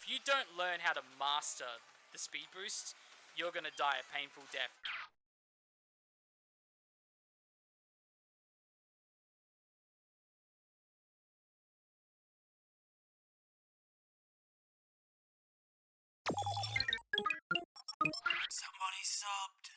If you don't learn how to master the speed boost, you're gonna die a painful death. Somebody subbed.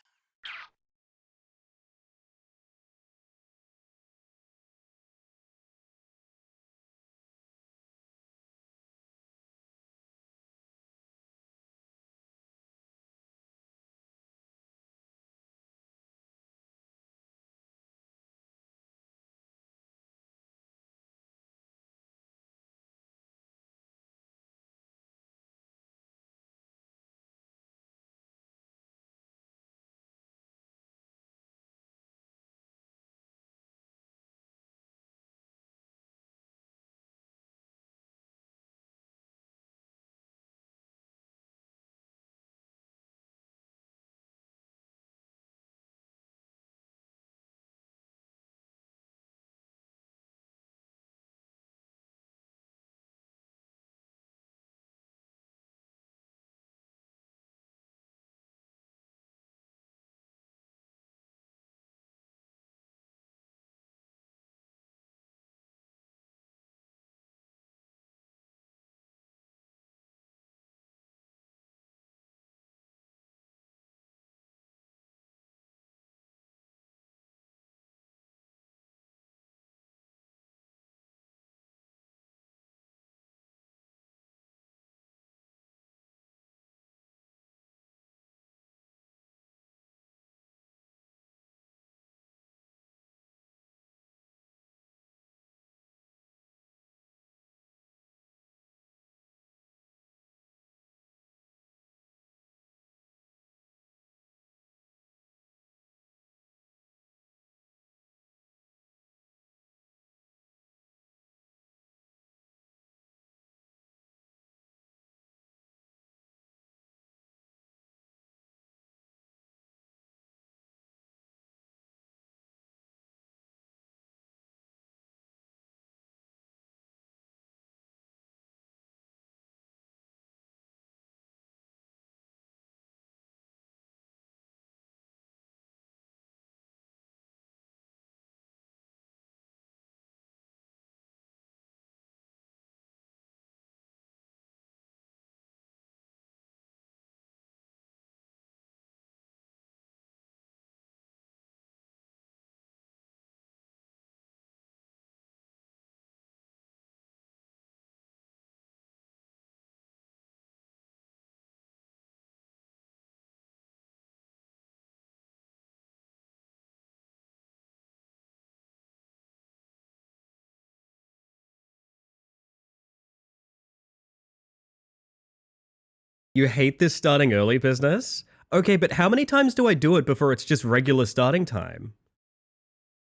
You hate this starting early business? Okay, but how many times do I do it before it's just regular starting time?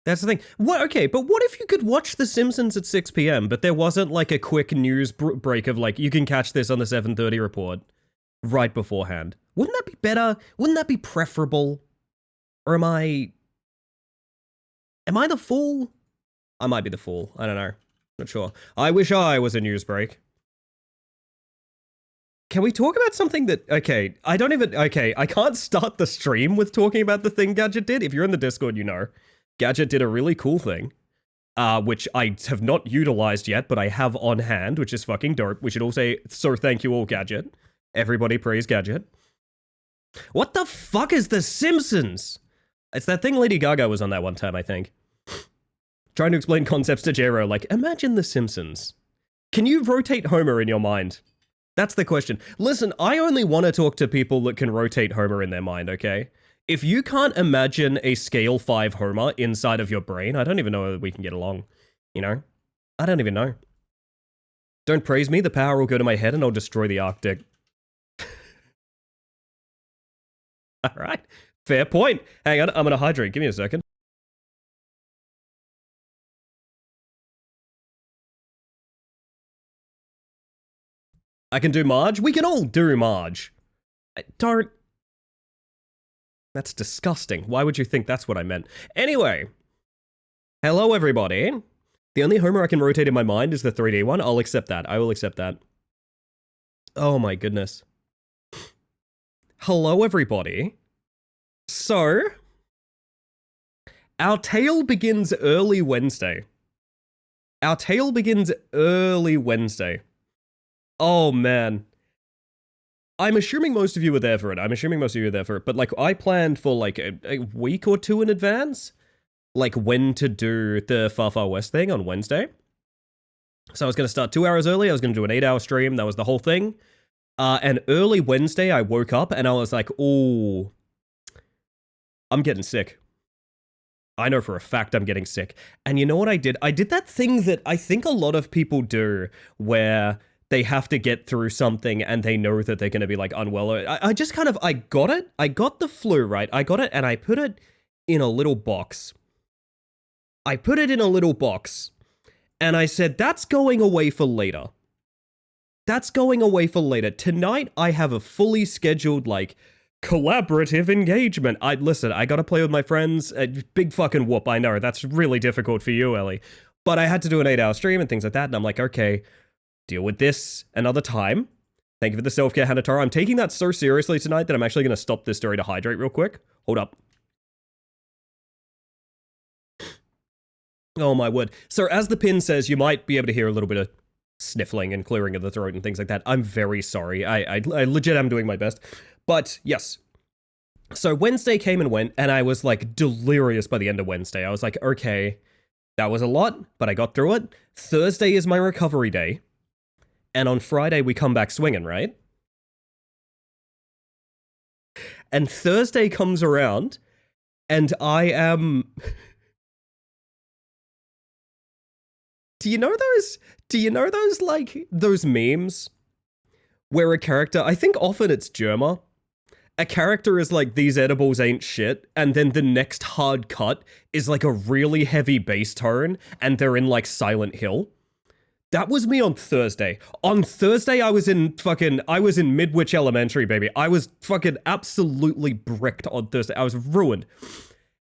That's the thing. What? Okay, but what if you could watch The Simpsons at 6 p.m., but there wasn't like a quick news break of like, you can catch this on the 7:30 report right beforehand? Wouldn't that be better? Wouldn't that be preferable? Or am I the fool? I might be the fool. I don't know. Not sure. I wish I was a news break. Can we talk about something that, okay, I can't start the stream with talking about the thing Gadget did. If you're in the Discord, you know. Gadget did a really cool thing, which I have not utilized yet, but I have on hand, which is fucking dope. We should all say, so thank you all, Gadget. Everybody praise Gadget. What the fuck is The Simpsons? It's that thing Lady Gaga was on that one time, I think. Trying to explain concepts to Jero, like, imagine The Simpsons. Can you rotate Homer in your mind? That's the question. Listen, I only want to talk to people that can rotate Homer in their mind, okay? If you can't imagine a scale 5 Homer inside of your brain, I don't even know whether we can get along. You know? I don't even know. Don't praise me, the power will go to my head and I'll destroy the Arctic. Alright, fair point. Hang on, I'm gonna hydrate, give me a second. I can do Marge? We can all do Marge. Don't... That's disgusting. Why would you think that's what I meant? Anyway. Hello, everybody. The only Homer I can rotate in my mind is the 3D one. I'll accept that. I will accept that. Oh my goodness. Hello, everybody. So, our tale begins early Wednesday. Our tale begins early Wednesday. Oh man. I'm assuming most of you were there for it. But like, I planned for like a week or two in advance, like when to do the Far Far West thing on Wednesday. So I was going to start 2 hours early. I was going to do an 8-hour stream. That was the whole thing. And early Wednesday, I woke up and I was like, "Oh, I'm getting sick. I know for a fact I'm getting sick." And you know what I did? I did that thing that I think a lot of people do where they have to get through something and they know that they're going to be like unwell. I just kind of, I got it. I got the flu, right? I got it and I put it in a little box. And I said, that's going away for later. Tonight, I have a fully scheduled, like, collaborative engagement. I gotta play with my friends. Big fucking whoop, I know. That's really difficult for you, Ellie. But I had to do an 8-hour stream and things like that, and I'm like, okay, deal with this another time. Thank you for the self-care, Hanatara. I'm taking that so seriously tonight that I'm actually gonna stop this story to hydrate real quick. Hold up. Oh my word. So as the pin says, you might be able to hear a little bit of sniffling and clearing of the throat and things like that. I'm very sorry. I legit am doing my best. But yes. So Wednesday came and went, and I was like delirious by the end of Wednesday. I was like, okay, that was a lot, but I got through it. Thursday is my recovery day. And on Friday, we come back swinging, right? And Thursday comes around, and I am... Do you know those, like, those memes where a character, I think often it's Germa, a character is like, these edibles ain't shit, and then the next hard cut is like a really heavy bass tone, and they're in like Silent Hill? That was me on Thursday. On Thursday, I was in Midwich Elementary, baby. I was fucking absolutely bricked on Thursday. I was ruined.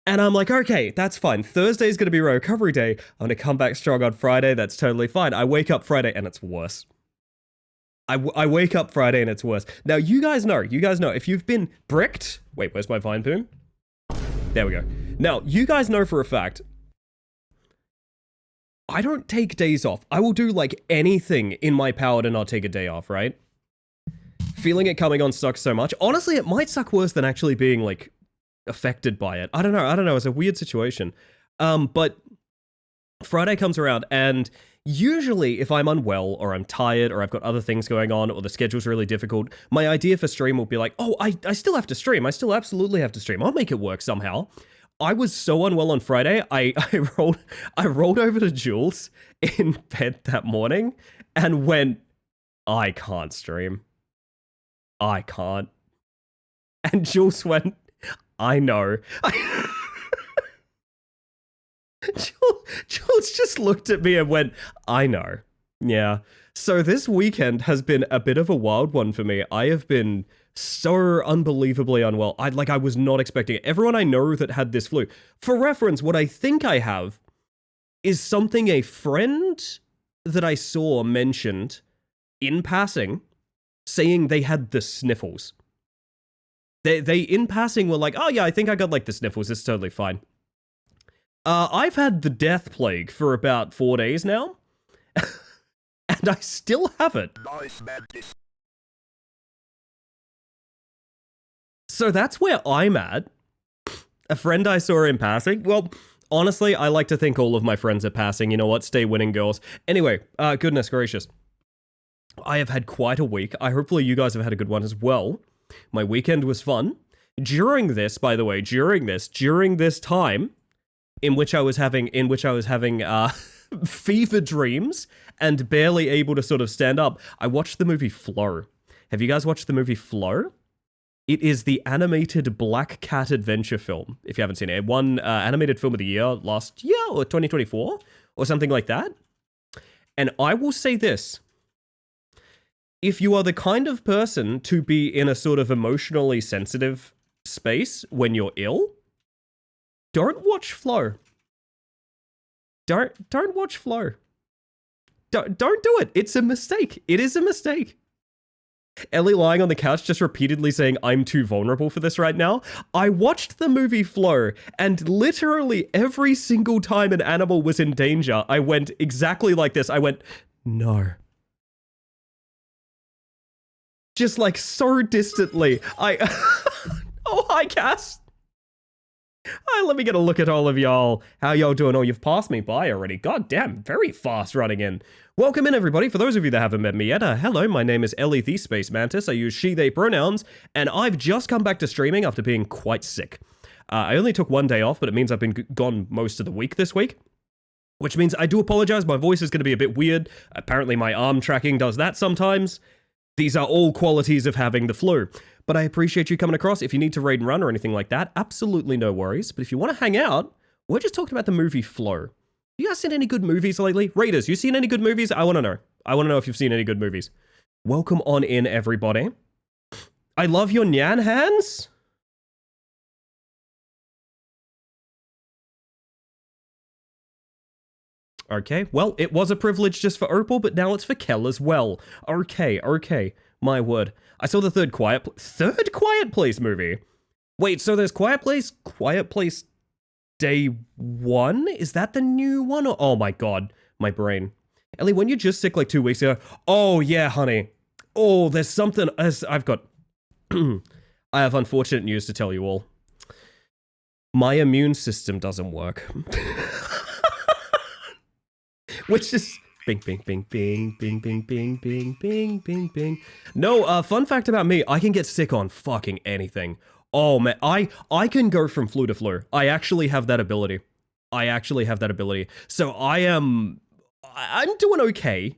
And I'm like, okay, that's fine. Thursday's going to be recovery day. I'm going to come back strong on Friday. That's totally fine. I wake up Friday and it's worse. I wake up Friday and it's worse. Now, you guys know, if you've been bricked... Wait, where's my vine boom? There we go. Now, you guys know for a fact, I don't take days off. I will do, like, anything in my power to not take a day off, right? Feeling it coming on sucks so much. Honestly, it might suck worse than actually being, like, affected by it. I don't know. It's a weird situation. But Friday comes around, and usually if I'm unwell or I'm tired or I've got other things going on or the schedule's really difficult, my idea for stream will be like, oh, I still have to stream. I still absolutely have to stream. I'll make it work somehow. I was so unwell on Friday, I rolled over to Jules in bed that morning and went, I can't stream. I can't. And Jules went, I know. Jules just looked at me and went, I know. Yeah. So this weekend has been a bit of a wild one for me. I have been so unbelievably unwell. I was not expecting it. Everyone I know that had this flu. For reference, what I think I have is something a friend that I saw mentioned in passing, saying they had the sniffles. They in passing were like, oh yeah, I think I got like the sniffles. It's totally fine. I've had the death plague for about 4 days now, and I still have it. So that's where I'm at. A friend I saw in passing. Well, honestly, I like to think all of my friends are passing. You know what? Stay winning, girls. Anyway, goodness gracious. I have had quite a week. Hopefully you guys have had a good one as well. My weekend was fun. During this, by the way, during this time in which I was having fever dreams and barely able to sort of stand up, I watched the movie Flow. Have you guys watched the movie Flow? It is the animated Black Cat adventure film, if you haven't seen it. It won animated film of the year last year, or 2024, or something like that. And I will say this. If you are the kind of person to be in a sort of emotionally sensitive space when you're ill, don't watch Flow. Don't watch Flow. Don't do it. It's a mistake. It is a mistake. Ellie lying on the couch just repeatedly saying, I'm too vulnerable for this right now. I watched the movie Flow, and literally every single time an animal was in danger, I went exactly like this. I went, no. Just like so distantly. Oh, hi, Cass. Let me get a look at all of y'all. How y'all doing? Oh, you've passed me by already. God damn, very fast running in. Welcome in, everybody. For those of you that haven't met me yet, hello, my name is Ellie the Space Mantis. I use she, they pronouns, and I've just come back to streaming after being quite sick. I only took one day off, but it means I've been gone most of the week this week. Which means I do apologize, my voice is going to be a bit weird. Apparently my arm tracking does that sometimes. These are all qualities of having the flu. But I appreciate you coming across. If you need to raid and run or anything like that, absolutely no worries. But if you want to hang out, we're just talking about the movie Flow. You guys seen any good movies lately? Raiders, you seen any good movies? I want to know. I want to know if you've seen any good movies. Welcome on in, everybody. I love your Nyan hands. Okay, well, it was a privilege just for Opal, but now it's for Kel as well. Okay, my word. I saw the third Quiet Place movie. Wait, so there's Quiet Place Day 1? Is that the new one? Oh my god, my brain. Ellie, when you're just sick like 2 weeks ago, oh yeah, honey. Oh, there's something, I've got, I have unfortunate news to tell you all. My immune system doesn't work. Which is bing, bing, bing, bing, bing, bing, bing, bing, bing, bing, bing. No, fun fact about me, I can get sick on fucking anything. Oh man, I can go from flu to flu. I actually have that ability. So I'm doing okay,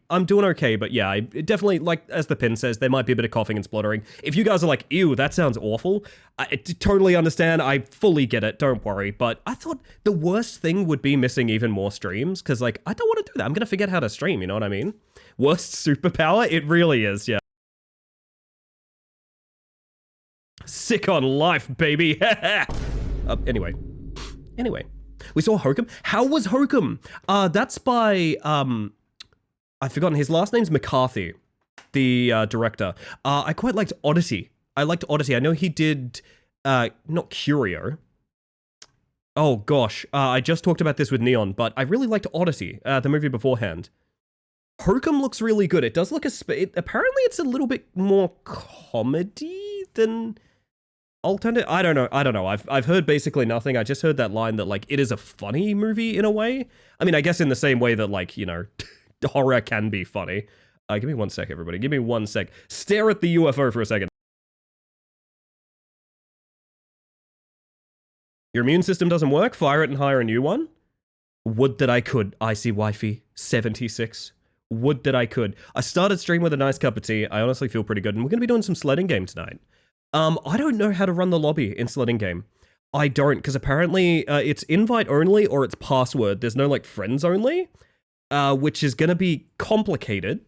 but yeah, I definitely, like, as the pin says, there might be a bit of coughing and spluttering. If you guys are like, ew, that sounds awful, I totally understand, I fully get it, don't worry, but I thought the worst thing would be missing even more streams, because, like, I don't want to do that, I'm gonna forget how to stream, you know what I mean? Worst superpower? It really is, yeah. Sick on life, baby! Anyway. We saw Hokum. How was Hokum? That's by, I've forgotten, his last name's McCarthy, the director. I quite liked Oddity. I know he did, not Curio. Oh gosh, I just talked about this with Neon, but I really liked Oddity, the movie beforehand. Hokum looks really good. It does look apparently it's a little bit more comedy than alternative. I don't know. I've heard basically nothing. I just heard that line that, like, it is a funny movie in a way. I mean, I guess in the same way that, like, you know, horror can be funny. Give me 1 sec, everybody. Give me 1 sec. Stare at the UFO for a second. Your immune system doesn't work? Fire it and hire a new one? Would that I could. Icy Wifey 76. Would that I could. I started stream with a nice cup of tea. I honestly feel pretty good, and we're going to be doing some sledding game tonight. I don't know how to run the lobby in sledding game. I don't, because apparently it's invite only or it's password. There's no, like, friends only, which is going to be complicated.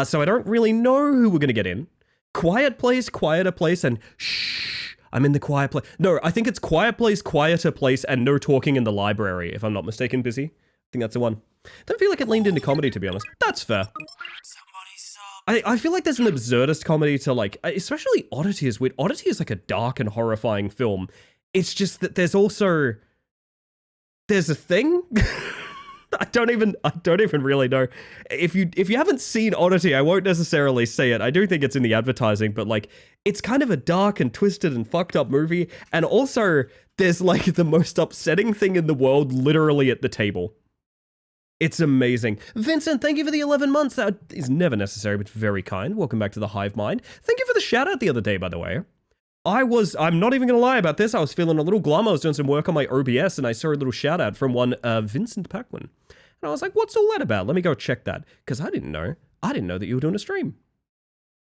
So I don't really know who we're going to get in. Quiet place, quieter place, and shh, I'm in the quiet place. No, I think it's quiet place, quieter place, and no talking in the library, if I'm not mistaken, Busy. I think that's the one. Don't feel like it leaned into comedy, to be honest. That's fair. I feel like there's an absurdist comedy to, like, especially Oddity is weird. Oddity is like a dark and horrifying film. It's just that there's a thing. I don't even really know. If you haven't seen Oddity, I won't necessarily say it. I do think it's in the advertising, but, like, it's kind of a dark and twisted and fucked up movie. And also, there's, like, the most upsetting thing in the world literally at the table. It's amazing. Vincent, thank you for the 11 months. That is never necessary, but very kind. Welcome back to the Hive Mind. Thank you for the shout out the other day, by the way. I'm not even going to lie about this. I was feeling a little glum. I was doing some work on my OBS and I saw a little shout out from one Vincent Paquin. And I was like, what's all that about? Let me go check that. Because I didn't know that you were doing a stream.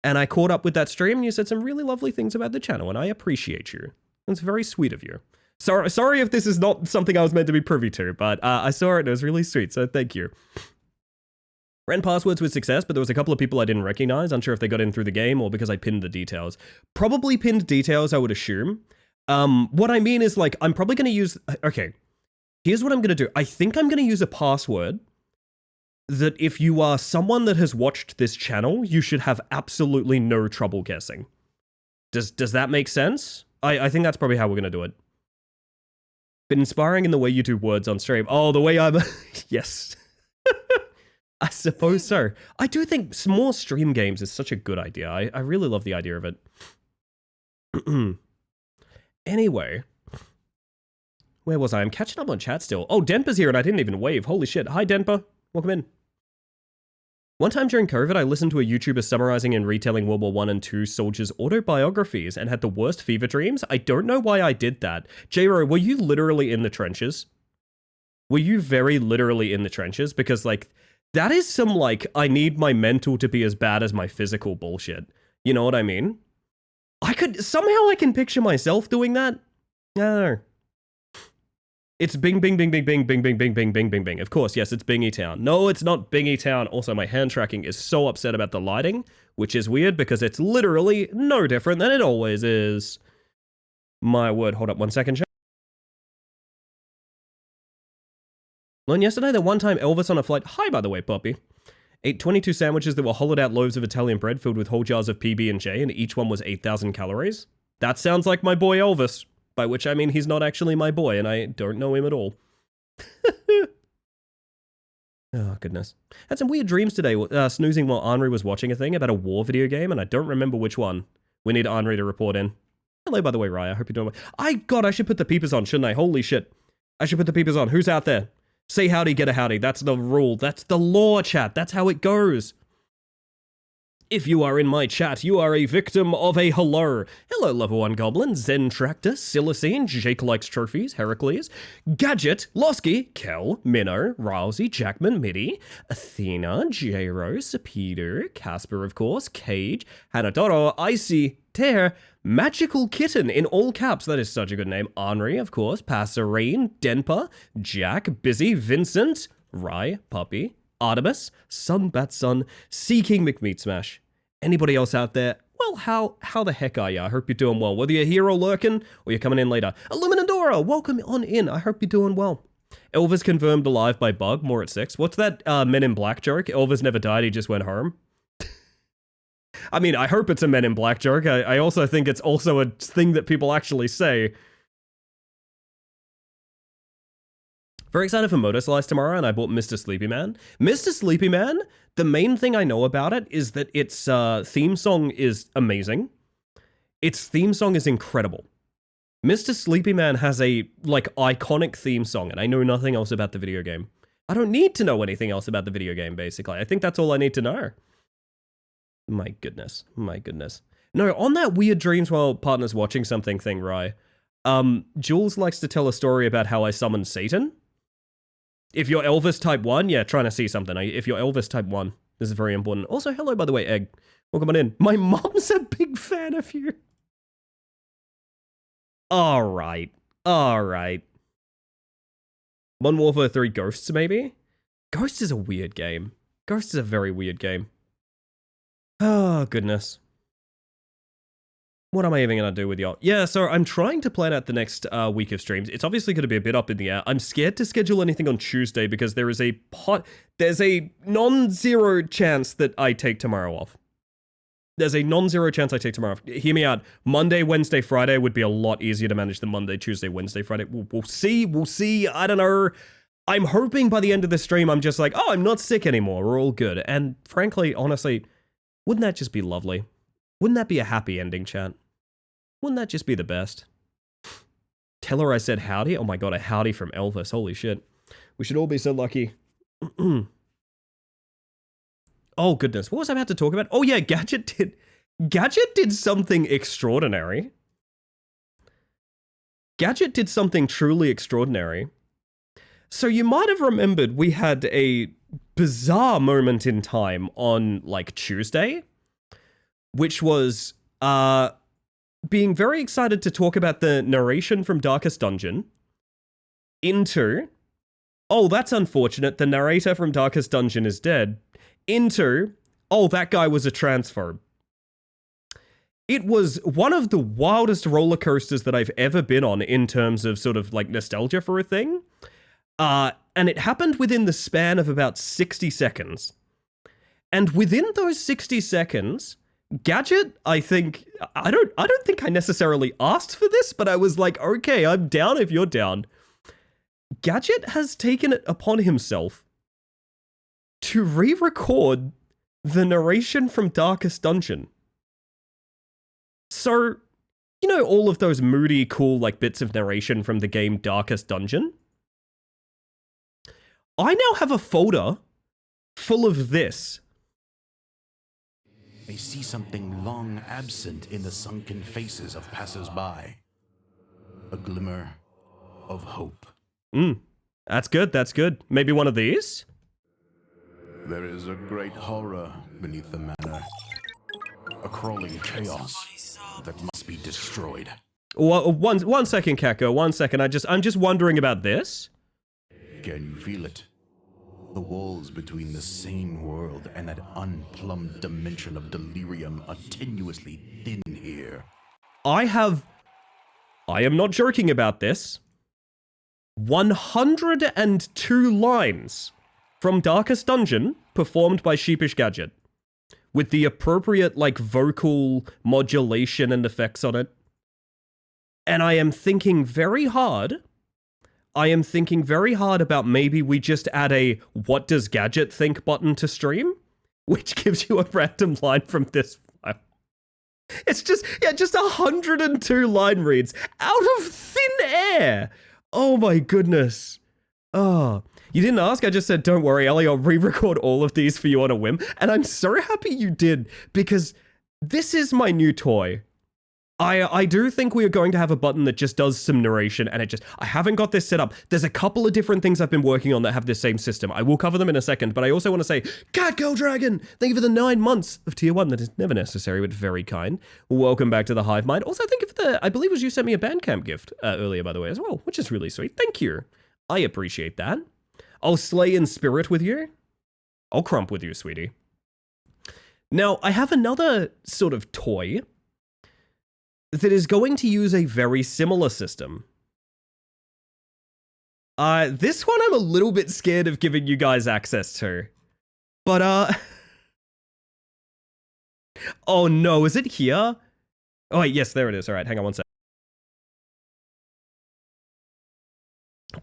And I caught up with that stream and you said some really lovely things about the channel and I appreciate you. It's very sweet of you. Sorry if this is not something I was meant to be privy to, but I saw it and it was really sweet, so thank you. Ran passwords with success, but there was a couple of people I didn't recognize. Unsure if they got in through the game or because I pinned the details. Probably pinned details, I would assume. What I mean is, like, I'm probably going to use... Okay, here's what I'm going to do. I think I'm going to use a password that if you are someone that has watched this channel, you should have absolutely no trouble guessing. Does that make sense? I think that's probably how we're going to do it. Been inspiring in the way you do words on stream. Oh, the way I'm... Yes. I suppose so. I do think more stream games is such a good idea. I really love the idea of it. Anyway. Where was I? I'm catching up on chat still. Oh, Denpa's here and I didn't even wave. Holy shit. Hi, Denpa. Welcome in. One time during COVID, I listened to a YouTuber summarizing and retelling World War I and II soldiers' autobiographies and had the worst fever dreams. I don't know why I did that. J-Ro, were you literally in the trenches? Were you very literally in the trenches? Because, like, that is some, like, I need my mental to be as bad as my physical bullshit. You know what I mean? Somehow I can picture myself doing that. I don't know. It's bing, bing, bing, bing, bing, bing, bing, bing, bing, bing, bing, bing. Of course, yes, it's Bingy Town. No, it's not Bingy Town. Also, my hand tracking is so upset about the lighting, which is weird because it's literally no different than it always is. My word, hold up 1 second, chat. Learned yesterday that one time Elvis on a flight, hi by the way, puppy, ate 22 sandwiches that were hollowed out loaves of Italian bread filled with whole jars of PB&J, and each one was 8,000 calories. That sounds like my boy Elvis. By which I mean he's not actually my boy, and I don't know him at all. Oh, goodness. Had some weird dreams today, snoozing while Henri was watching a thing about a war video game, and I don't remember which one. We need Henri to report in. Hello, by the way, Raya. I hope you're doing well. God, I should put the peepers on, shouldn't I? Holy shit. I should put the peepers on. Who's out there? Say howdy, get a howdy. That's the rule. That's the law, chat. That's how it goes. If you are in my chat, you are a victim of a hello. Hello, Level 1 Goblin, Zen Tractor, Silicene, Jake Likes Trophies, Heracles, Gadget, Losky, Kel, Minnow, Rousey, Jackman, Midi, Athena, J-Rose, Peter, Casper, of course, Cage, Hanadoro, Icy, Tear, Magical Kitten, in all caps, that is such a good name, Henri, of course, Passerine, Denpa, Jack, Busy, Vincent, Rye, Puppy, Artemis, Sunbatsun, Seeking McMeat Smash. Anybody else out there? Well, how the heck are you? I hope you're doing well. Whether you're here or lurking, or you're coming in later. Illuminadora, welcome on in. I hope you're doing well. Elvis confirmed alive by bug, more at 6. What's that Men in Black joke? Elvis never died, he just went home. I mean, I hope it's a Men in Black joke. I also think it's also a thing that people actually say. Very excited for Motor Slice tomorrow, and I bought Mr. Sleepy Man. Mr. Sleepy Man, the main thing I know about it is that its theme song is amazing. Its theme song is incredible. Mr. Sleepy Man has a, like, iconic theme song, and I know nothing else about the video game. I don't need to know anything else about the video game, basically. I think that's all I need to know. My goodness. My goodness. No, on that weird dreams while partner's watching something thing, Rye, Jules likes to tell a story about how I summoned Satan. If you're Elvis type 1, yeah, trying to see something. If you're Elvis type 1, this is very important. Also, hello, by the way, Egg. Welcome on in. My mom's a big fan of you. Alright. Alright. Modern Warfare 3 Ghosts, maybe? Ghosts is a weird game. Ghosts is a very weird game. Oh, goodness. What am I even going to do with y'all? Yeah, so I'm trying to plan out the next week of streams. It's obviously going to be a bit up in the air. I'm scared to schedule anything on Tuesday because there's a non-zero chance that I take tomorrow off. There's a non-zero chance I take tomorrow off. Hear me out. Monday, Wednesday, Friday would be a lot easier to manage than Monday, Tuesday, Wednesday, Friday. We'll see. We'll see. I don't know. I'm hoping by the end of the stream, I'm just like, oh, I'm not sick anymore. We're all good. And frankly, honestly, wouldn't that just be lovely? Wouldn't that be a happy ending, chat? Wouldn't that just be the best? Tell her I said howdy? Oh my god, a howdy from Elvis. Holy shit. We should all be so lucky. Oh goodness, what was I about to talk about? Oh yeah, Gadget did something extraordinary. Gadget did something truly extraordinary. So you might have remembered we had a bizarre moment in time on, like, Tuesday, which was, being very excited to talk about the narration from Darkest Dungeon into, oh, that's unfortunate, the narrator from Darkest Dungeon is dead, into, oh, that guy was a transphobe. It was one of the wildest roller coasters that I've ever been on in terms of sort of like nostalgia for a thing. and it happened within the span of about 60 seconds. And within those 60 seconds, Gadget, I don't think I necessarily asked for this, but I was like, okay, I'm down if you're down. Gadget has taken it upon himself to re-record the narration from Darkest Dungeon. So, you know all of those moody, cool, like, bits of narration from the game Darkest Dungeon? I now have a folder full of this. They see something long absent in the sunken faces of passers-by. A glimmer of hope. That's good, that's good. Maybe one of these? There is a great horror beneath the manor. A crawling chaos that must be destroyed. One second, Kako, 1 second. I'm just wondering about this. Can you feel it? The walls between the sane world and that unplumbed dimension of delirium are tenuously thin here. I am not joking about this. 102 lines from Darkest Dungeon performed by Sheepish Gadget, with the appropriate, like, vocal modulation and effects on it. And I am thinking very hard about maybe we just add a "What does Gadget think" button to stream, which gives you a random line from this file. It's just 102 line reads out of thin air. Oh my goodness. Oh, you didn't ask, I just said, don't worry, Ellie, I'll re-record all of these for you on a whim. And I'm so happy you did, because this is my new toy. I do think we are going to have a button that just does some narration, and I haven't got this set up. There's a couple of different things I've been working on that have this same system. I will cover them in a second, but I also want to say, Cat Girl Dragon, thank you for the 9 months of tier 1. That is never necessary, but very kind. Welcome back to the Hive Mind. Also, thank you for I believe it was you sent me a Bandcamp gift earlier, by the way, as well, which is really sweet. Thank you. I appreciate that. I'll slay in spirit with you. I'll crump with you, sweetie. Now, I have another sort of toy that is going to use a very similar system. This one I'm a little bit scared of giving you guys access to. But, oh no, is it here? Oh wait, yes, there it is. All right, hang on one sec.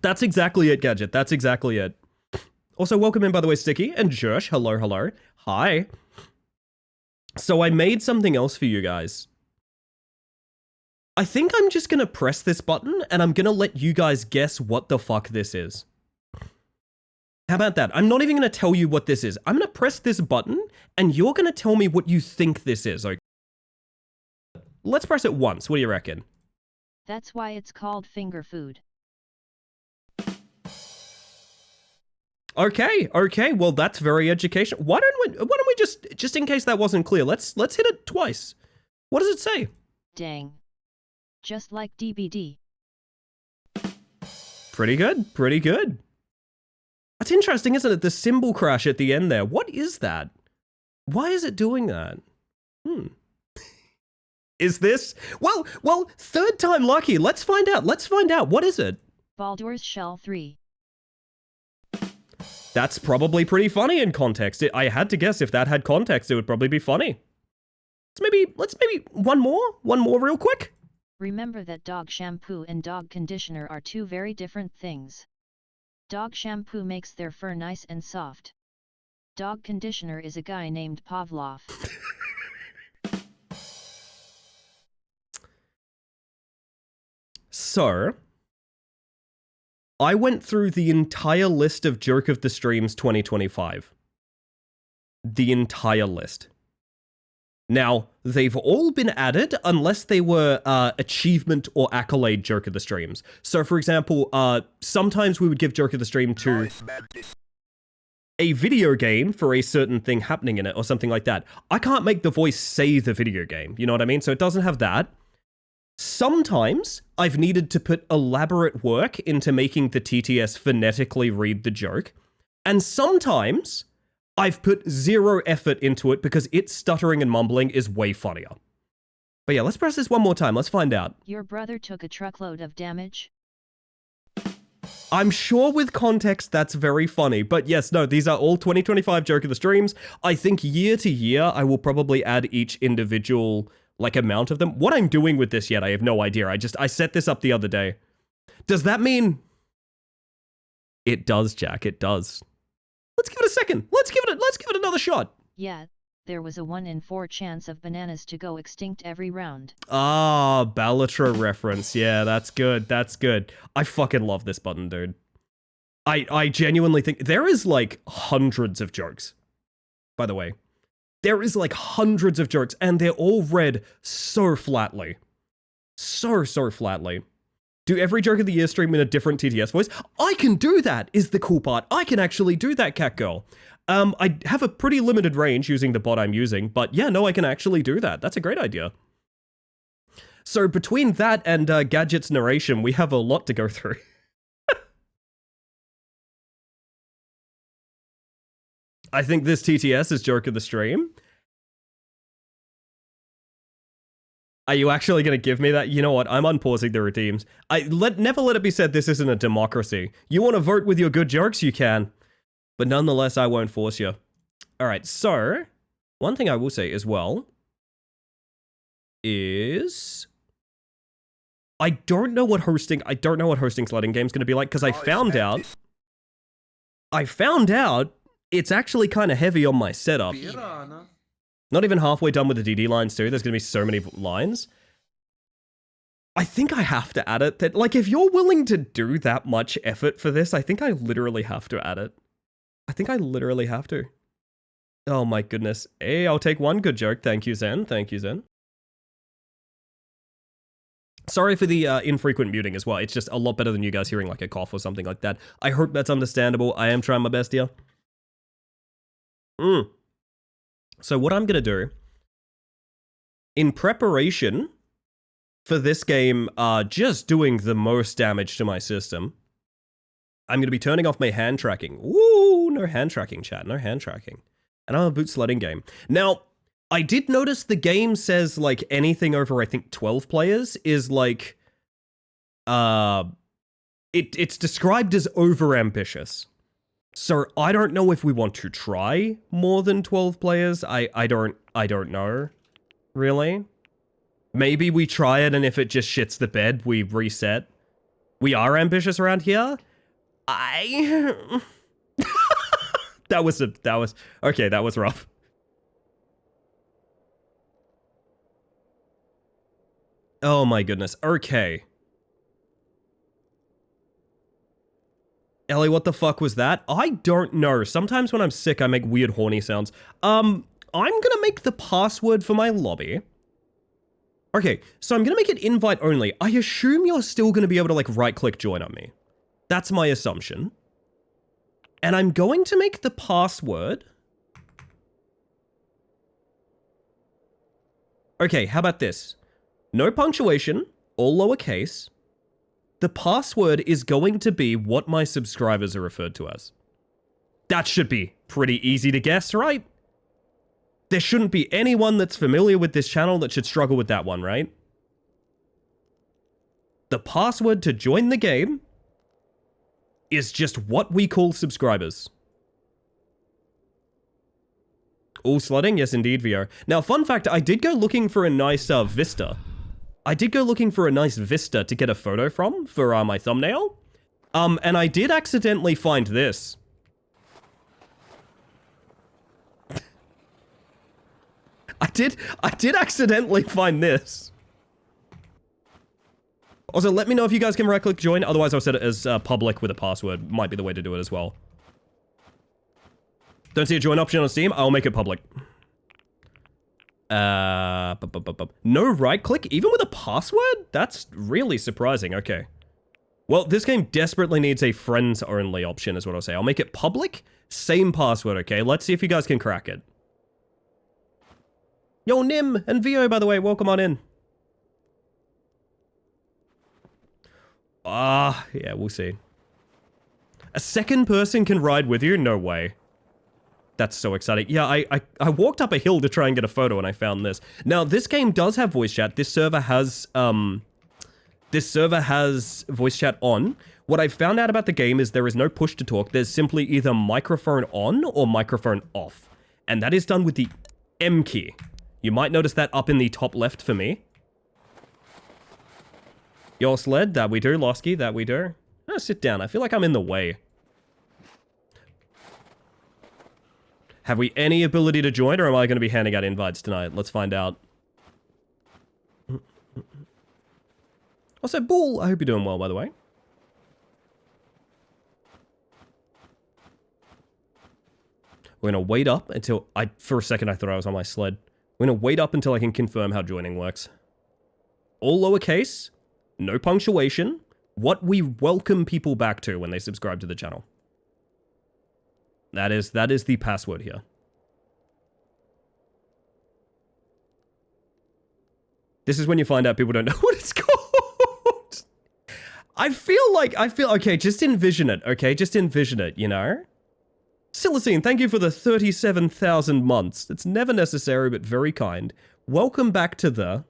That's exactly it, Gadget. That's exactly it. Also, welcome in, by the way, Sticky and Jersh. Hello, hello. Hi. So I made something else for you guys. I think I'm just gonna press this button and I'm gonna let you guys guess what the fuck this is. How about that? I'm not even gonna tell you what this is. I'm gonna press this button and you're gonna tell me what you think this is, okay? Let's press it once. What do you reckon? That's why it's called finger food. Okay, well that's very educational. Why don't we just in case that wasn't clear, let's hit it twice. What does it say? Dang. Just like DBD. Pretty good, pretty good. That's interesting, isn't it? The symbol crash at the end there. What is that? Why is it doing that? Is this? Well, third time lucky. Let's find out. What is it? Baldur's Shell 3. That's probably pretty funny in context. I had to guess if that had context, it would probably be funny. Let's maybe one more real quick. Remember that dog shampoo and dog conditioner are two very different things. Dog shampoo makes their fur nice and soft. Dog conditioner is a guy named Pavlov. So, I went through the entire list of Joke of the Streams 2025. The entire list. Now, they've all been added unless they were achievement or accolade Joke of the Streams. So, for example, sometimes we would give Joke of the Stream to a video game for a certain thing happening in it or something like that. I can't make the voice say the video game, you know what I mean? So it doesn't have that. Sometimes I've needed to put elaborate work into making the TTS phonetically read the joke. And sometimes I've put zero effort into it because its stuttering and mumbling is way funnier. But yeah, let's press this one more time. Let's find out. Your brother took a truckload of damage? I'm sure with context that's very funny, but yes, no, these are all 2025 Joke of the Streams. I think year to year, I will probably add each individual, like, amount of them. What I'm doing with this yet, I have no idea. I set this up the other day. Does that mean... It does, Jack, it does. Let's give it a second. Let's give it another shot. Yeah, there was a 1 in 4 chance of bananas to go extinct every round. Ah, Ballatra reference. Yeah, that's good. That's good. I fucking love this button, dude. I genuinely think there is like hundreds of jokes. By the way, there is like hundreds of jokes and they're all read so flatly. So flatly. Do every joke of the year stream in a different TTS voice? I can do that, is the cool part. I can actually do that, cat girl. I have a pretty limited range using the bot I'm using, but yeah, no, I can actually do that. That's a great idea. So between that and Gadget's narration, we have a lot to go through. I think this TTS is joke of the stream. Are you actually going to give me that? You know what? I'm unpausing the redeems. Never let it be said this isn't a democracy. You want to vote with your good jokes? You can. But nonetheless, I won't force you. All right, so one thing I will say as well is I don't know what hosting sledding game's going to be like because I found out it's actually kind of heavy on my setup. Not even halfway done with the DD lines too. There's going to be so many lines. I think I have to add it. That, like, if you're willing to do that much effort for this, I think I literally have to add it. I think I literally have to. Oh my goodness. Hey, I'll take one good joke. Thank you, Zen. Thank you, Zen. Sorry for the infrequent muting as well. It's just a lot better than you guys hearing like a cough or something like that. I hope that's understandable. I am trying my best here. So what I'm going to do, in preparation for this game just doing the most damage to my system, I'm going to be turning off my hand tracking. Ooh, no hand tracking, chat, no hand tracking. And I'm a boot sledding game. Now, I did notice the game says, like, anything over, I think, 12 players is, like, it's described as overambitious. So I don't know if we want to try more than 12 players. I don't know, really. Maybe we try it and if it just shits the bed, we reset. We are ambitious around here. that was okay, that was rough. Oh my goodness. Okay. Ellie, what the fuck was that? I don't know. Sometimes when I'm sick, I make weird horny sounds. I'm gonna make the password for my lobby. Okay, so I'm gonna make it invite only. I assume you're still gonna be able to, like, right-click join on me. That's my assumption. And I'm going to make the password... Okay, how about this? No punctuation, all lowercase. The password is going to be what my subscribers are referred to as. That should be pretty easy to guess, right? There shouldn't be anyone that's familiar with this channel that should struggle with that one, right? The password to join the game is just what we call subscribers. All slutting? Yes, indeed, VR. Now, fun fact, I did go looking for a nice vista. I did go looking for a nice vista to get a photo from for my thumbnail. And I did accidentally find this. I did accidentally find this. Also, let me know if you guys can right-click join. Otherwise, I'll set it as public with a password. Might be the way to do it as well. Don't see a join option on Steam? I'll make it public. No right-click, even with a password? That's really surprising. Okay. Well, this game desperately needs a friends-only option, is what I'll say. I'll make it public, same password, okay? Let's see if you guys can crack it. Yo, Nim and Vio, by the way, welcome on in. Yeah, we'll see. A second person can ride with you? No way. That's so exciting. Yeah, I walked up a hill to try and get a photo and I found this. Now, this game does have voice chat. This server has, this server has voice chat on. What I found out about the game is there is no push to talk. There's simply either microphone on or microphone off. And that is done with the M key. You might notice that up in the top left for me. Your sled, that we do. Losky, that we do. Oh, sit down. I feel like I'm in the way. Have we any ability to join, or am I going to be handing out invites tonight? Let's find out. Also, Bull, I hope you're doing well, by the way. We're going to wait up until... For a second, I thought I was on my sled. We're going to wait up until I can confirm how joining works. All lowercase, no punctuation. What we welcome people back to when they subscribe to the channel. That is the password here. This is when you find out people don't know what it's called. I feel, okay, just envision it, okay? Just envision it, you know? Silicene, thank you for the 37,000 months. It's never necessary, but very kind. Welcome back to the...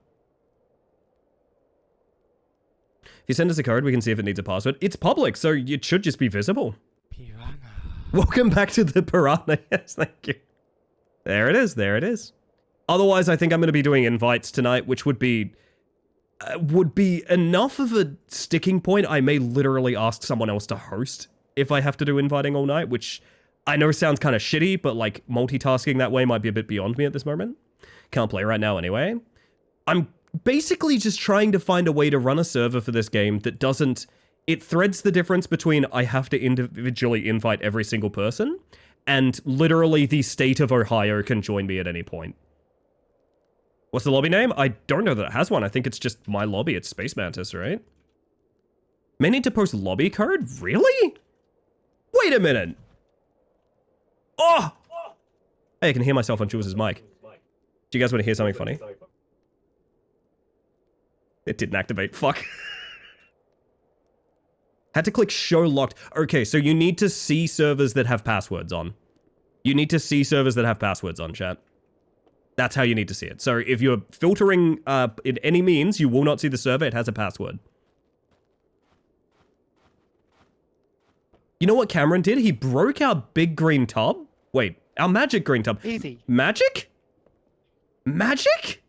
If you send us a code, we can see if it needs a password. It's public, so it should just be visible. Piranha. Welcome back to the Piranha. Yes, thank you. There it is. There it is. Otherwise, I think I'm going to be doing invites tonight, which would be enough of a sticking point. I may literally ask someone else to host if I have to do inviting all night, which I know sounds kind of shitty, but like multitasking that way might be a bit beyond me at this moment. Can't play right now anyway. I'm basically just trying to find a way to run a server for this game that doesn't... It threads the difference between I have to individually invite every single person, and literally the state of Ohio can join me at any point. What's the lobby name? I don't know that it has one. I think it's just my lobby. It's Space Mantis, right? May need to post lobby code? Really? Wait a minute. Oh! Hey, I can hear myself on Jules' mic. Do you guys want to hear something funny? It didn't activate. Fuck. Had to click show locked. Okay, so you need to see servers that have passwords on. You need to see servers that have passwords on, chat. That's how you need to see it. So if you're filtering in any means, you will not see the server. It has a password. You know what Cameron did? He broke our big green tub. Wait, our magic green tub. Easy. Magic? Magic?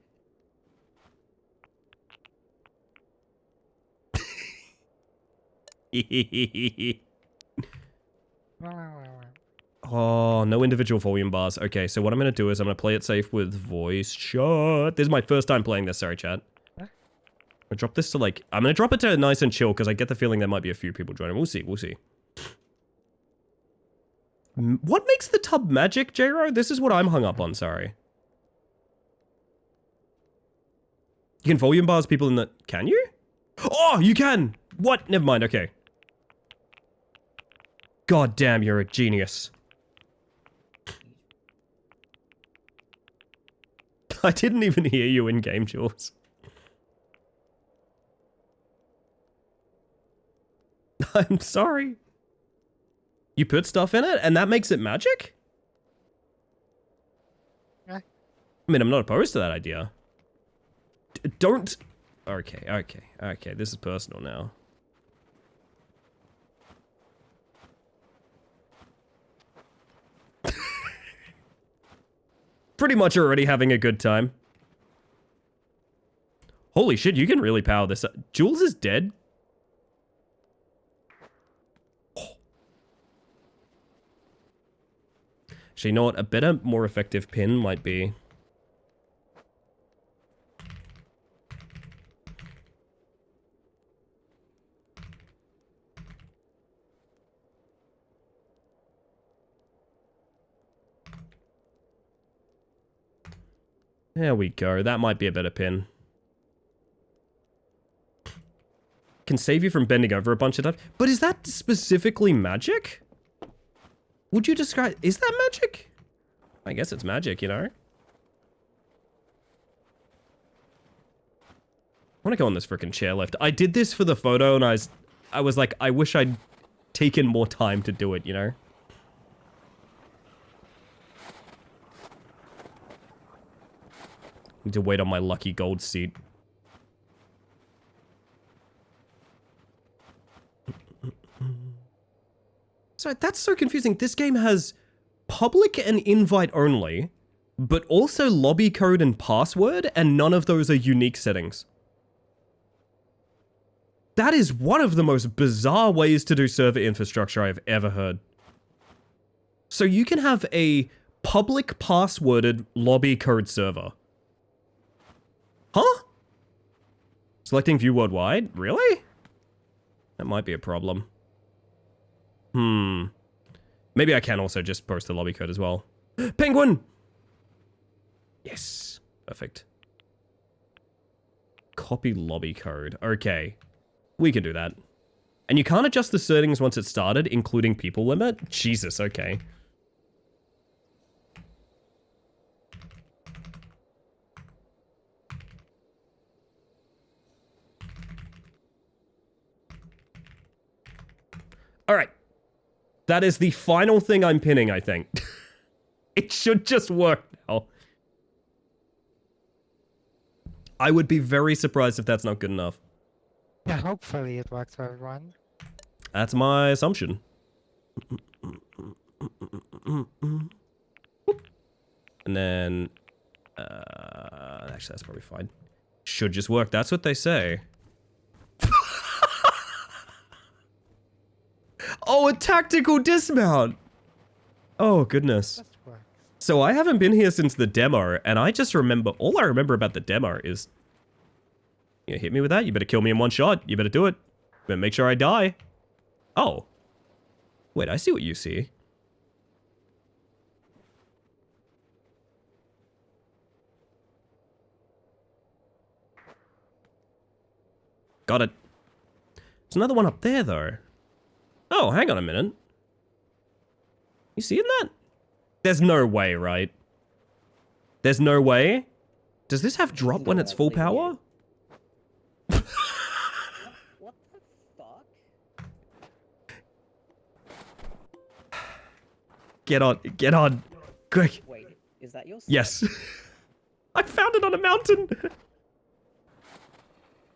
Oh, no individual volume bars. Okay, so what I'm going to do is I'm going to play it safe with voice chat. This is my first time playing this. Sorry, chat. Huh? I'm going to drop this to like... I'm going to drop it to nice and chill because I get the feeling there might be a few people joining. We'll see. We'll see. What makes the tub magic, J-Ro? This is what I'm hung up on. Sorry. You can volume bars people in the... Can you? Oh, you can! What? Never mind. Okay. God damn, you're a genius. I didn't even hear you in game, Jules. I'm sorry. You put stuff in it, and that makes it magic? Yeah. I mean, I'm not opposed to that idea. Don't... Okay. This is personal now. Pretty much already having a good time. Holy shit, you can really power this up. Jules is dead? Oh. Actually, you know what? A better, more effective pin might be... There we go. That might be a better pin. Can save you from bending over a bunch of times. But is that specifically magic? Would you describe... Is that magic? I guess it's magic, you know? I want to go on this freaking chairlift. I did this for the photo and I was like, I wish I'd taken more time to do it, you know? Need to wait on my lucky gold seat. So that's so confusing. This game has public and invite only, but also lobby code and password, and none of those are unique settings. That is one of the most bizarre ways to do server infrastructure I've ever heard. So you can have a public passworded lobby code server. Huh? Selecting view worldwide? Really? That might be a problem. Maybe I can also just post the lobby code as well. Penguin! Yes. Perfect. Copy lobby code. Okay. We can do that. And you can't adjust the settings once it's started, including people limit? Jesus, okay. Alright. That is the final thing I'm pinning, I think. It should just work now. I would be very surprised if that's not good enough. Yeah, hopefully it works for everyone. That's my assumption. And then... actually, that's probably fine. Should just work. That's what they say. Oh, a tactical dismount! Oh, goodness. Just works. So I haven't been here since the demo, and I just remember... All I remember about the demo is... You hit me with that? You better kill me in one shot. You better do it. Better make sure I die. Oh. Wait, I see what you see. Got it. There's another one up there, though. Oh, hang on a minute. You seeing that? There's no way, right? There's no way? Does this have drop when it's full power? What the fuck? Get on, quick. Wait, is that your Yes. I found it on a mountain.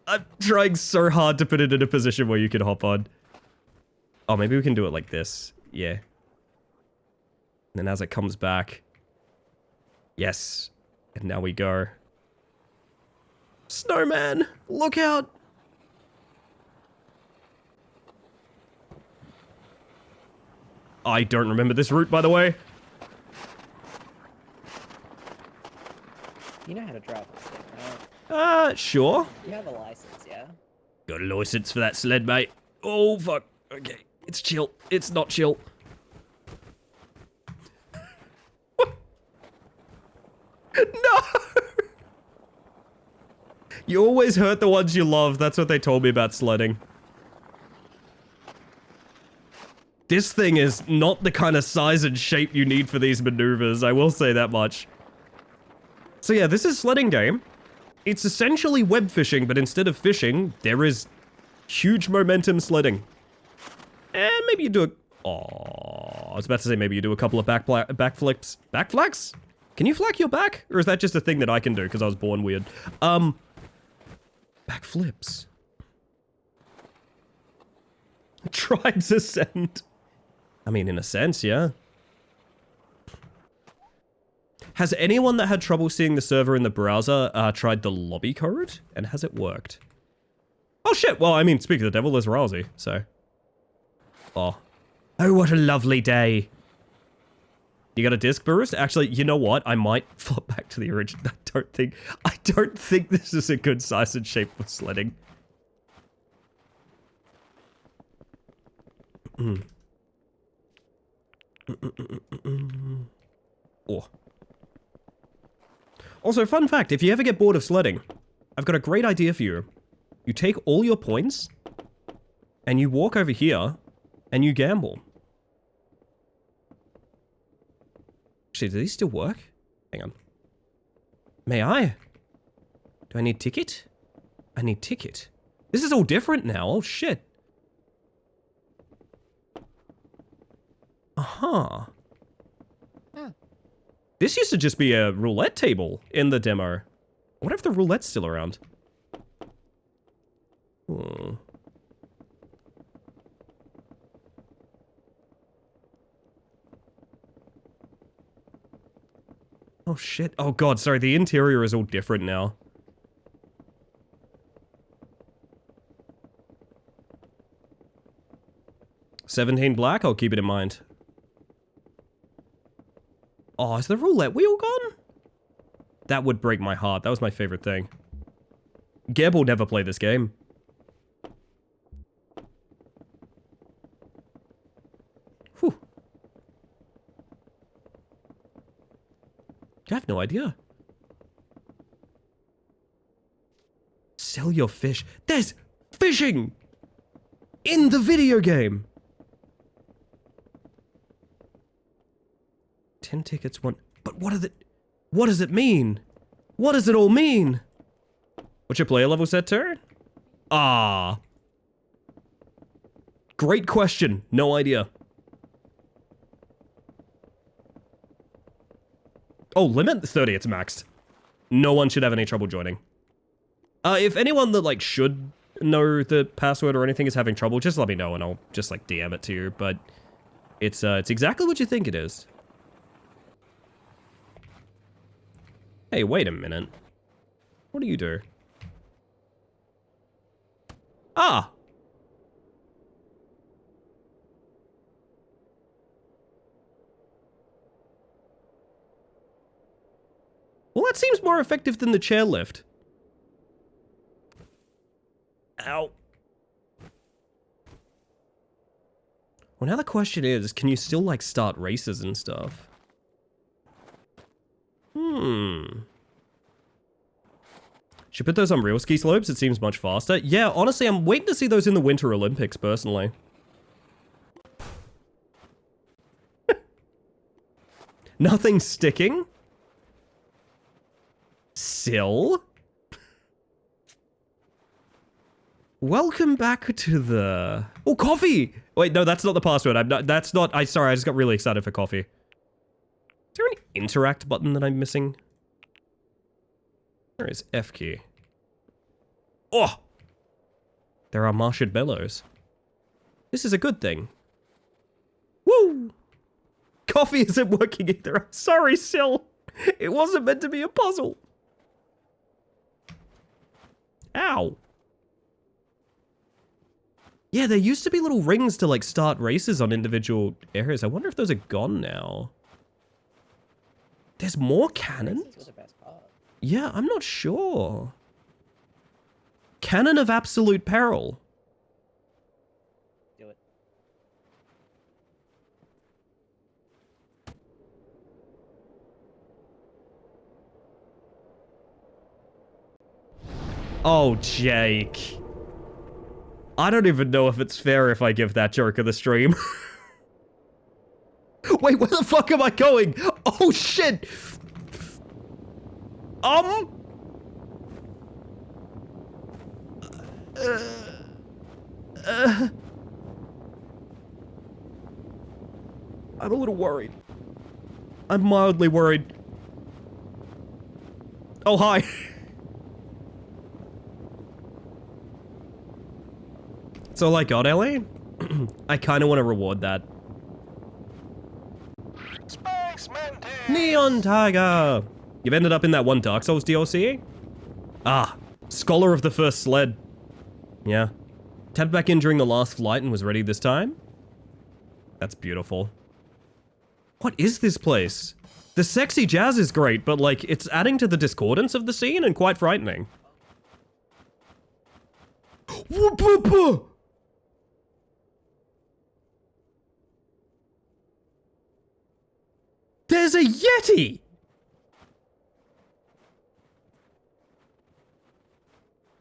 I'm trying so hard to put it in a position where you can hop on. Oh, maybe we can do it like this. Yeah. And then as it comes back. Yes. And now we go. Snowman, look out. I don't remember this route, by the way. You know how to drive this thing, right? Sure. You have a license, yeah? Got a license for that sled, mate. Oh, fuck. Okay. It's chill. It's not chill. No! You always hurt the ones you love. That's what they told me about sledding. This thing is not the kind of size and shape you need for these maneuvers. I will say that much. So yeah, this is sledding game. It's essentially web fishing, but instead of fishing, there is huge momentum sledding. And maybe you do a... Oh, I was about to say maybe you do a couple of backflips. Backflaps? Can you flack your back? Or is that just a thing that I can do because I was born weird? Backflips. Tribes ascend. I mean, in a sense, yeah. Has anyone that had trouble seeing the server in the browser tried the lobby code? And has it worked? Oh shit, well, I mean, speak of the devil, there's Rousey, so... Oh. Oh, what a lovely day. You got a disc boost? Actually, you know what? I might flip back to the original. I don't think this is a good size and shape for sledding. Oh. Also, fun fact, if you ever get bored of sledding, I've got a great idea for you. You take all your points, and you walk over here, and you gamble. Actually, do these still work? Hang on. May I? Do I need ticket? I need ticket. This is all different now. Oh, shit. Uh-huh. This used to just be a roulette table in the demo. I wonder if the roulette's still around. Oh shit. Oh god, sorry, the interior is all different now. $17 black, I'll keep it in mind. Oh, is the roulette wheel gone? That would break my heart. That was my favorite thing. Geb will never play this game. Whew. I have no idea. Sell your fish. There's fishing in the video game. 10 tickets, one. But what does it mean? What does it all mean? What's your player level set to? Ah. Great question. No idea. Oh, limit 30, it's maxed. No one should have any trouble joining. If anyone that, like, should know the password or anything is having trouble, just let me know and I'll just, like, DM it to you, but it's exactly what you think it is. Hey, wait a minute. What do you do? Ah! Well, that seems more effective than the chairlift. Ow. Well, now the question is, can you still, like, start races and stuff? Should put those on real ski slopes, it seems much faster. Yeah, honestly, I'm waiting to see those in the Winter Olympics, personally. Nothing sticking? Sill? Welcome back to the... Oh, coffee! Wait, no, that's not the password. Sorry, I just got really excited for coffee. Is there an interact button that I'm missing? Where is F key? Oh! There are marshmallows. This is a good thing. Woo! Coffee isn't working either. I'm sorry, Sil. It wasn't meant to be a puzzle. Ow. Yeah, there used to be little rings to, like, start races on individual areas. I wonder if those are gone now. There's more cannons? Races were the best part. Yeah, I'm not sure. Cannon of Absolute Peril. Do it. Oh, Jake. I don't even know if it's fair if I give that joke of the stream. Wait, where the fuck am I going? Oh, shit. I'm a little worried. I'm mildly worried. Oh, hi. That's all I got, Ellie? I kind of want to reward that. Space Mantis! Neon Tiger! You've ended up in that one Dark Souls DLC? Ah, Scholar of the First Sled. Yeah. Tapped back in during the last flight and was ready this time? That's beautiful. What is this place? The sexy jazz is great, but like, it's adding to the discordance of the scene and quite frightening. There's a Yeti!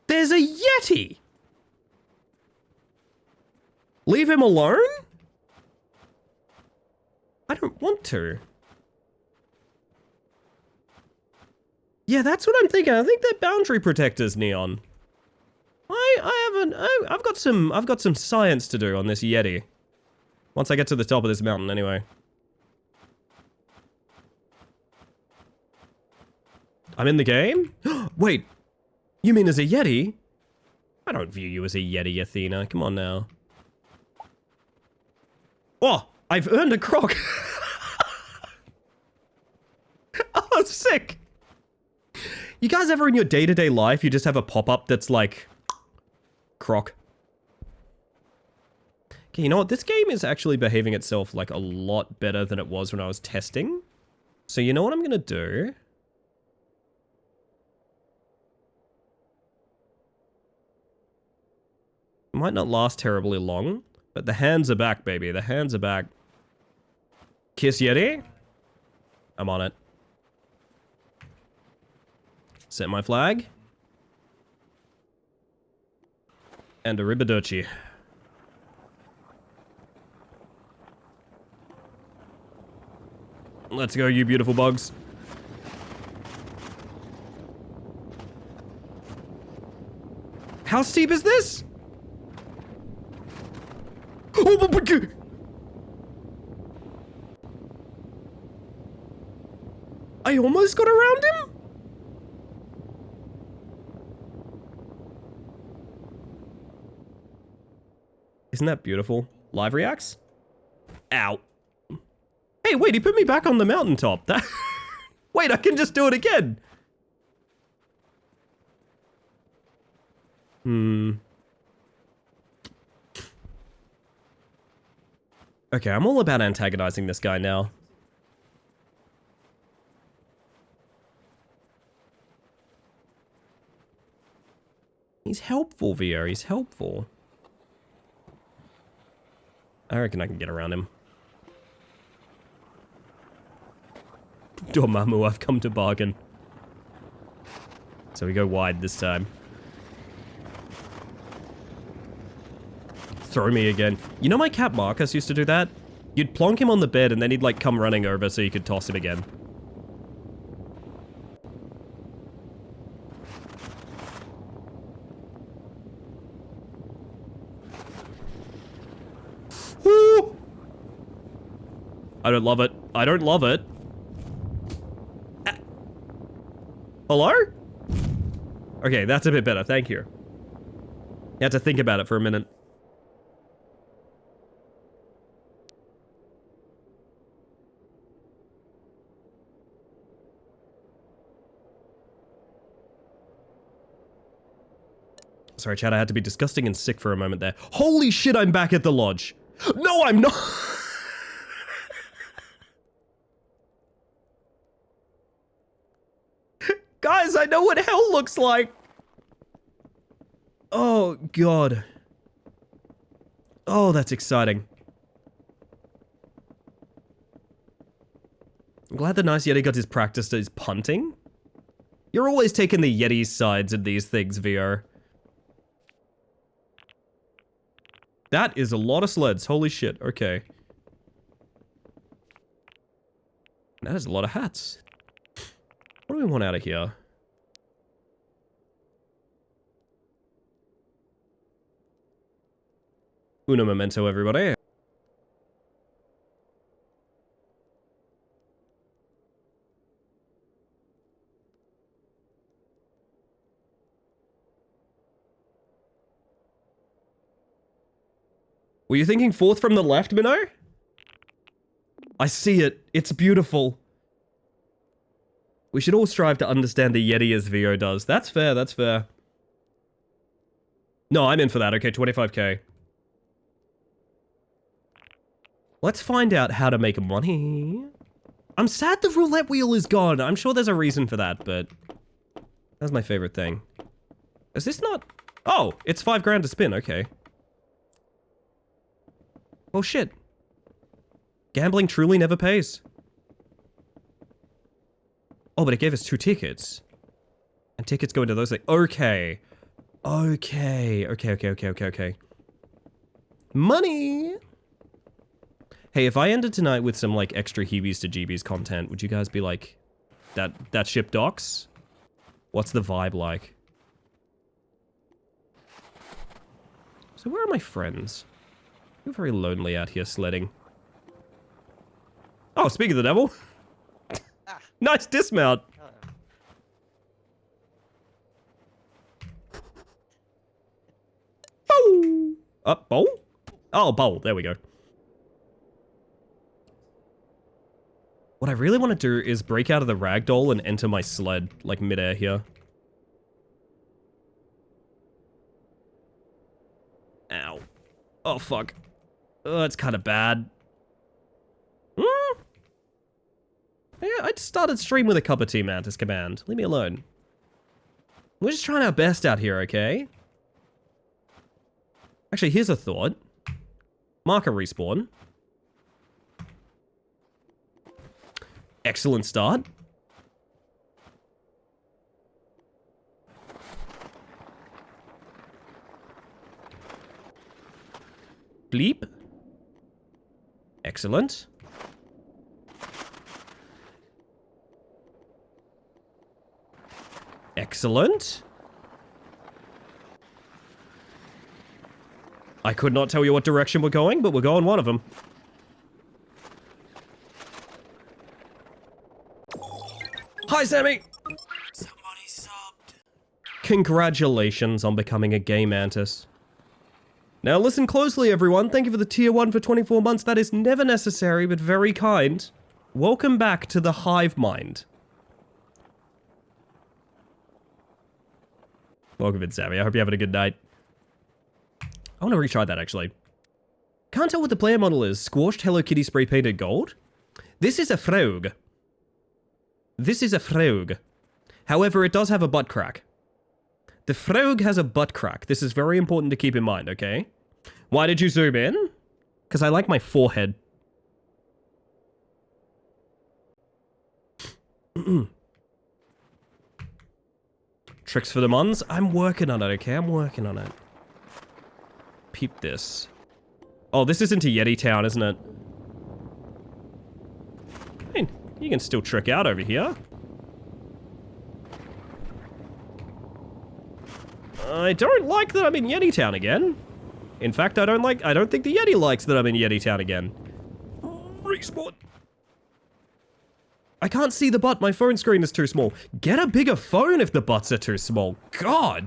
There's a Yeti! Leave him alone? I don't want to. Yeah, that's what I'm thinking. I think they're boundary protectors, Neon. I've got some science to do on this Yeti. Once I get to the top of this mountain, anyway. I'm in the game? Wait, you mean as a Yeti? I don't view you as a Yeti, Athena. Come on now. Oh, I've earned a croc. Oh Sick. You guys ever in your day-to-day life, you just have a pop-up that's like, croc. Okay, you know what? This game is actually behaving itself like a lot better than it was when I was testing. So you know what I'm gonna do? Might not last terribly long, but the hands are back, baby. The hands are back. Kiss Yeti? I'm on it. Set my flag. And arrivederci. Let's go, you beautiful bugs. How steep is this? Oh my god! I almost got around him? Isn't that beautiful? Live reacts? Ow. Hey, wait, he put me back on the mountaintop. That wait, I can just do it again. Okay, I'm all about antagonizing this guy now. He's helpful, VR. He's helpful. I reckon I can get around him. Dormammu, I've come to bargain. So we go wide this time. Throw me again. You know my cat Marcus used to do that? You'd plonk him on the bed and then he'd like come running over so you could toss him again. Ooh! I don't love it. I don't love it. Hello? Okay, that's a bit better. Thank you. You had to think about it for a minute. Sorry, Chad, I had to be disgusting and sick for a moment there. Holy shit, I'm back at the lodge. No, I'm not. Guys, I know what hell looks like. Oh, God. Oh, that's exciting. I'm glad the nice Yeti got his practice at his punting. You're always taking the Yeti's sides in these things, VR. That is a lot of sleds. Holy shit. Okay. That is a lot of hats. What do we want out of here? Uno momento, everybody. Were you thinking fourth from the left, Minnow? I see it. It's beautiful. We should all strive to understand the Yeti as VO does. That's fair, that's fair. No, I'm in for that. Okay, 25k. Let's find out how to make money. I'm sad the roulette wheel is gone. I'm sure there's a reason for that, but... that's my favorite thing. Is this not... oh, it's 5 grand to spin. Okay. Oh shit. Gambling truly never pays. Oh, but it gave us 2 tickets. And tickets go into those things. Okay. Okay. Money! Hey, if I ended tonight with some, like, extra heebies to GBs content, would you guys be like, that ship docks? What's the vibe like? So where are my friends? You're very lonely out here sledding. Oh, speak of the devil. Nice dismount. Bow. bowl? Oh, bowl. There we go. What I really want to do is break out of the ragdoll and enter my sled, like midair here. Ow. Oh, fuck. Oh, that's kind of bad. Yeah, I just started stream with a cup of tea, Mantis Command. Leave me alone. We're just trying our best out here, okay? Actually, here's a thought. Marker respawn. Excellent start. Bleep. Excellent. Excellent. I could not tell you what direction we're going, but we're going one of them. Hi, Sammy! Somebody subbed. Congratulations on becoming a gay mantis. Now listen closely, everyone. Thank you for the tier 1 for 24 months. That is never necessary, but very kind. Welcome back to the hive mind. Welcome in, Sammy. I hope you're having a good night. I want to retry that, actually. Can't tell what the player model is. Squashed Hello Kitty spray painted gold? This is a frog. This is a frog. However, it does have a butt crack. The frog has a butt crack. This is very important to keep in mind, okay? Why did you zoom in? Because I like my forehead. Tricks for the Muns? I'm working on it, okay? I'm working on it. Peep this. Oh, this isn't a Yeti town, isn't it? I mean, you can still trick out over here. I don't like that I'm in Yeti town again. In fact, I don't think the Yeti likes that I'm in Yeti town again. Respawn. I can't see the butt. My phone screen is too small. Get a bigger phone if the butts are too small. God.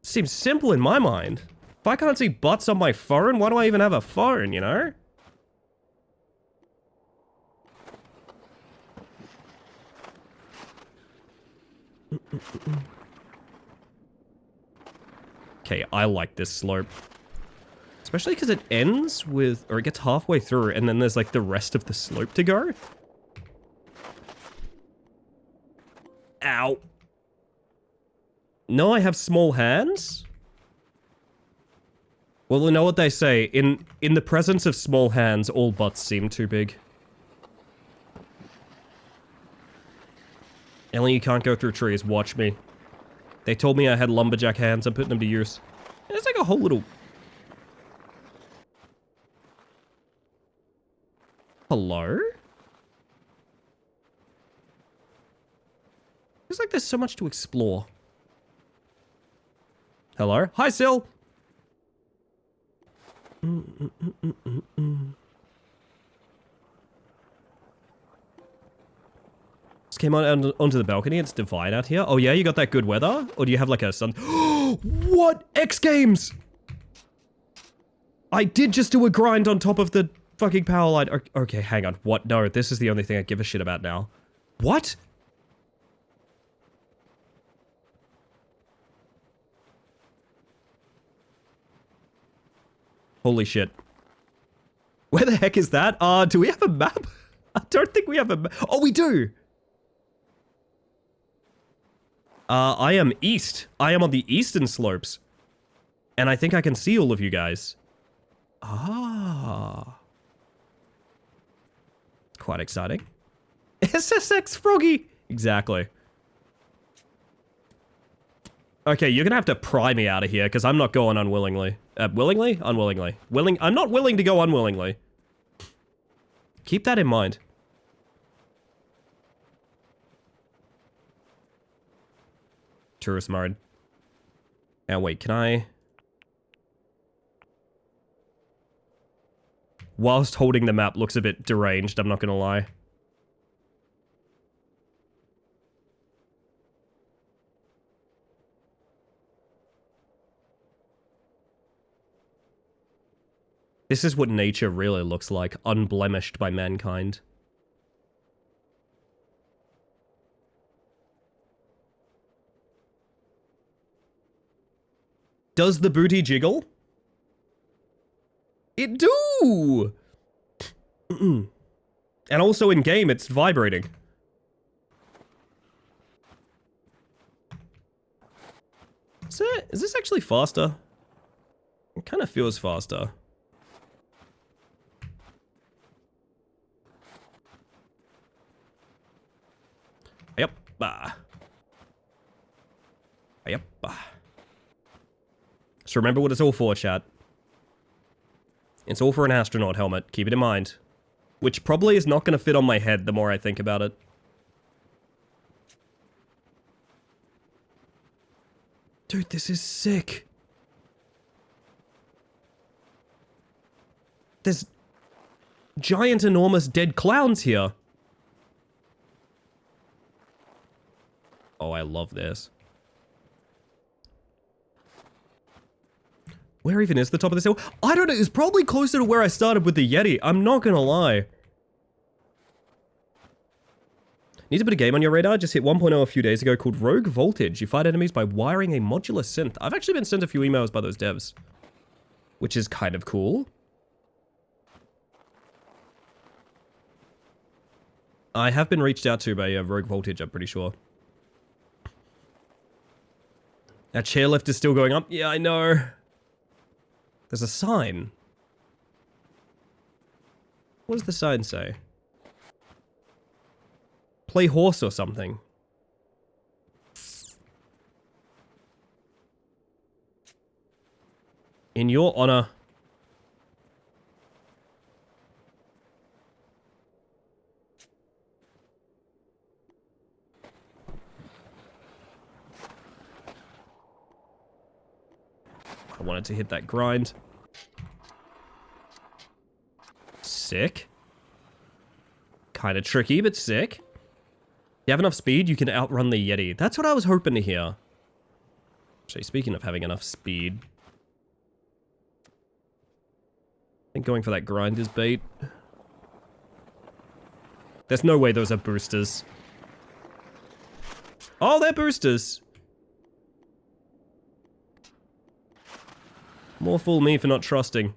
Seems simple in my mind. If I can't see butts on my phone, why do I even have a phone, you know? Okay, I like this slope. Especially because it ends with, or it gets halfway through, and then there's like the rest of the slope to go. Ow. No, I have small hands? Well, you know what they say, in the presence of small hands, all butts seem too big. Ellie, you can't go through trees, watch me. They told me I had lumberjack hands, I'm putting them to use. It's like a whole little... Hello? Feels like there's so much to explore. Hello? Hi, Sil! Just came on onto the balcony. It's divine out here. Oh yeah, you got that good weather? Or do you have like a sun? What? X Games! I did just do a grind on top of the fucking power line. Okay, hang on. What? No, this is the only thing I give a shit about now. What? Holy shit. Where the heck is that? Do we have a map? I don't think we have a map. Oh, we do! I am east. I am on the eastern slopes. And I think I can see all of you guys. Ah. Quite exciting. SSX Froggy! Exactly. Okay, you're gonna have to pry me out of here, because I'm not going unwillingly. Willingly? Unwillingly. I'm not willing to go unwillingly. Keep that in mind. Tourist mode. Now wait, can I... Whilst holding the map looks a bit deranged, I'm not gonna lie. This is what nature really looks like, unblemished by mankind. Does the booty jiggle? It do! And also in game, it's vibrating. Is this actually faster? It kind of feels faster. Yep. Yep. So remember what it's all for, chat. It's all for an astronaut helmet. Keep it in mind. Which probably is not going to fit on my head the more I think about it. Dude, this is sick. There's giant, enormous dead clowns here. Oh, I love this. Where even is the top of this hill? I don't know. It's probably closer to where I started with the Yeti. I'm not gonna lie. Need to put a game on your radar. Just hit 1.0 a few days ago called Rogue Voltage. You fight enemies by wiring a modular synth. I've actually been sent a few emails by those devs, which is kind of cool. I have been reached out to by Rogue Voltage, I'm pretty sure. That chairlift is still going up. Yeah, I know. There's a sign. What does the sign say? Play horse or something. In your honor. I wanted to hit that grind. Sick. Kind of tricky, but sick. You have enough speed, you can outrun the Yeti. That's what I was hoping to hear. Actually, speaking of having enough speed, I think going for that grind is bait. There's no way those are boosters. Oh, they're boosters. More fool me for not trusting.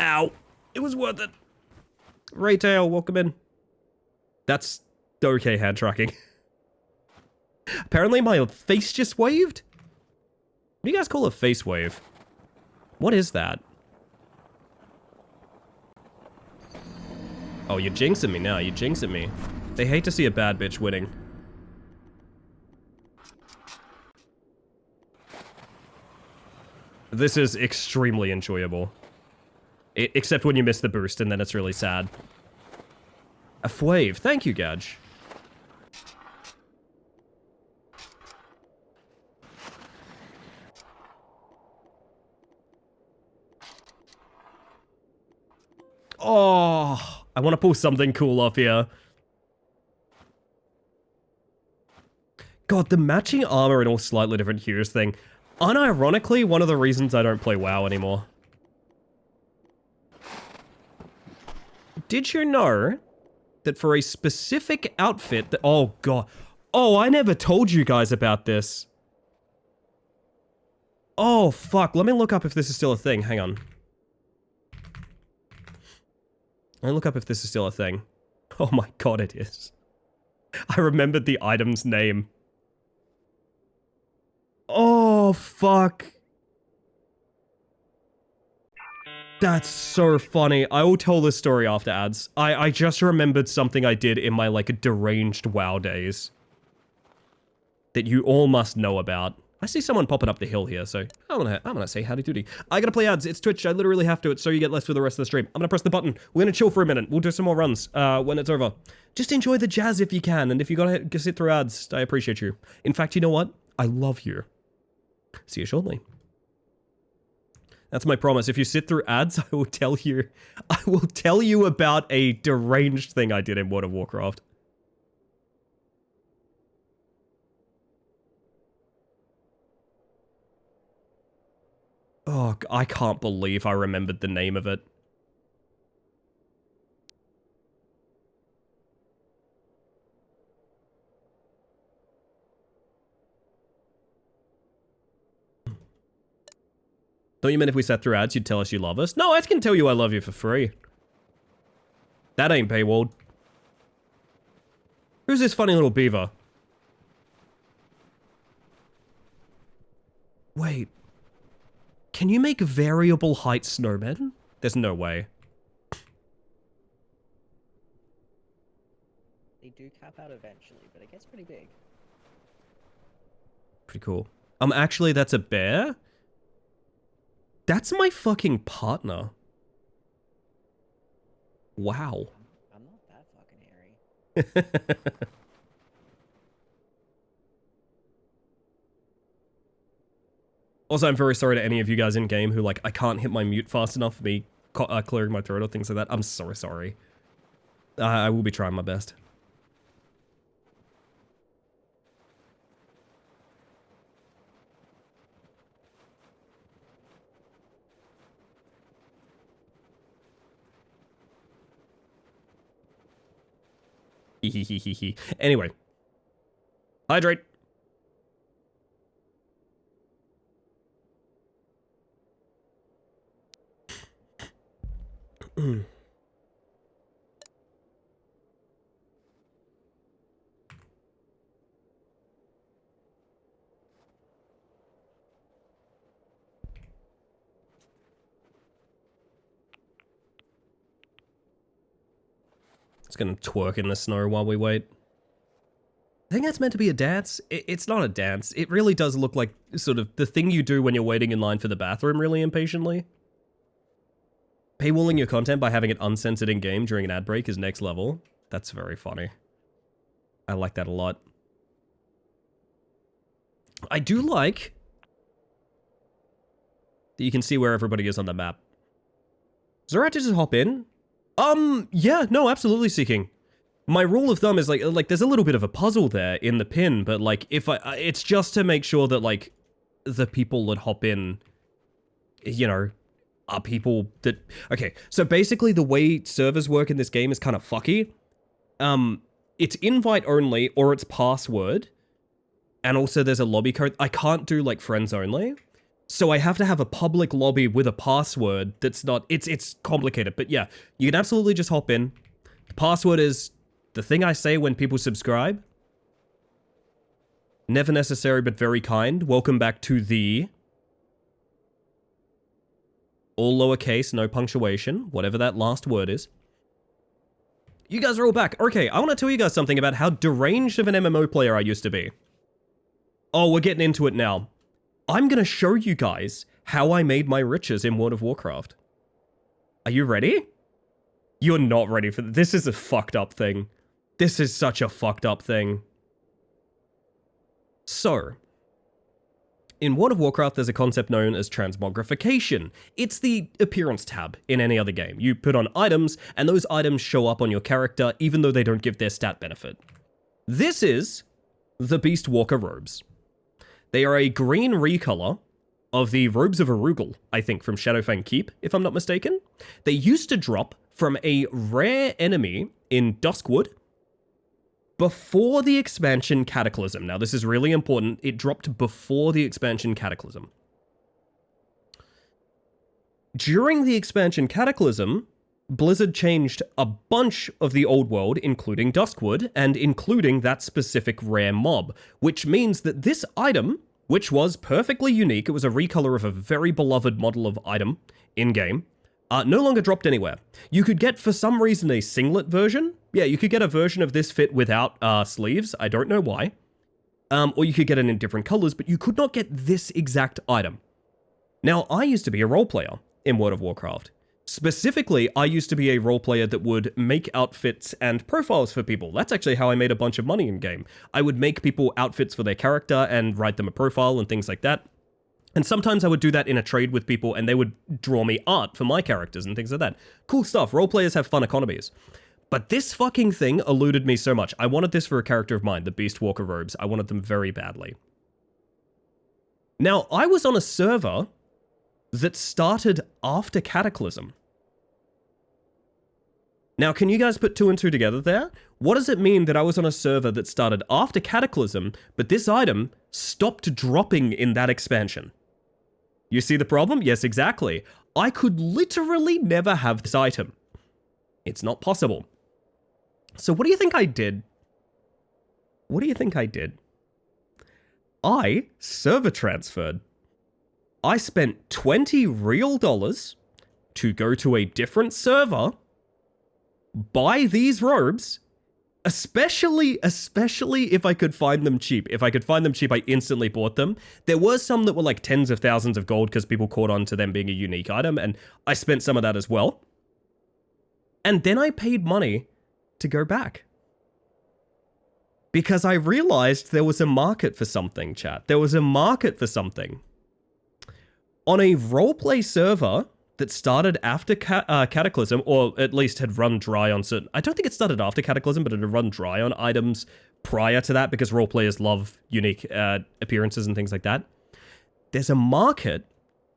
Ow. It was worth it. Raytail, welcome in. That's okay hand tracking. Apparently my face just waved? What do you guys call a face wave? What is that? Oh, you're jinxing me now. You're jinxing me. They hate to see a bad bitch winning. This is extremely enjoyable. Except when you miss the boost, and then it's really sad. A fwave. Thank you, Gadge. Oh... I want to pull something cool off here. God, the matching armor in all slightly different hues thing. Unironically, one of the reasons I don't play WoW anymore. Did you know that for a specific outfit that... Oh, God. Oh, I never told you guys about this. Oh, fuck. Let me look up if this is still a thing. Hang on. Let me look up if this is still a thing. Oh my god, it is. I remembered the item's name. Oh, fuck. That's so funny. I will tell this story after ads. I just remembered something I did in my, like, deranged WoW days. That you all must know about. I see someone popping up the hill here, so I'm gonna say howdy doody. I gotta play ads. It's Twitch. I literally have to. It's so you get less for the rest of the stream. I'm gonna press the button. We're gonna chill for a minute. We'll do some more runs when it's over. Just enjoy the jazz if you can, and if you gotta sit through ads, I appreciate you. In fact, you know what? I love you. See you shortly. That's my promise. If you sit through ads, I will tell you about a deranged thing I did in World of Warcraft. Oh, I can't believe I remembered the name of it. Don't you mean if we sat through ads, you'd tell us you love us? No, I can tell you I love you for free. That ain't paywalled. Who's this funny little beaver? Wait. Can you make variable height snowmen? There's no way. They do cap out eventually, but it gets pretty big. Pretty cool. Actually, that's a bear? That's my fucking partner. Wow. I'm not that fucking hairy. Also, I'm very sorry to any of you guys in game who, like, I can't hit my mute fast enough for me clearing my throat or things like that. I'm so sorry. I will be trying my best. Anyway. Hydrate. It's gonna twerk in the snow while we wait. I think that's meant to be a dance. It's not a dance. It really does look like sort of the thing you do when you're waiting in line for the bathroom really impatiently. Paywalling your content by having it uncensored in-game during an ad break is next level. That's very funny. I like that a lot. I do like that you can see where everybody is on the map. Is there right to just hop in? Yeah, no, absolutely, Seeking. My rule of thumb is like there's a little bit of a puzzle there in the pin, but like if it's just to make sure that like the people that hop in, you know, are people that, okay, so basically the way servers work in this game is kind of fucky. It's invite only or it's password, and also there's a lobby code. I can't do like friends only. So I have to have a public lobby with a password that's not, it's complicated, but yeah, you can absolutely just hop in. The password is the thing I say when people subscribe. Never necessary, but very kind. Welcome back to the... all lowercase, no punctuation, whatever that last word is. You guys are all back. Okay, I want to tell you guys something about how deranged of an MMO player I used to be. Oh, we're getting into it now. I'm gonna show you guys how I made my riches in World of Warcraft. Are you ready? You're not ready for this. This is a fucked up thing. This is such a fucked up thing. So, in World of Warcraft, there's a concept known as transmogrification. It's the appearance tab in any other game. You put on items, and those items show up on your character, even though they don't give their stat benefit. This is the Beast Walker robes. They are a green recolor of the robes of Erugel, I think, from Shadowfang Keep, if I'm not mistaken. They used to drop from a rare enemy in Duskwood before the expansion Cataclysm. Now, this is really important. It dropped before the expansion Cataclysm. During the expansion Cataclysm, Blizzard changed a bunch of the old world, including Duskwood, and including that specific rare mob, which means that this item, which was perfectly unique, it was a recolor of a very beloved model of item in-game, no longer dropped anywhere. You could get, for some reason, a singlet version. Yeah, you could get a version of this fit without sleeves. I don't know why. Or you could get it in different colors, but you could not get this exact item. Now, I used to be a role player in World of Warcraft. Specifically, I used to be a role player that would make outfits and profiles for people. That's actually how I made a bunch of money in-game. I would make people outfits for their character and write them a profile and things like that. And sometimes I would do that in a trade with people and they would draw me art for my characters and things like that. Cool stuff. Role players have fun economies. But this fucking thing eluded me so much. I wanted this for a character of mine, the Beast Walker robes. I wanted them very badly. Now, I was on a server that started after Cataclysm. Now, can you guys put two and two together there? What does it mean that I was on a server that started after Cataclysm, but this item stopped dropping in that expansion? You see the problem? Yes, exactly. I could literally never have this item. It's not possible. So what do you think I did? What do you think I did? I server transferred. I spent 20 real dollars to go to a different server, buy these robes, especially if I could find them cheap. If I could find them cheap, I instantly bought them. There were some that were like tens of thousands of gold because people caught on to them being a unique item, and I spent some of that as well. And then I paid money to go back. Because I realized there was a market for something, chat. There was a market for something. On a roleplay server that started after Cataclysm, or at least had run dry on certain... I don't think it started after Cataclysm, but it had run dry on items prior to that because roleplayers love unique appearances and things like that. There's a market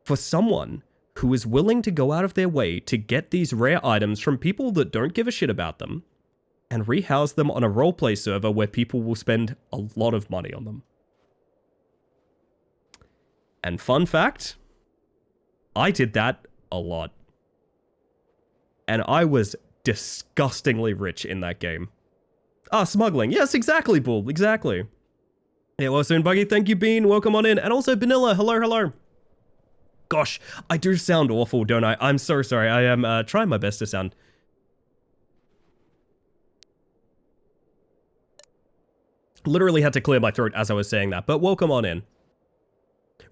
for someone who is willing to go out of their way to get these rare items from people that don't give a shit about them and rehouse them on a roleplay server where people will spend a lot of money on them. And fun fact, I did that a lot. And I was disgustingly rich in that game. Ah, smuggling. Yes, exactly, Bull. Exactly. Yeah, well, soon, Buggy. Thank you, Bean. Welcome on in. And also, Vanilla. Hello, hello. Gosh, I do sound awful, don't I? I'm so sorry. I am trying my best to sound... Literally had to clear my throat as I was saying that, but welcome on in.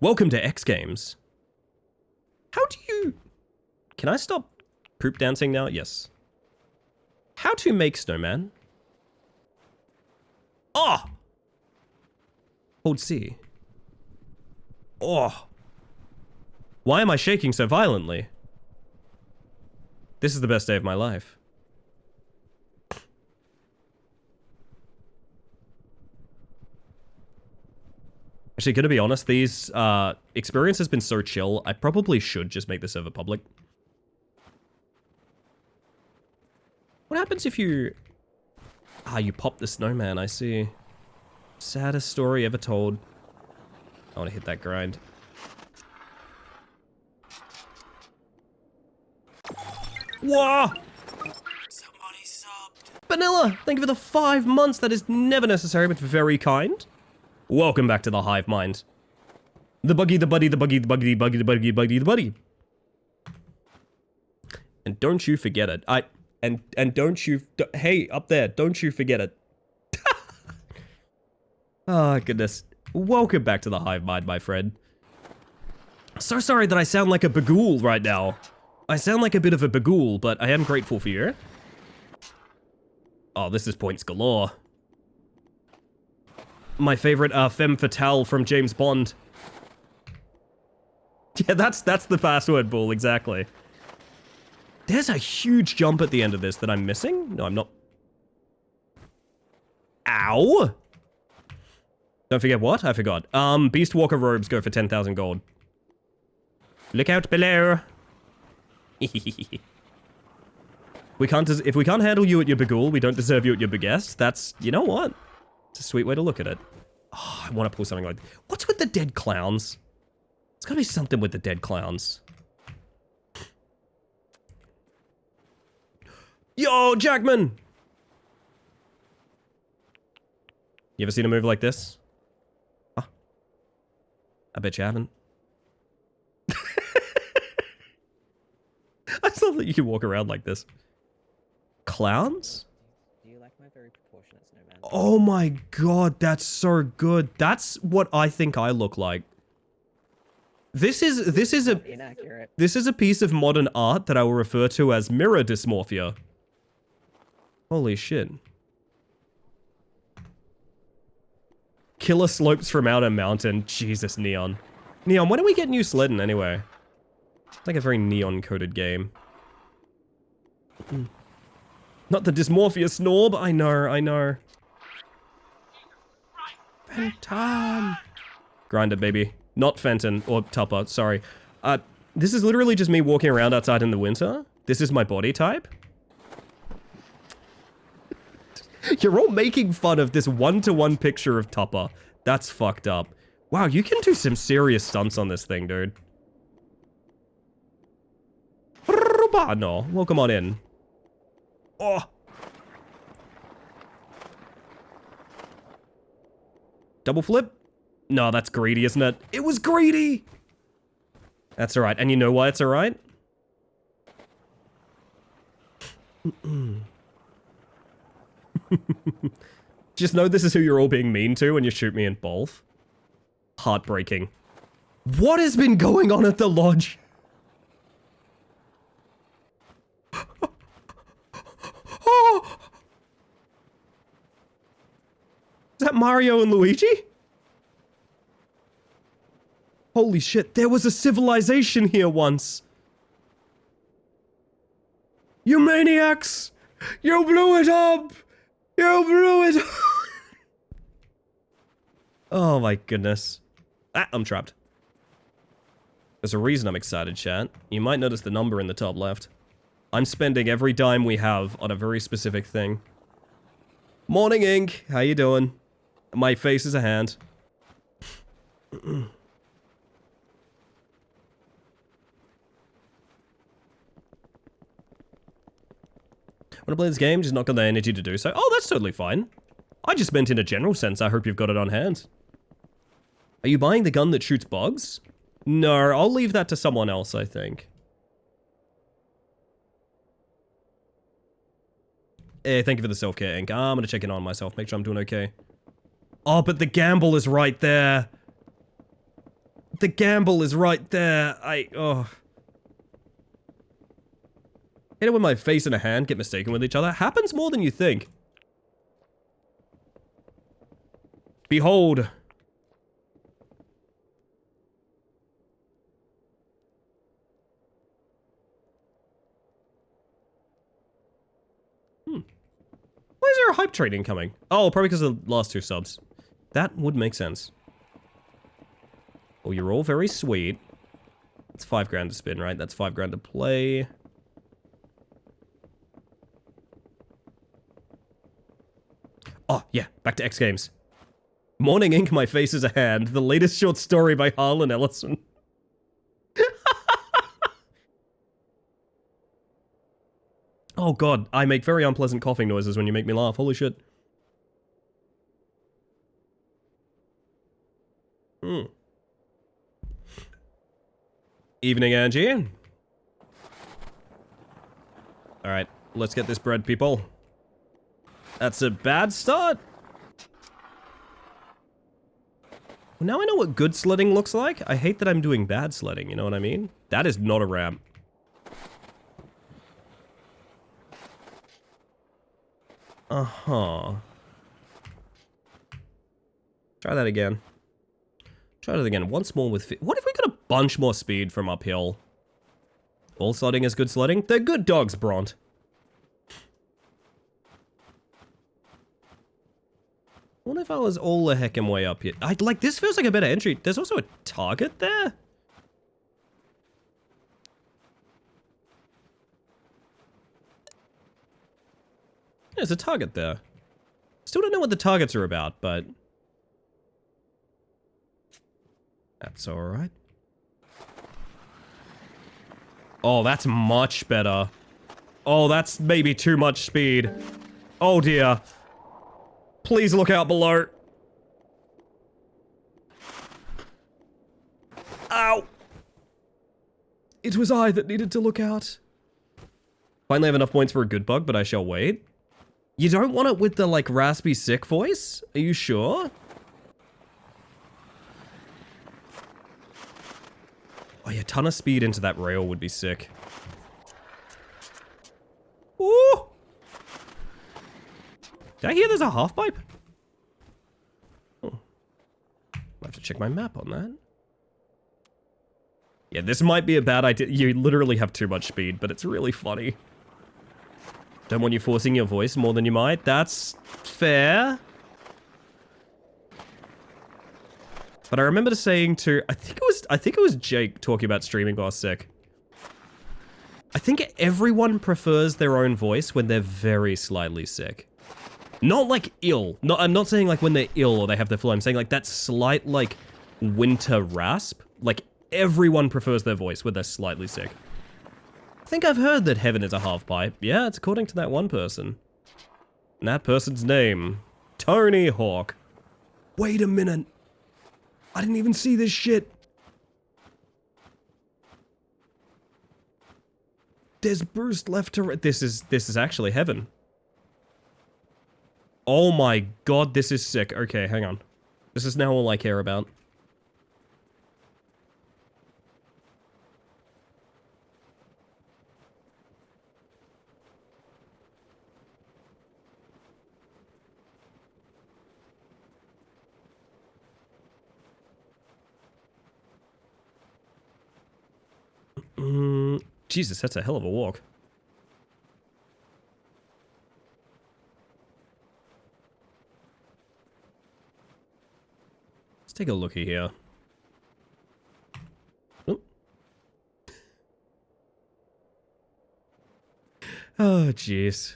Welcome to X Games. How do you... Can I stop poop dancing now? Yes. How to make snowman? Oh! Hold C. Oh. Why am I shaking so violently? This is the best day of my life. Actually, gonna be honest, these experience has been so chill, I probably should just make the server public. What happens if you... Ah, you pop the snowman, I see. Saddest story ever told. I want to hit that grind. Whoa! Somebody subbed. Vanilla, thank you for the 5 months. That is never necessary, but very kind. Welcome back to the Hive Mind. The buggy, the buddy, the buggy, the buggy, the buggy, the buggy, the buggy, the buddy. And don't you forget it. And don't you... Hey, up there, don't you forget it. Oh, goodness. Welcome back to the Hive Mind, my friend. So sorry that I sound like a bagool right now. I sound like a bit of a bagool, but I am grateful for you. Oh, this is points galore. My favorite femme fatale from James Bond. Yeah, that's the password, Bull, exactly. There's a huge jump at the end of this that I'm missing. No, I'm not. Ow! Don't forget what? I forgot. Beastwalker robes go for 10,000 gold. Look out below. We can't, if we can't handle you at your bagool, we don't deserve you at your biggest. That's, you know what? It's a sweet way to look at it. Oh, I want to pull something like... What's with the dead clowns? It's gotta be something with the dead clowns. Yo, Jackman! You ever seen a move like this? Huh? I bet you haven't. I just love that you can walk around like this. Clowns? Do you like my very proportionate snowman? Oh my god, that's so good. That's what I think I look like. This is Inaccurate. This is a piece of modern art that I will refer to as mirror dysmorphia. Holy shit. Killer slopes from Outer Mountain. Jesus, Neon. Neon, when do we get New Sleddon anyway? It's like a very neon-coded game. Not the dysmorphia snorb. I know. Fenton. Grinder, baby. Not Fenton or Tupper, sorry. This is literally just me walking around outside in the winter. This is my body type. You're all making fun of this one-to-one picture of Tupper. That's fucked up. Wow, you can do some serious stunts on this thing, dude. Cubano. Welcome on in. Oh. Double flip? No, that's greedy, isn't it? It was greedy! That's alright. And you know why it's alright? Just know this is who you're all being mean to when you shoot me in both. Heartbreaking. What has been going on at the lodge? Oh! Is that Mario and Luigi? Holy shit, there was a civilization here once. You maniacs! You blew it up! You blew it up! Oh my goodness. Ah, I'm trapped. There's a reason I'm excited, chat. You might notice the number in the top left. I'm spending every dime we have on a very specific thing. Morning, Ink. How you doing? My face is a hand. Want to play this game? Just not got the energy to do so. Oh, that's totally fine. I just meant in a general sense. I hope you've got it on hand. Are you buying the gun that shoots bugs? No, I'll leave that to someone else, I think. Hey, thank you for the self-care, Ink. I'm gonna check in on myself, make sure I'm doing okay. Oh, but the gamble is right there. The gamble is right there. Oh. Hate it when my face and a hand get mistaken with each other. Happens more than you think. Behold. Why is there a hype train incoming? Oh, probably because of the last 2 subs. That would make sense. Oh, you're all very sweet. It's 5 grand to spin, right? That's 5 grand to play. Oh, yeah. Back to X Games. Morning Ink, My Face is a Hand. The latest short story by Harlan Ellison. Oh god, I make very unpleasant coughing noises when you make me laugh. Holy shit. Evening, Angie. Alright, let's get this bread, people. That's a bad start. Well, now I know what good sledding looks like. I hate that I'm doing bad sledding, you know what I mean? That is not a ramp. Uh-huh. Try that again. Try that again. Once more with... What if we got a bunch more speed from uphill? All sledding is good sledding? They're good dogs, Bront. What if I was all the heckin' way up here? Like, this feels like a better entry. There's also a target there? There's a target there. Still don't know what the targets are about, but... That's alright. Oh, that's much better. Oh, that's maybe too much speed. Oh dear. Please look out below. Ow! It was I that needed to look out. Finally have enough points for a good bug, but I shall wait. You don't want it with the, like, raspy sick voice? Are you sure? Oh yeah, a ton of speed into that rail would be sick. Ooh! Did I hear there's a half pipe? Oh. I have to check my map on that. Yeah, this might be a bad idea. You literally have too much speed, but it's really funny. Don't want you forcing your voice more than you might. That's fair. But I remember saying to, I think it was Jake talking about streaming while sick. I think everyone prefers their own voice when they're very slightly sick. Not like ill. No, I'm not saying like when they're ill or they have the flu. I'm saying like that slight like winter rasp. Like everyone prefers their voice when they're slightly sick. think I've heard that heaven is a half pipe. Yeah, it's according to that one person. And that person's name, Tony Hawk. Wait a minute. I didn't even see this shit. There's Bruce left to right. This is actually heaven. Oh my god, this is sick. Okay, hang on. This is now all I care about. Jesus, that's a hell of a walk. Let's take a looky here. Oop. Oh, jeez.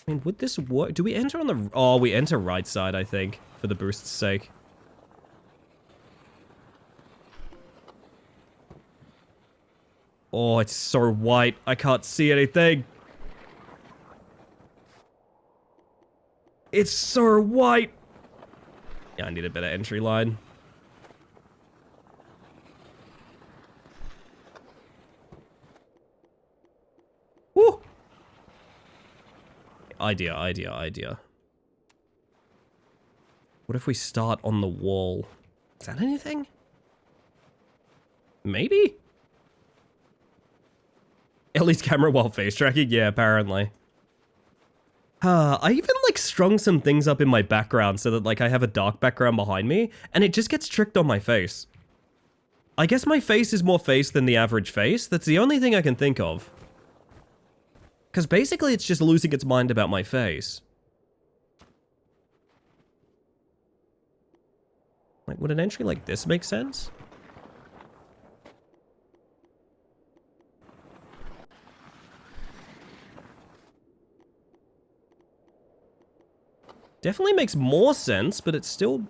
I mean, would this work? Do we enter on the... Oh, we enter right side, I think, for the boost's sake. Oh, it's so white. I can't see anything. It's so white. Yeah, I need a better entry line. Woo! Idea. What if we start on the wall? Is that anything? Maybe? Ellie's camera while face tracking? Yeah, apparently. I even like strung some things up in my background so that like I have a dark background behind me and it just gets tricked on my face. I guess my face is more face than the average face. That's the only thing I can think of. Because basically it's just losing its mind about my face. Like, would an entry like this make sense? Definitely makes more sense, but it's still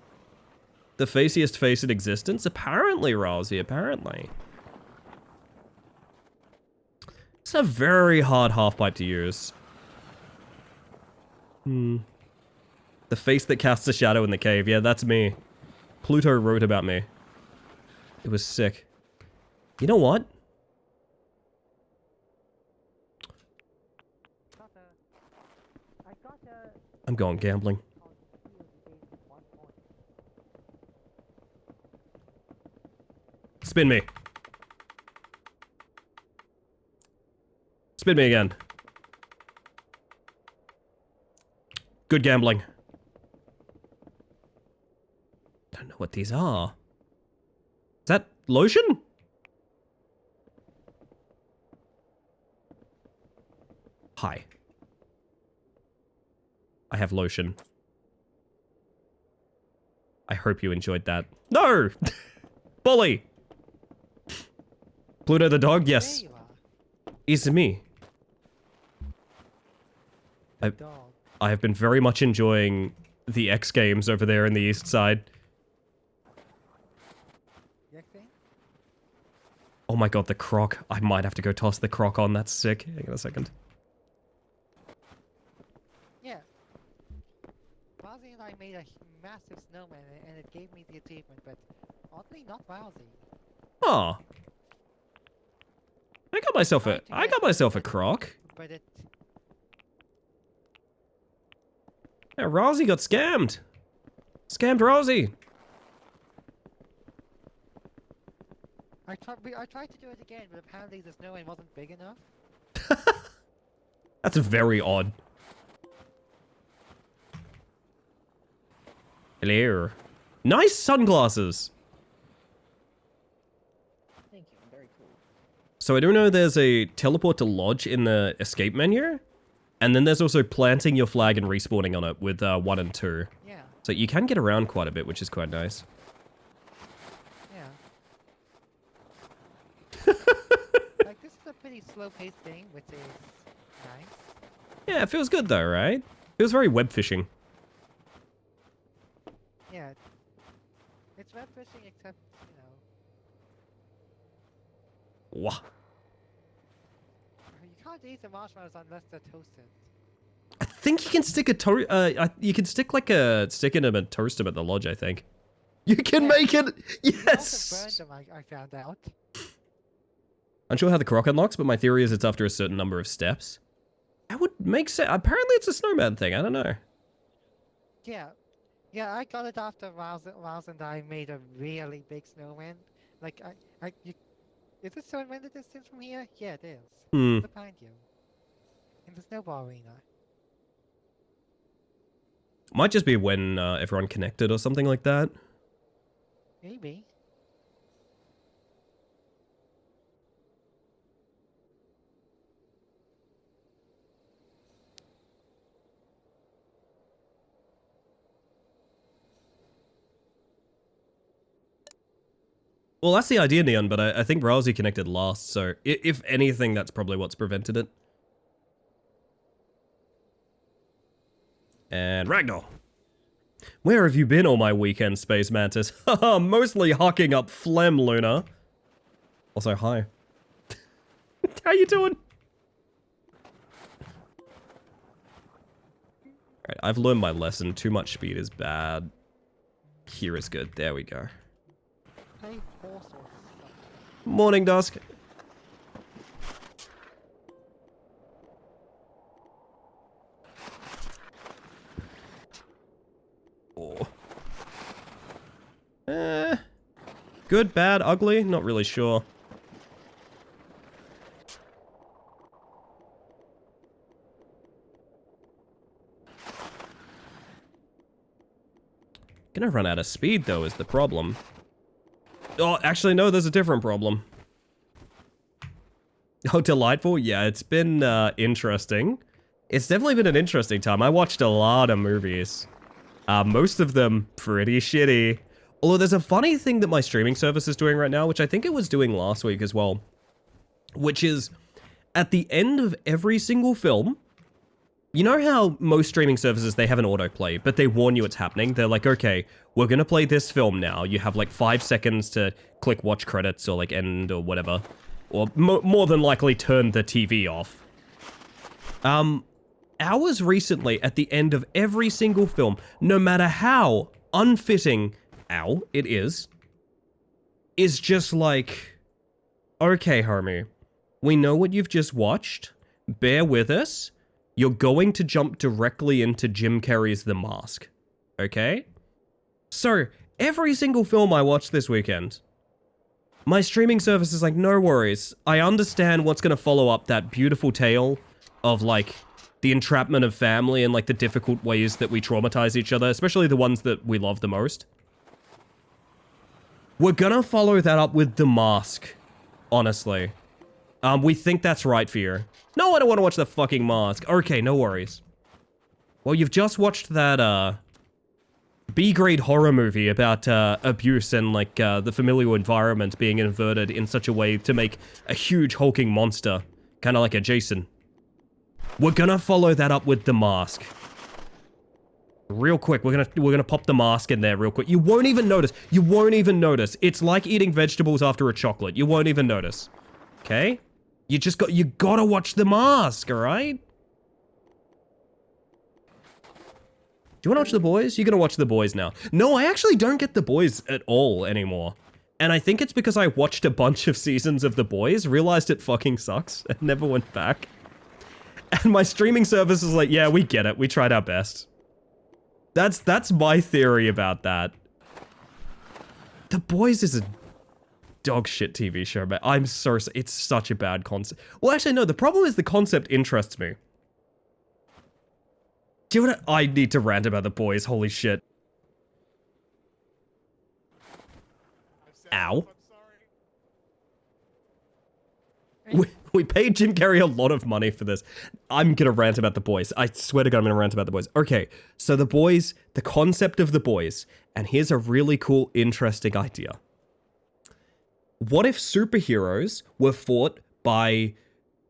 the faciest face in existence. Apparently, Rousey, apparently. It's a very hard half-pipe to use. The face that casts a shadow in the cave. Yeah, that's me. Pluto wrote about me. It was sick. You know what? I'm going gambling. Spin me. Spin me again. Good gambling. Don't know what these are. Is that lotion? Hi. I have lotion. I hope you enjoyed that. No! Bully! Pluto the dog? Yes. There you are. It's me. Dog. I have been very much enjoying the X Games over there in the east side. Yexing? Oh my god, the croc. I might have to go toss the croc on. That's sick. Hang on a second. Yeah. Wowsy and I made a massive snowman and it gave me the achievement, but oddly not Wowsy. Aw. I got myself a croc. But it... Yeah, Rousey got scammed. Scammed Rousey. I tried to do it again, but apparently the snowman wasn't big enough. That's very odd. Hello. Nice sunglasses. Thank you, very cool. So I don't know, there's a teleport to lodge in the escape menu. And then there's also planting your flag and respawning on it with 1 and 2. Yeah, So you can get around quite a bit, which is quite nice. yeah. Like, this is a pretty slow-paced thing, which is nice. Yeah, it feels good though, right? Feels very web fishing. Yeah. It's web fishing except, you know... Wah. hard to eat the marshmallows unless they're toasted. I think you can stick you can stick stick in them and toast them at the lodge, I think. You can Yeah. make it! You also Yes! burned them, I found out. Unsure how the crock unlocks, but my theory is it's after a certain number of steps. That would make sense. Apparently it's a snowman thing, I don't know. Yeah. Yeah, I got it after Miles and I made a really big snowman. Like, is this snowman in the distance from here? Yeah, it is. Hmm. Look behind you. In the snowball arena. Might just be when everyone connected or something like that. Maybe. Well, that's the idea, Neon, but I think Rousey connected last, so if anything, that's probably what's prevented it. And Ragdoll. Where have you been all my weekend, Space Mantis? Haha, mostly hawking up phlegm, Luna. Also, hi. How you doing? Alright, I've learned my lesson. Too much speed is bad. Here is good. There we go. Play all sorts of stuff. Morning, Dusk. Oh. Good, bad, ugly? Not really sure. Gonna run out of speed, though, is the problem. Oh, actually, no, there's a different problem. Oh, delightful? Yeah, it's been, interesting. It's definitely been an interesting time. I watched a lot of movies. Most of them pretty shitty. Although there's a funny thing that my streaming service is doing right now, which I think it was doing last week as well. Which is, at the end of every single film, you know how most streaming services, they have an autoplay, but they warn you it's happening? They're like, okay, we're gonna play this film now. You have like 5 seconds to click watch credits or like end or whatever. Or more than likely turn the TV off. Ours recently, at the end of every single film, no matter how unfitting, it is just like, okay, homie, we know what you've just watched. Bear with us. You're going to jump directly into Jim Carrey's The Mask. Okay? So, every single film I watched this weekend, my streaming service is like, no worries. I understand what's going to follow up that beautiful tale of, like, the entrapment of family and, like, the difficult ways that we traumatize each other, especially the ones that we love the most. We're gonna follow that up with The Mask, honestly. We think that's right for you. No, I don't want to watch the fucking Mask. Okay, no worries. Well, you've just watched that, B-grade horror movie about, abuse and, like, the familial environment being inverted in such a way to make a huge hulking monster. Kinda like a Jason. We're gonna follow that up with The Mask. Real quick, we're gonna pop The Mask in there real quick. You won't even notice. You won't even notice. It's like eating vegetables after a chocolate. You won't even notice. Okay? You gotta watch The Mask, alright? Do you wanna watch The Boys? You're gonna watch The Boys now. No, I actually don't get The Boys at all anymore. And I think it's because I watched a bunch of seasons of The Boys, realized it fucking sucks, and never went back. And my streaming service is like, yeah, we get it. We tried our best. That's my theory about that. The Boys is a dog shit TV show, but I'm so... It's such a bad concept. Well, actually, no. The problem is the concept interests me. Do you know what? I need to rant about The Boys. Holy shit. Ow. We paid Jim Carrey a lot of money for this. I'm gonna rant about The Boys. I swear to God, I'm gonna rant about The Boys. Okay, so The Boys, the concept of The Boys, and here's a really cool, interesting idea. What if superheroes were fought by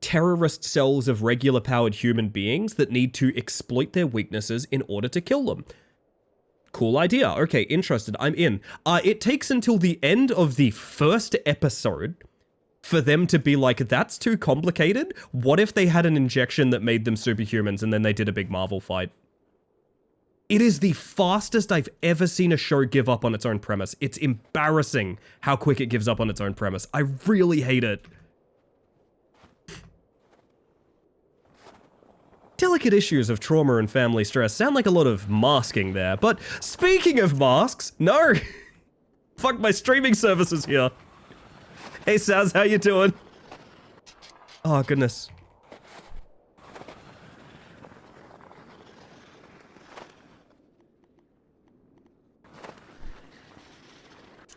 terrorist cells of regular powered human beings that need to exploit their weaknesses in order to kill them? Cool idea. Okay, interested. I'm in. It takes until the end of the first episode for them to be like, that's too complicated. What if they had an injection that made them superhumans and then they did a big Marvel fight? It is the fastest I've ever seen a show give up on its own premise. It's embarrassing how quick it gives up on its own premise. I really hate it. Delicate issues of trauma and family stress sound like a lot of masking there, but speaking of masks, no! Fuck, my streaming services here. Hey Saz, how you doing? Oh goodness.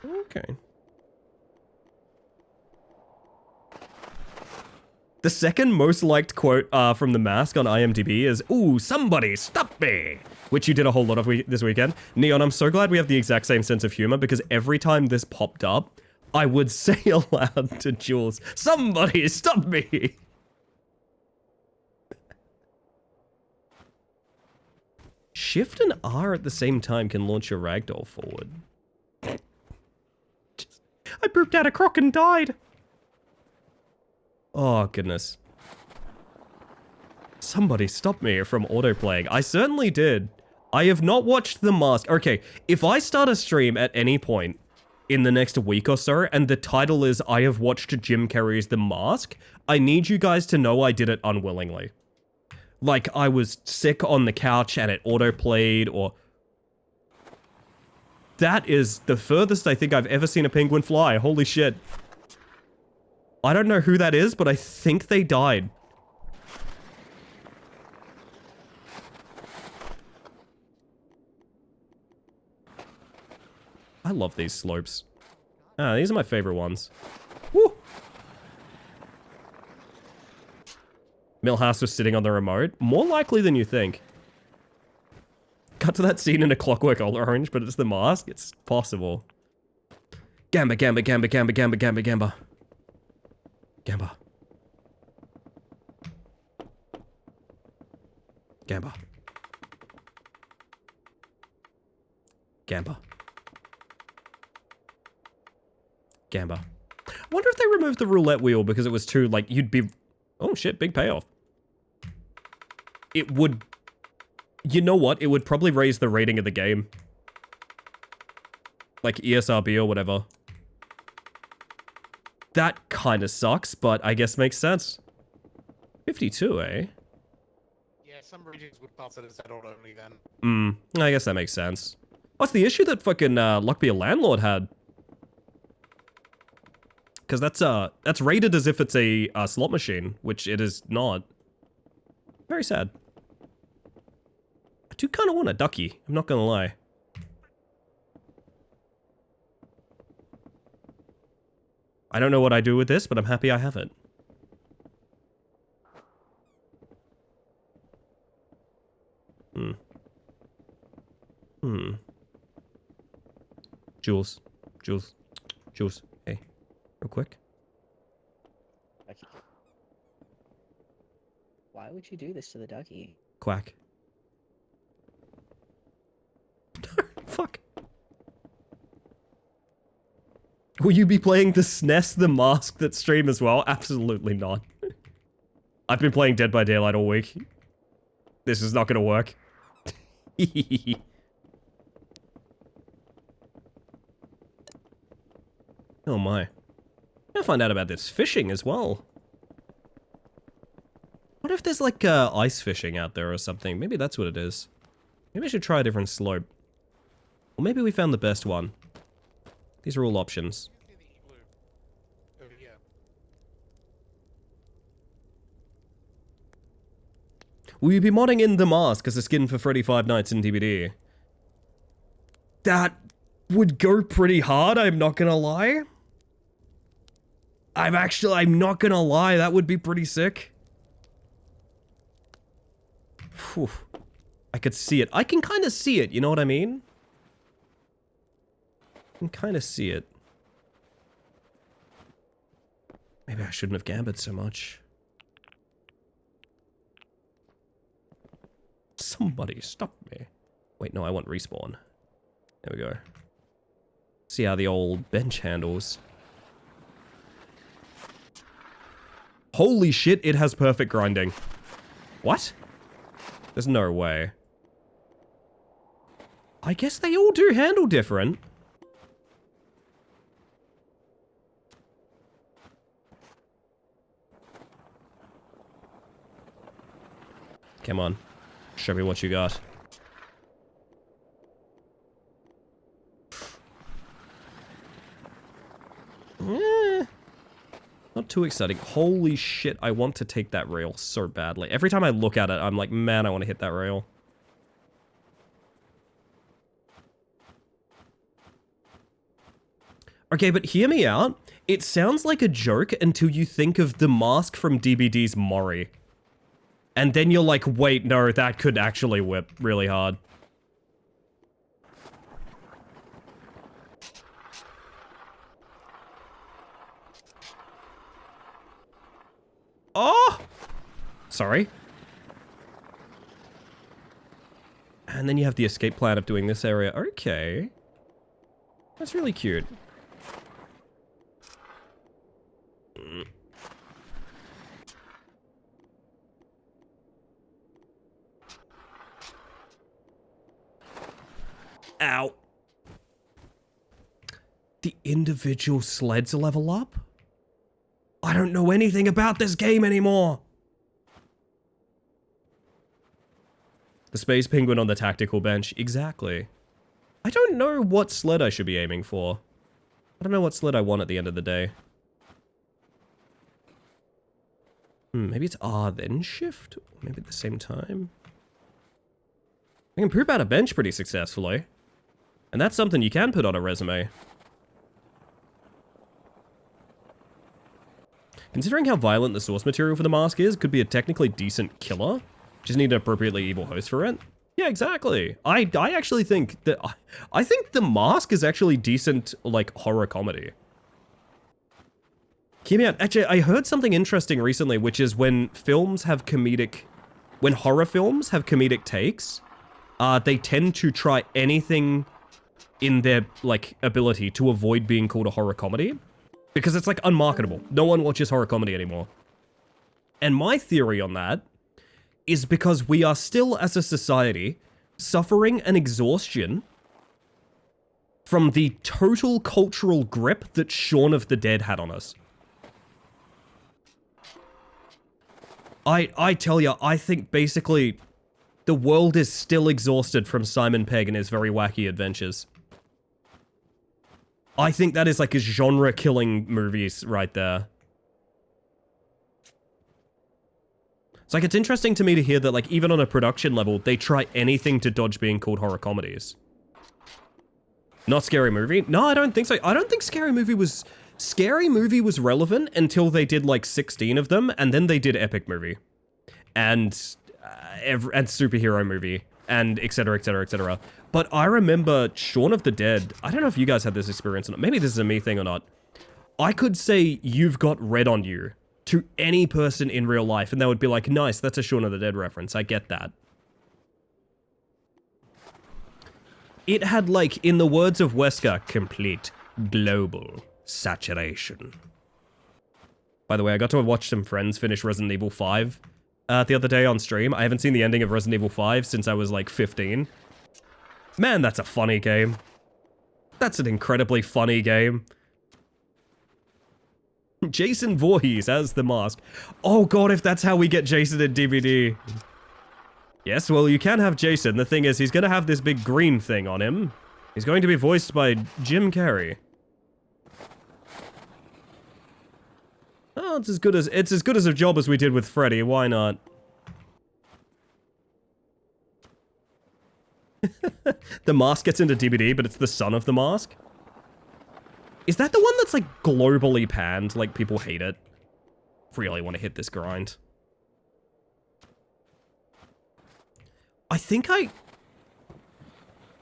Okay. The second most liked quote from The Mask on IMDb is, "Ooh, somebody stop me!" Which you did a whole lot of this weekend. Neon, I'm so glad we have the exact same sense of humor, because every time this popped up, I would say aloud to Jules, "Somebody stop me!" Shift and R at the same time can launch your ragdoll forward. I pooped out a crock and died. Oh, goodness. Somebody stop me from autoplaying. I certainly did. I have not watched The Mask. Okay, if I start a stream at any point in the next week or so, and the title is I have watched Jim Carrey's The Mask, I need you guys to know I did it unwillingly. Like, I was sick on the couch and it autoplayed, or... That is the furthest I think I've ever seen a penguin fly. Holy shit. I don't know who that is, but I think they died. I love these slopes. Ah, these are my favorite ones. Woo! Milhouse was sitting on the remote. More likely than you think. Cut to that scene in A Clockwork Orange, but it's The Mask. It's possible. Gamba, gamba, gamba, gamba, gamba, gamba, gamba. Gamba. Gamba. Gamba. Gamba. I wonder if they removed the roulette wheel because it was too, like, you'd be... Oh shit, big payoff. It would... You know what? It would probably raise the rating of the game. Like ESRB or whatever. That kind of sucks, but I guess makes sense. 52, eh? Yeah, some regions would pass it as adult only then. I guess that makes sense. What's the issue that fucking Luck Be a Landlord had? Because that's rated as if it's a slot machine, which it is not. Very sad. I do kind of want a ducky, I'm not gonna lie. I don't know what I do with this, but I'm happy I have it. Jules. Jules. Hey. Real quick. Ducky. Why would you do this to the ducky? Quack. Fuck. Will you be playing the SNES The Mask that stream as well? Absolutely not. I've been playing Dead by Daylight all week. This is not gonna work. Oh my. I'll find out about this fishing as well. What if there's like ice fishing out there or something? Maybe that's what it is. Maybe I should try a different slope. Or maybe we found the best one. These are all options. Over here. Will you be modding in The Mask as a skin for Freddy Five Nights in DBD? That would go pretty hard, I'm not gonna lie. I'm not gonna lie, that would be pretty sick. Whew. I could see it. I can kind of see it, you know what I mean? I can kind of see it. Maybe I shouldn't have gambled so much. Somebody stop me. Wait, no, I want respawn. There we go. See how the old bench handles. Holy shit, it has perfect grinding. What? There's no way. I guess they all do handle different. Come on. Show me what you got. Not too exciting. Holy shit, I want to take that rail so badly. Every time I look at it, I'm like, man, I want to hit that rail. Okay, but hear me out. It sounds like a joke until you think of the mask from DBD's Mori. And then you're like, wait, no, that could actually whip really hard. Oh! Sorry. And then you have the escape plan of doing this area. Okay. That's really cute. Ow. The individual sleds level up? I don't know anything about this game anymore. The Space Penguin on the tactical bench. Exactly. I don't know what sled I should be aiming for. I don't know what sled I want at the end of the day. Maybe it's R then shift? Maybe at the same time? I can poop out a bench pretty successfully. And that's something you can put on a resume. Considering how violent the source material for the mask is, could be a technically decent killer. Just need an appropriately evil host for it. Yeah, exactly. I actually think that... I think the mask is actually decent, like, horror comedy. Hear me out. Actually, I heard something interesting recently, which is when films have comedic... When horror films have comedic takes, they tend to try anything in their, like, ability to avoid being called a horror comedy. Because it's, like, unmarketable. No one watches horror comedy anymore. And my theory on that is because we are still, as a society, suffering an exhaustion from the total cultural grip that Shaun of the Dead had on us. I tell ya, I think basically the world is still exhausted from Simon Pegg and his very wacky adventures. I think that is like a genre-killing movies right there. It's like, it's interesting to me to hear that, like, even on a production level, they try anything to dodge being called horror comedies. Not Scary Movie? No, I don't think so. I don't think Scary Movie was... Scary Movie was relevant until they did, like, 16 of them, and then they did Epic Movie. And Superhero Movie, and etc, etc, etc. But I remember Shaun of the Dead. I don't know if you guys had this experience or not. Maybe this is a me thing or not. I could say, "You've got red on you," to any person in real life, and they would be like, nice, that's a Shaun of the Dead reference, I get that. It had, like, in the words of Wesker, complete global saturation. By the way, I got to watch some friends finish Resident Evil 5 the other day on stream. I haven't seen the ending of Resident Evil 5 since I was, like, 15. Man, that's a funny game. That's an incredibly funny game. Jason Voorhees as the mask. Oh god, if that's how we get Jason in DVD. Yes, well, you can have Jason. The thing is, he's gonna have this big green thing on him. He's going to be voiced by Jim Carrey. Oh, it's as good as a job as we did with Freddy. Why not? The Mask gets into DVD, but it's the son of the Mask. Is that the one that's, like, globally panned? Like, people hate it. Really want to hit this grind. I think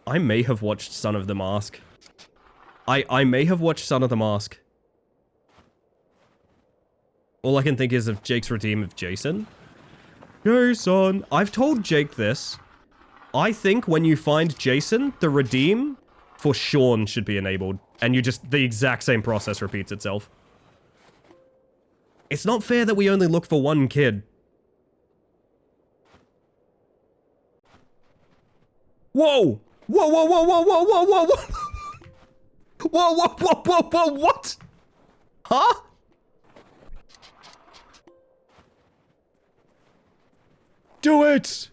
I may have watched Son of the Mask. I may have watched Son of the Mask. All I can think is of Jake's Redeem of Jason. Jason! I've told Jake this. I think when you find Jason, the Redeem for Shaun should be enabled. And you just, the exact same process repeats itself. It's not fair that we only look for one kid. Whoa! Whoa, whoa, whoa, whoa, whoa, whoa, whoa, whoa! Whoa, whoa, whoa, whoa, whoa, what? Huh? Do it!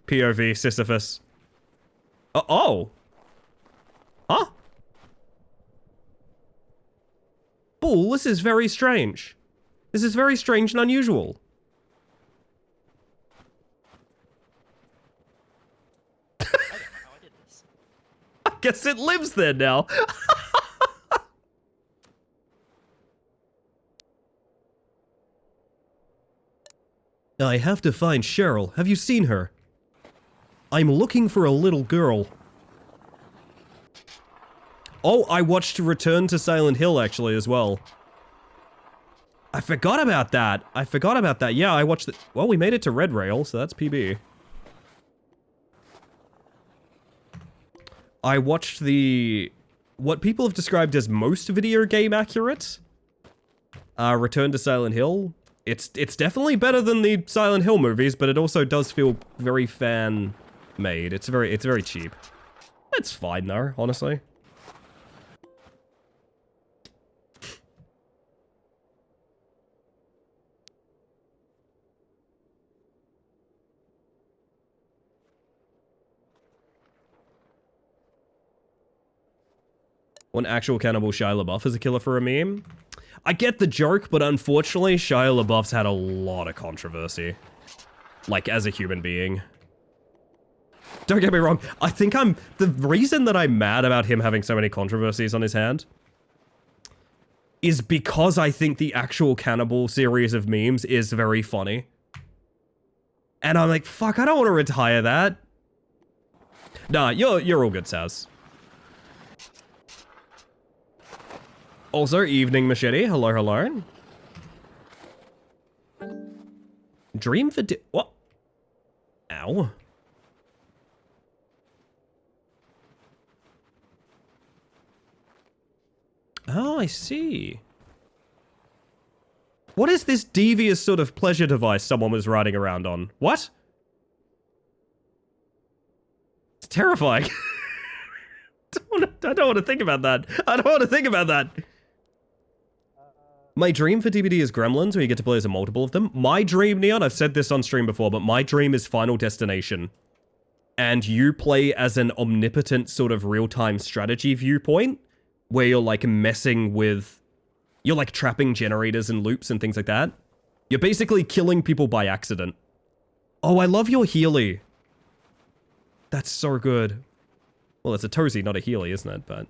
POV, Sisyphus. Oh. Huh? Bull, this is very strange. This is very strange and unusual. I don't know how I did this. I guess it lives there now. I have to find Cheryl. Have you seen her? I'm looking for a little girl. Oh, I watched Return to Silent Hill actually as well. I forgot about that. Yeah, I watched it. Well, we made it to Red Rail, so that's PB. I watched what people have described as most video game accurate Return to Silent Hill. It's definitely better than the Silent Hill movies, but it also does feel very fan made. It's very cheap. It's fine though, honestly. One actual cannibal Shia LaBeouf is a killer for a meme. I get the joke, but unfortunately, Shia LaBeouf's had a lot of controversy. Like, as a human being. Don't get me wrong, I think the reason that I'm mad about him having so many controversies on his hand is because I think the actual Cannibal series of memes is very funny. And I'm like, fuck, I don't want to retire that. Nah, you're all good, Saz. Also, Evening Machete, hello, hello. Dream for what? Ow. Oh, I see. What is this devious sort of pleasure device someone was riding around on? What? It's terrifying. I don't want to think about that. I don't want to think about that. My dream for DBD is Gremlins, where you get to play as a multiple of them. My dream, Neon, I've said this on stream before, but my dream is Final Destination. And you play as an omnipotent sort of real-time strategy viewpoint, where you're like messing with... You're like trapping generators and loops and things like that. You're basically killing people by accident. Oh, I love your Healy. That's so good. Well, it's a Tozy, not a Healy, isn't it? But...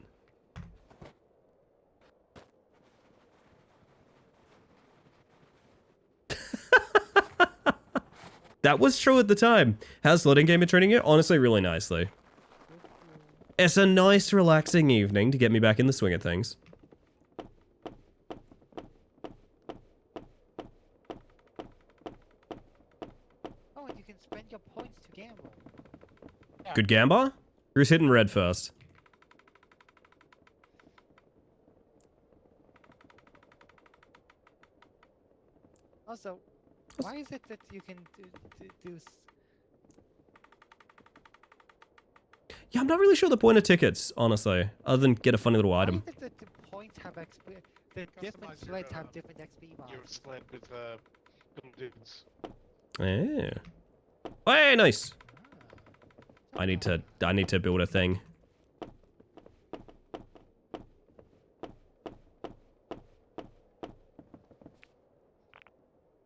That was true at the time. How's loading game been treating you? Honestly, really nicely. It's a nice, relaxing evening to get me back in the swing of things. Oh, and you can spend your points to gamble. Good gamba? Who's hitting red first? Also, why is it that you can do Yeah, I'm not really sure the point of tickets, honestly, other than get a funny little item. Why is it that the points have XP? The different Customize sleds your, have different XP bars. Your sled with little dudes. Yeah. Hey, nice. I need to build a thing.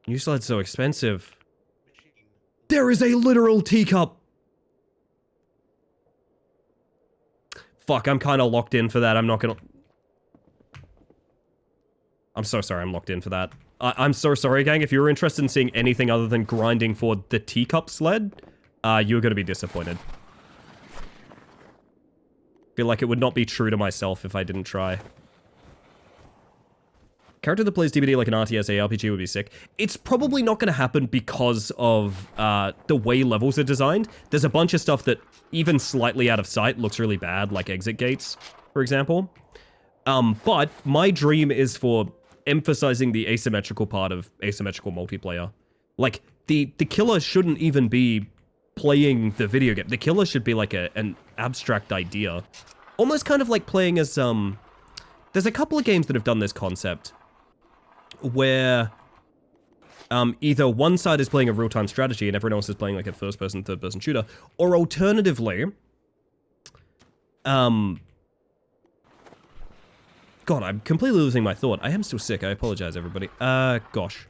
New sled's so expensive. Machine. There is a literal teacup. Fuck, I'm kind of locked in for that. I'm not gonna... I'm so sorry I'm locked in for that. I'm so sorry, gang. If you're interested in seeing anything other than grinding for the teacup sled, you're gonna be disappointed. Feel like it would not be true to myself if I didn't try. Character that plays DBD like an RTS ARPG would be sick. It's probably not going to happen because of the way levels are designed. There's a bunch of stuff that, even slightly out of sight, looks really bad, like exit gates, for example. But my dream is for emphasizing the asymmetrical part of asymmetrical multiplayer. Like, the killer shouldn't even be playing the video game. The killer should be like an abstract idea. Almost kind of like playing as, there's a couple of games that have done this concept where either one side is playing a real-time strategy and everyone else is playing like a first-person, third-person shooter, or alternatively, God, I'm completely losing my thought. I am still sick. I apologize, everybody. Gosh.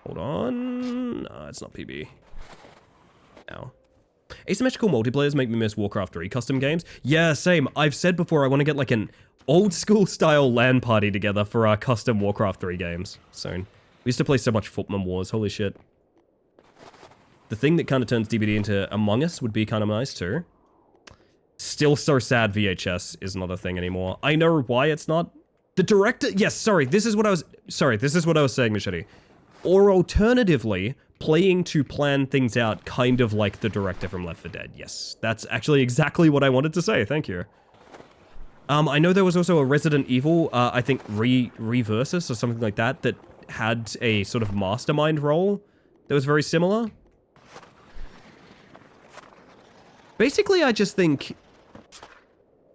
Hold on. No, it's not PB. Ow. Asymmetrical multiplayers make me miss Warcraft 3 custom games. Yeah, same. I've said before I want to get like an old school style LAN party together for our custom Warcraft 3 games soon. We used to play so much Footman Wars, holy shit. The thing that kind of turns DBD into Among Us would be kind of nice too. Still so sad VHS is not a thing anymore. I know why it's not. The director, yes, sorry, this is what I was saying, Machete. Or alternatively, playing to plan things out kind of like the director from Left 4 Dead. Yes, that's actually exactly what I wanted to say, thank you. I know there was also a Resident Evil, I think Reversus or something like that, that had a sort of mastermind role that was very similar. Basically, I just think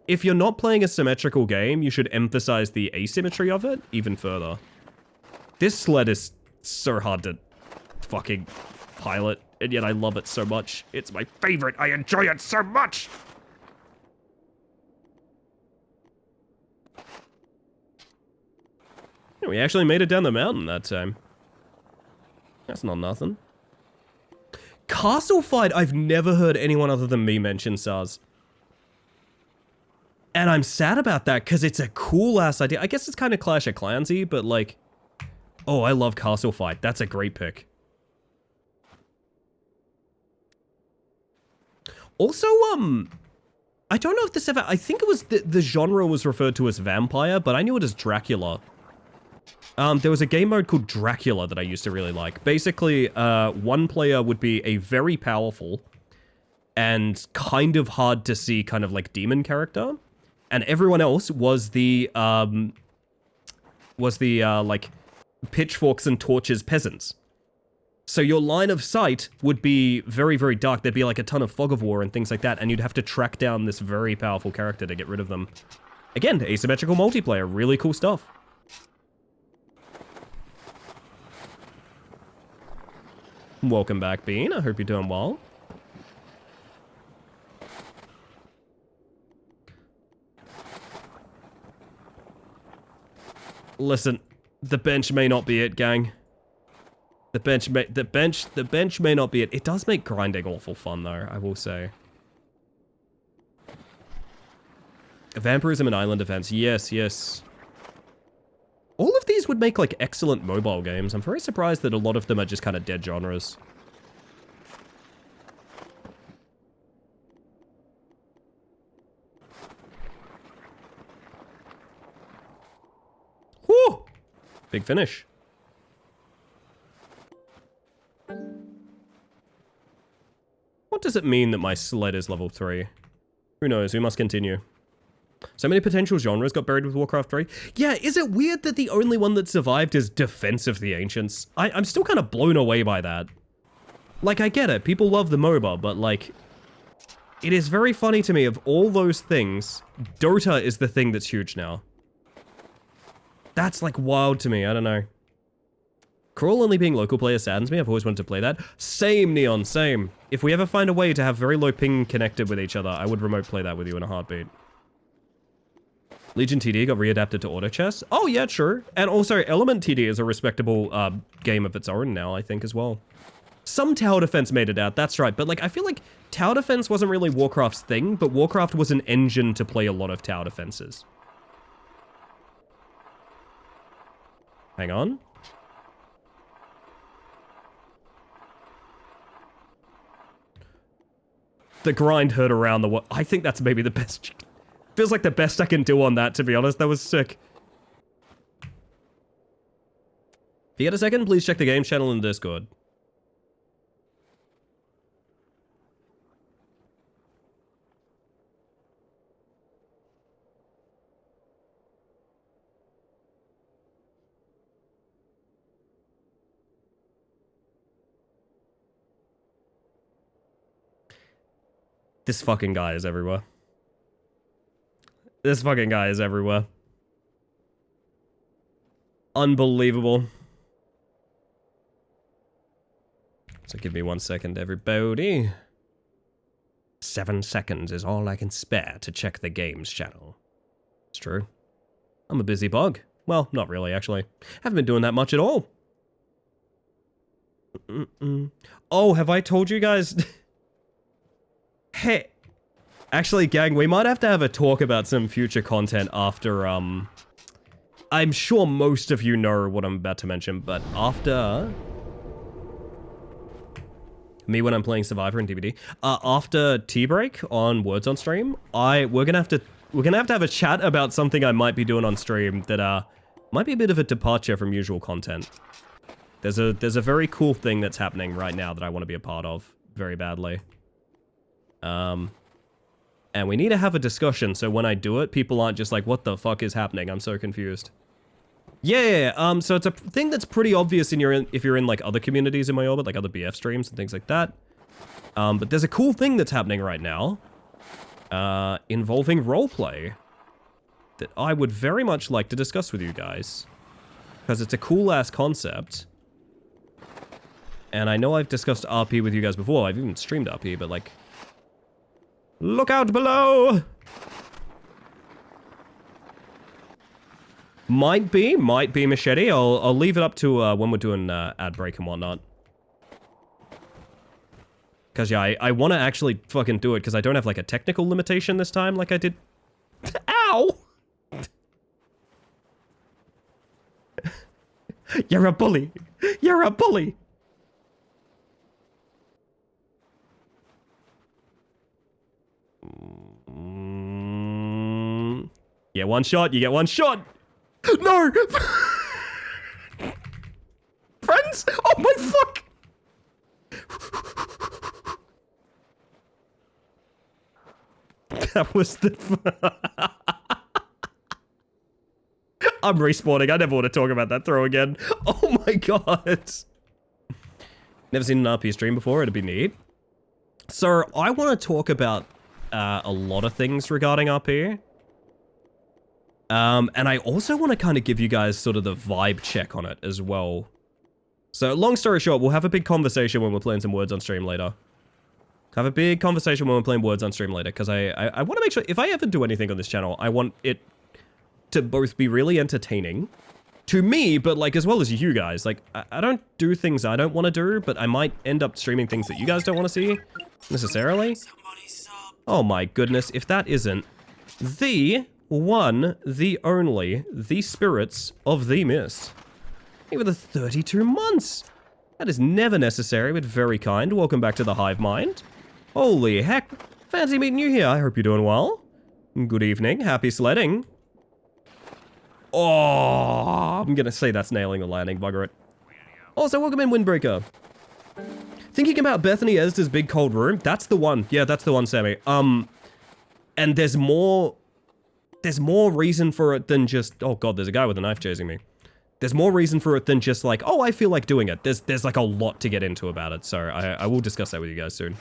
if you're not playing a symmetrical game, you should emphasize the asymmetry of it even further. This sled is so hard to fucking pilot, and yet I love it so much. It's my favorite. I enjoy it so much. We actually made it down the mountain that time. That's not nothing. Castle Fight, I've never heard anyone other than me mention, Saz. And I'm sad about that, because it's a cool-ass idea. I guess it's kind of Clash of Clansy, but like... Oh, I love Castle Fight. That's a great pick. Also, I don't know if this ever... I think it was... The genre was referred to as Vampire, but I knew it as Dracula. There was a game mode called Dracula that I used to really like. Basically, one player would be a very powerful and kind of hard to see kind of like demon character. And everyone else was the like pitchforks and torches peasants. So your line of sight would be very, very dark. There'd be like a ton of fog of war and things like that, and you'd have to track down this very powerful character to get rid of them. Again, asymmetrical multiplayer, really cool stuff. Welcome back, Bean. I hope you're doing well. Listen, the bench may not be it, gang. The bench may not be it. It does make grinding awful fun, though, I will say. Vampirism and Island Defense. Yes, yes. All of these would make, like, excellent mobile games. I'm very surprised that a lot of them are just kind of dead genres. Whew! Big finish. What does it mean that my sled is level 3? Who knows? We must continue. So many potential genres got buried with Warcraft 3. Yeah, is it weird that the only one that survived is Defense of the Ancients? I'm still kind of blown away by that. Like, I get it. People love the MOBA, but like... It is very funny to me, of all those things, Dota is the thing that's huge now. That's like wild to me, I don't know. Crawl only being local player saddens me. I've always wanted to play that. Same, Neon, same. If we ever find a way to have very low ping connected with each other, I would remote play that with you in a heartbeat. Legion TD got readapted to auto chess. Oh yeah, sure. And also Element TD is a respectable game of its own now, I think, as well. Some tower defense made it out, that's right. But like, I feel like tower defense wasn't really Warcraft's thing, but Warcraft was an engine to play a lot of tower defenses. Hang on. The grind heard around the world. I think that's maybe the best. Feels like the best I can do on that, to be honest. That was sick. If you get a second, please check the game channel in Discord. This fucking guy is everywhere. This fucking guy is everywhere. Unbelievable. So give me 1 second, everybody. 7 seconds is all I can spare to check the games channel. It's true. I'm a busy bug. Well, not really, actually. Haven't been doing that much at all. Oh, have I told you guys? Hey. Actually, gang, we might have to have a talk about some future content after, I'm sure most of you know what I'm about to mention, but after... Me when I'm playing Survivor and DBD. After tea break on Words on Stream, we're gonna have to have a chat about something I might be doing on stream that might be a bit of a departure from usual content. There's a very cool thing that's happening right now that I want to be a part of very badly. And we need to have a discussion so when I do it, people aren't just like, what the fuck is happening? I'm so confused. Yeah, so it's a thing that's pretty obvious if you're in like other communities in my orbit, like other BF streams and things like that. But there's a cool thing that's happening right now, involving roleplay, that I would very much like to discuss with you guys, because it's a cool-ass concept. And I know I've discussed RP with you guys before, I've even streamed RP, but like, look out below! Might be Machete. I'll leave it up to when we're doing ad break and whatnot. Because, yeah, I want to actually fucking do it, because I don't have, like, a technical limitation this time, like I did... Ow! You're a bully! You're a bully! Yeah, one shot, you get one shot! No! Friends? Oh my fuck! That was the... I'm respawning. I never want to talk about that throw again. Oh my god. Never seen an RP stream before. It'd be neat. So, I want to talk about a lot of things regarding RP. And I also want to kind of give you guys sort of the vibe check on it as well. So, long story short, we'll have a big conversation when we're playing some Words on Stream later. Have a big conversation when we're playing Words on Stream later, because I want to make sure, if I ever do anything on this channel, I want it to both be really entertaining to me, but like as well as you guys. Like, I don't do things I don't want to do, but I might end up streaming things that you guys don't want to see, necessarily. Oh my goodness, if that isn't the one, the only, the spirits of the mist. Even the 32 months! That is never necessary, but very kind. Welcome back to the Hive Mind. Holy heck, fancy meeting you here. I hope you're doing well. Good evening, happy sledding. Oh, I'm gonna say that's nailing the landing, bugger it. Also, welcome in, Windbreaker. Thinking about Bethany Esda's big cold room? That's the one. Yeah, that's the one, Sammy. And there's more reason for it than just... Oh god, there's a guy with a knife chasing me. There's more reason for it than just like, oh, I feel like doing it. There's like a lot to get into about it, so I will discuss that with you guys soon.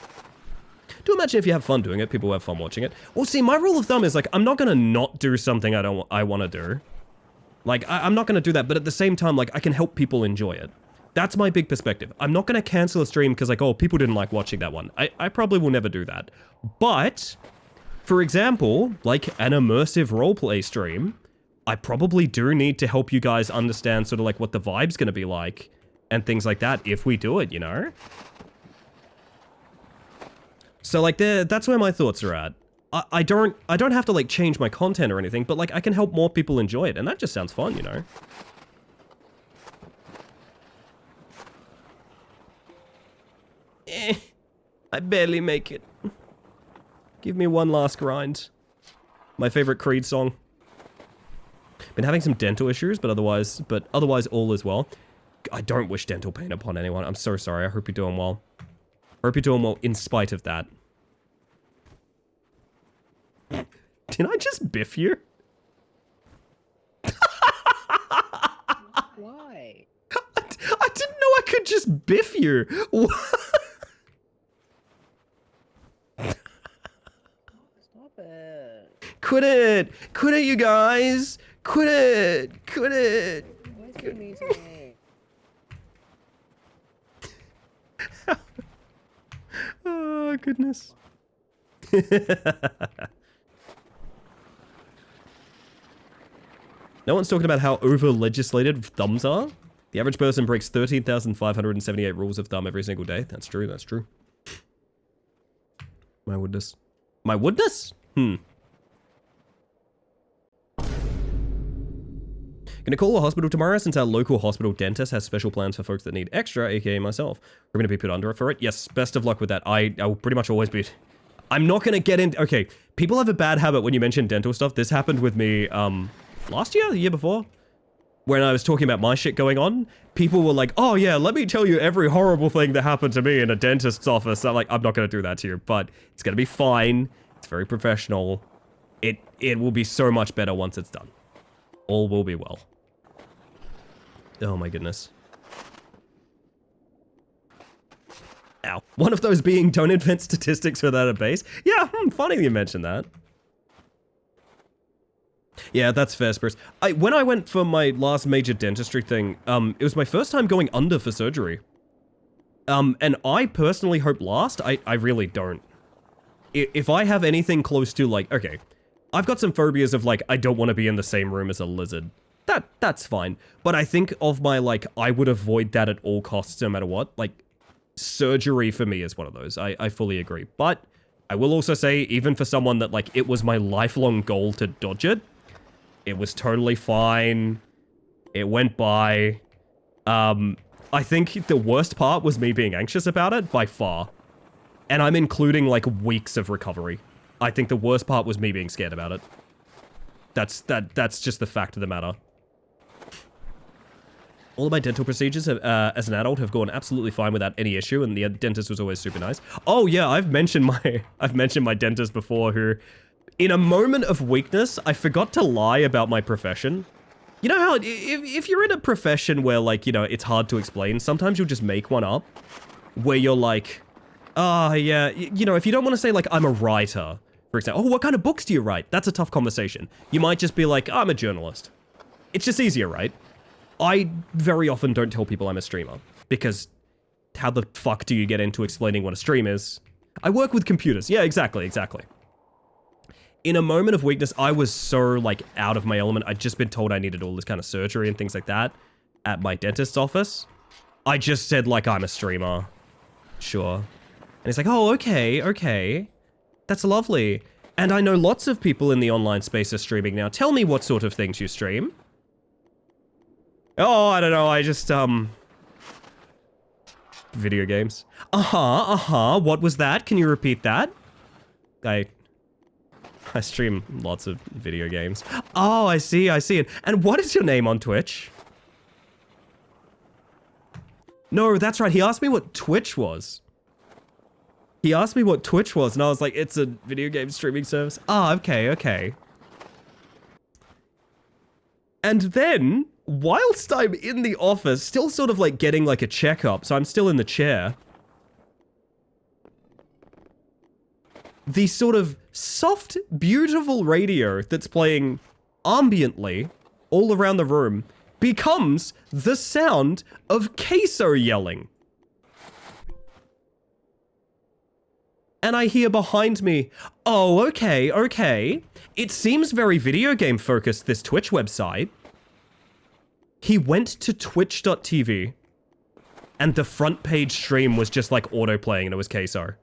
Do imagine if you have fun doing it, people have fun watching it. Well, see, my rule of thumb is like, I'm not gonna not do something I want to do. Like, I'm not gonna do that, but at the same time, like, I can help people enjoy it. That's my big perspective. I'm not gonna cancel a stream because like, oh, people didn't like watching that one. I probably will never do that. But, for example, like an immersive roleplay stream, I probably do need to help you guys understand sort of like what the vibe's gonna be like and things like that if we do it, you know? So like that's where my thoughts are at. I don't have to like change my content or anything, but like I can help more people enjoy it and that just sounds fun, you know? I barely make it. Give me one last grind. My favorite Creed song. Been having some dental issues, but otherwise all is well. I don't wish dental pain upon anyone. I'm so sorry. I hope you're doing well. Hope you're doing well in spite of that. Did I just biff you? Why? I didn't know I could just biff you. Quit it! Quit it, you guys! Quit it! Quit it! Why is it mean to me? Oh, goodness. No one's talking about how over-legislated thumbs are. The average person breaks 13,578 rules of thumb every single day. That's true, that's true. My woodness. My woodness? Gonna call a hospital tomorrow since our local hospital dentist has special plans for folks that need extra, aka myself. We're gonna be put under it for it. Yes, best of luck with that. I will pretty much always be... I'm not gonna get in... Okay, people have a bad habit when you mention dental stuff. This happened with me, last year? The year before? When I was talking about my shit going on, people were like, oh yeah, let me tell you every horrible thing that happened to me in a dentist's office. I'm like, I'm not gonna do that to you, but it's gonna be fine. It's very professional. It will be so much better once it's done. All will be well. Oh my goodness. Ow. One of those being don't invent statistics without a base. Yeah, funny you mentioned that. Yeah, that's fair, Spurs. When I went for my last major dentistry thing, it was my first time going under for surgery. And I personally hope last. I really don't. If I have anything close to, like, okay, I've got some phobias of, like, I don't want to be in the same room as a lizard. That's fine. But I think of my, like, I would avoid that at all costs no matter what. Like, surgery for me is one of those. I fully agree. But I will also say, even for someone that, like, it was my lifelong goal to dodge it, it was totally fine. It went by. I think the worst part was me being anxious about it, by far. And I'm including, like, weeks of recovery. I think the worst part was me being scared about it. That's just the fact of the matter. All of my dental procedures have, as an adult have gone absolutely fine without any issue, and the dentist was always super nice. Oh yeah, I've mentioned my dentist before, who, in a moment of weakness, I forgot to lie about my profession. You know how if you're in a profession where, like, you know, it's hard to explain, sometimes you'll just make one up, where you're like, yeah, you know, if you don't want to say, like, I'm a writer, for example. Oh, what kind of books do you write? That's a tough conversation. You might just be like, I'm a journalist. It's just easier, right? I very often don't tell people I'm a streamer, because how the fuck do you get into explaining what a stream is? I work with computers. Yeah, exactly. In a moment of weakness, I was so, like, out of my element. I'd just been told I needed all this kind of surgery and things like that at my dentist's office. I just said, like, I'm a streamer. Sure. And he's like, oh, okay. That's lovely. And I know lots of people in the online space are streaming now. Tell me what sort of things you stream. Oh, I don't know, I just, video games. What was that? Can you repeat that? I stream lots of video games. Oh, I see. And what is your name on Twitch? No, that's right, he asked me what Twitch was. And I was like, it's a video game streaming service. Ah, okay. And then, whilst I'm in the office, still sort of like getting like a checkup, so I'm still in the chair, the sort of soft, beautiful radio that's playing ambiently all around the room becomes the sound of Queso yelling. And I hear behind me, oh, okay. It seems very video game focused, this Twitch website. He went to twitch.tv and the front page stream was just like auto playing and it was Queso.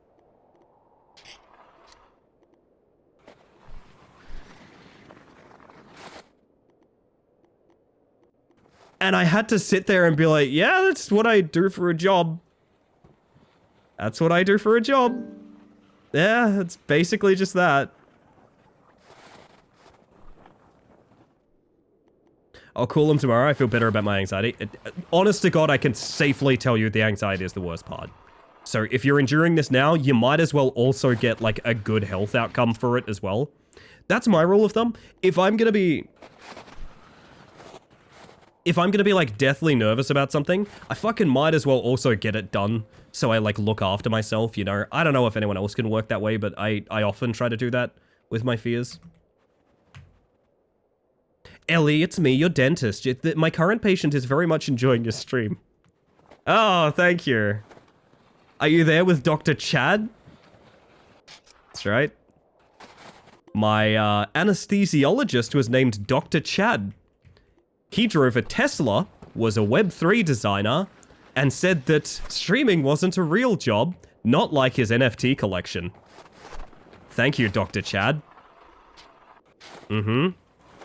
And I had to sit there and be like, yeah, that's what I do for a job. Yeah, it's basically just that. I'll call him tomorrow. I feel better about my anxiety. Honest to God, I can safely tell you the anxiety is the worst part. So if you're enduring this now, you might as well also get like a good health outcome for it as well. That's my rule of thumb. If I'm gonna be like deathly nervous about something, I fucking might as well also get it done so I like look after myself, you know? I don't know if anyone else can work that way, but I often try to do that with my fears. Ellie, it's me, your dentist. My current patient is very much enjoying your stream. Oh, thank you. Are you there with Dr. Chad? That's right. My anesthesiologist was named Dr. Chad. He drove a Tesla, was a Web3 designer, and said that streaming wasn't a real job, not like his NFT collection. Thank you, Dr. Chad.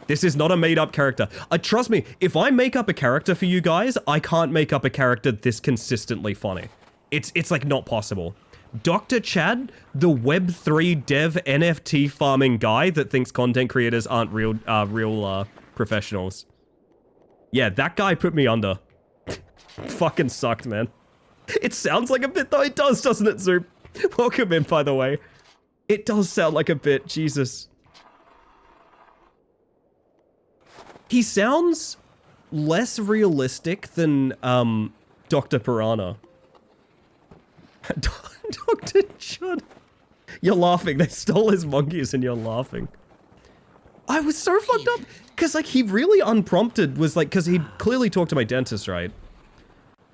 This is not a made-up character. Trust me, if I make up a character for you guys, I can't make up a character this consistently funny. It's like not possible. Dr. Chad, the Web3 dev NFT farming guy that thinks content creators aren't real professionals. Yeah, that guy put me under. Fucking sucked, man. It sounds like a bit though. It does, doesn't it, Zoop? Welcome in, by the way. It does sound like a bit. Jesus. He sounds less realistic than Dr. Piranha. Dr. Chud. You're laughing. They stole his monkeys and you're laughing. I was so fucked up. Because, like, he really unprompted was, like, because he clearly talked to my dentist, right?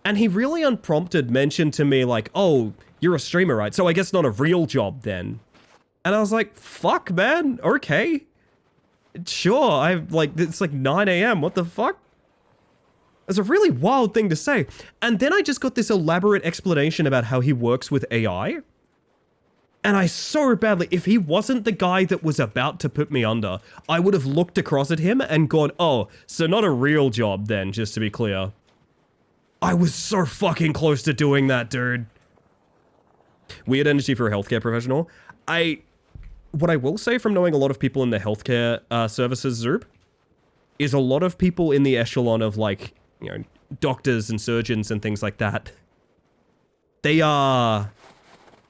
And he really unprompted mentioned to me, like, oh, you're a streamer, right? So I guess not a real job then. And I was like, fuck, man. Okay. Sure. It's like 9 a.m. What the fuck? It's a really wild thing to say. And then I just got this elaborate explanation about how he works with AI. And I so badly, if he wasn't the guy that was about to put me under, I would have looked across at him and gone, oh, so not a real job then, just to be clear. I was so fucking close to doing that, dude. Weird energy for a healthcare professional. What I will say from knowing a lot of people in the healthcare services, Zoop, is a lot of people in the echelon of, like, you know, doctors and surgeons and things like that. They are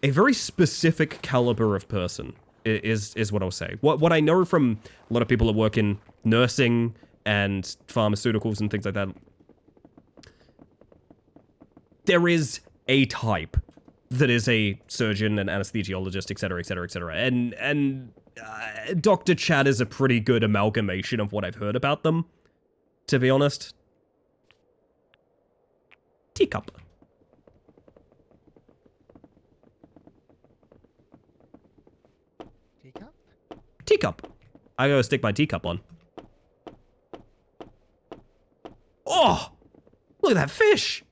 a very specific caliber of person, is what I'll say. What I know from a lot of people that work in nursing and pharmaceuticals and things like that, there is a type that is a surgeon and anesthesiologist, etc., etc., etc. And Dr. Chad is a pretty good amalgamation of what I've heard about them, to be honest. Teacup. Teacup? Teacup. I gotta stick my teacup on. Oh! Look at that fish!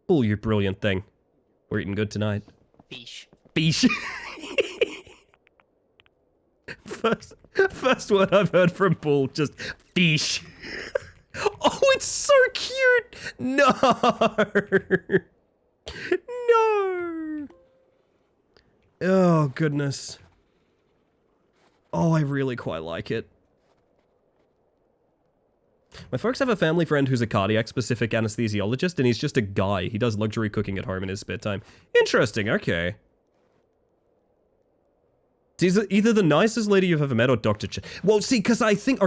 Oh, you brilliant thing. We're eating good tonight. Fish. Fish. First word I've heard from Bull, just fish. Oh, it's so cute! No! No! Oh, goodness. Oh, I really quite like it. My folks have a family friend who's a cardiac-specific anesthesiologist, and he's just a guy. He does luxury cooking at home in his spare time. Interesting, okay. He's either the nicest lady you've ever met or Dr. Ch. Well, see, because I think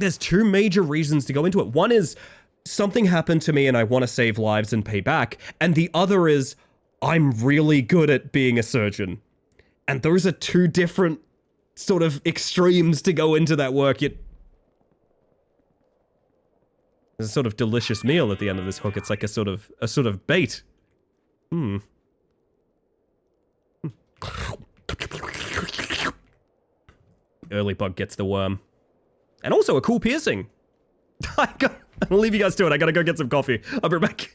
there's two major reasons to go into it. One is, something happened to me and I want to save lives and pay back. And the other is, I'm really good at being a surgeon. And those are two different sort of extremes to go into that work. There's a sort of delicious meal at the end of this hook. It's like a sort of bait. Early bug gets the worm. And also a cool piercing. I'll leave you guys to it. I gotta go get some coffee. I'll be back.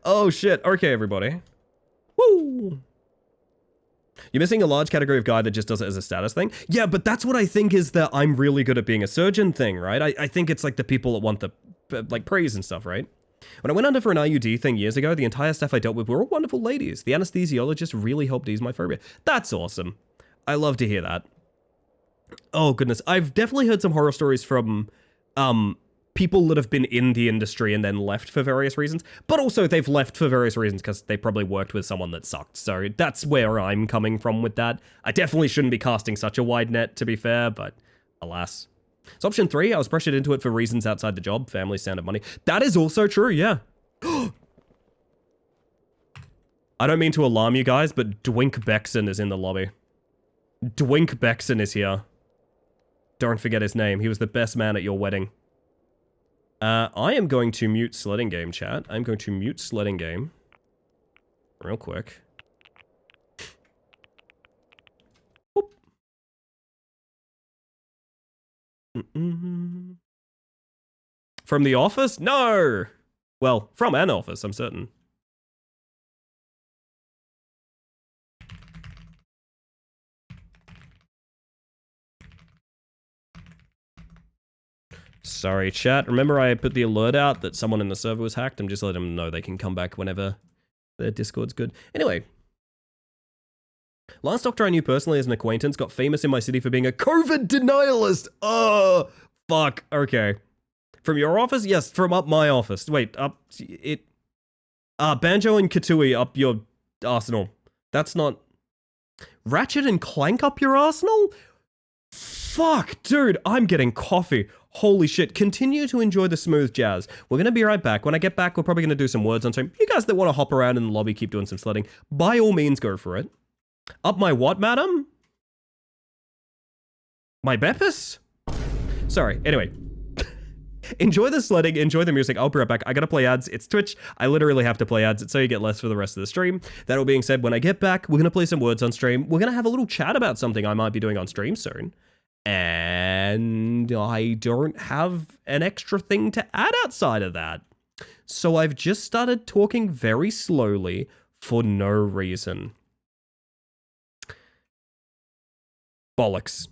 Oh shit. Okay, everybody. Woo! You're missing a large category of guy that just does it as a status thing. Yeah, but that's what I think is the I'm really good at being a surgeon thing, right? I think it's like the people that want the like praise and stuff, right? When I went under for an IUD thing years ago, the entire staff I dealt with were all wonderful ladies. The anesthesiologist really helped ease my phobia. That's awesome. I love to hear that. Oh goodness, I've definitely heard some horror stories from people that have been in the industry and then left for various reasons, but also they've left for various reasons because they probably worked with someone that sucked. So that's where I'm coming from with that. I definitely shouldn't be casting such a wide net, to be fair, but alas. So option 3, I was pressured into it for reasons outside the job, family, standard money. That is also true, yeah. I don't mean to alarm you guys, but Dwink Bexon is in the lobby. Dwink Bexon is here. Don't forget his name. He was the best man at your wedding. I am going to mute sledding game, chat. I'm going to mute sledding game. Real quick. Whoop. From The Office? No! Well, from an office, I'm certain. Sorry, chat. Remember I put the alert out that someone in the server was hacked? I'm just letting them know they can come back whenever their Discord's good. Anyway. Last doctor I knew personally as an acquaintance got famous in my city for being a COVID denialist. Oh, fuck. Okay. From your office? Yes, from up my office. Wait, up it. Banjo and Kazooie up your arsenal. That's not... Ratchet and Clank up your arsenal? Fuck, dude, I'm getting coffee. Holy shit. Continue to enjoy the smooth jazz. We're going to be right back. When I get back, we're probably going to do some words on stream. You guys that want to hop around in the lobby, keep doing some sledding, by all means, go for it. Up my what, madam? My Beppis? Sorry, anyway. Enjoy the sledding, enjoy the music. I'll be right back. I gotta play ads. It's Twitch. I literally have to play ads so you get less for the rest of the stream. That all being said, when I get back, we're gonna play some words on stream. We're gonna have a little chat about something I might be doing on stream soon. And I don't have an extra thing to add outside of that. So I've just started talking very slowly for no reason. Bollocks.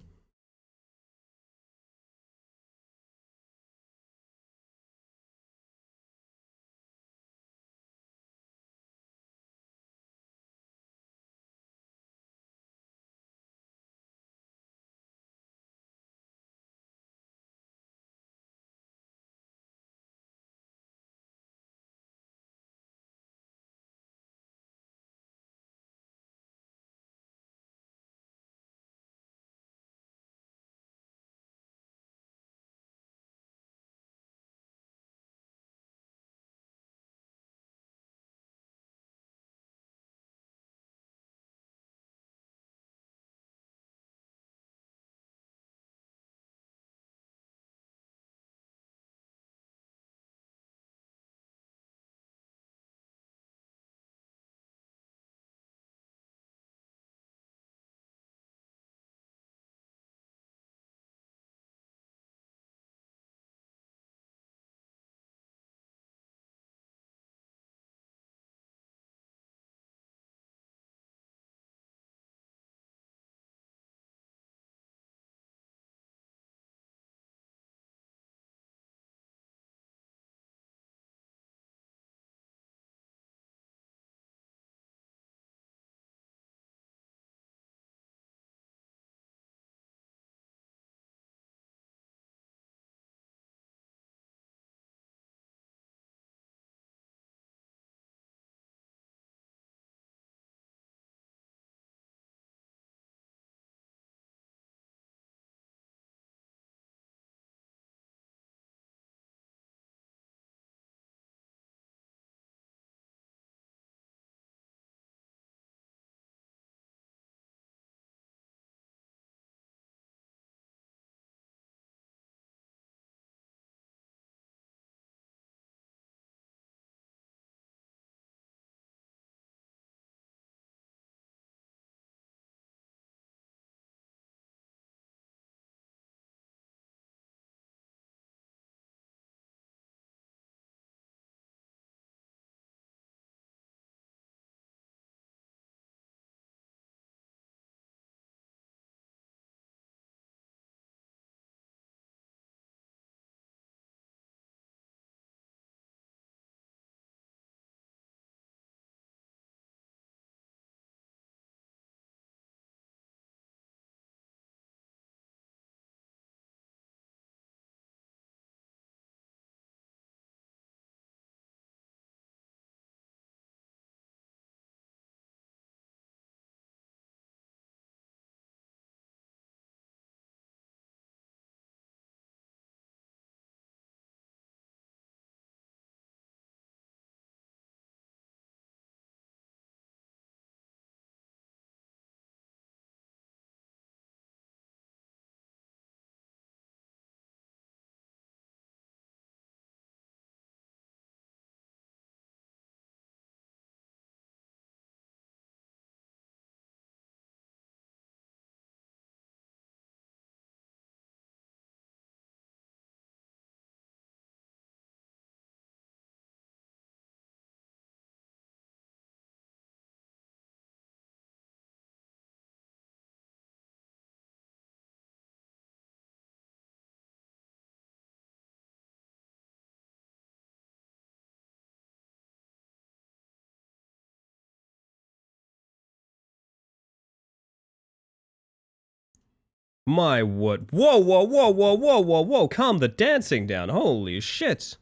My word. Whoa, whoa, whoa, whoa, whoa, whoa, whoa. Calm the dancing down. Holy shit.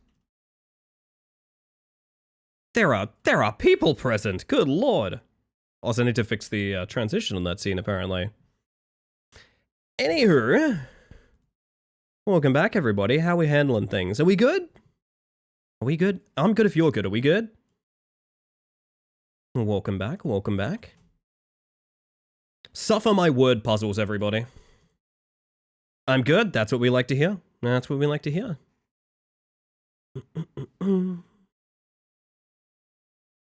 There are people present. Good lord. Also, I need to fix the transition on that scene, apparently. Anywho. Welcome back, everybody. How are we handling things? Are we good? Are we good? I'm good if you're good. Are we good? Welcome back. Welcome back. Suffer my word puzzles, everybody. I'm good. That's what we like to hear. That's what we like to hear.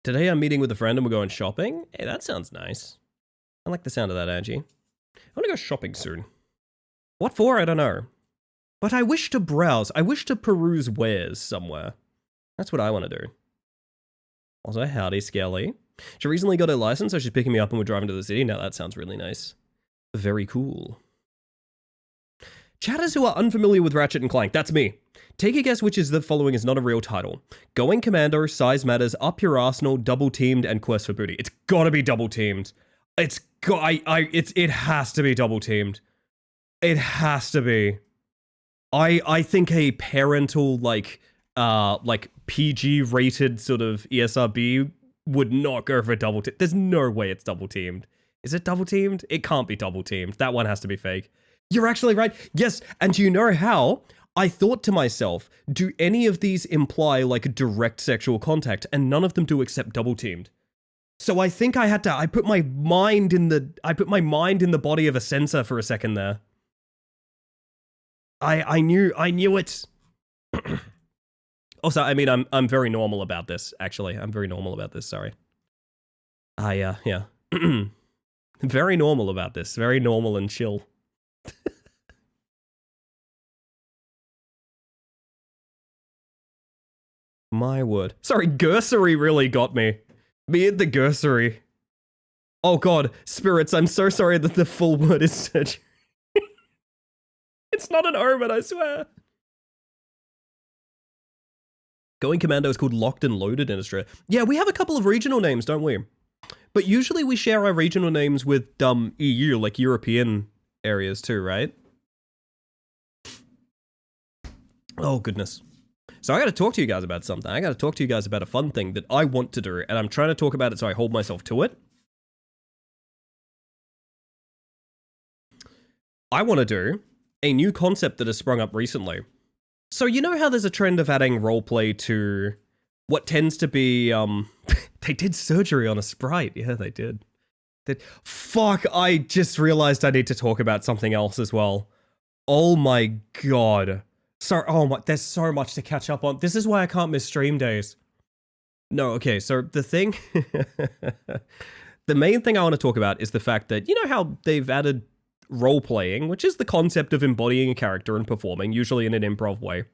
Today I'm meeting with a friend and we're going shopping. Hey, that sounds nice. I like the sound of that, Angie. I want to go shopping soon. What for? I don't know. But I wish to browse. I wish to peruse wares somewhere. That's what I want to do. Also, howdy, Skelly. She recently got her license, so she's picking me up and we're driving to the city. Now that sounds really nice. Very cool. Chatters who are unfamiliar with Ratchet and Clank, that's me. Take a guess which is the following is not a real title. Going Commando, Size Matters, Up Your Arsenal, Double Teamed, and Quest for Booty. It's gotta be Double Teamed. It has to be Double Teamed. It has to be. I think a parental, like PG rated sort of ESRB would not go for Double Teamed. There's no way it's Double Teamed. Is it Double Teamed? It can't be Double Teamed. That one has to be fake. You're actually right. Yes, and do you know how? I thought to myself, do any of these imply like direct sexual contact? And none of them do except Double Teamed. So I think I put my mind in the body of a sensor for a second there. I knew it. Also, I mean, I'm very normal about this, actually. I'm very normal about this, sorry. Yeah. Very normal about this. Very normal and chill. My word. Sorry, Gursery really got me. Me and the Gursery. Oh god, spirits, I'm so sorry that the full word is surgery. It's not an omen, I swear. Going Commando is called Locked and Loaded in Australia. Yeah, we have a couple of regional names, don't we? But usually we share our regional names with EU, like European areas too, right? Oh, goodness. So I gotta talk to you guys about something. I gotta talk to you guys about a fun thing that I want to do, and I'm trying to talk about it so I hold myself to it. I want to do a new concept that has sprung up recently. So you know how there's a trend of adding roleplay to what tends to be, they did surgery on a sprite. Yeah, they did. Fuck, I just realized I need to talk about something else as well. Oh my god. There's so much to catch up on. This is why I can't miss stream days. No, okay, so the thing... the main thing I want to talk about is the fact that, you know how they've added role-playing, which is the concept of embodying a character and performing, usually in an improv way,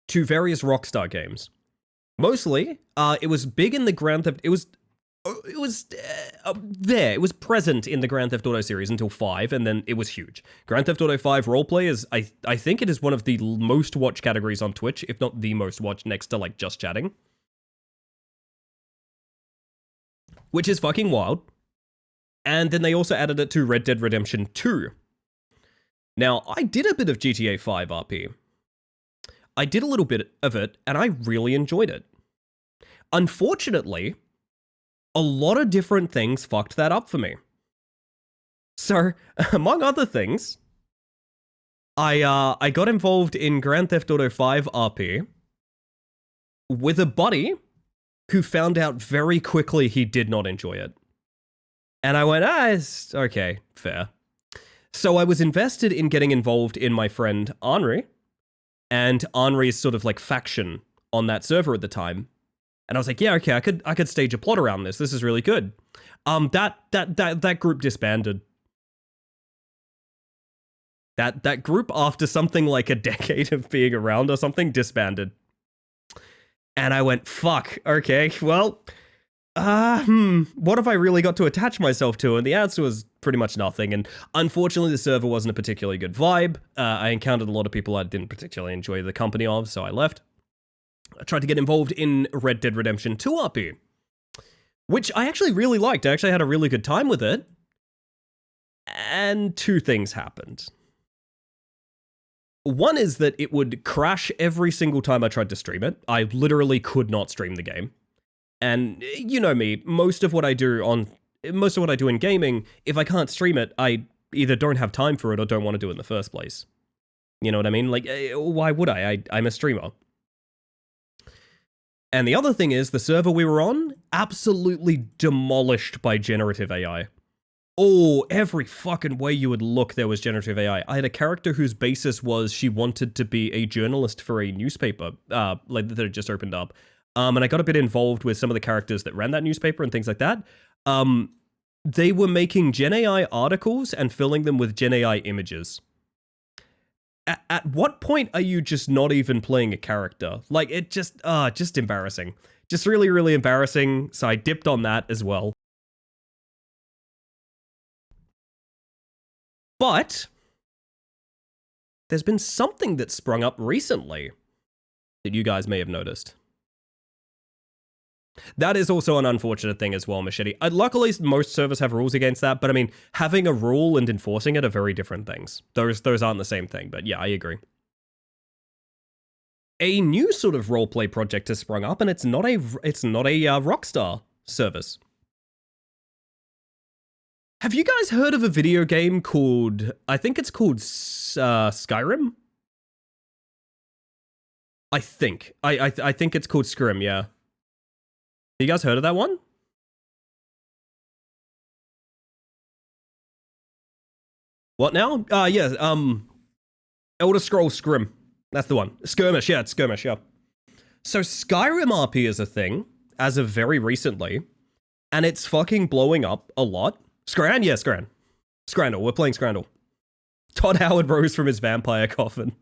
to various Rockstar games. Mostly, it was big in the Grand Theft... It was present in the Grand Theft Auto series until 5, and then it was huge. Grand Theft Auto 5 roleplay is, I think it is one of the most watched categories on Twitch, if not the most watched, next to, like, just chatting. Which is fucking wild. And then they also added it to Red Dead Redemption 2. Now, I did a bit of GTA 5 RP. I did a little bit of it, and I really enjoyed it. Unfortunately, a lot of different things fucked that up for me. So, among other things, I got involved in Grand Theft Auto 5 RP with a buddy who found out very quickly he did not enjoy it. And I went, it's okay, fair. So I was invested in getting involved in my friend Henri, and Henri's sort of like faction on that server at the time. And I was like, yeah, okay, I could stage a plot around this. This is really good. That group disbanded. That group, after something like a decade of being around or something, disbanded. And I went, fuck, okay, well, what have I really got to attach myself to? And the answer was pretty much nothing. And unfortunately, the server wasn't a particularly good vibe. I encountered a lot of people I didn't particularly enjoy the company of, so I left. I tried to get involved in Red Dead Redemption 2 RP, which I actually really liked. I actually had a really good time with it. And two things happened. One is that it would crash every single time I tried to stream it. I literally could not stream the game. And you know me, most of what I do in gaming, if I can't stream it, I either don't have time for it or don't want to do it in the first place. You know what I mean? Like, why would I? I'm a streamer. And the other thing is, the server we were on, absolutely demolished by generative AI. Oh, every fucking way you would look, there was generative AI. I had a character whose basis was she wanted to be a journalist for a newspaper, like that had just opened up. And I got a bit involved with some of the characters that ran that newspaper and things like that. They were making Gen AI articles and filling them with Gen AI images. At what point are you just not even playing a character? Like, it just embarrassing. Just really, really embarrassing. So I dipped on that as well. But there's been something that sprung up recently that you guys may have noticed. That is also an unfortunate thing as well, Machete. Luckily, most servers have rules against that, but I mean, having a rule and enforcing it are very different things. Those aren't the same thing, but yeah, I agree. A new sort of roleplay project has sprung up, and it's not a Rockstar service. Have you guys heard of a video game called, I think it's called Skyrim? I think it's called Skyrim, yeah. You guys heard of that one? What now? Yeah, Elder Scrolls Skyrim. That's the one. Skirmish, yeah, it's Skirmish, yeah. So Skyrim RP is a thing, as of very recently, and it's fucking blowing up a lot. Scran? Yeah, Scran. Scrandal, we're playing Scrandal. Todd Howard rose from his vampire coffin.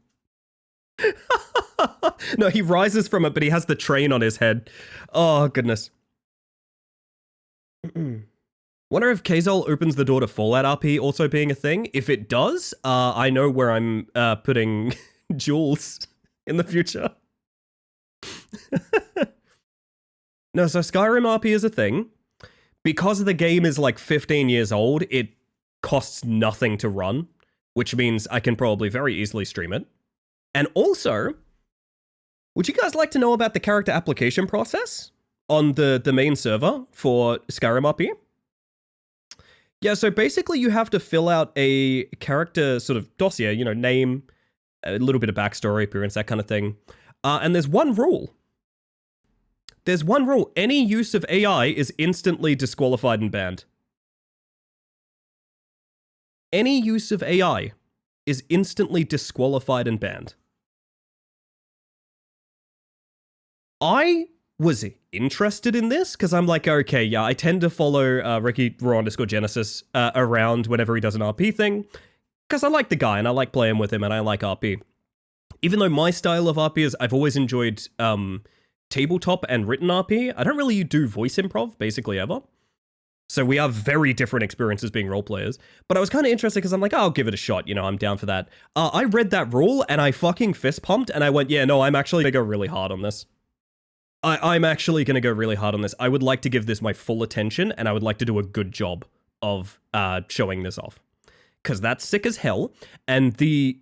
No, he rises from it, but he has the train on his head. Oh, goodness. Wonder if Kazol opens the door to Fallout RP also being a thing. If it does, I know where I'm putting Jules in the future. No, so Skyrim RP is a thing. Because the game is like 15 years old, it costs nothing to run, which means I can probably very easily stream it. And also, would you guys like to know about the character application process on the main server for Skyrim RP? Yeah, so basically you have to fill out a character sort of dossier, you know, name, a little bit of backstory, appearance, that kind of thing. And there's one rule. There's one rule. Any use of AI is instantly disqualified and banned. Any use of AI is instantly disqualified and banned. I was interested in this because I'm like, okay, yeah, I tend to follow Ricky Raw_Genesis around whenever he does an RP thing because I like the guy and I like playing with him and I like RP. Even though my style of RP is I've always enjoyed tabletop and written RP, I don't really do voice improv basically ever. So we have very different experiences being role players. But I was kind of interested because I'm like, oh, I'll give it a shot. You know, I'm down for that. I read that rule and I fucking fist pumped and I went, yeah, no, I'm actually going to go really hard on this. I'm actually going to go really hard on this. I would like to give this my full attention and I would like to do a good job of showing this off. Because that's sick as hell. And the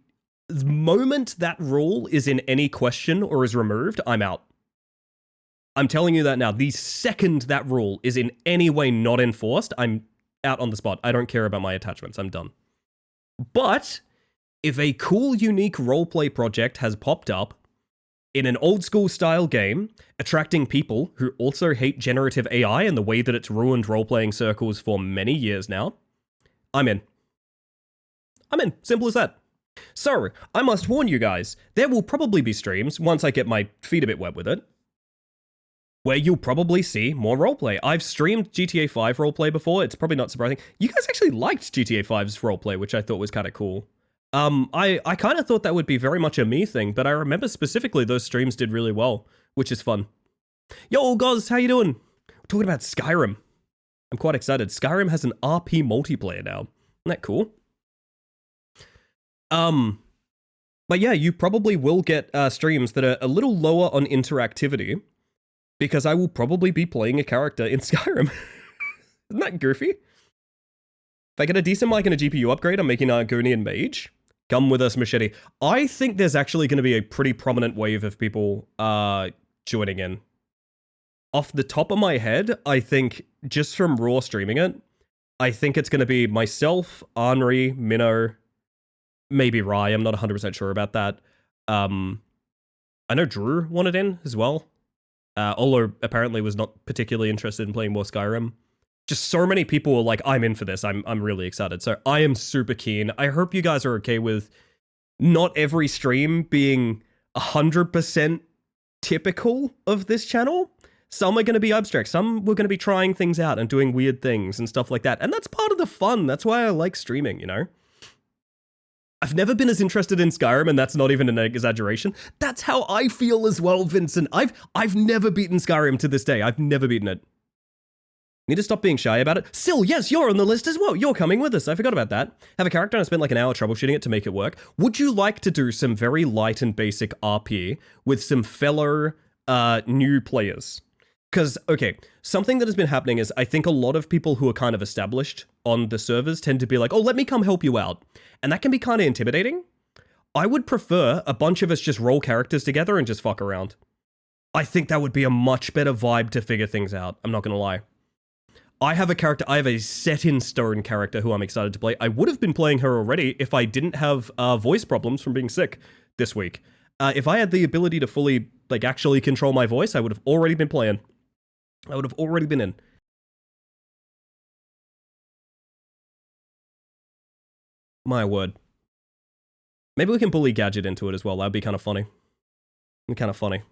moment that rule is in any question or is removed, I'm out. I'm telling you that now. The second that rule is in any way not enforced, I'm out on the spot. I don't care about my attachments. I'm done. But if a cool, unique roleplay project has popped up in an old school style game, attracting people who also hate generative AI and the way that it's ruined role-playing circles for many years now, I'm in. I'm in. Simple as that. So, I must warn you guys, there will probably be streams, once I get my feet a bit wet with it, where you'll probably see more roleplay. I've streamed GTA 5 roleplay before, it's probably not surprising. You guys actually liked GTA 5's roleplay, which I thought was kind of cool. I kind of thought that would be very much a me thing, but I remember specifically those streams did really well, which is fun. Yo, guys, how you doing? We're talking about Skyrim. I'm quite excited. Skyrim has an RP multiplayer now. Isn't that cool? But yeah, you probably will get streams that are a little lower on interactivity, because I will probably be playing a character in Skyrim. Isn't that goofy? If I get a decent mic and a GPU upgrade, I'm making Argonian Mage. Come with us, Machete. I think there's actually going to be a pretty prominent wave of people joining in. Off the top of my head, I think, just from raw streaming it, I think it's going to be myself, Henri, Minnow, maybe Rye. I'm not 100% sure about that. I know Drew wanted in as well. Olo apparently was not particularly interested in playing more Skyrim. Just so many people were like, I'm in for this. I'm really excited. So I am super keen. I hope you guys are okay with not every stream being 100% typical of this channel. Some are going to be abstract. Some we're going to be trying things out and doing weird things and stuff like that. And that's part of the fun. That's why I like streaming, you know? I've never been as interested in Skyrim, and that's not even an exaggeration. That's how I feel as well, Vincent. I've never beaten Skyrim to this day. I've never beaten it. Need to stop being shy about it. Sil, yes, you're on the list as well. You're coming with us. I forgot about that. Have a character and I spent like an hour troubleshooting it to make it work. Would you like to do some very light and basic RP with some fellow new players? Because, okay, something that has been happening is I think a lot of people who are kind of established on the servers tend to be like, oh, let me come help you out. And that can be kind of intimidating. I would prefer a bunch of us just roll characters together and just fuck around. I think that would be a much better vibe to figure things out. I'm not going to lie. I have a set-in-stone character who I'm excited to play. I would have been playing her already if I didn't have voice problems from being sick this week. If I had the ability to fully, like, actually control my voice, I would have already been playing. I would have already been in. My word. Maybe we can bully Gadget into it as well. That'd be kind of funny. Kind of funny.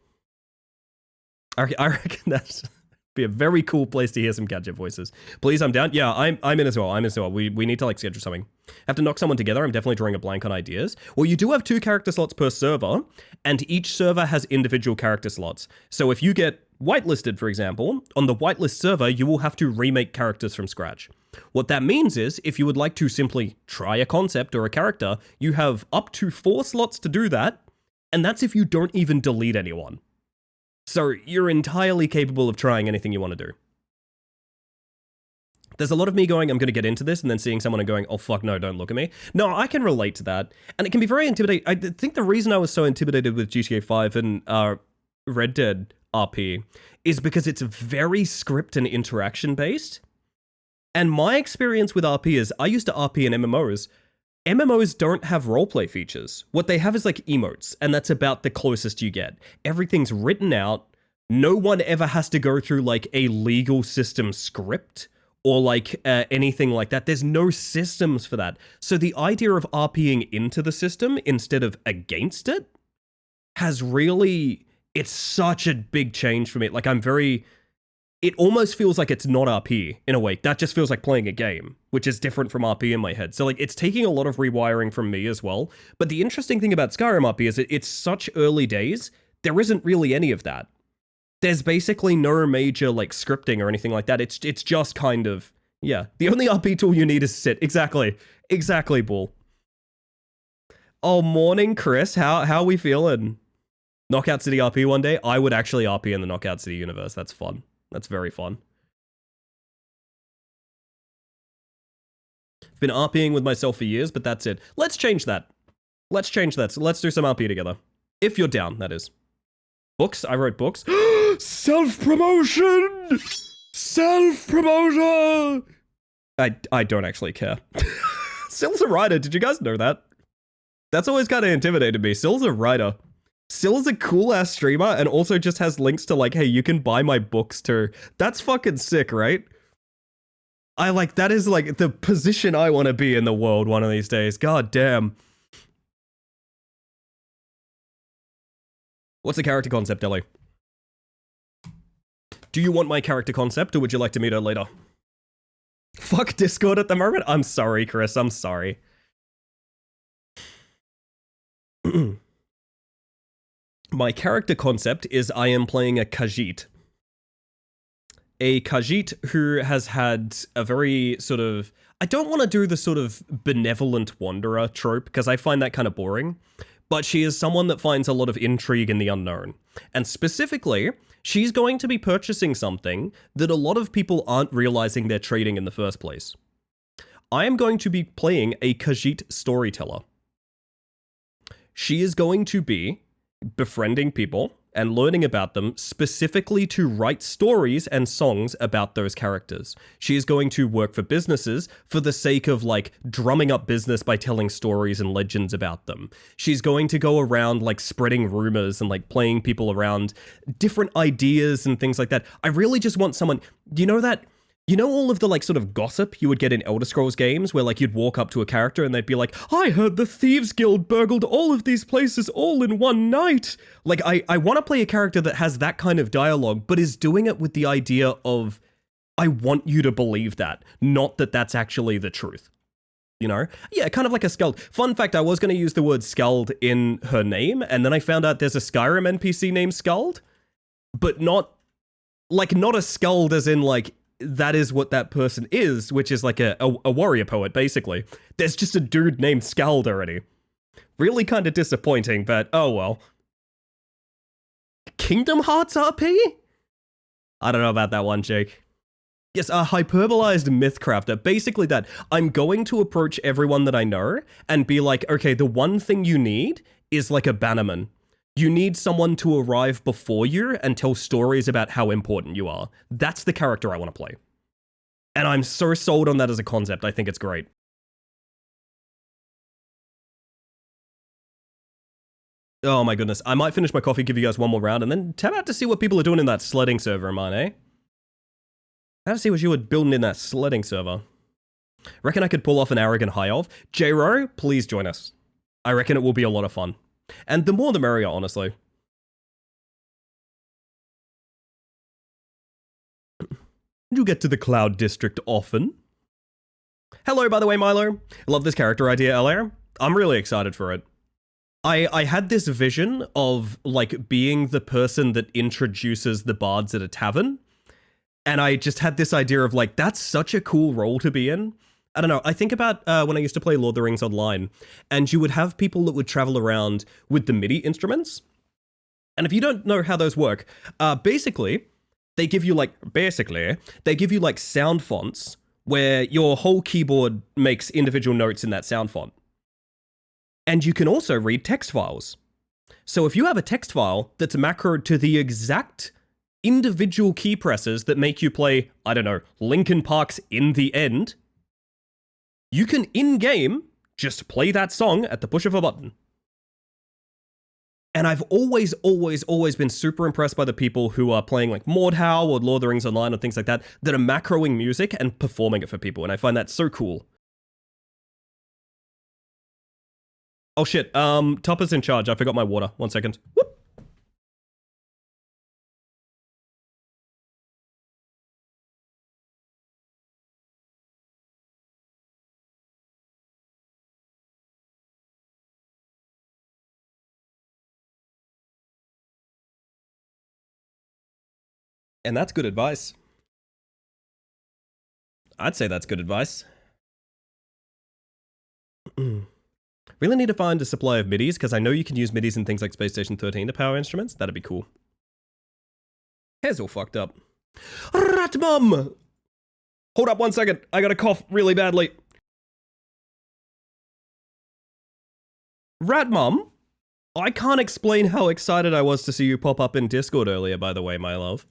I reckon that's be a very cool place to hear some Gadget voices. Please, I'm down. Yeah, I'm in as well. I'm in as well. We need to like schedule something. Have to knock someone together. I'm definitely drawing a blank on ideas. Well, you do have 2 character slots per server, and each server has individual character slots. So if you get whitelisted, for example, on the whitelist server, you will have to remake characters from scratch. What that means is, if you would like to simply try a concept or a character, you have up to 4 slots to do that, and that's if you don't even delete anyone. So you're entirely capable of trying anything you want to do. There's a lot of me going, I'm going to get into this, and then seeing someone and going, oh fuck no, don't look at me. No, I can relate to that. And it can be very intimidating. I think the reason I was so intimidated with GTA 5 and Red Dead RP is because it's very script and interaction based. And my experience with RP is, I used to RP in MMOs. MMOs don't have roleplay features. What they have is like emotes, and that's about the closest you get. Everything's written out. No one ever has to go through like a legal system script or like anything like that. There's no systems for that. So the idea of RPing into the system instead of against it has really, it's such a big change for me. Like it almost feels like it's not RP in a way. That just feels like playing a game, which is different from RP in my head. So like it's taking a lot of rewiring from me as well. But the interesting thing about Skyrim RP is it's such early days, there isn't really any of that. There's basically no major like scripting or anything like that. It's just kind of, yeah. The only RP tool you need is sit. Exactly, Bull. Oh, morning, Chris. How are we feeling? Knockout City RP one day? I would actually RP in the Knockout City universe. That's fun. That's very fun. I've been RPing with myself for years, but that's it. Let's change that. So let's do some RP together. If you're down, that is. Books? I wrote books. Self-promotion! Self-promotion! I don't actually care. Sil's a writer. Did you guys know that? That's always kind of intimidated me. Sil's a writer. Sil's a cool-ass streamer and also just has links to like, hey, you can buy my books too. That's fucking sick, right? That is like the position I want to be in the world one of these days. God damn. What's the character concept, Ellie? Do you want my character concept or would you like to meet her later? Fuck Discord at the moment? I'm sorry, Chris. I'm sorry. My character concept is I am playing a Khajiit. A Khajiit who has had a very sort of... I don't want to do the sort of benevolent wanderer trope because I find that kind of boring. But she is someone that finds a lot of intrigue in the unknown. And specifically, she's going to be purchasing something that a lot of people aren't realizing they're trading in the first place. I am going to be playing a Khajiit storyteller. She is going to be befriending people and learning about them specifically to write stories and songs about those characters. She is going to work for businesses for the sake of like drumming up business by telling stories and legends about them. She's going to go around like spreading rumors and like playing people around different ideas and things like that. I really just want someone, you know all of the like sort of gossip you would get in Elder Scrolls games where like you'd walk up to a character and they'd be like, I heard the Thieves Guild burgled all of these places all in one night. Like I want to play a character that has that kind of dialogue, but is doing it with the idea of, I want you to believe that, not that that's actually the truth. You know? Yeah, kind of like a Skald. Fun fact, I was going to use the word Skald in her name, and then I found out there's a Skyrim NPC named Skald, but not a Skald as in like, that is what that person is, which is like a warrior poet, basically. There's just a dude named Skald already. Really kind of disappointing, but oh well. Kingdom Hearts RP? I don't know about that one, Jake. Yes, a hyperbolized mythcrafter. Basically that. I'm going to approach everyone that I know and be like, okay, the one thing you need is like a bannerman. You need someone to arrive before you and tell stories about how important you are. That's the character I want to play. And I'm so sold on that as a concept. I think it's great. Oh my goodness. I might finish my coffee, give you guys one more round, and then tab out to see what people are doing in that sledding server of mine, eh? How to see what you were building in that sledding server. Reckon I could pull off an arrogant high elf? J-Ro, please join us. I reckon it will be a lot of fun. And the more the merrier, honestly. You get to the Cloud District often. Hello, by the way, Milo. Love this character idea, LR. I'm really excited for it. I had this vision of, like, being the person that introduces the bards at a tavern. And I just had this idea of, like, that's such a cool role to be in. I don't know, I think about when I used to play Lord of the Rings Online, and you would have people that would travel around with the MIDI instruments. And if you don't know how those work, basically, they give you like sound fonts where your whole keyboard makes individual notes in that sound font. And you can also read text files. So if you have a text file that's macroed to the exact individual key presses that make you play, I don't know, Linkin Park's In the End, you can, in-game, just play that song at the push of a button. And I've always been super impressed by the people who are playing like Mordhau or Lord of the Rings Online or things like that are macroing music and performing it for people, and I find that so cool. Oh shit, Tupper's in charge. I forgot my water. 1 second. Whoop. And that's good advice. I'd say that's good advice. Really need to find a supply of MIDIs, because I know you can use MIDIs in things like Space Station 13 to power instruments. That'd be cool. Hair's all fucked up. Ratmum! Hold up 1 second. I gotta cough really badly. Ratmum? I can't explain how excited I was to see you pop up in Discord earlier, by the way, my love.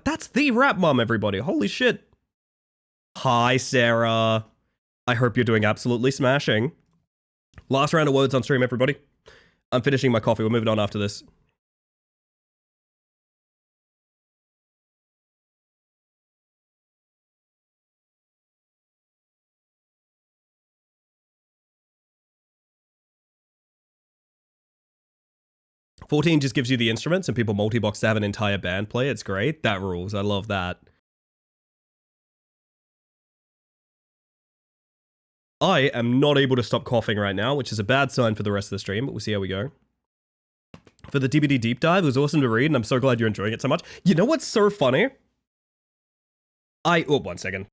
That's the Ratmum, everybody. Holy shit. Hi, Sarah. I hope you're doing absolutely smashing. Last round of words on stream, everybody. I'm finishing my coffee. We're moving on after this. $14 just gives you the instruments and people multi-box to have an entire band play. It's great. That rules. I love that. I am not able to stop coughing right now, which is a bad sign for the rest of the stream, but we'll see how we go. For the DBD deep dive, it was awesome to read, and I'm so glad you're enjoying it so much. You know what's so funny? Oh, 1 second.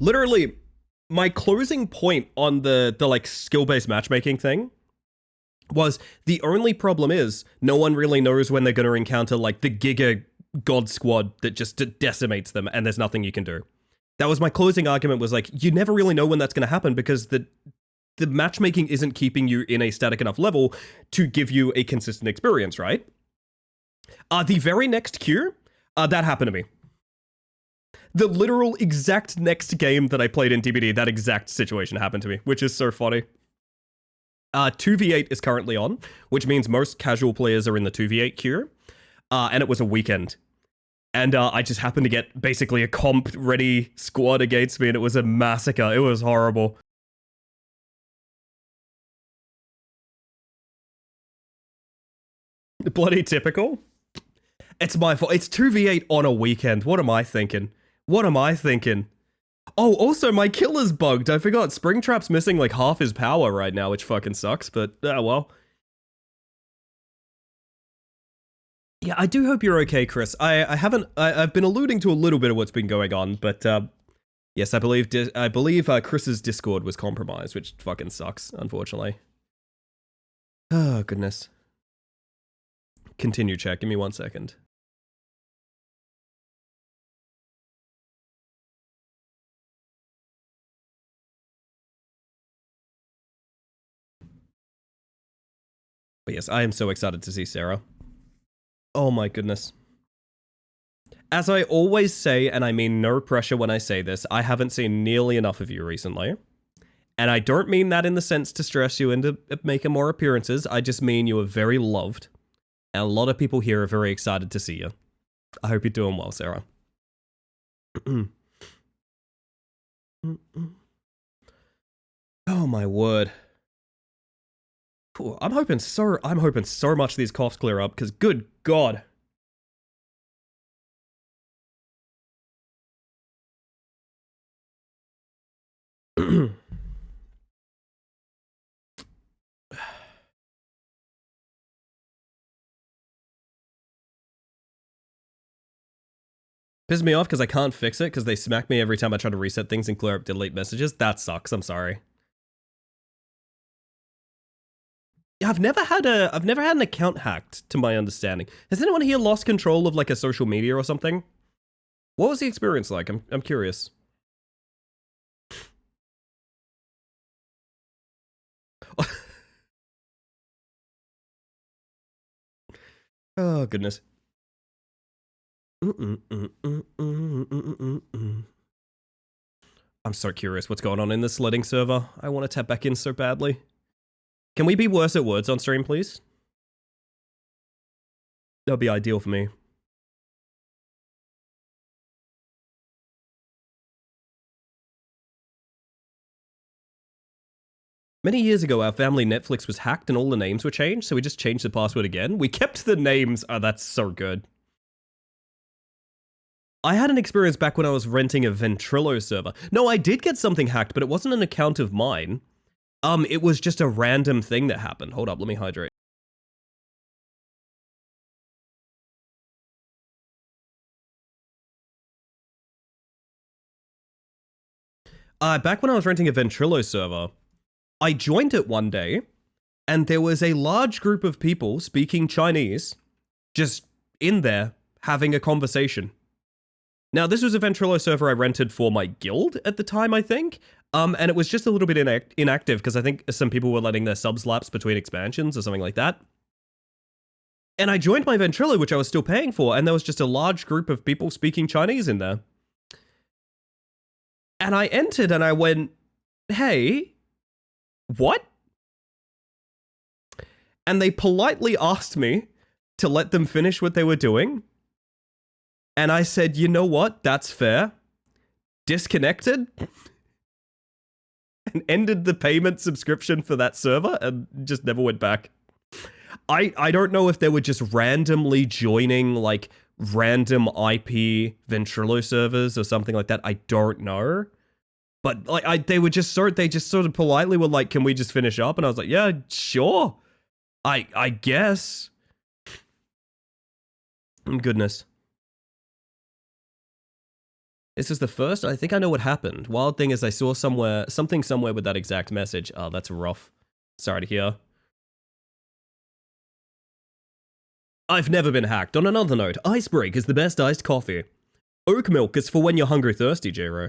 Literally, my closing point on the like skill-based matchmaking thing was the only problem is no one really knows when they're going to encounter like the Giga god squad that just decimates them, and there's nothing you can do. That was my closing argument, was like, you never really know when that's going to happen because the matchmaking isn't keeping you in a static enough level to give you a consistent experience, right? The very next queue, that happened to me. The literal exact next game that I played in TBD, that exact situation happened to me, which is so funny. 2v8 is currently on, which means most casual players are in the 2v8 queue, and it was a weekend. And I just happened to get basically a comp-ready squad against me, and it was a massacre. It was horrible. Bloody typical. It's my fault. It's 2v8 on a weekend. What am I thinking? What am I thinking? Oh, also, my killer's bugged. I forgot. Springtrap's missing like half his power right now, which fucking sucks, but well. Yeah, I do hope you're okay, Chris. I've been alluding to a little bit of what's been going on, but yes, I believe Chris's Discord was compromised, which fucking sucks, unfortunately. Oh, goodness. Continue chat. Give me 1 second. But yes, I am so excited to see Sarah. Oh my goodness. As I always say, and I mean no pressure when I say this, I haven't seen nearly enough of you recently. And I don't mean that in the sense to stress you into making more appearances, I just mean you are very loved. And a lot of people here are very excited to see you. I hope you're doing well, Sarah. Oh my word. I'm hoping so much these coughs clear up, because good God. Pisses me off because I can't fix it because they smack me every time I try to reset things and clear up delete messages. That sucks. I'm sorry. I've never had an account hacked, to my understanding. Has anyone here lost control of like a social media or something? What was the experience like? I'm curious. Oh goodness. I'm so curious what's going on in this sledding server. I want to tap back in so badly. Can we be worse at words on stream, please? That'd be ideal for me. Many years ago, our family Netflix was hacked and all the names were changed, so we just changed the password again. We kept the names. Oh, that's so good. I had an experience back when I was renting a Ventrilo server. No, I did get something hacked, but it wasn't an account of mine. It was just a random thing that happened. Hold up, let me hydrate. Back when I was renting a Ventrilo server, I joined it one day, and there was a large group of people speaking Chinese just in there having a conversation. Now, this was a Ventrilo server I rented for my guild at the time, I think. And it was just a little bit inactive because I think some people were letting their subs lapse between expansions or something like that. And I joined my Ventrilo, which I was still paying for, and there was just a large group of people speaking Chinese in there. And I entered and I went, hey, what? And they politely asked me to let them finish what they were doing. And I said, you know what? That's fair. Disconnected. And ended the payment subscription for that server and just never went back. I don't know if they were just randomly joining like random IP Ventrilo servers or something like that. I don't know. But like they just sort of politely were like, can we just finish up? And I was like, yeah, sure. I guess. Goodness. This is the first. I think I know what happened. Wild thing is I saw something somewhere with that exact message. Oh, that's rough. Sorry to hear. I've never been hacked. On another note, Icebreak is the best iced coffee. Oak milk is for when you're hungry thirsty, J-Ro.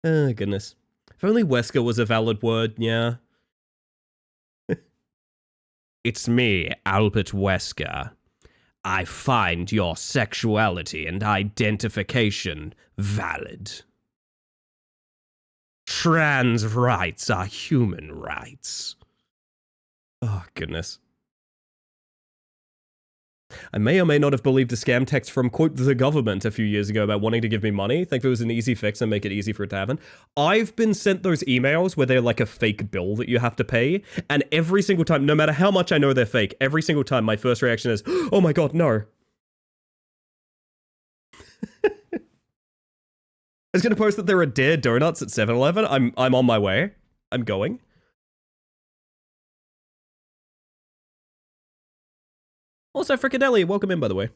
Oh, goodness. If only Wesker was a valid word, yeah. It's me, Albert Wesker. I find your sexuality and identification valid. Trans rights are human rights. Oh, goodness. I may or may not have believed a scam text from, quote, the government a few years ago about wanting to give me money. Think it was an easy fix and make it easy for it to happen. I've been sent those emails where they're like a fake bill that you have to pay. And every single time, no matter how much I know they're fake, every single time my first reaction is, oh my god, no. I was going to post that there are Dare Donuts at 7-Eleven. I'm on my way. I'm going. Also, Frickadelli, welcome in, by the way.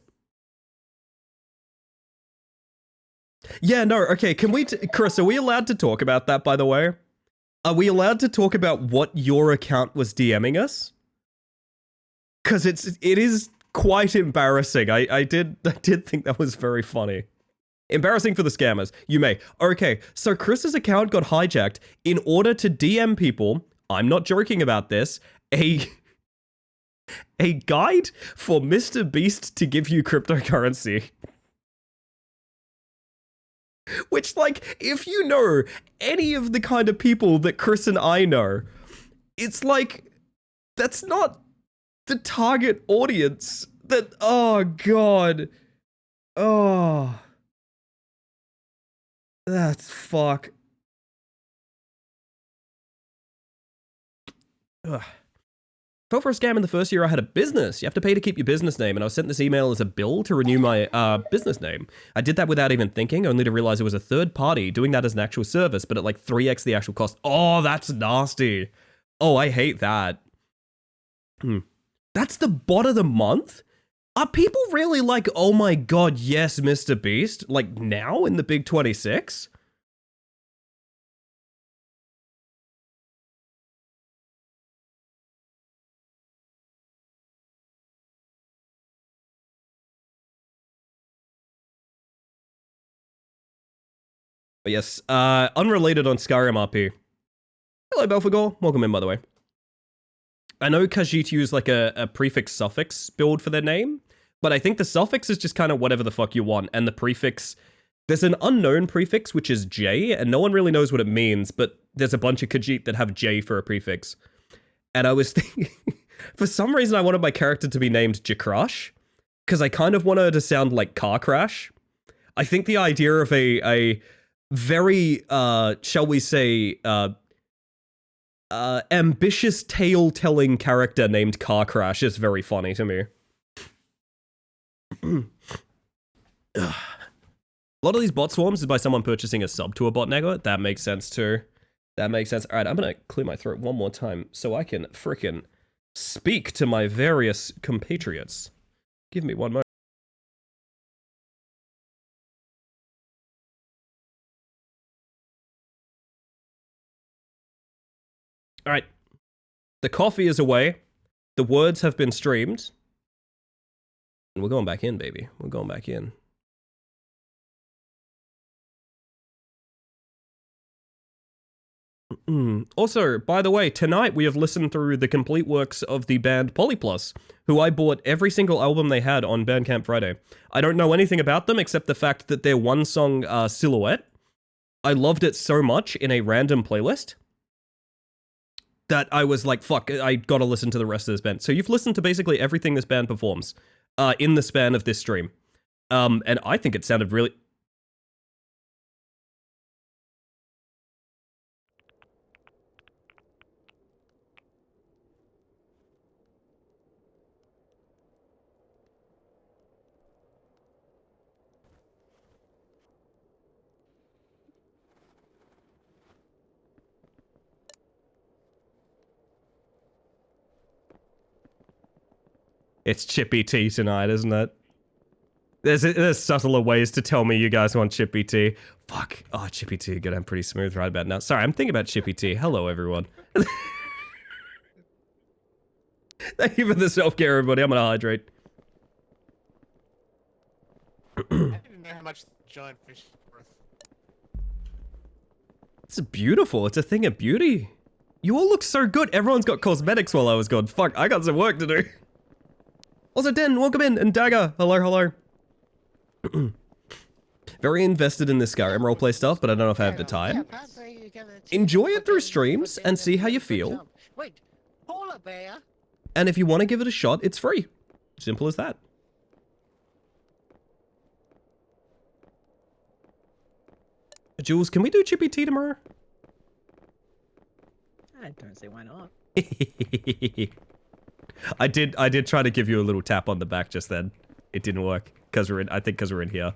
Yeah, no, okay, can we... Chris, are we allowed to talk about that, by the way? Are we allowed to talk about what your account was DMing us? Because it is quite embarrassing. I did think that was very funny. Embarrassing for the scammers. You may. Okay, so Chris's account got hijacked in order to DM people, I'm not joking about this, a guide for Mr. Beast to give you cryptocurrency. Which, like, if you know any of the kind of people that Chris and I know, it's like, that's not the target audience that, oh god. Oh. That's fuck. Ugh. Fell for a scam in the first year I had a business. You have to pay to keep your business name, and I was sent this email as a bill to renew my business name. I did that without even thinking, only to realize it was a third party doing that as an actual service, but at like 3x the actual cost. Oh, that's nasty. Oh, I hate that. That's the bot of the month? Are people really like, oh my god, yes, Mr. Beast? Like now in the big 26? But yes, unrelated on Skyrim RP. Hello, Belphegor. Welcome in, by the way. I know Khajiit use like a prefix-suffix build for their name, but I think the suffix is just kind of whatever the fuck you want, and the prefix... There's an unknown prefix, which is J, and no one really knows what it means, but there's a bunch of Khajiit that have J for a prefix. And I was thinking... for some reason, I wanted my character to be named Jakrush, because I kind of want her to sound like Car Crash. I think the idea of a very, shall we say, ambitious tale-telling character named Car Crash is very funny to me. A lot of these bot swarms is by someone purchasing a sub to a botnet. That makes sense too. That makes sense. Alright, I'm gonna clear my throat one more time so I can frickin' speak to my various compatriots. Give me one moment. Alright. The coffee is away. The words have been streamed. And we're going back in, baby. We're going back in. Also, by the way, tonight we have listened through the complete works of the band Polyplus, who I bought every single album they had on Bandcamp Friday. I don't know anything about them except the fact that their one song, Silhouette, I loved it so much in a random playlist that I was like, fuck, I gotta listen to the rest of this band. So you've listened to basically everything this band performs in the span of this stream. And I think it sounded really... It's Chippy Tea tonight, isn't it? There's subtler ways to tell me you guys want Chippy Tea. Fuck. Oh, Chippy Tea. Good, I'm pretty smooth right about now. Sorry, I'm thinking about Chippy Tea. Hello, everyone. Thank you for the self-care, everybody. I'm gonna hydrate. I didn't know how much giant fish is worth. It's beautiful. It's a thing of beauty. You all look so good. Everyone's got cosmetics while I was gone. Fuck, I got some work to do. Also, Den, welcome in. And Dagger, hello, hello. Very invested in this Skyrim roleplay stuff, but I don't know if I have the time. Enjoy it through streams and see how you feel. Wait, polar bear? And if you want to give it a shot, it's free. Simple as that. Jules, can we do Chippy Tea tomorrow? I don't see why not. I did try to give you a little tap on the back just then. It didn't work because we're in. I think because we're in here.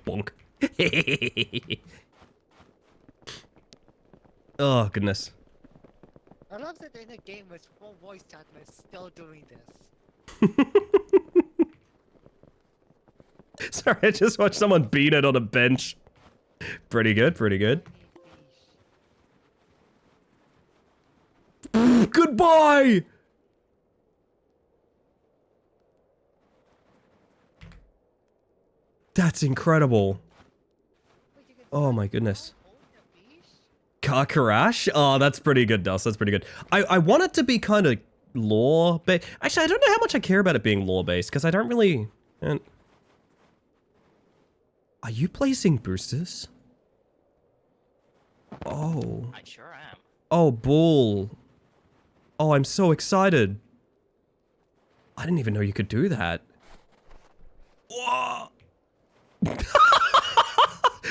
Bonk. Oh goodness. I love that in a game with full voice chat, we're still doing this. Sorry, I just watched someone beat it on a bench. Pretty good, pretty good. Goodbye! That's incredible. Oh my goodness. Car crash? Oh, that's pretty good, Dust. That's pretty good. I want it to be kind of lore-based. Actually, I don't know how much I care about it being lore-based, because I don't really... Are you placing boosters? Oh. I sure am. Oh, bull. Oh, I'm so excited. I didn't even know you could do that. Whoa.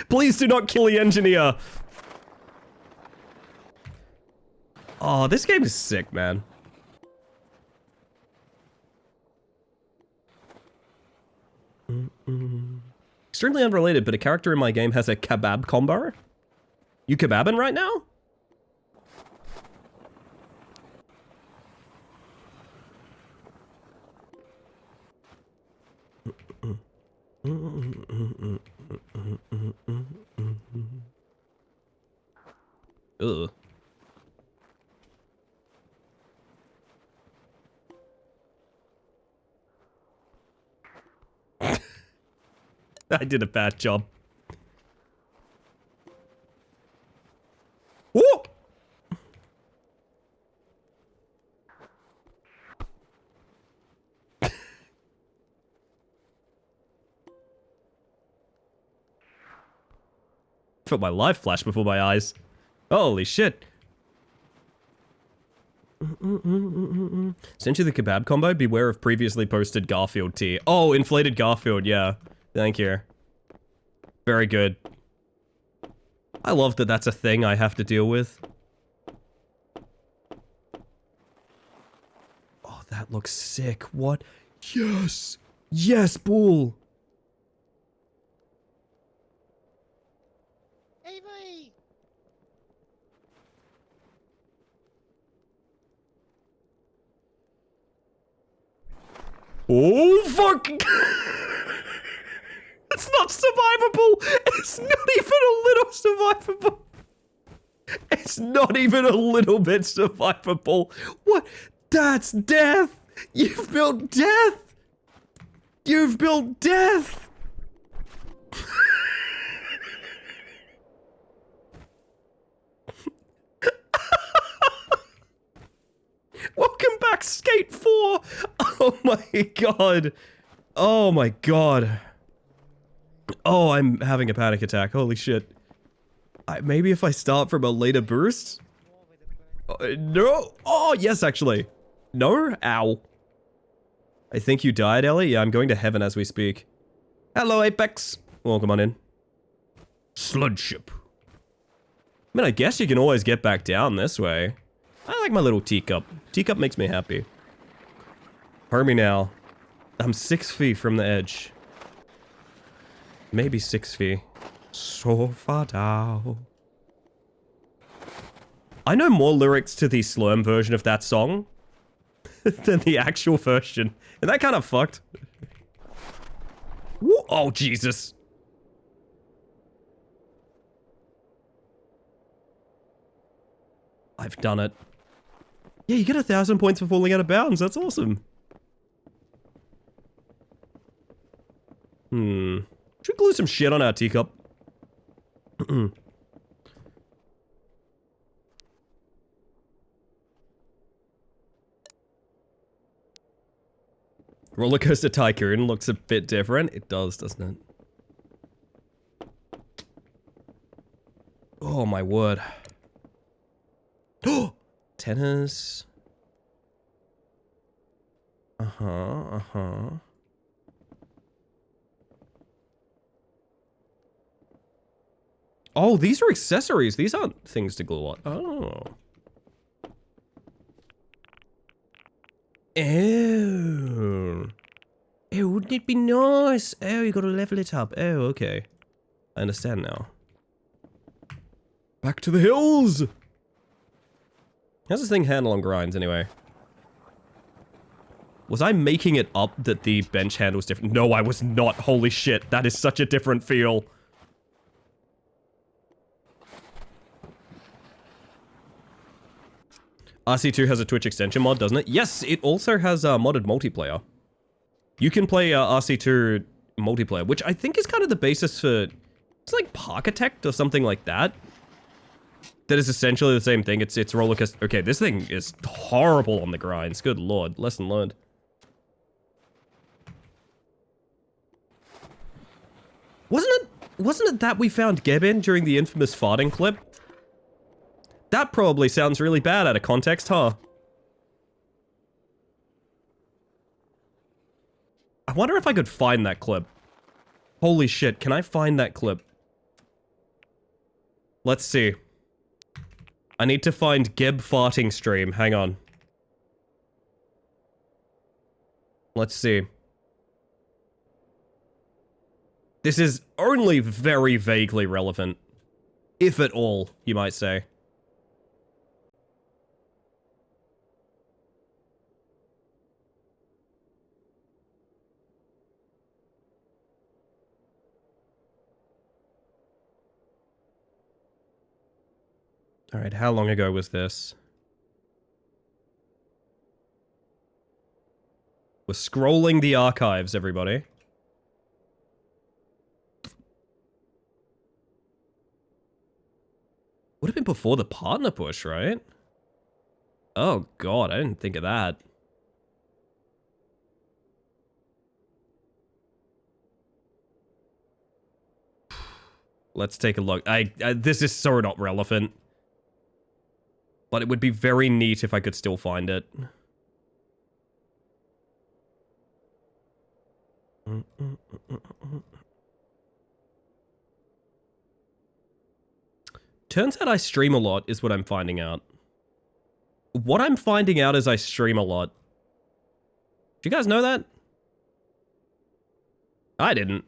Please do not kill the engineer. Oh, this game is sick, man. Extremely unrelated, but a character in my game has a kebab combo. You kebabbing right now? Ugh. I did a bad job. Woo! Felt my life flash before my eyes. Holy shit. Sent you the kebab combo. Beware of previously posted Garfield tea. Oh, inflated Garfield, yeah. Thank you. Very good. I love that that's a thing I have to deal with. Oh, that looks sick. What? Yes! Yes, bull! Avery! Oh, fuck! It's not survivable! It's not even a little survivable! It's not even a little bit survivable! What? That's death! You've built death! You've built death! Welcome back, Skate 4! Oh my god. Oh my god. Oh, I'm having a panic attack. Holy shit. Maybe if I start from a later burst? No. Oh, yes, actually. No? Ow. I think you died, Ellie? Yeah, I'm going to heaven as we speak. Hello, Apex. Welcome on in. Sludge ship. I mean, I guess you can always get back down this way. I like my little teacup. Teacup makes me happy. Hurt me now. I'm 6 feet from the edge. Maybe 6 feet. So far down. I know more lyrics to the Slurm version of that song than the actual version. And that kind of fucked. Woo. Oh, Jesus. I've done it. Yeah, you get 1,000 points for falling out of bounds. That's awesome. Should we glue some shit on our teacup? Rollercoaster Tycoon looks a bit different. It does, doesn't it? Oh my word. Oh! Tennis. Oh, these are accessories. These aren't things to glue on. Oh. Oh. Oh, wouldn't it be nice? Oh, you gotta level it up. Oh, okay. I understand now. Back to the hills! How's this thing handle on grinds, anyway? Was I making it up that the bench handle's different? No, I was not. Holy shit, that is such a different feel. RC2 has a Twitch extension mod, doesn't it? Yes, it also has modded multiplayer. You can play RC2 multiplayer, which I think is kind of the basis for... It's like Parkitect or something like that. That is essentially the same thing. It's rollercoaster. Okay, this thing is horrible on the grinds. Good lord. Lesson learned. Wasn't it that we found Geb in during the infamous farting clip? That probably sounds really bad out of context, huh? I wonder if I could find that clip. Holy shit, can I find that clip? Let's see. I need to find Geb farting stream. Hang on. Let's see. This is only very vaguely relevant. If at all, you might say. Alright, how long ago was this? We're scrolling the archives, everybody. Would have been before the partner push, right? Oh god, I didn't think of that. Let's take a look. This is so not relevant. But it would be very neat if I could still find it. Turns out I stream a lot, is what I'm finding out. What I'm finding out is I stream a lot. Do you guys know that? I didn't.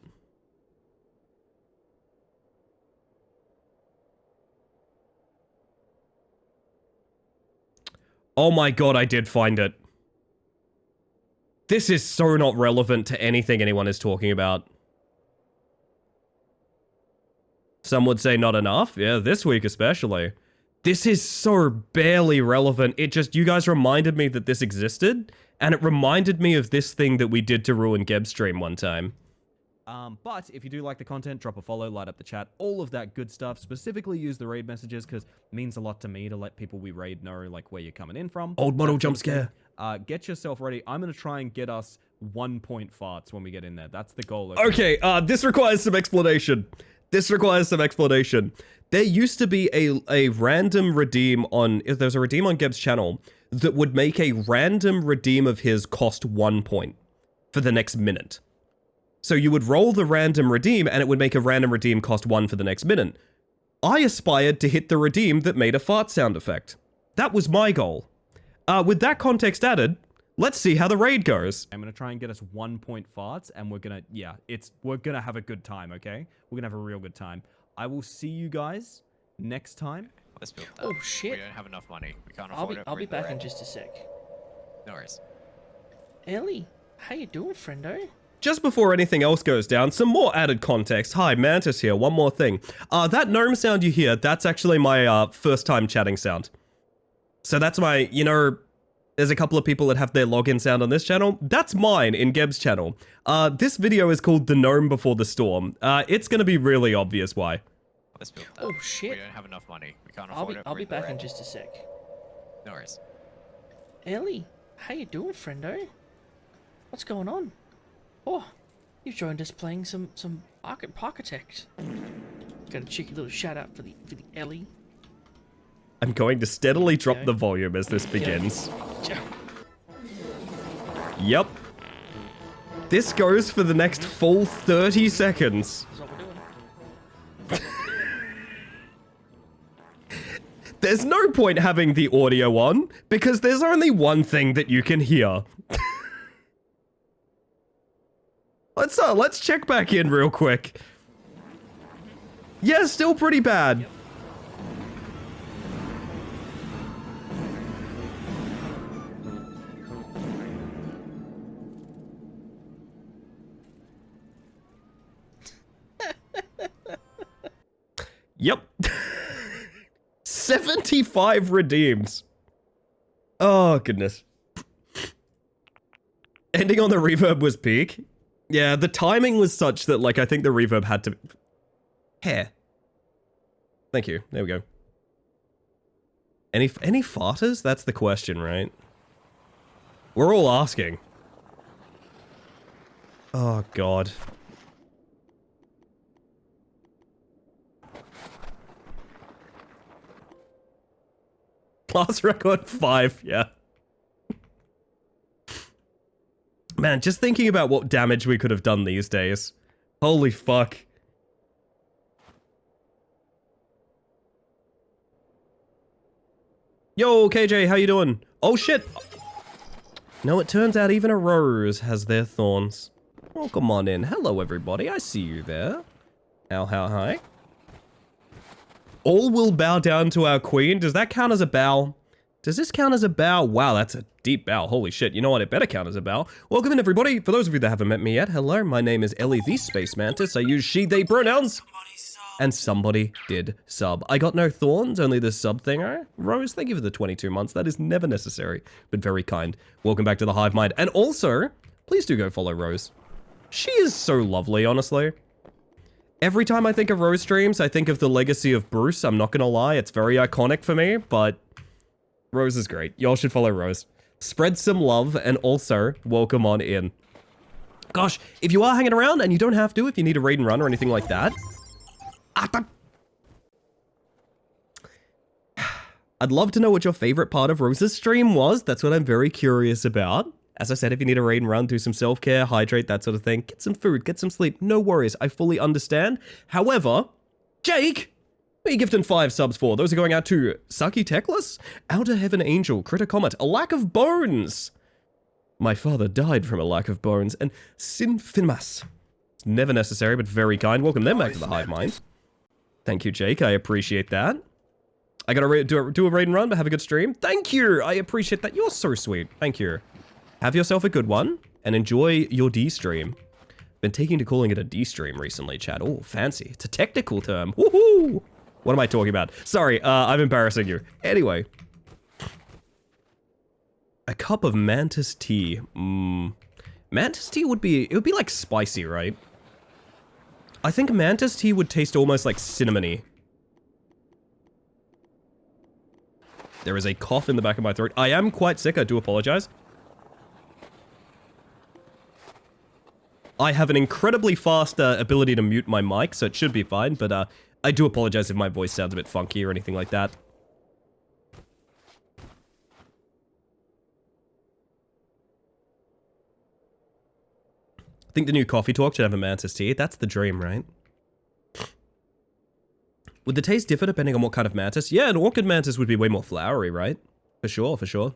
Oh my god, I did find it. This is so not relevant to anything anyone is talking about. Some would say not enough. Yeah, this week especially. This is so barely relevant. It just, you guys reminded me that this existed, and it reminded me of this thing that we did to ruin Geb's stream one time. But if you do like the content, drop a follow, light up the chat, all of that good stuff. Specifically use the raid messages, because it means a lot to me to let people we raid know like where you're coming in from. Old model jump scare. Get yourself ready. I'm going to try and get us 1 point farts when we get in there. That's the goal. Okay, this requires some explanation. There used to be a random redeem on... There's a redeem on Geb's channel that would make a random redeem of his cost 1 point for the next minute. So you would roll the random redeem, and it would make a random redeem cost 1 for the next minute. I aspired to hit the redeem that made a fart sound effect. That was my goal. With that context added, let's see how the raid goes. I'm gonna try and get us 1 point farts, and we're gonna, we're gonna have a good time, okay? We're gonna have a real good time. I will see you guys next time. Let's build that. Oh shit! We don't have enough money. We can't afford it. I'll be back in just a sec. No worries. Ellie, how you doing, friendo? Just before anything else goes down, some more added context. Hi, Mantis here. One more thing. That gnome sound you hear, that's actually my first time chatting sound. So that's my, you know, There's a couple of people that have their login sound on this channel. That's mine in Geb's channel. This video is called The Gnome Before the Storm. It's gonna be really obvious why. Let's build that. Oh shit! We don't have enough money. We can't I'll afford it. be We're- back in just a sec. No worries. Ellie, how you doing, friendo? What's going on? Oh, you've joined us playing some Architect. Got a cheeky little shout out for the Ellie. I'm going to steadily drop the volume as this begins. Yep. This goes for the next full 30 seconds. That's what we're doing. There's no point having the audio on, because there's only one thing that you can hear. Let's check back in real quick. Yeah, still pretty bad. Yep. 75 redeems. Oh, goodness. Ending on the reverb was peak. Yeah, the timing was such that, like, I think the reverb had to... Hair. Thank you. There we go. Any farters? That's the question, right? We're all asking. Oh, God. Class record 5, yeah. Man, just thinking about what damage we could have done these days. Holy fuck. Yo, KJ, how you doing? Oh shit! No, it turns out even a rose has their thorns. Oh, come on in. Hello, everybody. I see you there. How hi. All will bow down to our queen. Does that count as a bow? Does this count as a bow? Wow, that's a deep bow. Holy shit. You know what? It better count as a bow. Welcome in, everybody. For those of you that haven't met me yet, hello. My name is Ellie the Space Mantis. I use she, they pronouns. And somebody did sub. I got no thorns, only the sub thinger. Rose, thank you for the 22 months. That is never necessary, but very kind. Welcome back to the Hive Mind. And also, please do go follow Rose. She is so lovely, honestly. Every time I think of Rose streams, I think of the legacy of Bruce. I'm not gonna lie, it's very iconic for me, but Rose is great. Y'all should follow Rose. Spread some love, and also, welcome on in. Gosh, if you are hanging around, and you don't have to, if you need a raid and run or anything like that, I'd love to know what your favorite part of Rose's stream was. That's what I'm very curious about. As I said, if you need a raid and run, do some self-care, hydrate, that sort of thing. Get some food, get some sleep. No worries, I fully understand. However, Jake, what are you gifting 5 subs for? Those are going out to Saki Techless, Outer Heaven Angel, Critter Comet, A Lack of Bones. My father died from a lack of bones, and Sinfinmas. It's never necessary, but very kind. Welcome them back to the Hive Mind. Thank you, Jake. I appreciate that. I gotta do a raid and run, but have a good stream. Thank you. I appreciate that. You're so sweet. Thank you. Have yourself a good one, and enjoy your D-stream. Been taking to calling it a D-stream recently, chat. Oh, fancy. It's a technical term. Woohoo! What am I talking about? Sorry, I'm embarrassing you. Anyway. A cup of mantis tea. Mantis tea would be like spicy, right? I think mantis tea would taste almost like cinnamony. There is a cough in the back of my throat. I am quite sick, I do apologize. I have an incredibly fast ability to mute my mic, so it should be fine, but I do apologize if my voice sounds a bit funky or anything like that. I think the new coffee talk should have a mantis tea. That's the dream, right? Would the taste differ depending on what kind of mantis? Yeah, an orchid mantis would be way more flowery, right? For sure, for sure.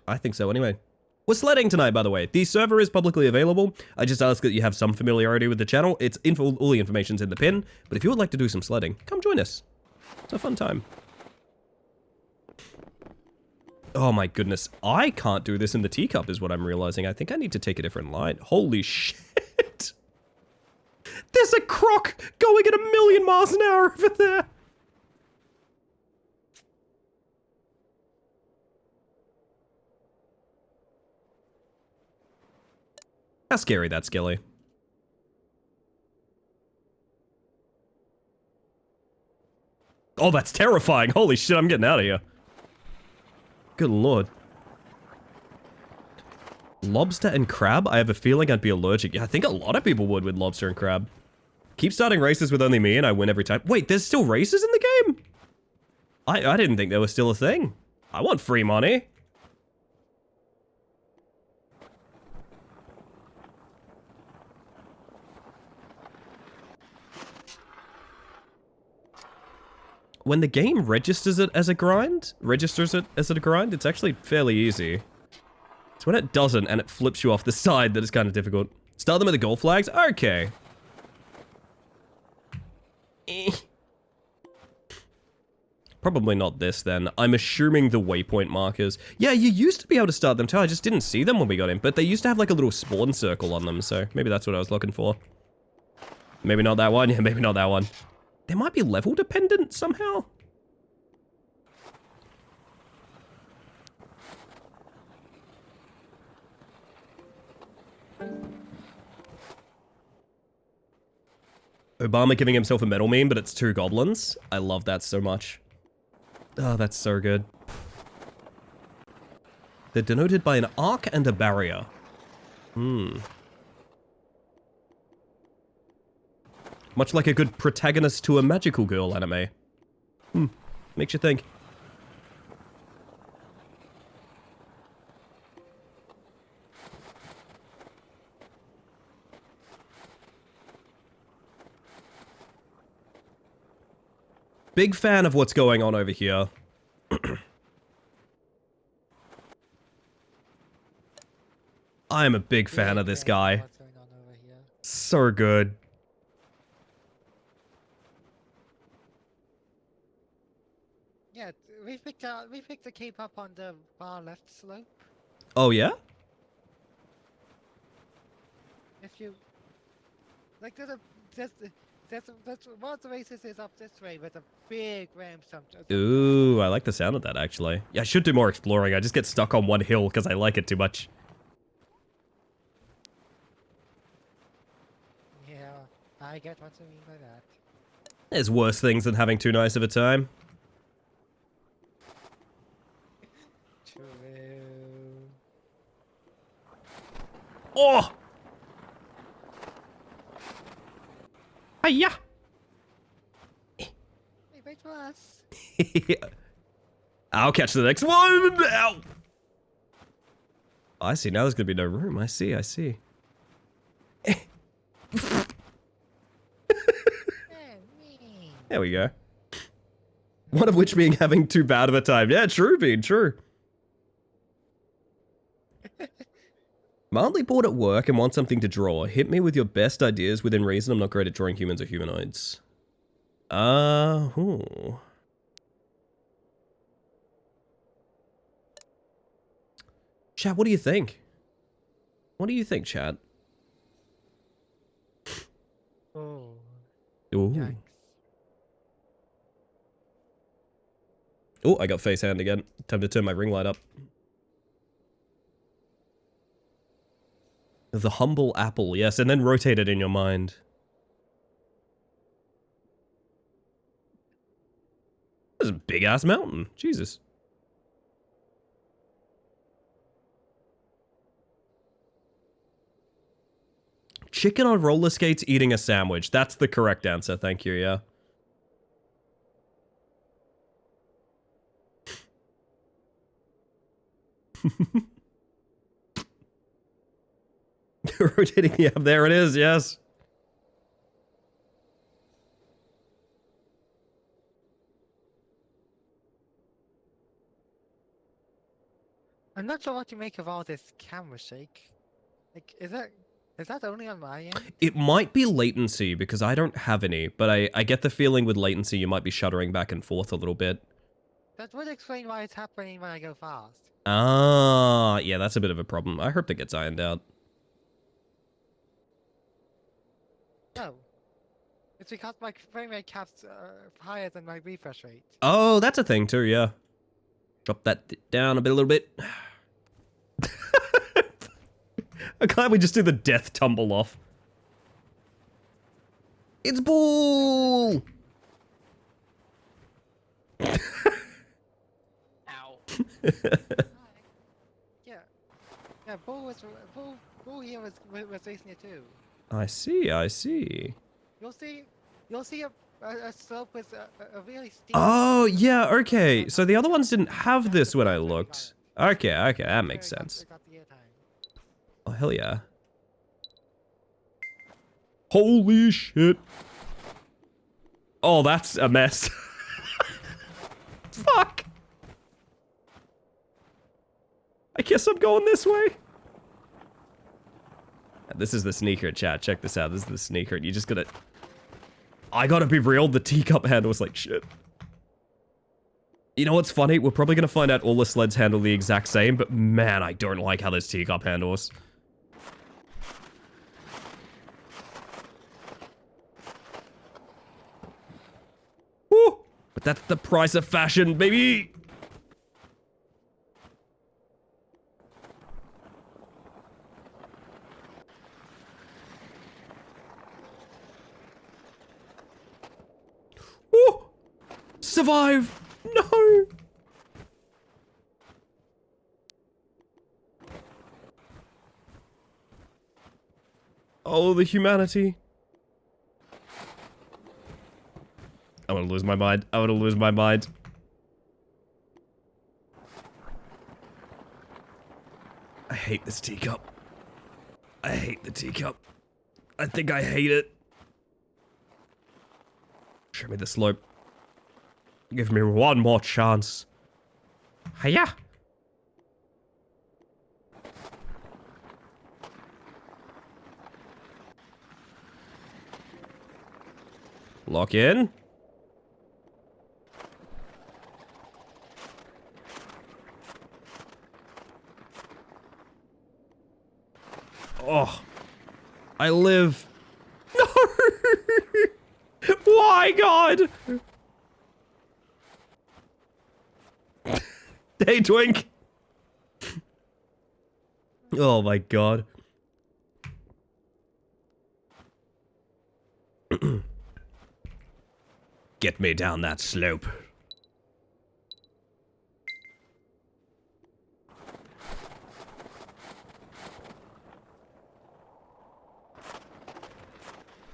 I think so anyway. We're sledding tonight, by the way. The server is publicly available. I just ask that you have some familiarity with the channel. It's all the information's in the pin. But if you would like to do some sledding, come join us. It's a fun time. Oh my goodness. I can't do this in the teacup is what I'm realizing. I think I need to take a different line. Holy shit. There's a croc going at 1,000,000 miles an hour over there. How scary that Skelly. Oh, that's terrifying. Holy shit, I'm getting out of here. Good lord. Lobster and crab? I have a feeling I'd be allergic. Yeah, I think a lot of people would with lobster and crab. Keep starting races with only me and I win every time. Wait, there's still races in the game? I didn't think there was still a thing. I want free money. When the game registers it as a grind, it's actually fairly easy. It's when it doesn't and it flips you off the side that it's kind of difficult. Start them with the gold flags? Okay. Probably not this then. I'm assuming the waypoint markers. Yeah, you used to be able to start them too. I just didn't see them when we got in. But they used to have like a little spawn circle on them. So maybe that's what I was looking for. Maybe not that one. Yeah, maybe not that one. They might be level dependent somehow. Obama giving himself a medal meme, but it's 2 goblins. I love that so much. Oh, that's so good. They're denoted by an arc and a barrier. Much like a good protagonist to a magical girl anime. Makes you think. Big fan of what's going on over here. I am a big fan of this guy. What's going on over here? So good. Yeah, we picked the cape up on the far left slope. Oh yeah? If you like, there's one of the races is up this way with a big ramp. Ooh, I like the sound of that actually. Yeah, I should do more exploring. I just get stuck on one hill because I like it too much. Yeah, I get what you mean by that. There's worse things than having too nice of a time. True. Oh! Hiya! Hey, wait for us. I'll catch the next one! Ow! I see, now there's gonna be no room. I see. There we go. One of which being having too bad of a time. Yeah, true, Bean, true. Mildly bored at work and want something to draw. Hit me with your best ideas within reason. I'm not great at drawing humans or humanoids. Chat, what do you think? What do you think, chat? Oh. Ooh. Yikes. Oh, I got face hand again. Time to turn my ring light up. The humble apple, yes, and then rotate it in your mind. That's a big ass mountain. Jesus. Chicken on roller skates eating a sandwich. That's the correct answer. Thank you, yeah. Rotating, yeah, there it is, yes. I'm not sure what to make of all this camera shake. Like, is that only on my end? It might be latency, because I don't have any, but I get the feeling with latency you might be shuddering back and forth a little bit. That would explain why it's happening when I go fast. Ah, yeah, that's a bit of a problem. I hope that gets ironed out. No. It's because my frame rate cap's higher than my refresh rate. Oh, that's a thing too, yeah. Drop that down a little bit. I'm glad we just do the death tumble off. It's Bull! Ow. Yeah. Yeah, Bull here was racing it too. I see, I see. You'll see a slope with a really steep. Oh, yeah, okay. So the other ones didn't have this when I looked. Okay, okay, that makes sense. Oh, hell yeah. Holy shit. Oh, that's a mess. Fuck. I guess I'm going this way. This is the sneaker, chat. Check this out. This is the sneaker. You just gotta... I gotta be real. The teacup handle was like shit. You know what's funny? We're probably gonna find out all the sleds handle the exact same, but man, I don't like how this teacup handles. Woo! But that's the price of fashion, baby! Woo! Survive! No! Oh, the humanity. I'm gonna lose my mind. I'm gonna lose my mind. I hate this teacup. I hate the teacup. I think I hate it. Show me the slope. Give me one more chance. Hiya! Lock in. Oh, I live. No! Why, God? Hey, Twink. Oh my God. Get me down that slope.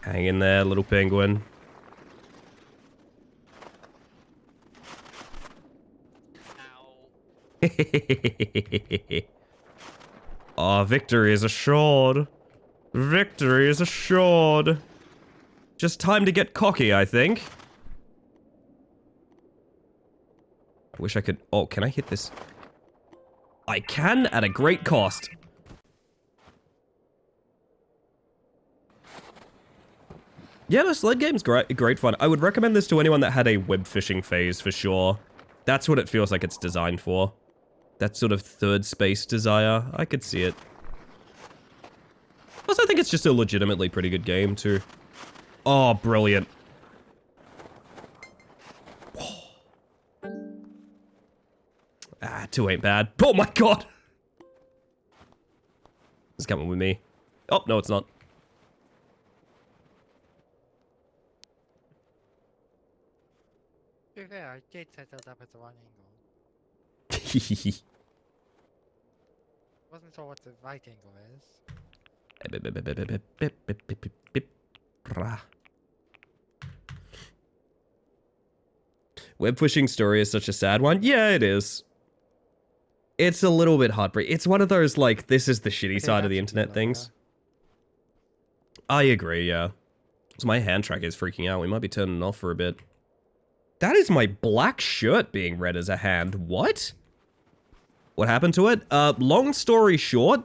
Hang in there, little penguin. Oh, victory is assured. Victory is assured. Just time to get cocky, I think. I wish I could... Oh, can I hit this? I can, at a great cost. Yeah, the sled game's great fun. I would recommend this to anyone that had a web fishing phase, for sure. That's what it feels like it's designed for. That sort of third space desire. I could see it. Plus, I think it's just a legitimately pretty good game, too. Oh, brilliant. Ah, 2 ain't bad. Oh my God! It's coming with me. Oh, no, it's not. To be fair, I did set it up as a 1 angle. Wasn't sure what the right angle is. Web fishing story is such a sad one. Yeah, it is. It's a little bit heartbreaking. It's one of those, like, this is the shitty side of the internet things. I agree, yeah. So my hand tracker is freaking out. We might be turning it off for a bit. That is my black shirt being read as a hand. What? What happened to it? Long story short,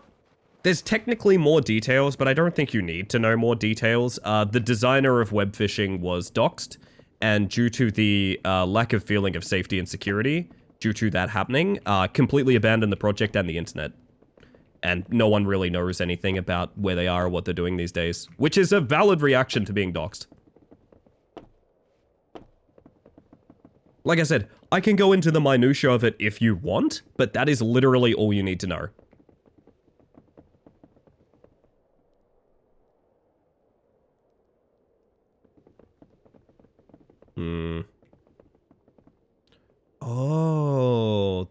there's technically more details, but I don't think you need to know more details. The designer of web fishing was doxxed, and due to the lack of feeling of safety and security, due to that happening, completely abandoned the project and the internet. And no one really knows anything about where they are or what they're doing these days, which is a valid reaction to being doxxed. Like I said, I can go into the minutiae of it if you want, but that is literally all you need to know. Hmm. Oh.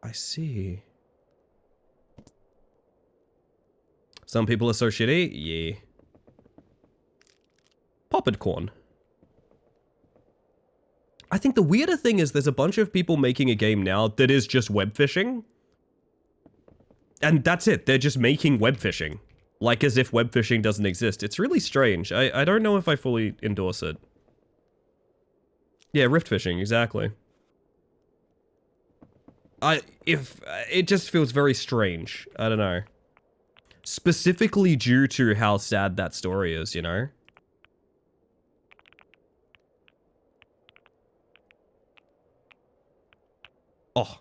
I see. Some people are so shitty? Yeah. Popped corn. I think the weirder thing is there's a bunch of people making a game now that is just web fishing. And that's it. They're just making web fishing. Like as if web fishing doesn't exist. It's really strange. I don't know if I fully endorse it. Yeah, rift fishing, exactly. It just feels very strange. I don't know. Specifically due to how sad that story is, you know? Oh.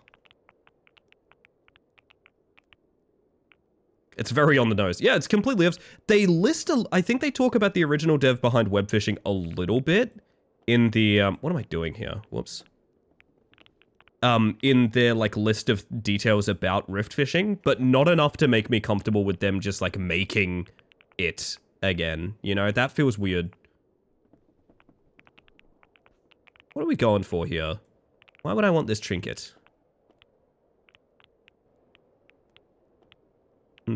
It's very on the nose. Yeah, it's completely... They list I think they talk about the original dev behind web fishing a little bit in the... what am I doing here? Whoops. In their, like, list of details about rift fishing, but not enough to make me comfortable with them just, like, making it again. You know, that feels weird. What are we going for here? Why would I want this trinket? I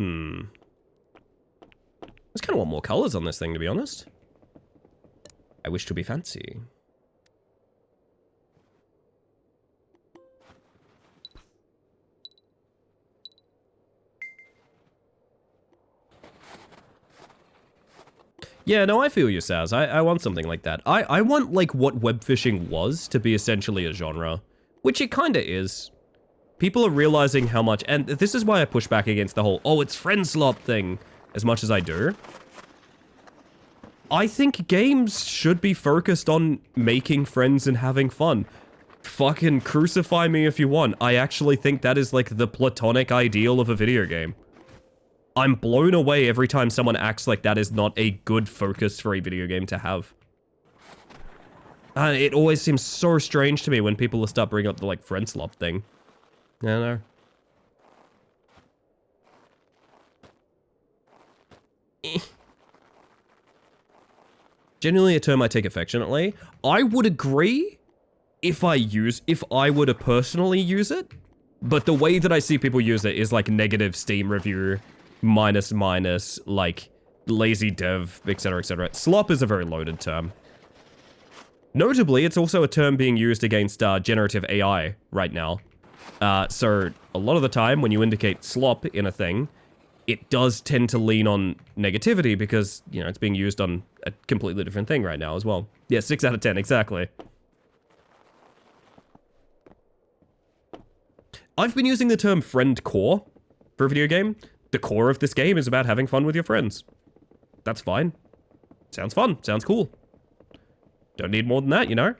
just kind of want more colors on this thing, to be honest. I wish to be fancy. Yeah, no, I feel you, Saz. I want something like that. I want, like, what web fishing was to be essentially a genre. Which it kinda is. People are realizing how much... And this is why I push back against the whole, oh, it's friend slop thing, as much as I do. I think games should be focused on making friends and having fun. Fucking crucify me if you want. I actually think that is, like, the platonic ideal of a video game. I'm blown away every time someone acts like that is not a good focus for a video game to have. It always seems so strange to me when people start bringing up the, like, friend slop thing. I don't know. Genuinely a term I take affectionately. I would agree if I were to personally use it, but the way that I see people use it is like negative Steam review, minus, like lazy dev, etc, etc. Slop is a very loaded term. Notably, it's also a term being used against generative AI right now. So a lot of the time when you indicate slop in a thing, it does tend to lean on negativity because, you know, it's being used on a completely different thing right now as well. Yeah, 6 out of 10, exactly. I've been using the term friend core for a video game. The core of this game is about having fun with your friends. That's fine. Sounds fun. Sounds cool. Don't need more than that, you know?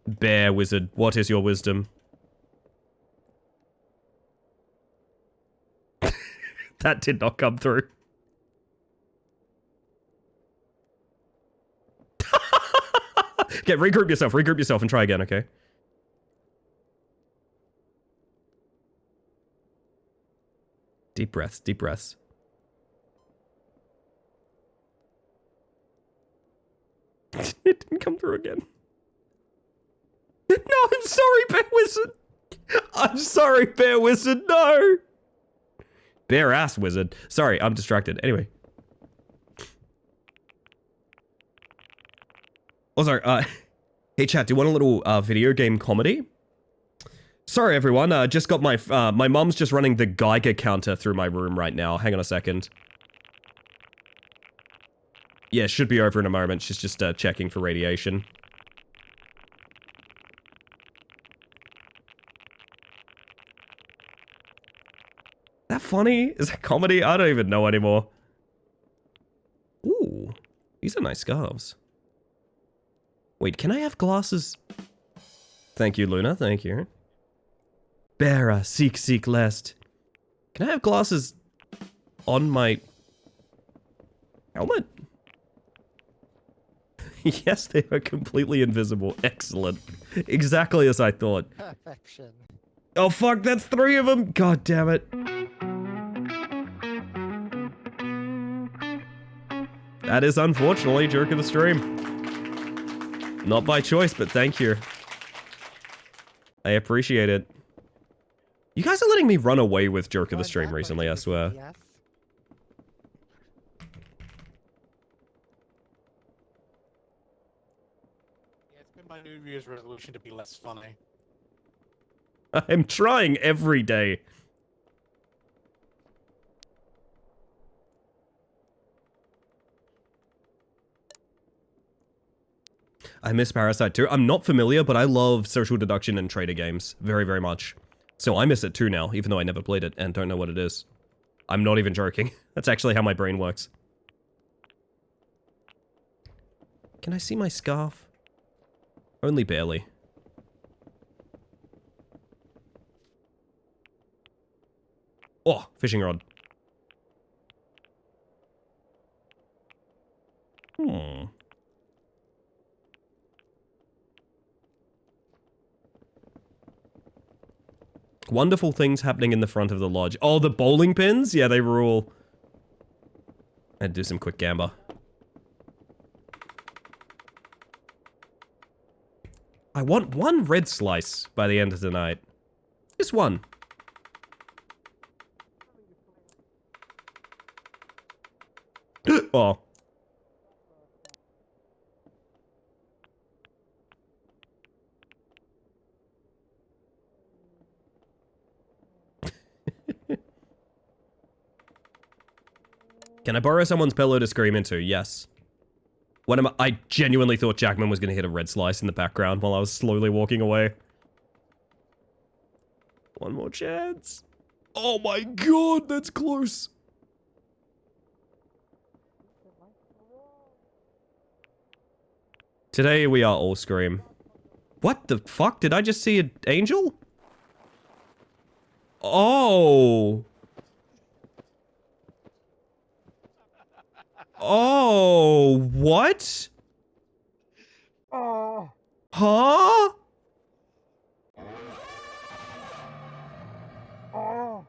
Bear wizard, what is your wisdom? That did not come through. Okay, regroup yourself and try again, okay? Deep breaths, deep breaths. It didn't come through again. No, I'm sorry, Bear Wizard. I'm sorry, Bear Wizard, no. Bear ass wizard. Sorry, I'm distracted. Anyway. Also, hey chat, do you want a little video game comedy? Sorry everyone, just got my, my mom's just running the Geiger counter through my room right now. Hang on a second. Yeah, should be over in a moment. She's just checking for radiation. Is that funny? Is that comedy? I don't even know anymore. Ooh, these are nice scarves. Wait, can I have glasses? Thank you, Luna. Thank you. Bearer, seek lest. Can I have glasses on my helmet? Yes, they are completely invisible. Excellent. Exactly as I thought. Perfection. Oh fuck, that's 3 of them. God damn it. That is unfortunately Jerk of the Stream. Not by choice, but thank you. I appreciate it. You guys are letting me run away with Jerk of the Stream recently, I swear. Yes. Yeah, it's been my New Year's resolution to be less funny. I'm trying every day. I miss Parasite too. I'm not familiar, but I love social deduction and trader games very, very much. So I miss it too now, even though I never played it and don't know what it is. I'm not even joking. That's actually how my brain works. Can I see my scarf? Only barely. Oh, fishing rod. Hmm. Wonderful things happening in the front of the lodge. Oh, the bowling pins? Yeah, they rule. I'd do some quick gamba. I want one red slice by the end of the night. Just one. Oh. Can I borrow someone's pillow to scream into? Yes. What am I genuinely thought Jackman was going to hit a red slice in the background while I was slowly walking away. One more chance. Oh my god, that's close. Today we are all scream. What the fuck? Did I just see an angel? Oh. Oh, what? Oh. Huh? Oh.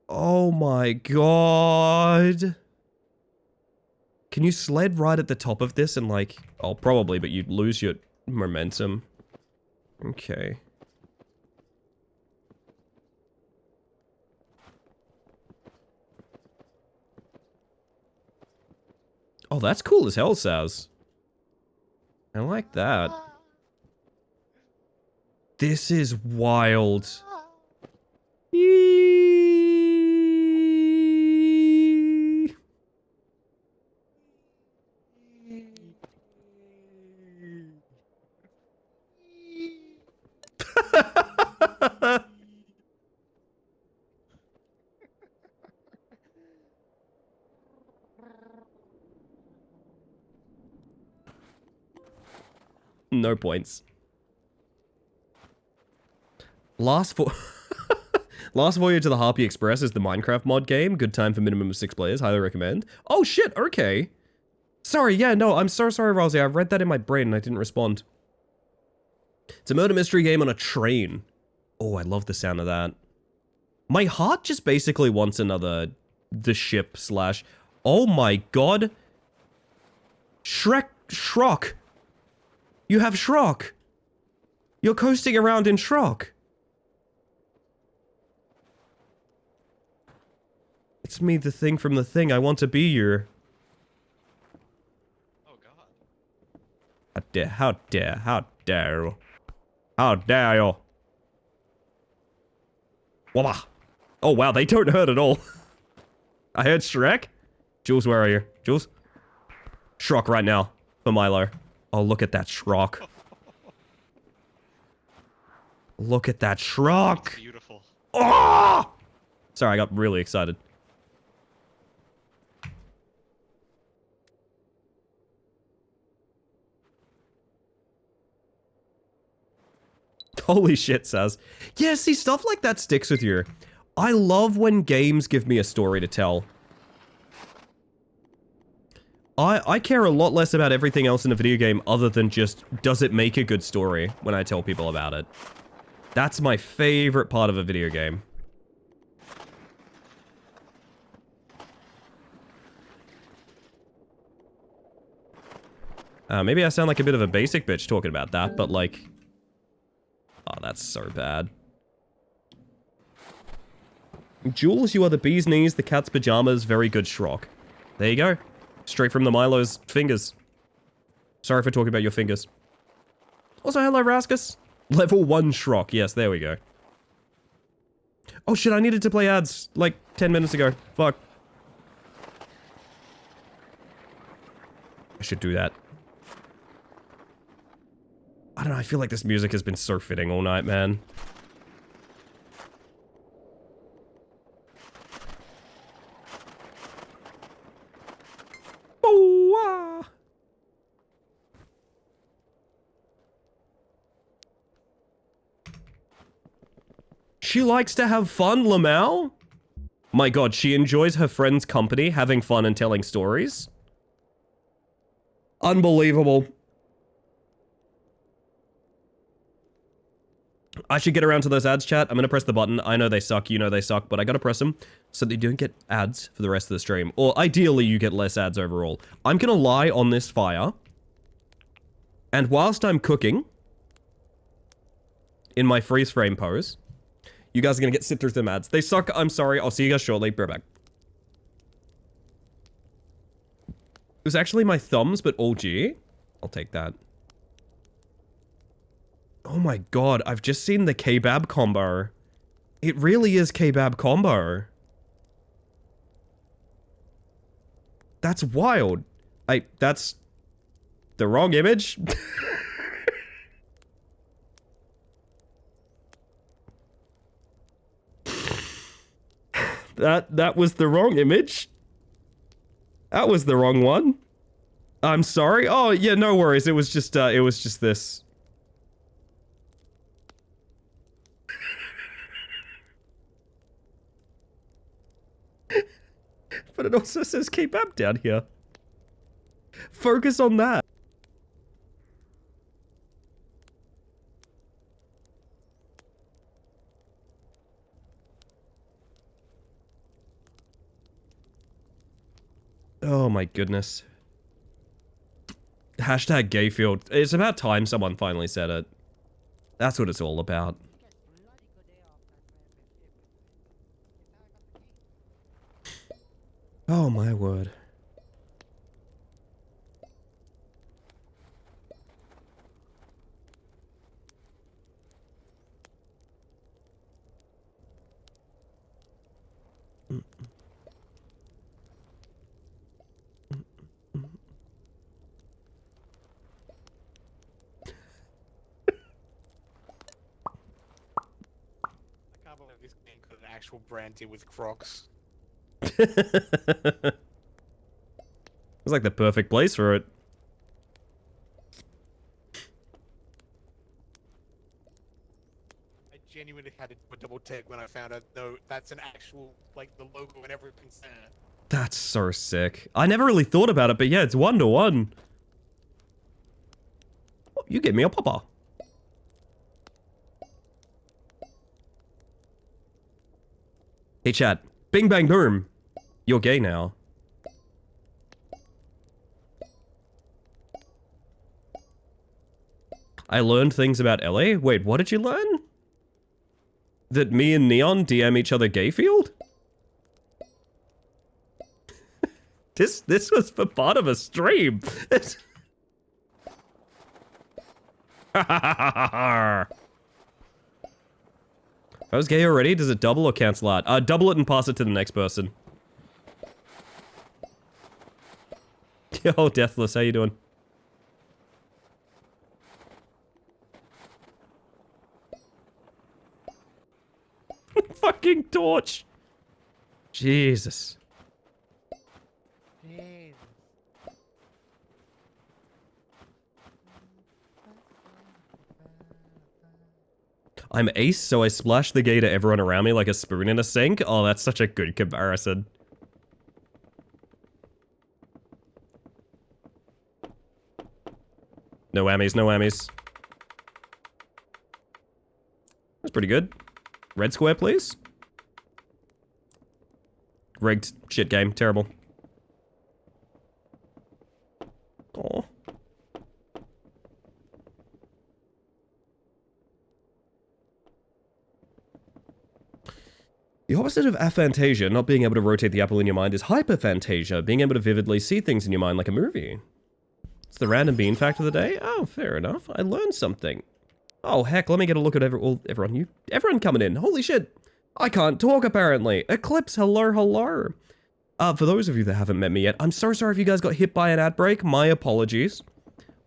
Oh my god. Can you sled right at the top of this and like... Oh, probably, but you'd lose your momentum. Okay. Oh, that's cool as hell, Saz. I like that. This is wild. Eeeeee. No points. Last Voyage of the Harpy Express is the Minecraft mod game. Good time for minimum of 6 players. Highly recommend. Oh shit, okay. Sorry, yeah, no, I'm so sorry, Rosie. I read that in my brain and I didn't respond. It's a murder mystery game on a train. Oh, I love the sound of that. My heart just basically wants another... The ship slash... Oh my god. Shrock. You have Shrock. You're coasting around in Shrock. It's me, the thing from the thing. I want to be you. Oh god. How dare, how dare, how dare you. How dare you. Walla. Oh wow, they don't hurt at all. I heard Shrek. Jules, where are you? Jules? Shrock right now. For Milo. Oh, look at that Shrock. Look at that Shrock. Beautiful. Oh! Sorry, I got really excited. Holy shit, Saz. Yeah, see, stuff like that sticks with you. I love when games give me a story to tell. I care a lot less about everything else in a video game other than just, does it make a good story when I tell people about it? That's my favorite part of a video game. Maybe I sound like a bit of a basic bitch talking about that, but like... Oh, that's so bad. Jules, you are the bee's knees, the cat's pajamas, very good schrock. There you go. Straight from the Milo's fingers. Sorry for talking about your fingers. Also, hello, Raskus. Level 1 schrock. Yes, there we go. Oh shit, I needed to play ads like 10 minutes ago. Fuck. I should do that. I don't know, I feel like this music has been so fitting all night, man. Oh, ah. She likes to have fun, Lamau? My god, she enjoys her friends' company, having fun and telling stories? Unbelievable. I should get around to those ads, chat. I'm gonna press the button. I know they suck, you know they suck, but I gotta press them so that you don't get ads for the rest of the stream. Or ideally, you get less ads overall. I'm gonna lie on this fire. And whilst I'm cooking, in my freeze frame pose, you guys are gonna sit through some ads. They suck, I'm sorry. I'll see you guys shortly. Be right back. It was actually my thumbs, but all G. I'll take that. Oh my god, I've just seen the kebab combo. It really is kebab combo. That's wild. That's the wrong image. That was the wrong image. That was the wrong one. I'm sorry. Oh, yeah, no worries. It was just this. But it also says kebab down here. Focus on that. Oh my goodness. Hashtag Gayfield. It's about time someone finally said it. That's what it's all about. Oh my word. I can't believe this game got an actual brand deal with Crocs. It's like the perfect place for it. I genuinely had to do a double take when I found out, no, that's an actual, like, the logo and everything's there. That's so sick. I never really thought about it, but yeah, it's 1-to-1. Oh, you get me a popper. Hey chat. Bing bang boom. You're gay now. I learned things about Ellie. Wait, what did you learn? That me and Neon DM each other Gayfield? This was for part of a stream. If I was gay already, does it double or cancel out? Double it and pass it to the next person. Yo, Deathless, how you doing? Fucking torch. Jesus. Jesus. I'm ace, so I splash the gay to everyone around me like a spoon in a sink. Oh, that's such a good comparison. No whammies, no whammies. That's pretty good. Red square, please. Rigged. Shit game. Terrible. Oh. opposite of aphantasia, not being able to rotate the apple in your mind, is hyperphantasia, being able to vividly see things in your mind like a movie. It's the random bean fact of the day? Oh, fair enough. I learned something. Oh, heck, let me get a look at everyone coming in. Holy shit. I can't talk, apparently. Eclipse, hello, hello. For those of you that haven't met me yet, I'm so sorry if you guys got hit by an ad break. My apologies.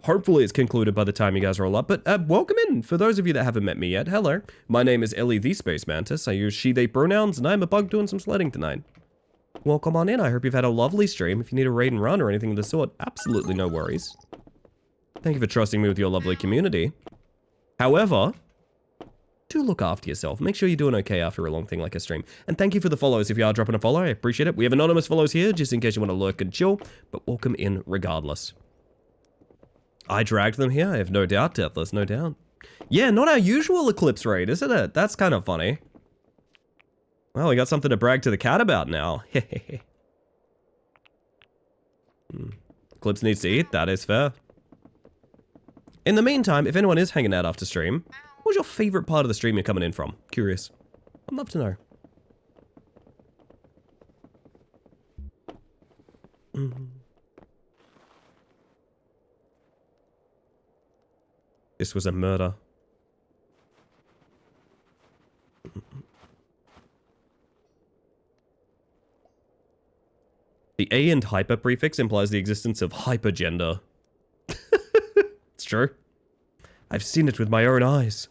Hopefully it's concluded by the time you guys roll up, but welcome in. For those of you that haven't met me yet, hello. My name is Ellie the Space Mantis. I use she, they pronouns, and I'm a bug doing some sledding tonight. Welcome on in. I hope you've had a lovely stream. If you need a raid and run or anything of the sort, absolutely no worries. Thank you for trusting me with your lovely community. However, do look after yourself. Make sure you're doing okay after a long thing like a stream. And thank you for the follows. If you are dropping a follow, I appreciate it. We have anonymous follows here, just in case you want to lurk and chill, but welcome in regardless. I dragged them here, I have no doubt, Deathless, no doubt. Yeah, not our usual Eclipse raid, isn't it? That's kind of funny. Well, we got something to brag to the cat about now. Eclipse needs to eat, that is fair. In the meantime, if anyone is hanging out after stream, what's your favorite part of the stream you're coming in from? Curious. I'd love to know. This was a murder. The A and hyper prefix implies the existence of hypergender. It's true. I've seen it with my own eyes.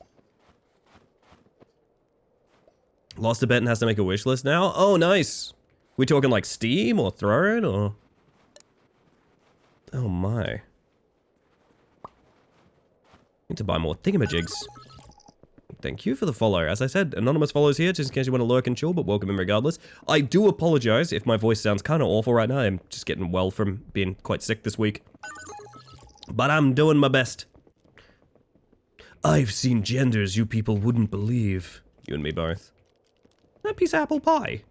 Lost a bet and has to make a wish list now? Oh, nice. We talking like Steam or Throne or... Oh my. Need to buy more thingamajigs. Thank you for the follow. As I said, anonymous follows here, just in case you want to lurk and chill, but welcome in regardless. I do apologize if my voice sounds kind of awful right now. I'm just getting well from being quite sick this week. But I'm doing my best. I've seen genders you people wouldn't believe. You and me both. That piece of apple pie.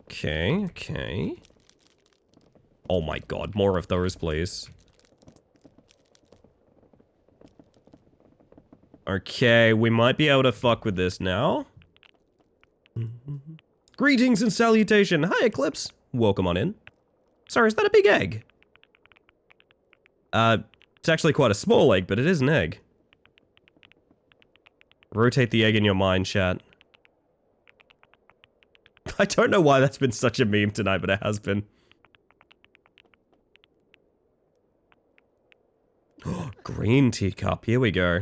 Okay, okay. Oh my god, more of those, please. Okay, we might be able to fuck with this now. Greetings and salutation. Hi, Eclipse. Welcome on in. Sorry, is that a big egg? It's actually quite a small egg, but it is an egg. Rotate the egg in your mind, chat. I don't know why that's been such a meme tonight, but it has been. Green teacup, here we go.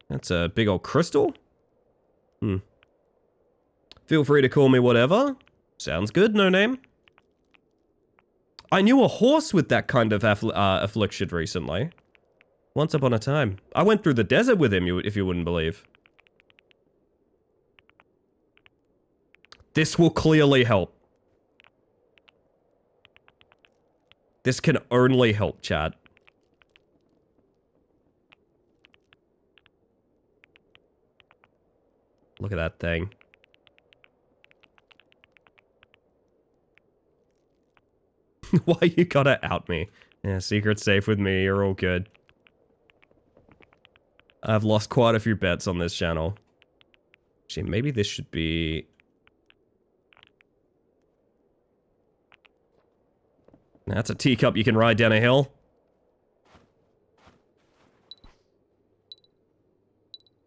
That's a big old crystal. Feel free to call me whatever. Sounds good, no name. I knew a horse with that kind of affliction recently. Once upon a time. I went through the desert with him, if you wouldn't believe. This will clearly help. This can only help, chat. Look at that thing. Why you gotta out me? Yeah, secret's safe with me, you're all good. I've lost quite a few bets on this channel. Actually, maybe this should be... That's a teacup you can ride down a hill.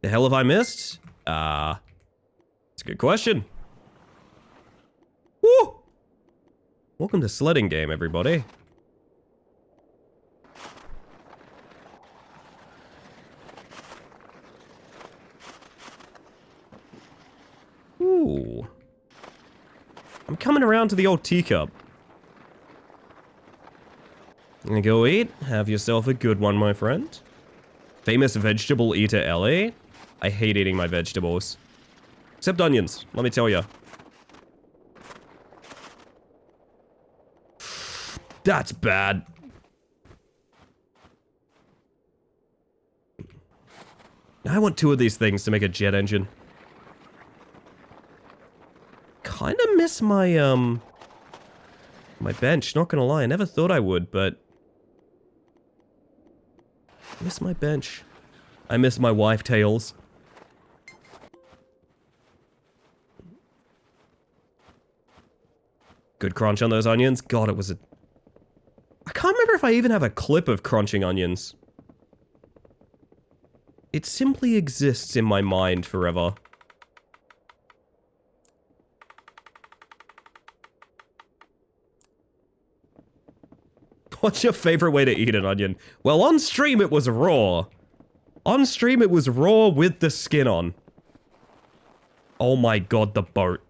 The hell have I missed? It's a good question. Woo! Welcome to Sledding Game, everybody. Ooh. I'm coming around to the old teacup. Gonna go eat. Have yourself a good one, my friend. Famous vegetable eater Ellie. I hate eating my vegetables. Except onions, let me tell ya. That's bad. I want 2 of these things to make a jet engine. Kinda miss my, my bench, not gonna lie. I never thought I would, but Miss my bench. I miss my wife tails. Good crunch on those onions. God, it was a... I can't remember if I even have a clip of crunching onions. It simply exists in my mind forever. What's your favorite way to eat an onion? Well, on stream it was raw. On stream it was raw with the skin on. Oh my god, the boat.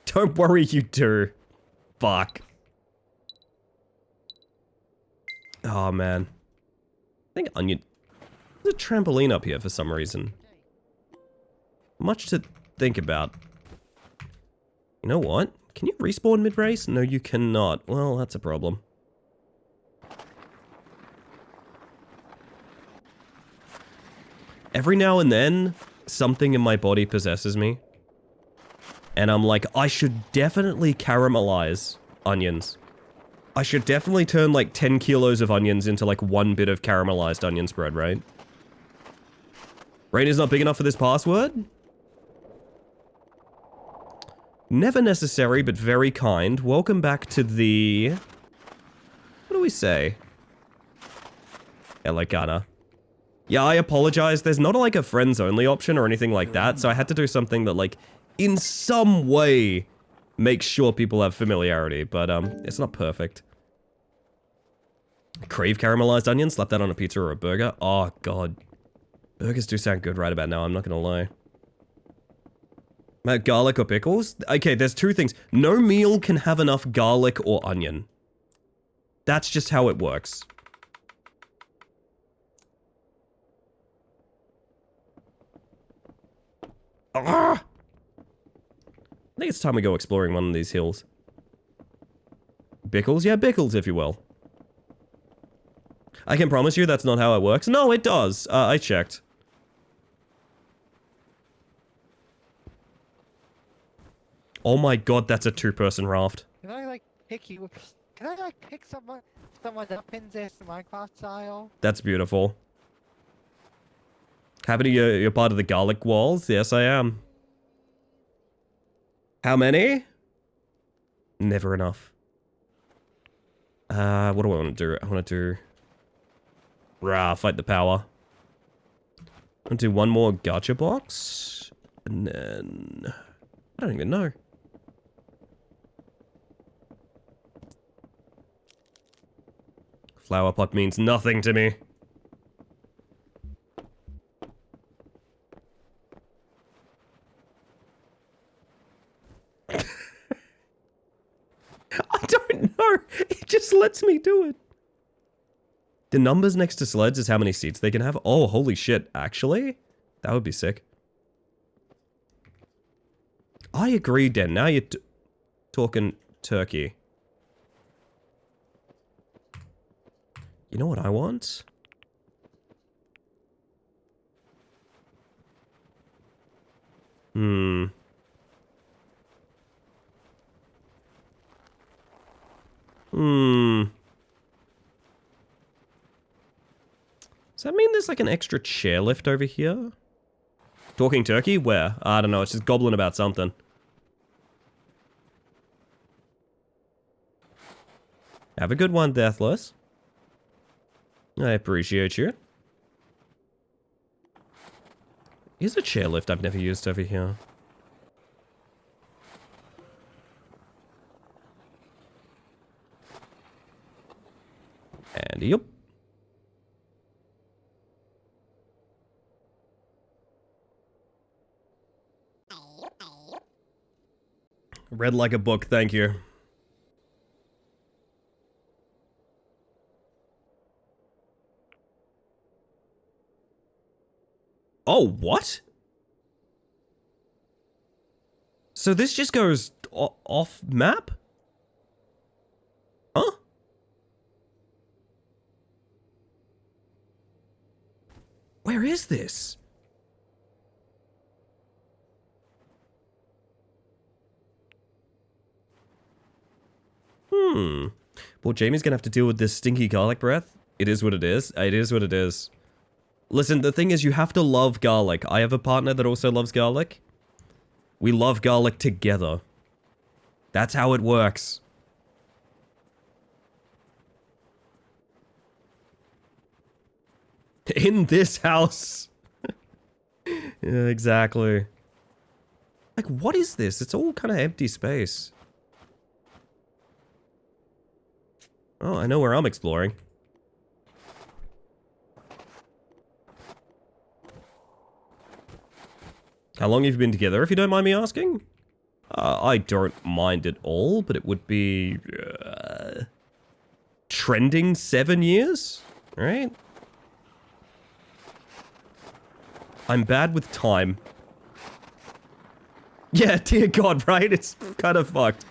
Don't worry, you do. Fuck. Oh, man. I think onion... There's a trampoline up here for some reason. Much to think about. You know what? Can you respawn mid-race? No, you cannot. Well, that's a problem. Every now and then, something in my body possesses me. And I'm like, I should definitely caramelize onions. I should definitely turn like 10 kilos of onions into like one bit of caramelized onion spread, right? Rain is not big enough for this password? Never necessary, but very kind. Welcome back to the... What do we say? Elegana. Yeah, I apologize. There's not like a friends only option or anything like that, so I had to do something that like, in some way, makes sure people have familiarity, but it's not perfect. Crave caramelized onions? Slap that on a pizza or a burger? Oh, God. Burgers do sound good right about now, I'm not gonna lie. Garlic or pickles? Okay, there's two things. No meal can have enough garlic or onion. That's just how it works. Ah! I think it's time we go exploring one of these hills. Bickles? Yeah, Bickles, if you will. I can promise you that's not how it works. No, it does. I checked. Oh my god, that's a two-person raft. Can I like pick you? Can I like pick someone up in this Minecraft style? That's beautiful. Happy you're part of the garlic walls? Yes, I am. How many? Never enough. What do I want to do? I want to do... Rah, fight the power. I want to do one more gacha box. And then... I don't even know. Flower pot means nothing to me. I don't know. It just lets me do it. The numbers next to sleds is how many seats they can have. Oh, holy shit. Actually, that would be sick. I agree, Den. Now you're talking turkey. You know what I want? Hmm. Does that mean there's like an extra chairlift over here? Talking turkey? Where? I don't know, it's just gobbling about something. Have a good one, Deathless. I appreciate you. Here's a chairlift I've never used over here. And yep. Read like a book, thank you. Oh, what? So this just goes off map? Huh? Where is this? Well, Jamie's gonna have to deal with this stinky garlic breath It is what it is. It is what it is. Listen, the thing is, you have to love garlic. I have a partner that also loves garlic. We love garlic together. That's how it works. In this house. Yeah, exactly. Like, what is this? It's all kind of empty space. Oh, I know where I'm exploring. How long have you been together, if you don't mind me asking? I don't mind at all, but it would be... trending 7 years? Right? I'm bad with time. Yeah, dear God, right? It's kind of fucked.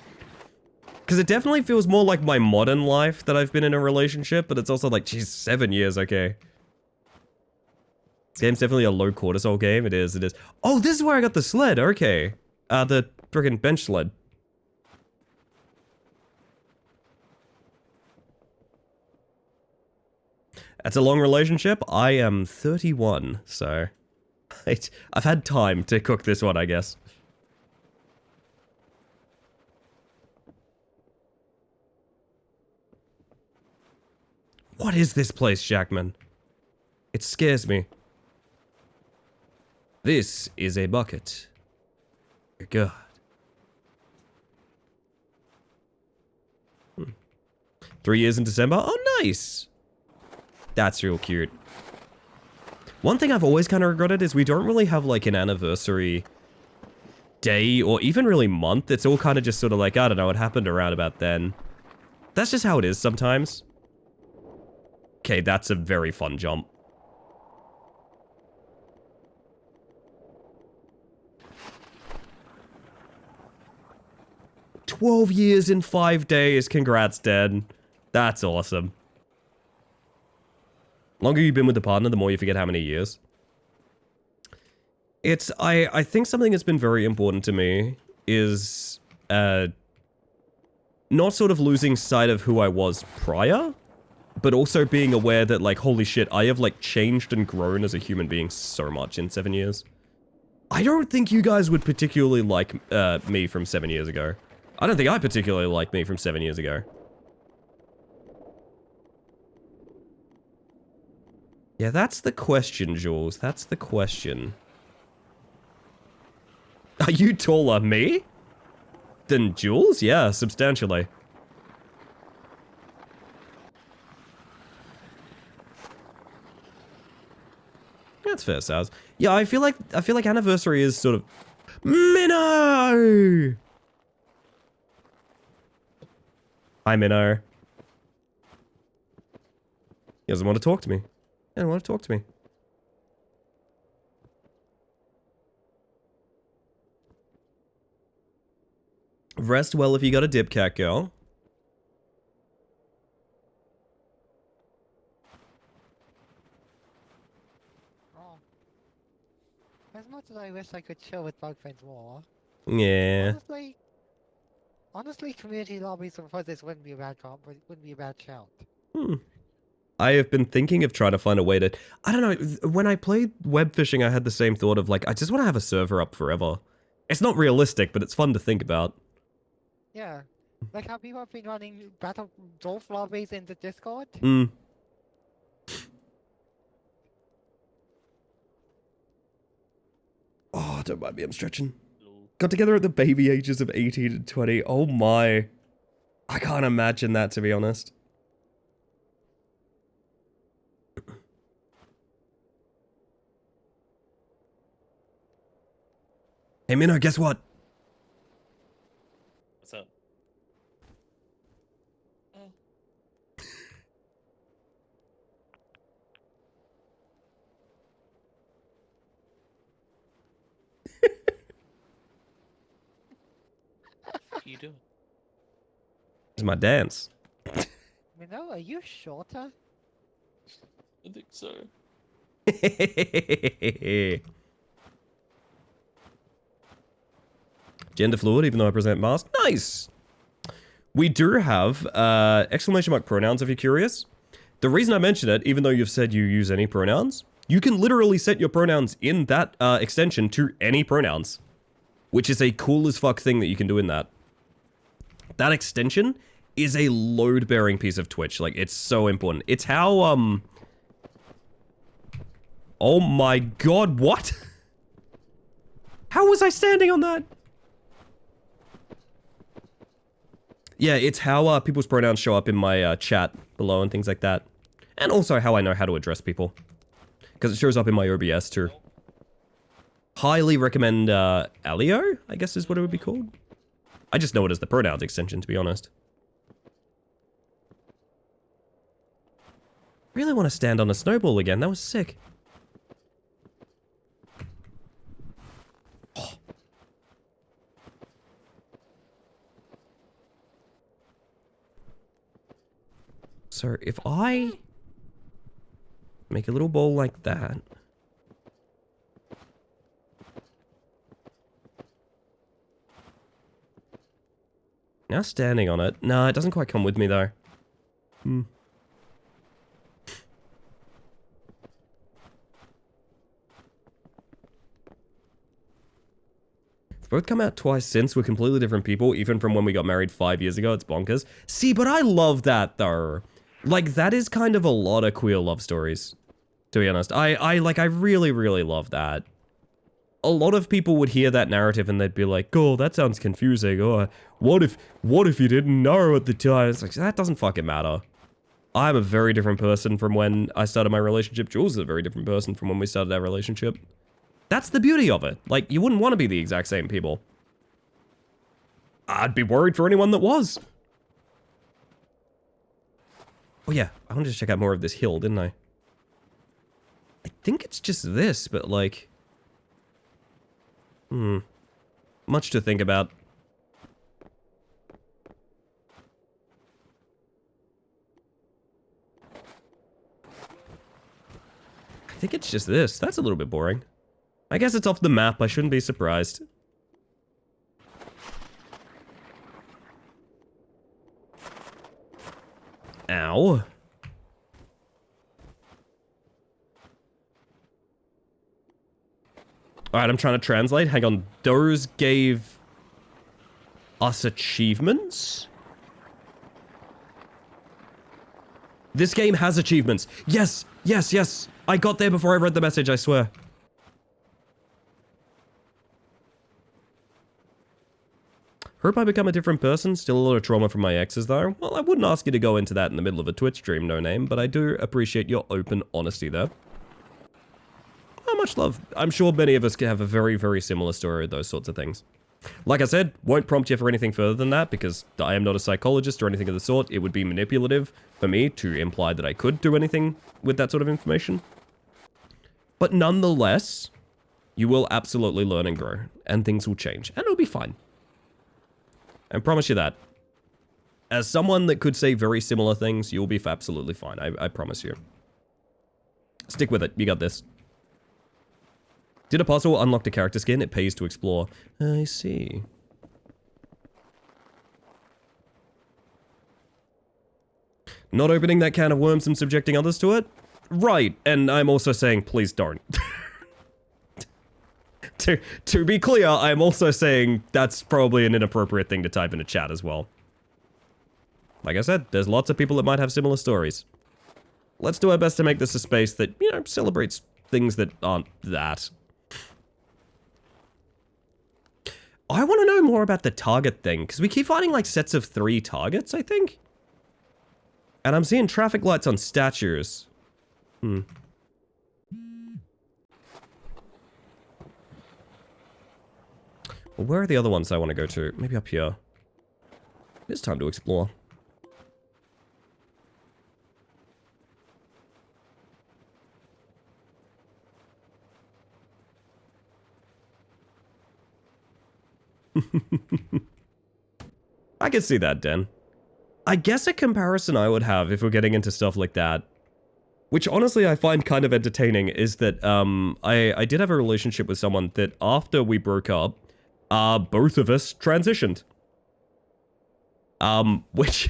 Because it definitely feels more like my modern life that I've been in a relationship, but it's also like, geez, 7 years, okay. This game's definitely a low cortisol game. It is, it is. Oh, this is where I got the sled, okay. The friggin' bench sled. That's a long relationship. I am 31, so... I've had time to cook this one, I guess. What is this place, Jackman? It scares me. This is a bucket. Dear God. 3 years in December? Oh, nice! That's real cute. One thing I've always kind of regretted is we don't really have, like, an anniversary day or even really month. It's all kind of just sort of like, I don't know, it happened around about then. That's just how it is sometimes. Okay, that's a very fun jump. "12 years in 5 days. Congrats, Dad. That's awesome. Longer you've been with the partner, the more you forget how many years. It's, I think something that's been very important to me is, not sort of losing sight of who I was prior, but also being aware that, like, holy shit, I have, like, changed and grown as a human being so much in 7 years. I don't think you guys would particularly like, me from 7 years ago. I don't think I particularly like me from 7 years ago. Yeah, that's the question, Jules. That's the question. Are you taller, me? Than Jules? Yeah, substantially. That's fair, Saz. Yeah, I feel like anniversary is sort of... Minnow! Hi, Minnow. He doesn't want to talk to me. He doesn't want to talk to me. Rest well if you got a dip, cat girl. Oh. As much as I wish I could chill with bug friends more, Yeah. honestly, community lobbies for this wouldn't be a bad wouldn't be a bad shout. I have been thinking of trying to find a way to... I don't know, when I played web fishing, I had the same thought of, like, I just want to have a server up forever. It's not realistic, but it's fun to think about. Yeah, like how people have been running battle Dolph lobbies in the Discord. Oh, don't mind me, I'm stretching. Got together at the baby ages of 18 and 20. Oh my. I can't imagine that, to be honest. Hey, Minnow, guess what? What's up? What are you doing? It's my dance. Minnow, are you shorter? I think so. Gender fluid, even though I present mask. Nice! We do have exclamation mark pronouns, if you're curious. The reason I mention it, even though you've said you use any pronouns, you can literally set your pronouns in that extension to any pronouns, which is a cool as fuck thing that you can do in that. That extension is a load-bearing piece of Twitch. Like, it's so important. It's how, oh my god, what? How was I standing on that? Yeah, it's how people's pronouns show up in my chat below and things like that. And also how I know how to address people. Because it shows up in my OBS too. Highly recommend Alio, I guess is what it would be called. I just know it as the pronouns extension, to be honest. Really want to stand on a snowball again, that was sick. Oh. So if I make a little ball like that. Now standing on it. No, it doesn't quite come with me though. Both come out twice since. We're completely different people, even from when we got married 5 years ago. It's bonkers. See, but I love that though. Like, that is kind of a lot of queer love stories, to be honest. I really, really love that. A lot of people would hear that narrative and they'd be like, oh, that sounds confusing. Oh, what if you didn't know at the time? It's like, that doesn't fucking matter. I'm a very different person from when I started my relationship. Jules is a very different person from when we started our relationship. That's the beauty of it. Like, you wouldn't want to be the exact same people. I'd be worried for anyone that was. Oh yeah, I wanted to check out more of this hill, didn't I? I think it's just this, but like... much to think about. I think it's just this. That's a little bit boring. I guess it's off the map. I shouldn't be surprised. Ow. Alright, I'm trying to translate. Hang on. Those gave us achievements? This game has achievements. Yes, yes, yes. I got there before I read the message, I swear. Hope I become a different person. Still a lot of trauma from my exes, though. Well, I wouldn't ask you to go into that in the middle of a Twitch stream, no name, but I do appreciate your open honesty there. Oh, much love. I'm sure many of us have a very, very similar story with those sorts of things. Like I said, won't prompt you for anything further than that, because I am not a psychologist or anything of the sort. It would be manipulative for me to imply that I could do anything with that sort of information. But nonetheless, you will absolutely learn and grow, and things will change, and it'll be fine. I promise you that. As someone that could say very similar things, you'll be absolutely fine. I promise you. Stick with it. You got this. Did a puzzle unlock a character skin? It pays to explore. I see. Not opening that can of worms and subjecting others to it? Right, and I'm also saying please don't. To be clear, I'm also saying that's probably an inappropriate thing to type in a chat as well. Like I said, there's lots of people that might have similar stories. Let's do our best to make this a space that, you know, celebrates things that aren't that. I want to know more about the target thing, because we keep finding like sets of 3 targets, I think. And I'm seeing traffic lights on statues. Well, where are the other ones I want to go to? Maybe up here. It's time to explore. I can see that, Den. I guess a comparison I would have if we're getting into stuff like that, which honestly I find kind of entertaining, is that I did have a relationship with someone that after we broke up, both of us transitioned. Which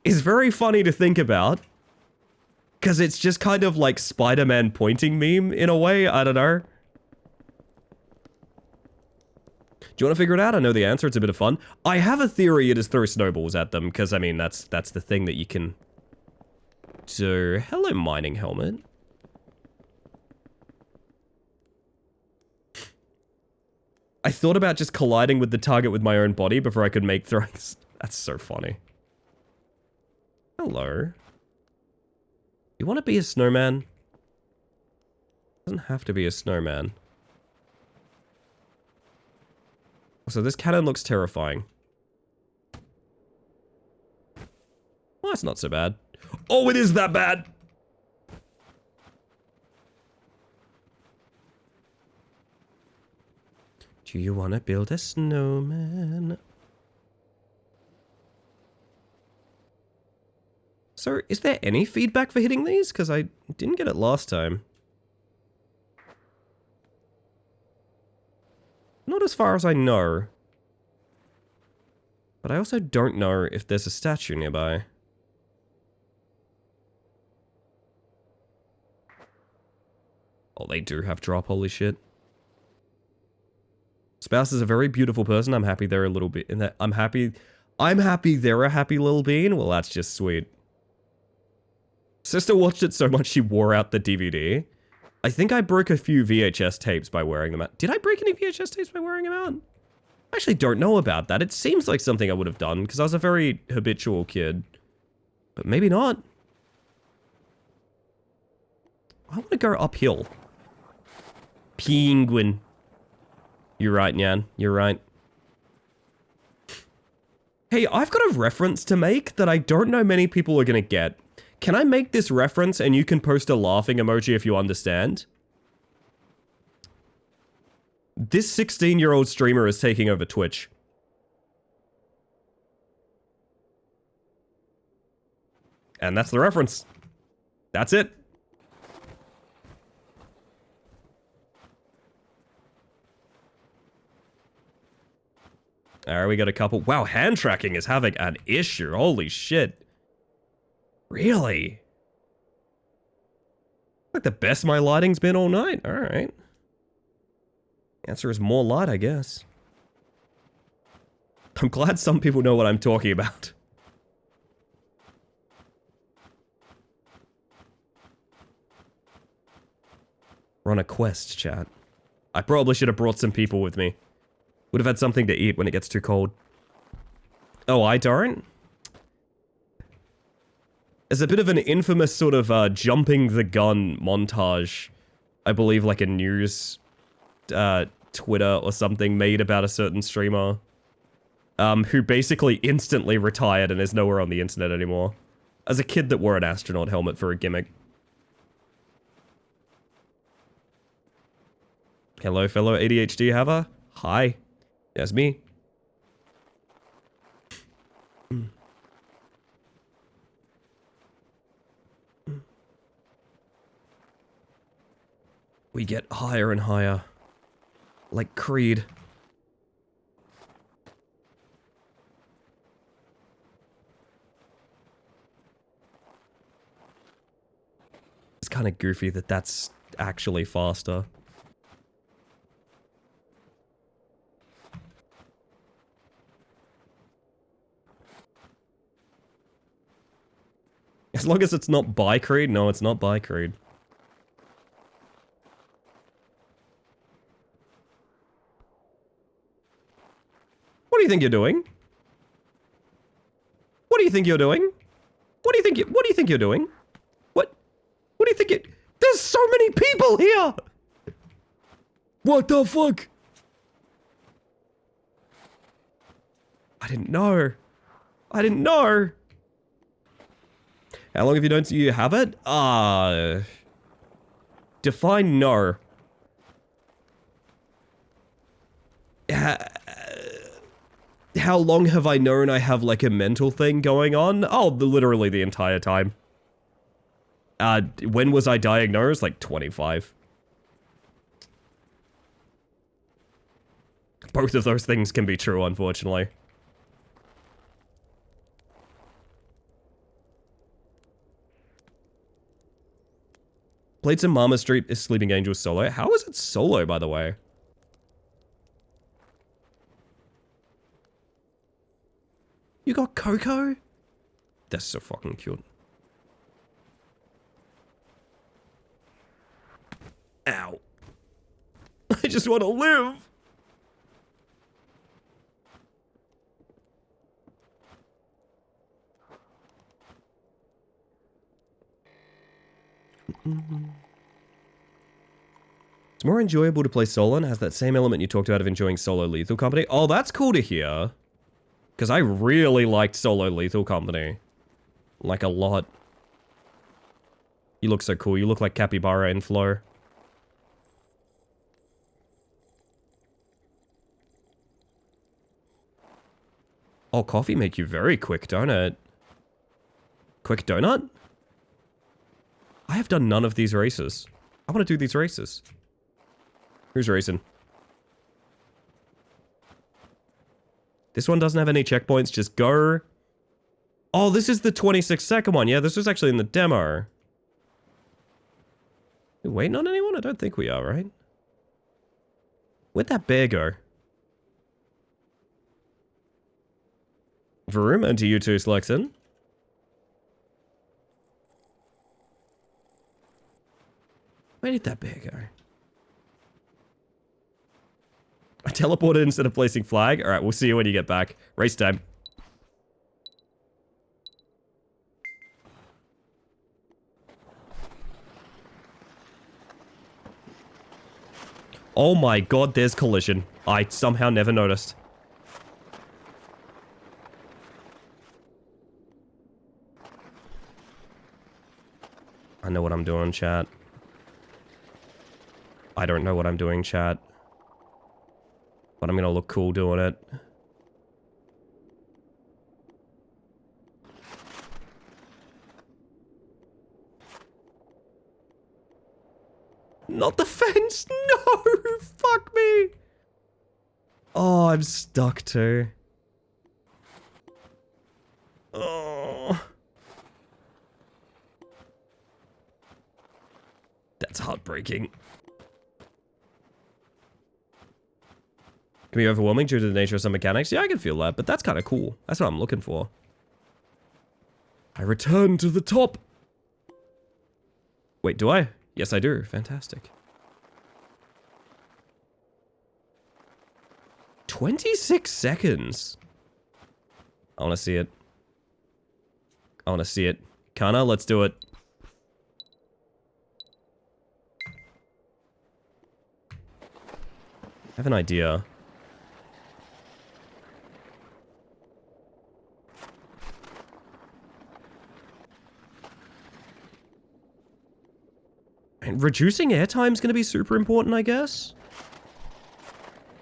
is very funny to think about. Because it's just kind of like Spider-Man pointing meme in a way, I don't know. Do you want to figure it out? I know the answer, it's a bit of fun. I have a theory it is throw snowballs at them, because I mean, that's the thing that you can do. Hello, mining helmet. I thought about just colliding with the target with my own body before I could make throws. That's so funny. Hello. You want to be a snowman? Doesn't have to be a snowman. So this cannon looks terrifying. Well, that's not so bad. Oh, it is that bad! Do you want to build a snowman? So, is there any feedback for hitting these? Because I didn't get it last time. Not as far as I know. But I also don't know if there's a statue nearby. Oh, they do have drop, holy shit. Spouse is a very beautiful person. I'm happy they're a little bit in that. I'm happy they're a happy little bean. Well, that's just sweet. Sister watched it so much she wore out the DVD. I think I broke a few VHS tapes by wearing them out. Did I break any VHS tapes by wearing them out? I actually don't know about that. It seems like something I would have done because I was a very habitual kid. But maybe not. I want to go uphill. Penguin. You're right, Nyan. You're right. Hey, I've got a reference to make that I don't know many people are going to get. Can I make this reference and you can post a laughing emoji if you understand? This 16-year-old streamer is taking over Twitch. And that's the reference. That's it. Alright, we got a couple. Wow, hand tracking is having an issue. Holy shit. Really? Like the best my lighting's been all night. Alright. Answer is more light, I guess. I'm glad some people know what I'm talking about. We're on a quest, chat. I probably should have brought some people with me. Would have had something to eat when it gets too cold. Oh, I don't? There's a bit of an infamous sort of jumping the gun montage. I believe like a news Twitter or something made about a certain streamer. Who basically instantly retired and is nowhere on the internet anymore. As a kid that wore an astronaut helmet for a gimmick. Hello, fellow ADHD haver. Hi. That's me. We get higher and higher. Like Creed. It's kind of goofy that that's actually faster. As long as it's not by Creed. No, it's not by Creed. What do you think you're doing? What do you think you're doing? What do you think you're doing? What do you think it? There's so many people here! What the fuck? I didn't know. I didn't know. How long have you known you have it? Define no. How long have I known I have like a mental thing going on? Oh, literally the entire time. When was I diagnosed? Like 25. Both of those things can be true, unfortunately. Played some Mama Street is Sleeping Angel solo. How is it solo, by the way? You got Coco? That's so fucking cute. Ow. I just want to live. It's more enjoyable to play solo and has that same element you talked about of enjoying solo Lethal Company. Oh, that's cool to hear. Because I really liked solo Lethal Company. Like a lot. You look so cool. You look like Capybara in Flow. Oh, coffee make you very quick, don't it? Quick donut? I have done none of these races. I want to do these races. Who's racing? This one doesn't have any checkpoints, just go. Oh, this is the 26-second one. Yeah, this was actually in the demo. We waiting on anyone? I don't think we are, right? Where'd that bear go? Vroom, and to you too, Slexon. Where did that bear go? I teleported instead of placing flag. Alright, we'll see you when you get back. Race time. Oh my god, there's collision. I somehow never noticed. I know what I'm doing, chat. I don't know what I'm doing, chat. But I'm gonna look cool doing it. Not the fence! No! Fuck me! Oh, I'm stuck too. Oh. That's heartbreaking. Can be overwhelming due to the nature of some mechanics. Yeah, I can feel that, but that's kind of cool. That's what I'm looking for. I return to the top. Wait, do I? Yes, I do. Fantastic. 26 seconds. I want to see it. I want to see it. Kana, let's do it. I have an idea. And reducing airtime is going to be super important, I guess.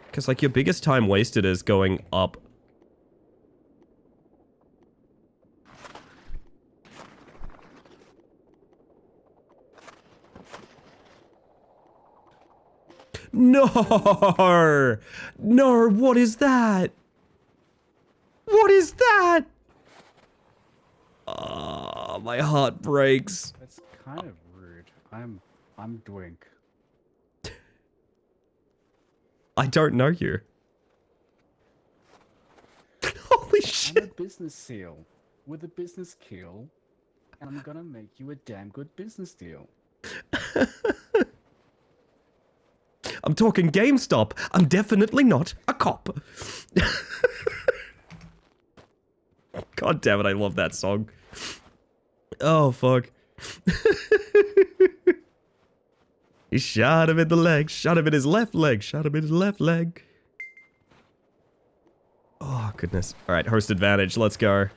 Because, like, your biggest time wasted is going up. No! No, what is that? What is that? Oh, my heart breaks. That's kind of rude. I'm Dwink. I don't know you. Holy shit. I'm a business seal with a business kill, and I'm gonna make you a damn good business deal. I'm talking GameStop. I'm definitely not a cop. God damn it, I love that song. Oh, fuck. He shot him in the leg, shot him in his left leg, shot him in his left leg. Oh, goodness. Alright, host advantage, let's go.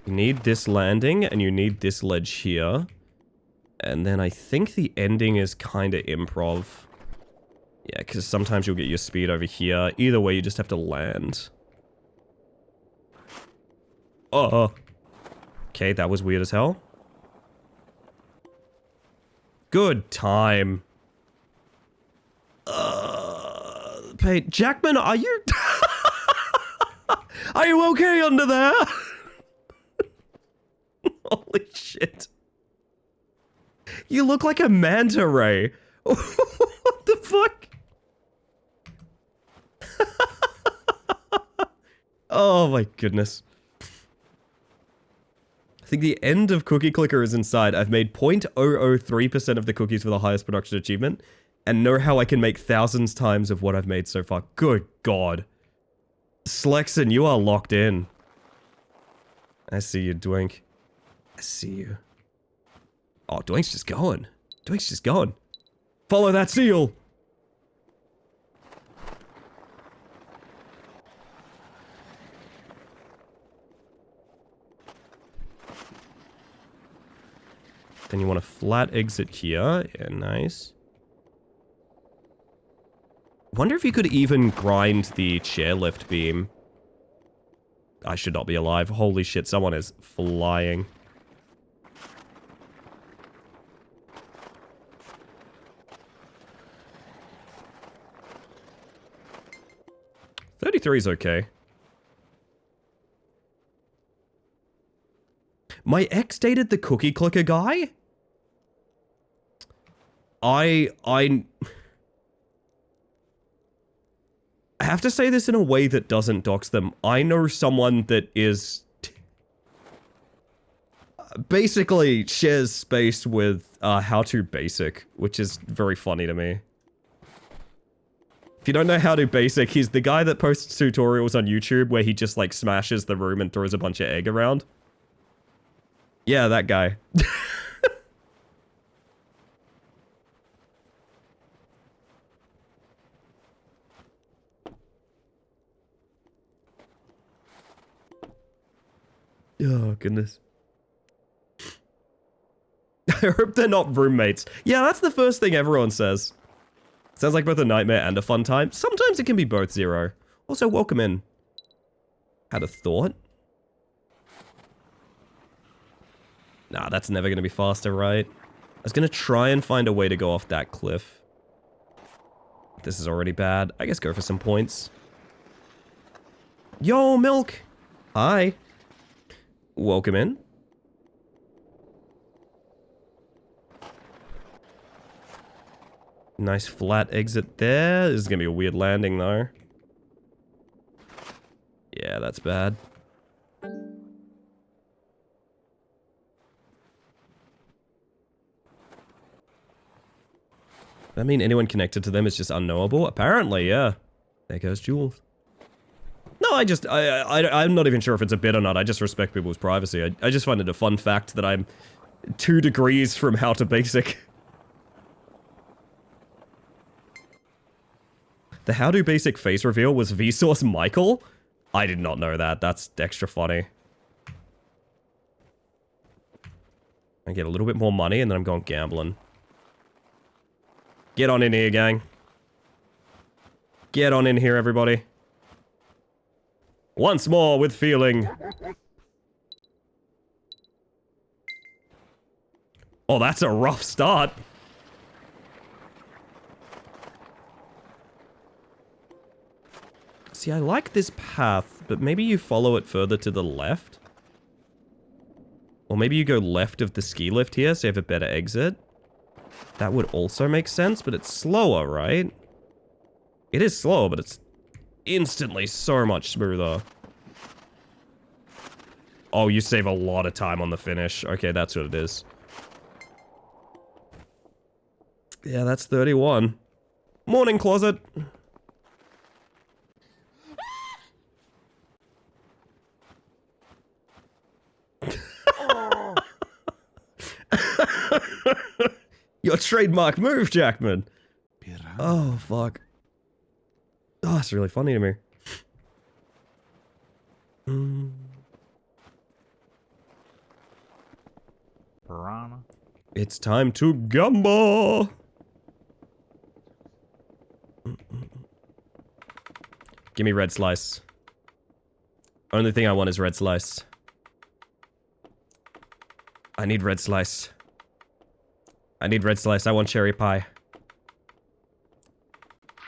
You need this landing, and you need this ledge here. And then I think the ending is kind of improv. Yeah, because sometimes you'll get your speed over here. Either way, you just have to land. Oh. Okay, that was weird as hell. Good time. Pate, Jackman, are you... Are you okay under there? Holy shit. You look like a manta ray. What the fuck? Oh my goodness. I think the end of Cookie Clicker is inside. I've made 0.003% of the cookies for the highest production achievement, and know how I can make thousands times of what I've made so far. Good God. Slexon, you are locked in. I see you, Dwink. I see you. Oh, Dwink's just going. Dwink's just going. Follow that seal! Then you want a flat exit here. Yeah, nice. Wonder if you could even grind the chairlift beam. I should not be alive. Holy shit, someone is flying. $33 is okay. My ex dated the Cookie Clicker guy? I have to say this in a way that doesn't dox them. I know someone that is basically shares space with How To Basic, which is very funny to me. If you don't know How To Basic, he's the guy that posts tutorials on YouTube where he just like smashes the room and throws a bunch of egg around. Yeah, that guy. Oh, goodness. I hope they're not roommates. Yeah, that's the first thing everyone says. Sounds like both a nightmare and a fun time. Sometimes it can be both, Zero. Also, welcome in. Had a thought. Nah, that's never gonna be faster, right? I was gonna try and find a way to go off that cliff. This is already bad. I guess go for some points. Yo, Milk! Hi. Welcome in. Nice flat exit there. This is gonna be a weird landing, though. Yeah, that's bad. Does that mean anyone connected to them is just unknowable? Apparently, yeah. There goes Jules. No, I'm not even sure if it's a bit or not. I just respect people's privacy. I just find it a fun fact that I'm 2 degrees from How To Basic. The How To Basic face reveal was Vsauce Michael? I did not know that. That's extra funny. I get a little bit more money and then I'm going gambling. Get on in here, gang. Get on in here, everybody. Once more with feeling. Oh, that's a rough start. See, I like this path, but maybe you follow it further to the left? Or maybe you go left of the ski lift here, so you have a better exit? That would also make sense, but it's slower, right? It is slow, but it's instantly so much smoother. Oh, you save a lot of time on the finish. Okay, that's what it is. Yeah, that's 31. Morning, closet. Your trademark move, Jackman. Oh, fuck. Oh, it's really funny to me. Piranha. It's time to gamble. Give me red slice. Only thing I want is red slice. I need red slice. I need red slice. I want cherry pie.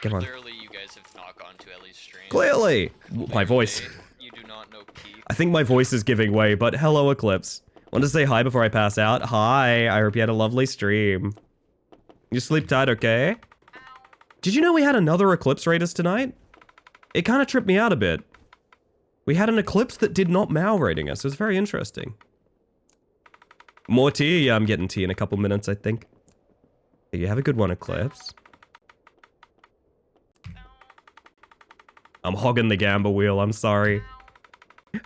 Come on. Clearly, you guys have not gone to Ellie's stream. Clearly! My voice. You do not know Keith. I think my voice is giving way, but hello, Eclipse. Want to say hi before I pass out? Hi, I hope you had a lovely stream. You sleep tight, okay? Did you know we had another Eclipse Raiders tonight? It kind of tripped me out a bit. We had an Eclipse that did not Mao raiding us. It was very interesting. More tea? Yeah, I'm getting tea in a couple minutes, I think. You have a good one, Eclipse. I'm hogging the gamble wheel, I'm sorry.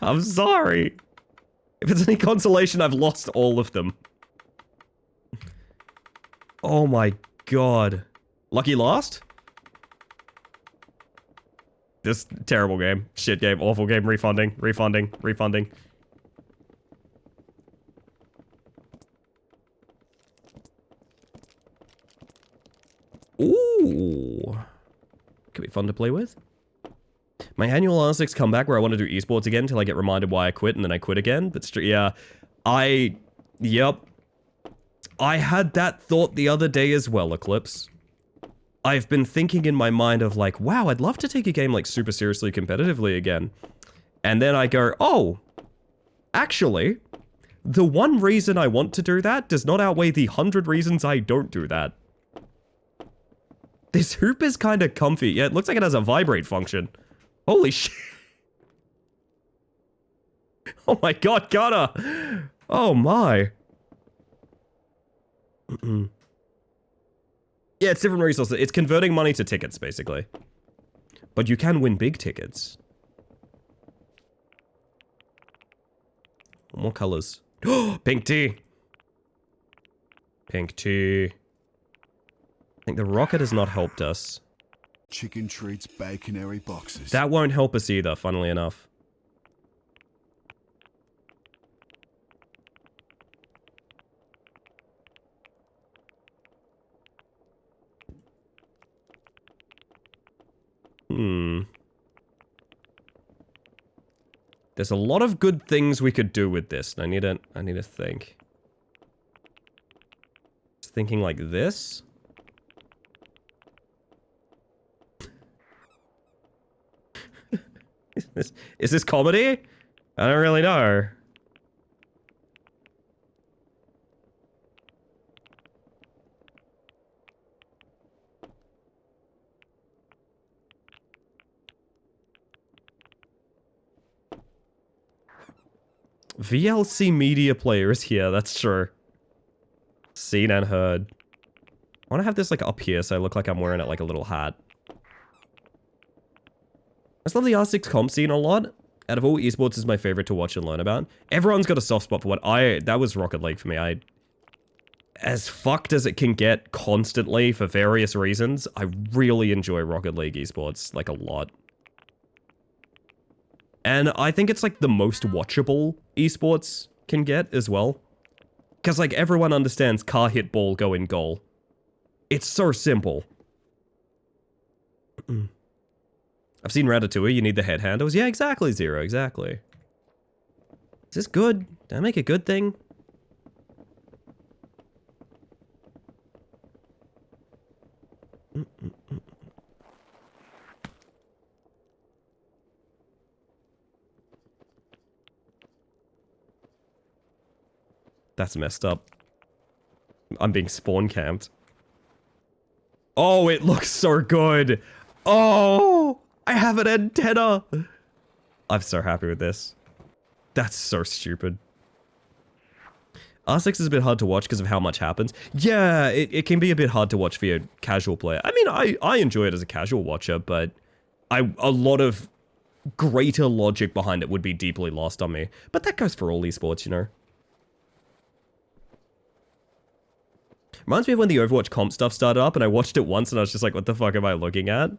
I'm sorry. If it's any consolation, I've lost all of them. Oh my god. Lucky lost? This terrible game. Shit game. Awful game. Refunding. Refunding. Refunding. Ooh. Could be fun to play with. My annual R6 comeback where I want to do esports again until I get reminded why I quit and then I quit again. But yeah, yep. I had that thought the other day as well, Eclipse. I've been thinking in my mind of like, wow, I'd love to take a game like super seriously competitively again. And then I go, oh, actually, the one reason I want to do that does not outweigh the 100 reasons I don't do that. This hoop is kind of comfy. Yeah, it looks like it has a vibrate function. Holy shit. Oh my god, Gunner. Oh my. Yeah, it's different resources. It's converting money to tickets, basically. But you can win big tickets. More colors. Pink tea. Pink tea. I think the rocket has not helped us. Chicken treats, baconary boxes. That won't help us either, funnily enough. There's a lot of good things we could do with this. I need to think. Just thinking like this. Is this comedy? I don't really know. VLC media player is here, that's true. Seen and heard. I want to have this like up here so I look like I'm wearing it like a little hat. I just love the R6 comp scene a lot. Out of all esports, is my favorite to watch and learn about. Everyone's got a soft spot for what that was Rocket League for me. As fucked as it can get constantly for various reasons, I really enjoy Rocket League esports, like a lot. And I think it's like the most watchable esports can get as well. Because like everyone understands car hit ball go in goal. It's so simple. I've seen Ratatouille, you need the head handles. Yeah, exactly, Zero, exactly. Is this good? Did I make a good thing? That's messed up. I'm being spawn camped. Oh, it looks so good. Oh, I have an antenna. I'm so happy with this. That's so stupid. R6 is a bit hard to watch because of how much happens. Yeah, it can be a bit hard to watch for your casual player. I mean, I enjoy it as a casual watcher, but a lot of greater logic behind it would be deeply lost on me. But that goes for all esports, you know. Reminds me of when the Overwatch comp stuff started up and I watched it once and I was just like, what the fuck am I looking at?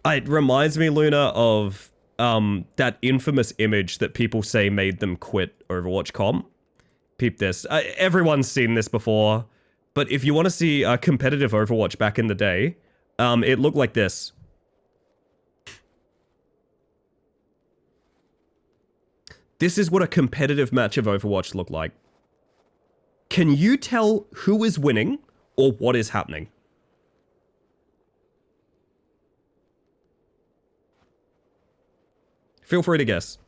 It reminds me, Luna, of that infamous image that people say made them quit Overwatch comp. Peep this. Everyone's seen this before, but if you want to see competitive Overwatch back in the day, it looked like this. This is what a competitive match of Overwatch looked like. Can you tell who is winning or what is happening? Feel free to guess.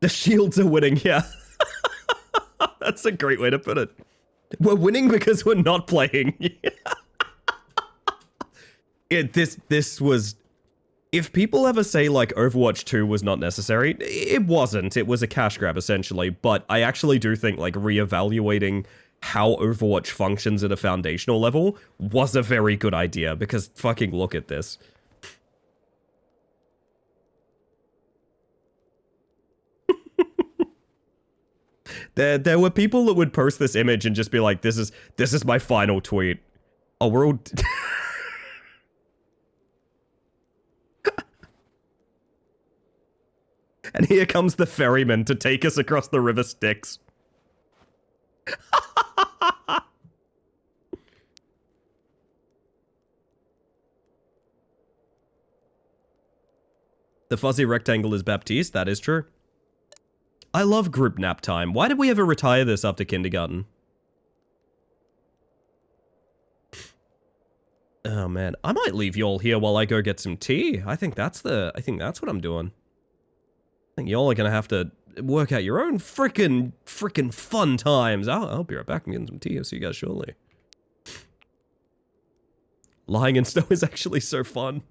The shields are winning, yeah. That's a great way to put it. We're winning because we're not playing. This was... If people ever say, like, Overwatch 2 was not necessary, it wasn't. It was a cash grab, essentially. But I actually do think, like, reevaluating how Overwatch functions at a foundational level was a very good idea, because fucking look at this. There were people that would post this image and just be like, this is my final tweet. Oh, we're all... And here comes the ferryman to take us across the River Styx. The fuzzy rectangle is Baptiste, that is true. I love group nap time. Why did we ever retire this after kindergarten? Oh man, I might leave y'all here while I go get some tea. I think that's what I'm doing. I think y'all are gonna have to work out your own frickin' fun times. I'll be right back and get some tea. I'll see you guys shortly. Lying in snow is actually so fun.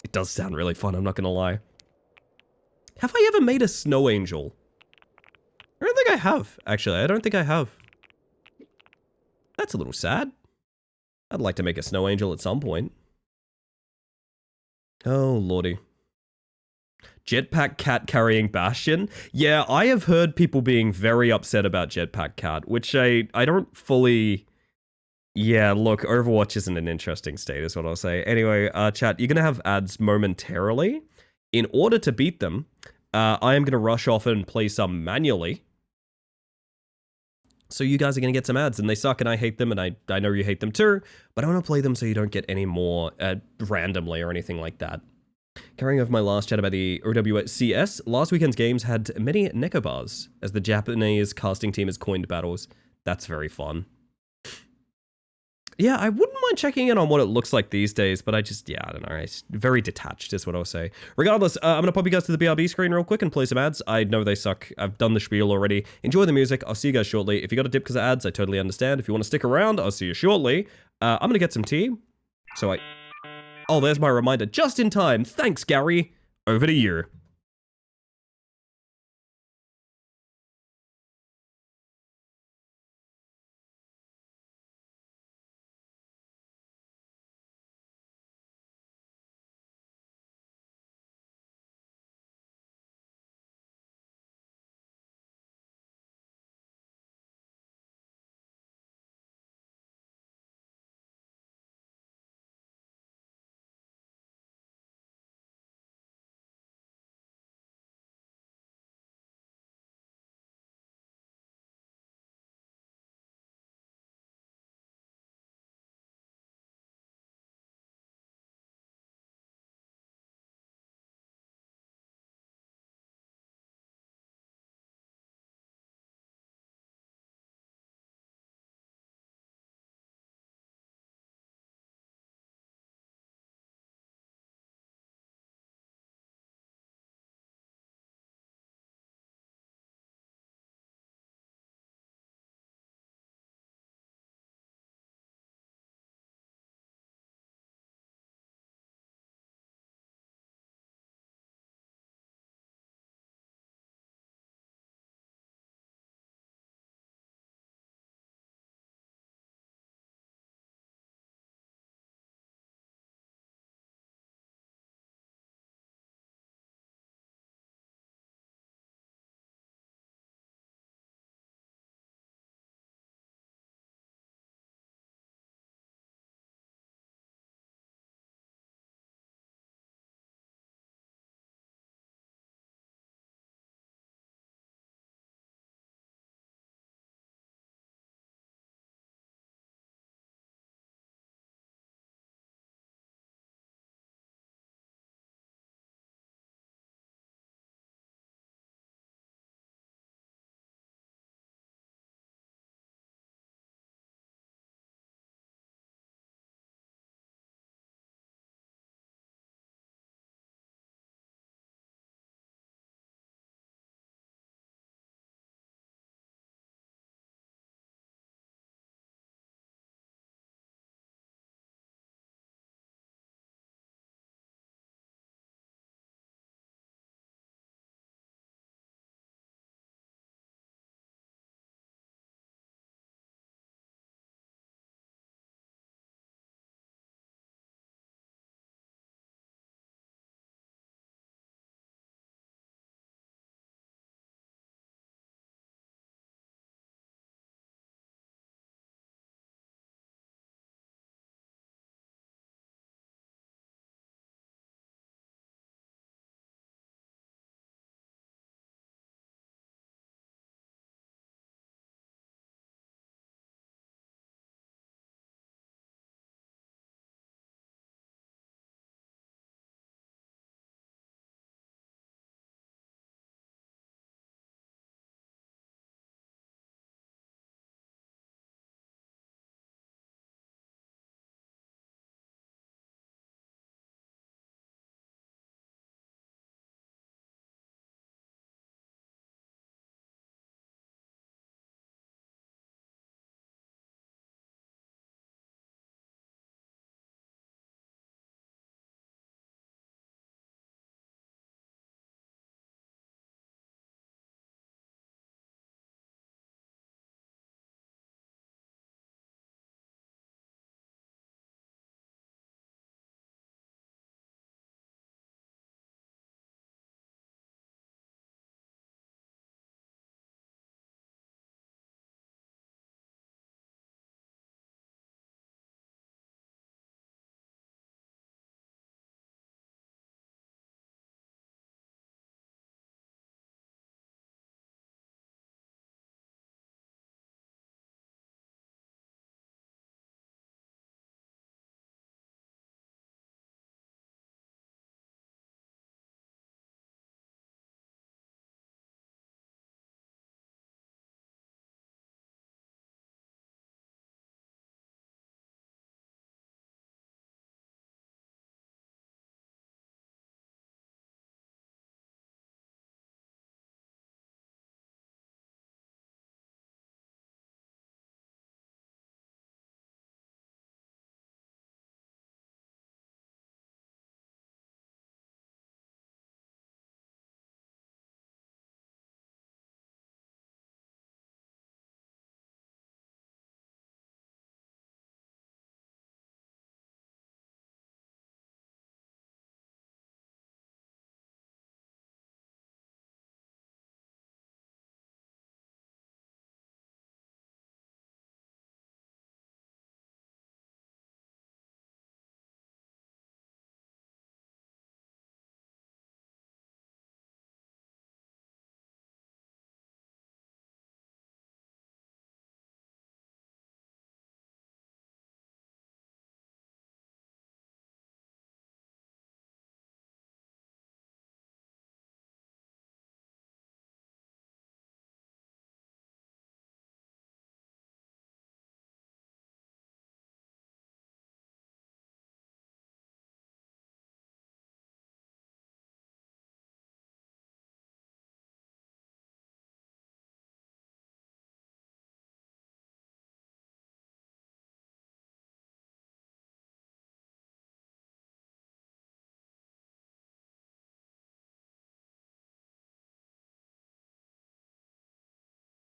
It does sound really fun, I'm not gonna lie. Have I ever made a snow angel? I don't think I have, actually. I don't think I have. That's a little sad. I'd like to make a snow angel at some point. Oh, lordy. Jetpack Cat carrying Bastion? Yeah, I have heard people being very upset about Jetpack Cat, which I don't fully... Yeah, look, Overwatch isn't an interesting state, is what I'll say. Anyway, chat, you're gonna have ads momentarily. In order to beat them, I am gonna rush off and play some manually. So you guys are going to get some ads, and they suck, and I hate them, and I know you hate them too, but I want to play them so you don't get any more randomly or anything like that. Carrying over my last chat about the OWCS, last weekend's games had many Nekobars, as the Japanese casting team has coined battles. That's very fun. Yeah, I wouldn't mind checking in on what it looks like these days, but I don't know. It's very detached is what I'll say. Regardless, I'm going to pop you guys to the BRB screen real quick and play some ads. I know they suck. I've done the spiel already. Enjoy the music. I'll see you guys shortly. If you got a dip because of ads, I totally understand. If you want to stick around, I'll see you shortly. I'm going to get some tea. Oh, there's my reminder. Just in time. Thanks, Gary. Over to you.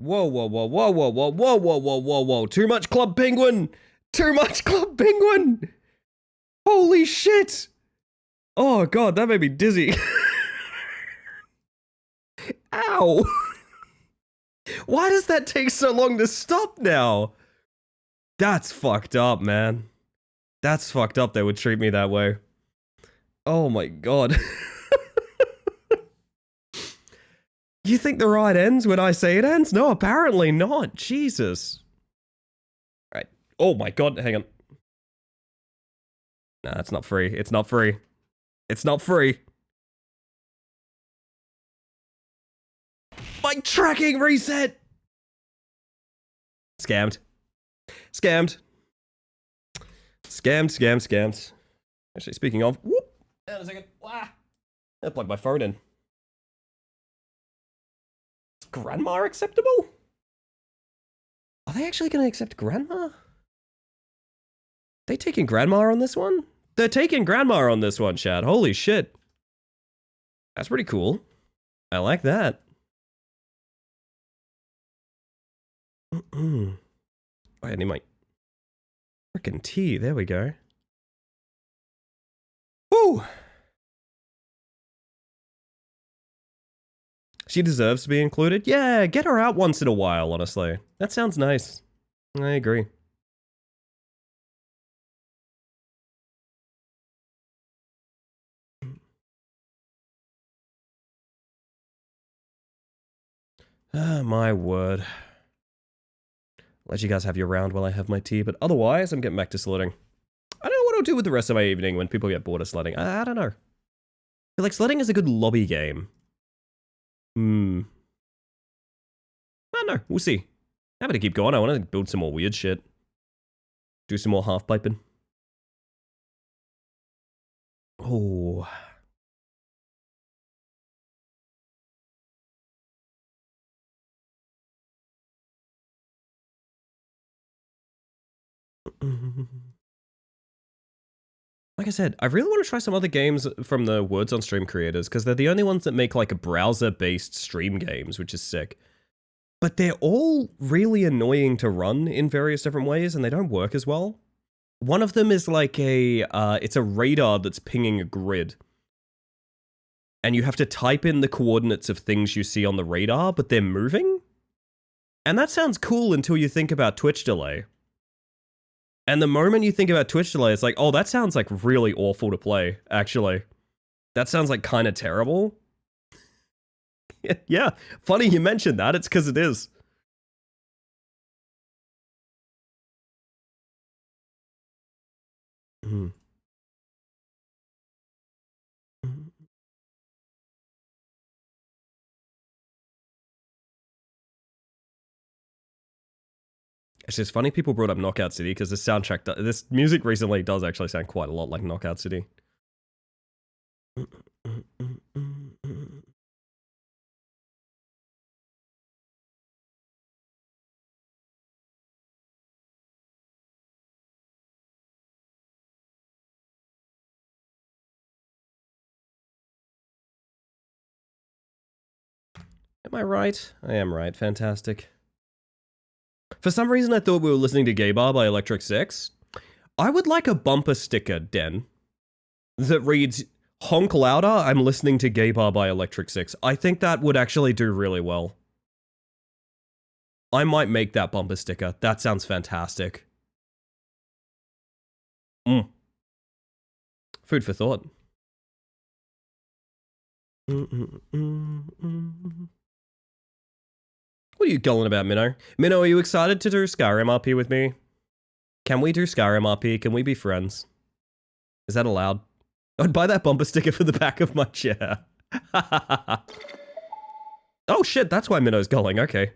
Whoa, whoa, whoa, whoa, whoa, whoa, whoa, whoa, whoa, whoa, whoa. Too much Club Penguin! Too much Club Penguin! Holy shit! Oh god, that made me dizzy. Ow! Why does that take so long to stop now? That's fucked up, man. That's fucked up they would treat me that way. Oh my god. You think the ride ends when I say it ends? No, apparently not. Jesus. Right. Oh my god, hang on. Nah, it's not free. It's not free. It's not free. My tracking reset! Scammed. Scammed. Scammed. Actually, speaking of... Whoop! Hang on a second. Wah! I plugged my phone in. Is Grandma acceptable? Are they actually going to accept Grandma? They taking Grandma on this one? They're taking Grandma on this one, Chad. Holy shit. That's pretty cool. I like that. Oh, I need my frickin' tea. There we go. Woo! She deserves to be included. Yeah, get her out once in a while, honestly. That sounds nice. I agree. Ah, my word. Let you guys have your round while I have my tea, but otherwise, I'm getting back to sledding. I don't know what I'll do with the rest of my evening when people get bored of sledding. I don't know. I feel like sledding is a good lobby game. I don't know. We'll see. I'm gonna keep going. I want to build some more weird shit. Do some more half-piping. Oh. Like I said, I really want to try some other games from the Words on Stream creators, because they're the only ones that make like a browser-based stream games, which is sick. But they're all really annoying to run in various different ways, and they don't work as well. One of them is like it's a radar that's pinging a grid. And you have to type in the coordinates of things you see on the radar, but they're moving? And that sounds cool until you think about Twitch delay. And the moment you think about Twitch delay, it's like, oh, that sounds like really awful to play, actually. That sounds like kind of terrible. Yeah, funny you mentioned that. It's because it is. It's just funny people brought up Knockout City because this soundtrack, this music recently does actually sound quite a lot like Knockout City. Am I right? I am right. Fantastic. For some reason, I thought we were listening to Gay Bar by Electric Six. I would like a bumper sticker, Den, that reads, honk louder, I'm listening to Gay Bar by Electric Six. I think that would actually do really well. I might make that bumper sticker. That sounds fantastic. Food for thought. What are you going about, Minnow? Minnow, are you excited to do Skyrim RP with me? Can we do Skyrim RP? Can we be friends? Is that allowed? I'd buy that bumper sticker for the back of my chair. Oh shit, that's why Minnow's going, okay.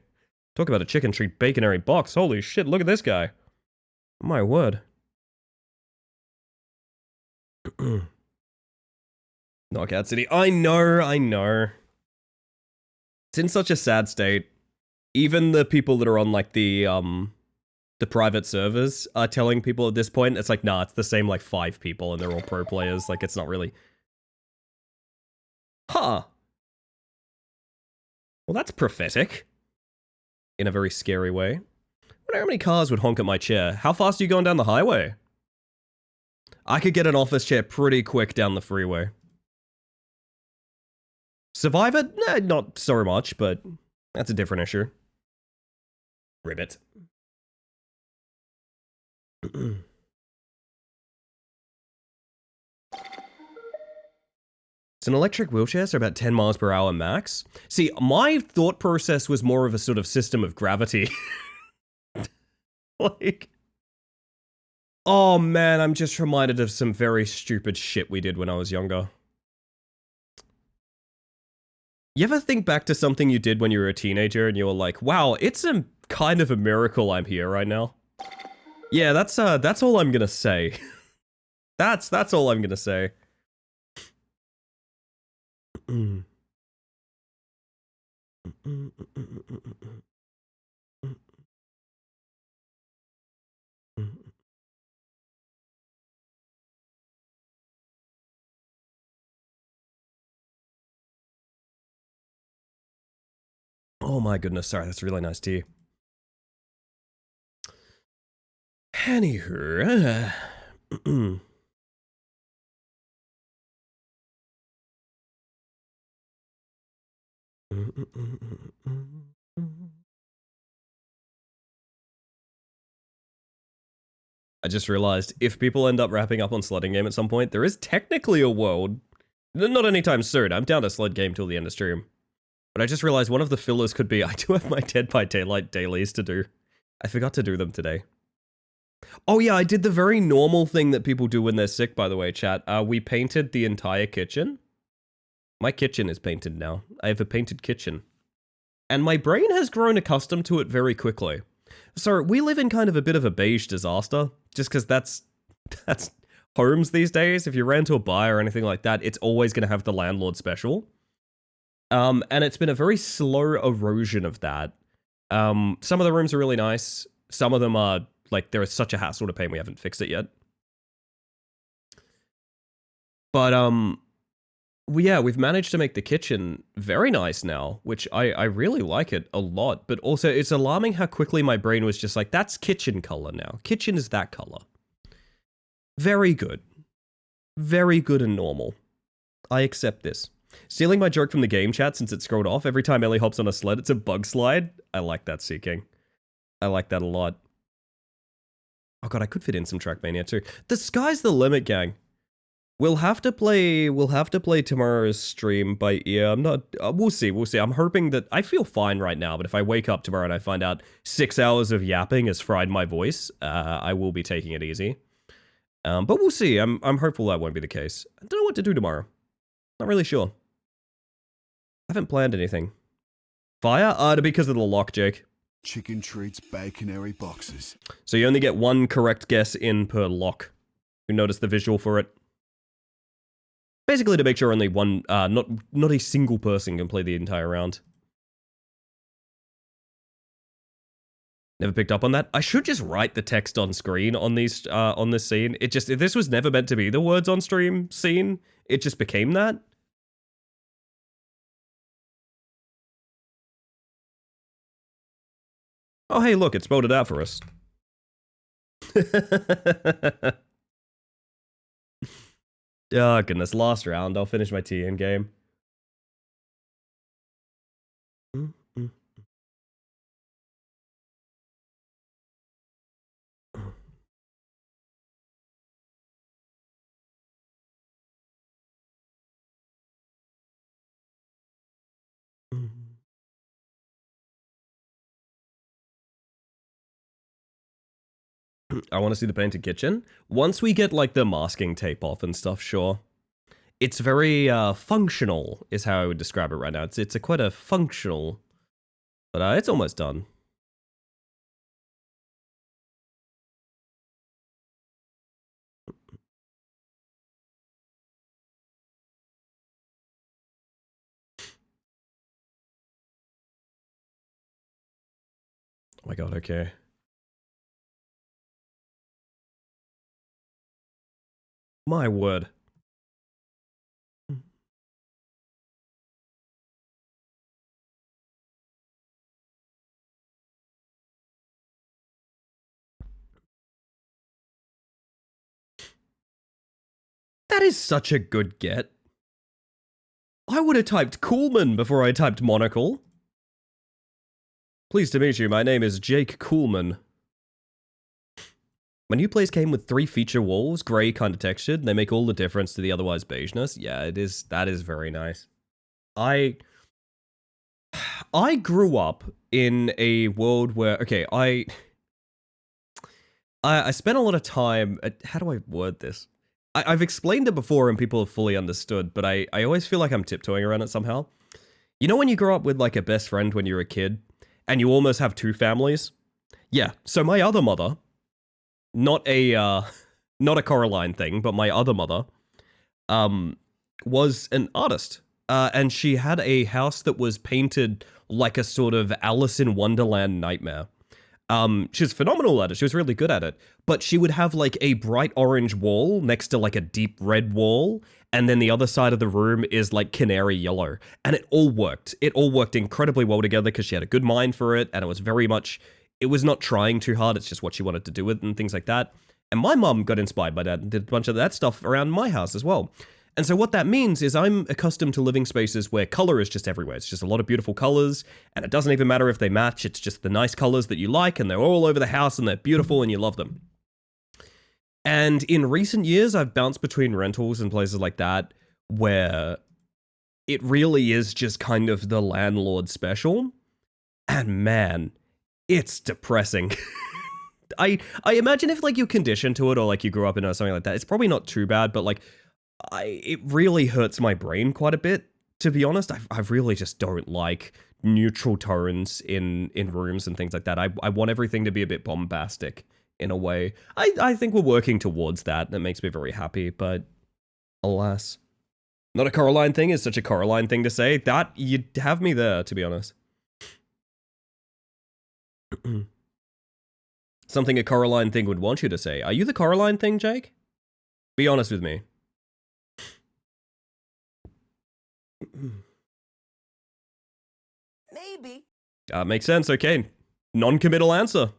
Talk about a chicken treat baconary box. Holy shit, look at this guy. My word. Knockout City. I know. It's in such a sad state. Even the people that are on like the private servers are telling people at this point, it's like, nah, it's the same like 5 people and they're all pro players. Like, it's not really. Huh. Well, that's prophetic. in a very scary way. I wonder how many cars would honk at my chair. How fast are you going down the highway? I could get an office chair pretty quick down the freeway. Survivor? Nah, not so much, but that's a different issue. Ribbit. It's an electric wheelchair, so about 10 miles per hour max. See, my thought process was more of a sort of system of gravity. Like... Oh man, I'm just reminded of some very stupid shit we did when I was younger. You ever think back to something you did when you were a teenager and you were like, wow, it's a kind of a miracle I'm here right now? Yeah, that's all I'm gonna say. That's all I'm gonna say. Oh my goodness, sorry, that's really nice tea. Anywho, I just realized if people end up wrapping up on Sledding Game at some point, there is technically a world. Not anytime soon. I'm down to Sled Game till the end of stream. But I just realized one of the fillers could be I do have my Dead by Daylight dailies to do. I forgot to do them today. Oh yeah, I did the very normal thing that people do when they're sick, by the way, chat. We painted the entire kitchen. My kitchen is painted now. I have a painted kitchen. And my brain has grown accustomed to it very quickly. So we live in kind of a bit of a beige disaster, just because that's homes these days. If you ran to a bar or anything like that, it's always going to have the landlord special. And it's been a very slow erosion of that. Some of the rooms are really nice. Some of them are, like, there is such a hassle to paint we haven't fixed it yet. But, yeah, we've managed to make the kitchen very nice now, which I really like it a lot. But also, it's alarming how quickly my brain was just like, that's kitchen color now. Kitchen is that color. Very good. Very good and normal. I accept this. Stealing my joke from the game chat since it scrolled off. Every time Ellie hops on a sled, it's a bug slide. I like that, Seeking. I like that a lot. Oh god, I could fit in some Trackmania too. The sky's the limit, gang. We'll have to play tomorrow's stream by ear. I'm not, we'll see. I'm hoping that, I feel fine right now, but if I wake up tomorrow and I find out 6 hours of yapping has fried my voice, I will be taking it easy. But we'll see. I'm hopeful that won't be the case. I don't know what to do tomorrow. Not really sure. I haven't planned anything. Fire? Because of the lock, Jake. Chicken treats, baconary boxes. So you only get one correct guess in per lock. You notice the visual for it? Basically to make sure only one, not a single person can play the entire round. Never picked up on that. I should just write the text on screen on these, on this scene. If this was never meant to be the words on stream scene, it just became that. Oh, hey, look, it spelled it out for us. Oh, goodness, last round. I'll finish my tea in game. I want to see the painted kitchen. Once we get, like, the masking tape off and stuff, sure. It's very, functional, is how I would describe it right now. It's quite a functional, but, it's almost done. Oh my god, okay. My word. That is such a good get. I would have typed Coolman before I typed Monocle. Pleased to meet you, my name is Jake Coolman. My new place came with 3 feature walls, grey kind of textured, and they make all the difference to the otherwise beigeness. Yeah, that is very nice. I grew up in a world where, okay, I spent a lot of time, how do I word this? I've explained it before and people have fully understood, but I always feel like I'm tiptoeing around it somehow. You know when you grow up with like a best friend when you're a kid, and you almost have 2 families? Yeah, so my other mother, not a Coraline thing, but my other mother, was an artist. And she had a house that was painted like a sort of Alice in Wonderland nightmare. She was phenomenal at it. She was really good at it. But she would have like a bright orange wall next to like a deep red wall. And then the other side of the room is like canary yellow. And it all worked. It all worked incredibly well together because she had a good mind for it. And it was very much, it was not trying too hard. It's just what she wanted to do with it and things like that. And my mum got inspired by that and did a bunch of that stuff around my house as well. And so what that means is I'm accustomed to living spaces where color is just everywhere. It's just a lot of beautiful colors, and it doesn't even matter if they match. It's just the nice colors that you like, and they're all over the house, and they're beautiful, and you love them. And in recent years, I've bounced between rentals and places like that where it really is just kind of the landlord special. And man, it's depressing. I imagine if like you're conditioned to it or like you grew up in it or something like that, it's probably not too bad, but like it really hurts my brain quite a bit, to be honest. I really just don't like neutral tones in rooms and things like that. I want everything to be a bit bombastic in a way. I think we're working towards that. That makes me very happy, but alas. Not a Coraline thing is such a Coraline thing to say. That, you'd have me there, to be honest. Something a Coraline thing would want you to say. Are you the Coraline thing, Jake? Be honest with me. Maybe. Makes sense, okay. Non-committal answer.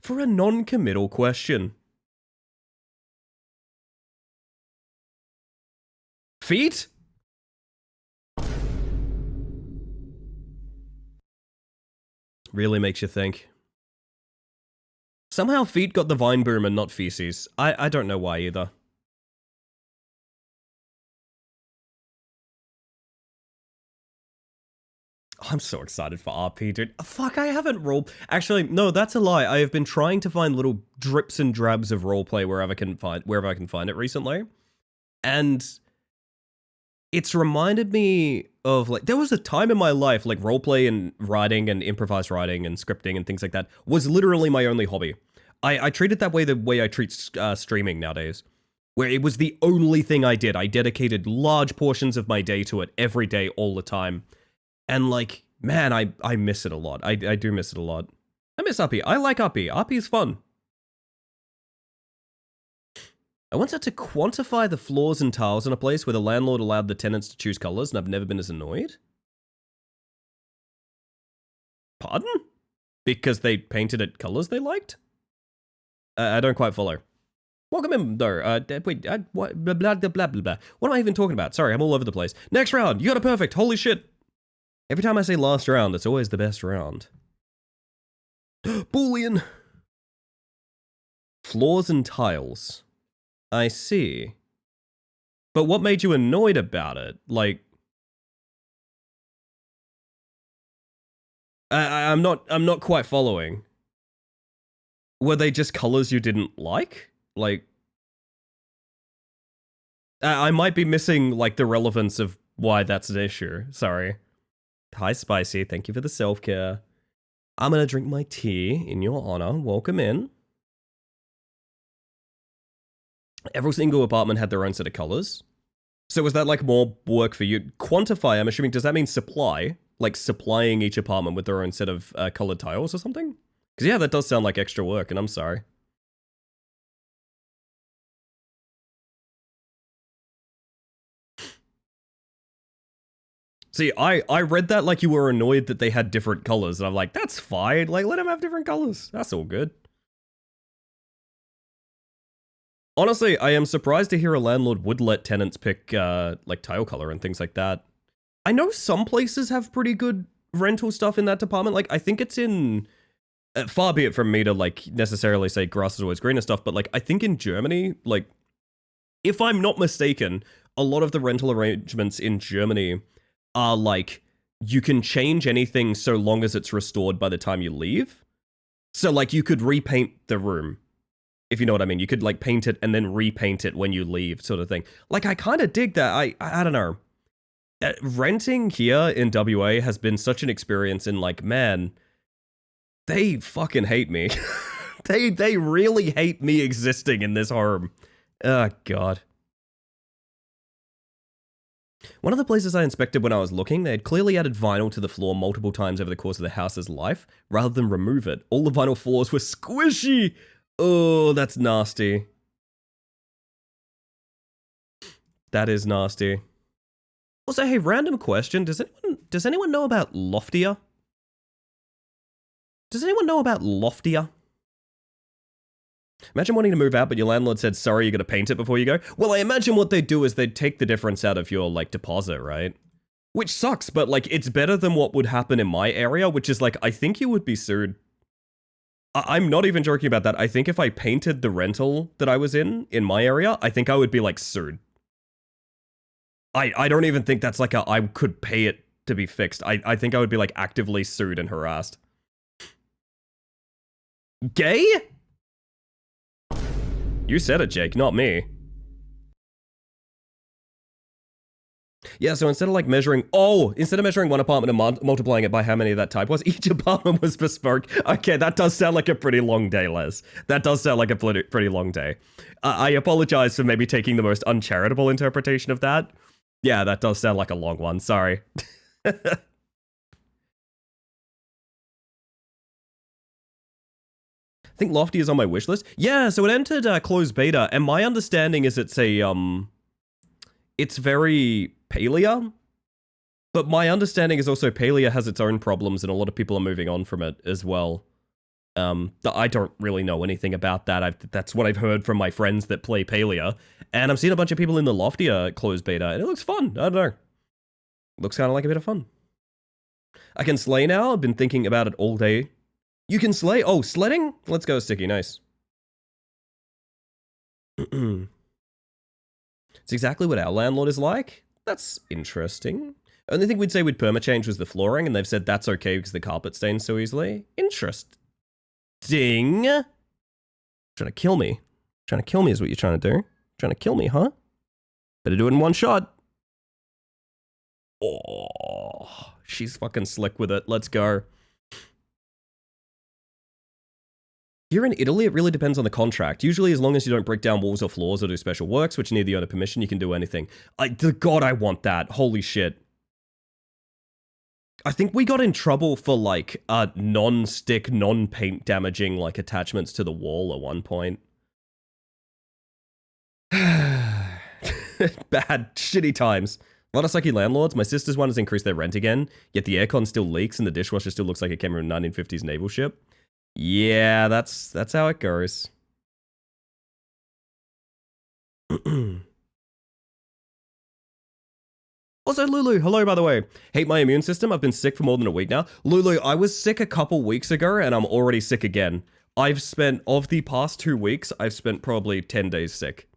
For a non-committal question. Feet? Really makes you think. Somehow feet got the vine boom and not feces. I don't know why either. I'm so excited for RP, dude. Fuck, I haven't Actually, no, that's a lie. I have been trying to find little drips and drabs of roleplay wherever I can find it recently. And it's reminded me of, like, there was a time in my life, like, roleplay and writing and improvised writing and scripting and things like that was literally my only hobby. I treat it that way the way I treat streaming nowadays, where it was the only thing I did. I dedicated large portions of my day to it every day, all the time. And, like, man, I miss it a lot. I do miss it a lot. I miss RP. I like RP. RP is fun. I once had to quantify the floors and tiles in a place where the landlord allowed the tenants to choose colors, and I've never been as annoyed. Pardon? Because they painted it colors they liked? I don't quite follow. Welcome in, though. Wait, what? Blah, blah, blah, blah, blah. What am I even talking about? Sorry, I'm all over the place. Next round, you got it perfect. Holy shit. Every time I say last round, it's always the best round. Boolean. Floors and tiles. I see. But what made you annoyed about it? Like, I'm not quite following. Were they just colors you didn't like? Like, I might be missing, like, the relevance of why that's an issue. Sorry. Hi, Spicy. Thank you for the self-care. I'm gonna drink my tea in your honor. Welcome in. Every single apartment had their own set of colors. So was that, like, more work for you? Quantify, I'm assuming, does that mean supply? Like, supplying each apartment with their own set of colored tiles or something? Because, yeah, that does sound like extra work, and I'm sorry. See, I read that like you were annoyed that they had different colors, and I'm like, that's fine. Like, let them have different colors. That's all good. Honestly, I am surprised to hear a landlord would let tenants pick like tile color and things like that. I know some places have pretty good rental stuff in that department. Like I think it's in far be it from me to like necessarily say grass is always greener stuff, but like I think in Germany, like if I'm not mistaken, a lot of the rental arrangements in Germany are like you can change anything so long as it's restored by the time you leave. So like you could repaint the room, if you know what I mean. You could like paint it and then repaint it when you leave, sort of thing. Like I kind of dig that. I don't know. Renting here in WA has been such an experience in like, man, they fucking hate me. they really hate me existing in this home. Oh god. One of the places I inspected when I was looking, they had clearly added vinyl to the floor multiple times over the course of the house's life, rather than remove it. All the vinyl floors were squishy! Oh, that's nasty. That is nasty. Also, hey, random question. Does anyone know about Loftia? Does anyone know about Loftia? Imagine wanting to move out, but your landlord said, sorry, you gotta paint it before you go. Well, I imagine what they'd do is they'd take the difference out of your, like, deposit, right? Which sucks, but, like, it's better than what would happen in my area, which is, like, I think you would be sued. I'm not even joking about that. I think if I painted the rental that I was in my area, I think I would be, like, sued. I don't even think that's, like, I could pay it to be fixed. I think I would be, like, actively sued and harassed. Gay? You said it, Jake, not me. Yeah, so instead of like measuring one apartment and multiplying it by how many that type was, each apartment was bespoke. Okay, that does sound like a pretty long day, Les. That does sound like a pretty long day. I apologize for maybe taking the most uncharitable interpretation of that. Yeah, that does sound like a long one, sorry. I think Lofty is on my wish list. Yeah, so it entered closed beta, and my understanding is it's a, it's very Palia. But my understanding is also Palia has its own problems, and a lot of people are moving on from it as well. I don't really know anything about that. That's what I've heard from my friends that play Palia. And I'm seeing a bunch of people in the Loftia closed beta, and it looks fun. I don't know. Looks kind of like a bit of fun. I can slay now. I've been thinking about it all day. You can slay? Oh, sledding? Let's go, Sticky. Nice. It's exactly what our landlord is like. That's interesting. Only thing we'd say we'd permachange was the flooring, and they've said that's okay because the carpet stains so easily. Interesting. Trying to kill me. Trying to kill me is what you're trying to do. Trying to kill me, huh? Better do it in one shot. Oh, she's fucking slick with it. Let's go. Here in Italy, it really depends on the contract. Usually, as long as you don't break down walls or floors or do special works, which need the owner permission, you can do anything. God, I want that. Holy shit. I think we got in trouble for, like, non-stick, non-paint damaging, like, attachments to the wall at one point. Bad, shitty times. A lot of sucky landlords. My sister's one has increased their rent again, yet the aircon still leaks and the dishwasher still looks like it came from a 1950s naval ship. Yeah, that's how it goes. Also, Lulu, hello, by the way. Hate my immune system. I've been sick for more than a week now. Lulu, I was sick a couple weeks ago, and I'm already sick again. Of the past 2 weeks, I've spent probably 10 days sick.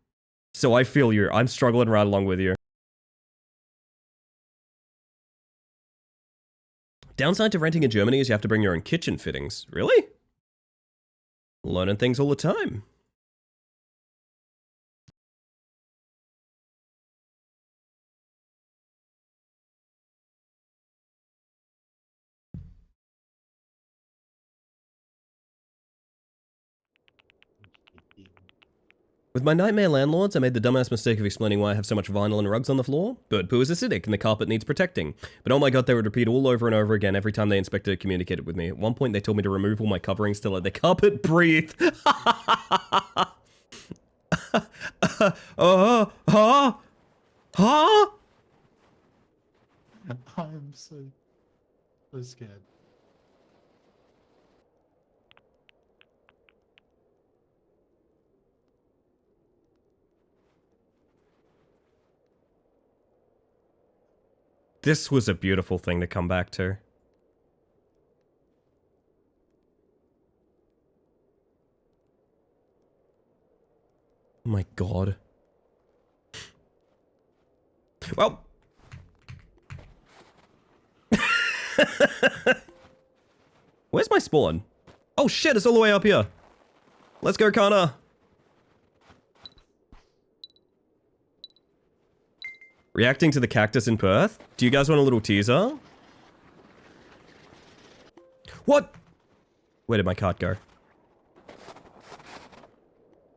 So I feel you. I'm struggling right along with you. Downside to renting in Germany is you have to bring your own kitchen fittings. Really? Learning things all the time. With my nightmare landlords, I made the dumbass mistake of explaining why I have so much vinyl and rugs on the floor. Bird poo is acidic and the carpet needs protecting. But oh my god, they would repeat all over and over again every time they inspected or communicated with me. At one point, they told me to remove all my coverings to let the carpet breathe. I'm so scared. this was a beautiful thing to come back to. Oh my god. Well. Where's my spawn? Oh shit, it's all the way up here. Let's go, Connor. Reacting to the cactus in Perth? Do you guys want a little teaser? What? Where did my cart go?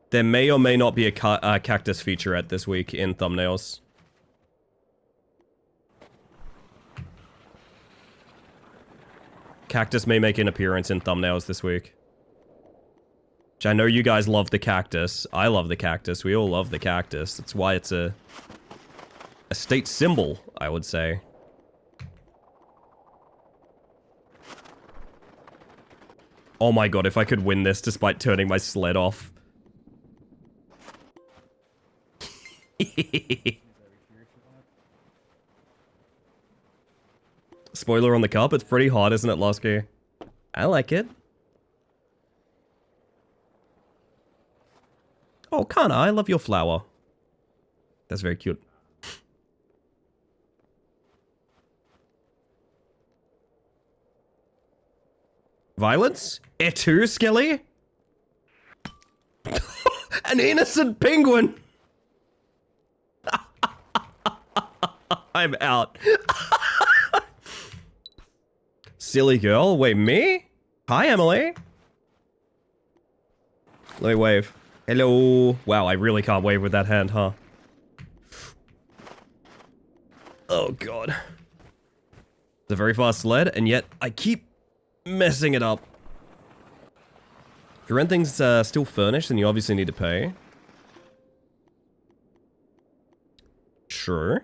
There may or may not be a cactus featurette this week in thumbnails. Cactus may make an appearance in thumbnails this week. Which I know you guys love the cactus. I love the cactus. We all love the cactus. That's why it's a state symbol, I would say. Oh my god, if I could win this despite turning my sled off. Spoiler on the cup, it's pretty hot, isn't it, Losky? I like it. Oh, Kana, I love your flower. That's very cute. Violence? Etu, Skelly? An innocent penguin! I'm out. Silly girl. Wait, me? Hi, Emily. Let me wave. Hello. Wow, I really can't wave with that hand, huh? Oh, God. It's a very fast sled, and yet I keep messing it up. If your rent thing's still furnished, then you obviously need to pay. Sure.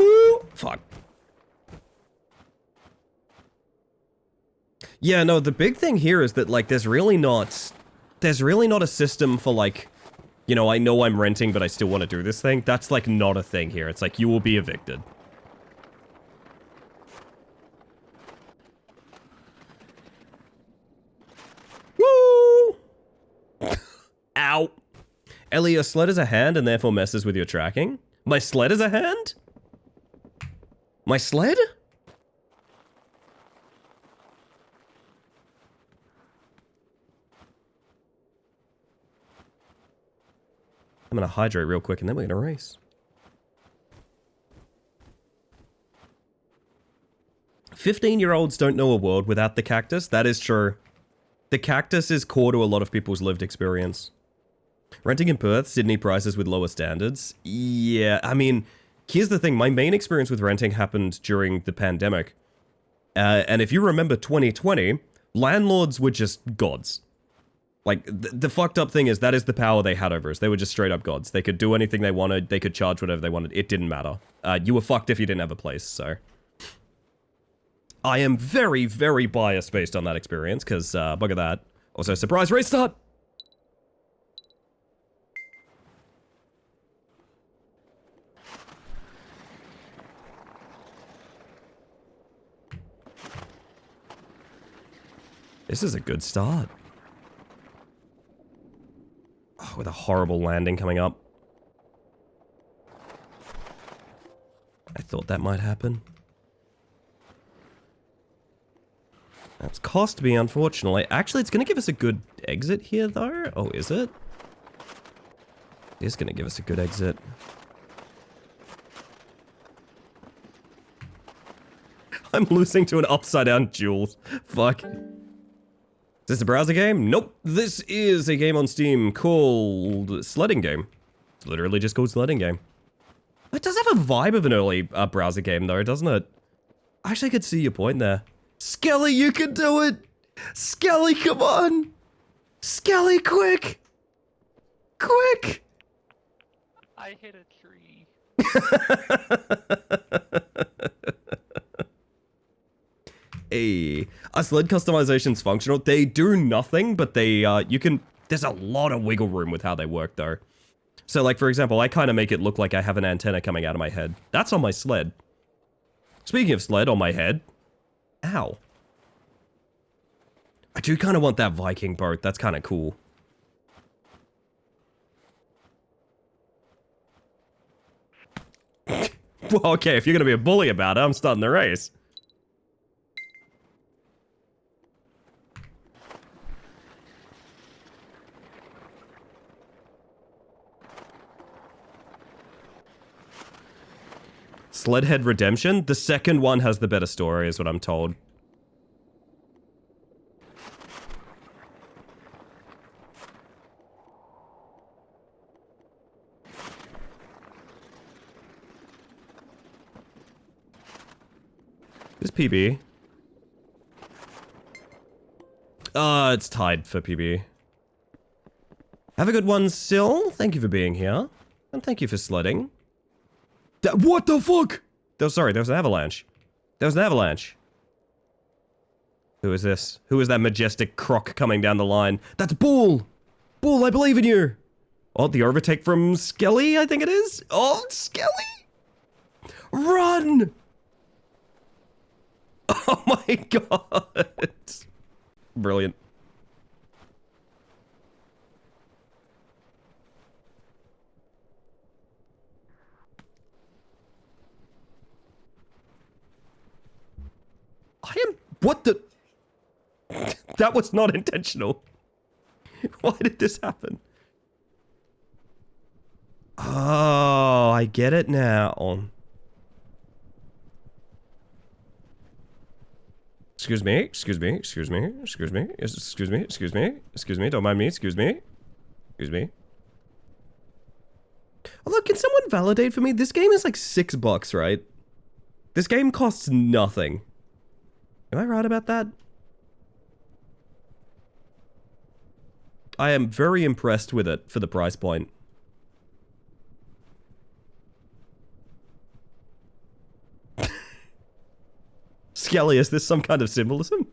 Ooh, fuck. Yeah, no, the big thing here is that, like, there's really not a system for, like, you know, I know I'm renting, but I still want to do this thing. That's, like, not a thing here. It's like, you will be evicted. Woo! Ow. Ellie, your sled is a hand and therefore messes with your tracking? My sled is a hand? My sled? I'm gonna hydrate real quick and then we're gonna race. 15-year-olds don't know a world without the cactus. That is true. The cactus is core to a lot of people's lived experience. Renting in Perth, Sydney prices with lower standards. Yeah, I mean, here's the thing. My main experience with renting happened during the pandemic. And if you remember 2020, landlords were just gods. Like, the fucked up thing is that is the power they had over us. They were just straight up gods. They could do anything they wanted. They could charge whatever they wanted. It didn't matter. You were fucked if you didn't have a place, so. I am very, very biased based on that experience, because, bugger that. Also, surprise restart! This is a good start. Oh, with a horrible landing coming up. I thought that might happen. That's cost me, unfortunately. Actually, it's going to give us a good exit here, though. Oh, is it? It is going to give us a good exit. I'm losing to an upside-down Jules. Fuck. Is this a browser game? Nope. This is a game on Steam called Sledding Game. It's literally just called Sledding Game. It does have a vibe of an early browser game, though, doesn't it? I actually could see your point there. Skelly, you can do it! Skelly, come on! Skelly, quick! Quick! I hit a tree. Hey, are sled customizations functional? They do nothing, but they, there's a lot of wiggle room with how they work, though. So, like, for example, I kind of make it look like I have an antenna coming out of my head. That's on my sled. Speaking of sled on my head. Ow. I do kind of want that Viking boat. That's kind of cool. Well, okay, if you're going to be a bully about it, I'm starting the race. Sledhead Redemption? The second one has the better story, is what I'm told. This PB. It's tied for PB. Have a good one, Sil. Thank you for being here. And thank you for sledding. What the fuck? Sorry, there was an avalanche. There was an avalanche. Who is this? Who is that majestic croc coming down the line? That's Bull! Bull, I believe in you! Oh, the overtake from Skelly, I think it is? Oh, Skelly! Run! Oh my god! Brilliant. What the? That was not intentional. Why did this happen? Oh, I get it now. Excuse me, excuse me, excuse me, excuse me, excuse me, excuse me, excuse me, don't mind me, excuse me. Excuse me. Although, can someone validate for me? This game is like $6, right? This game costs nothing. Am I right about that? I am very impressed with it for the price point. Skelly, is this some kind of symbolism?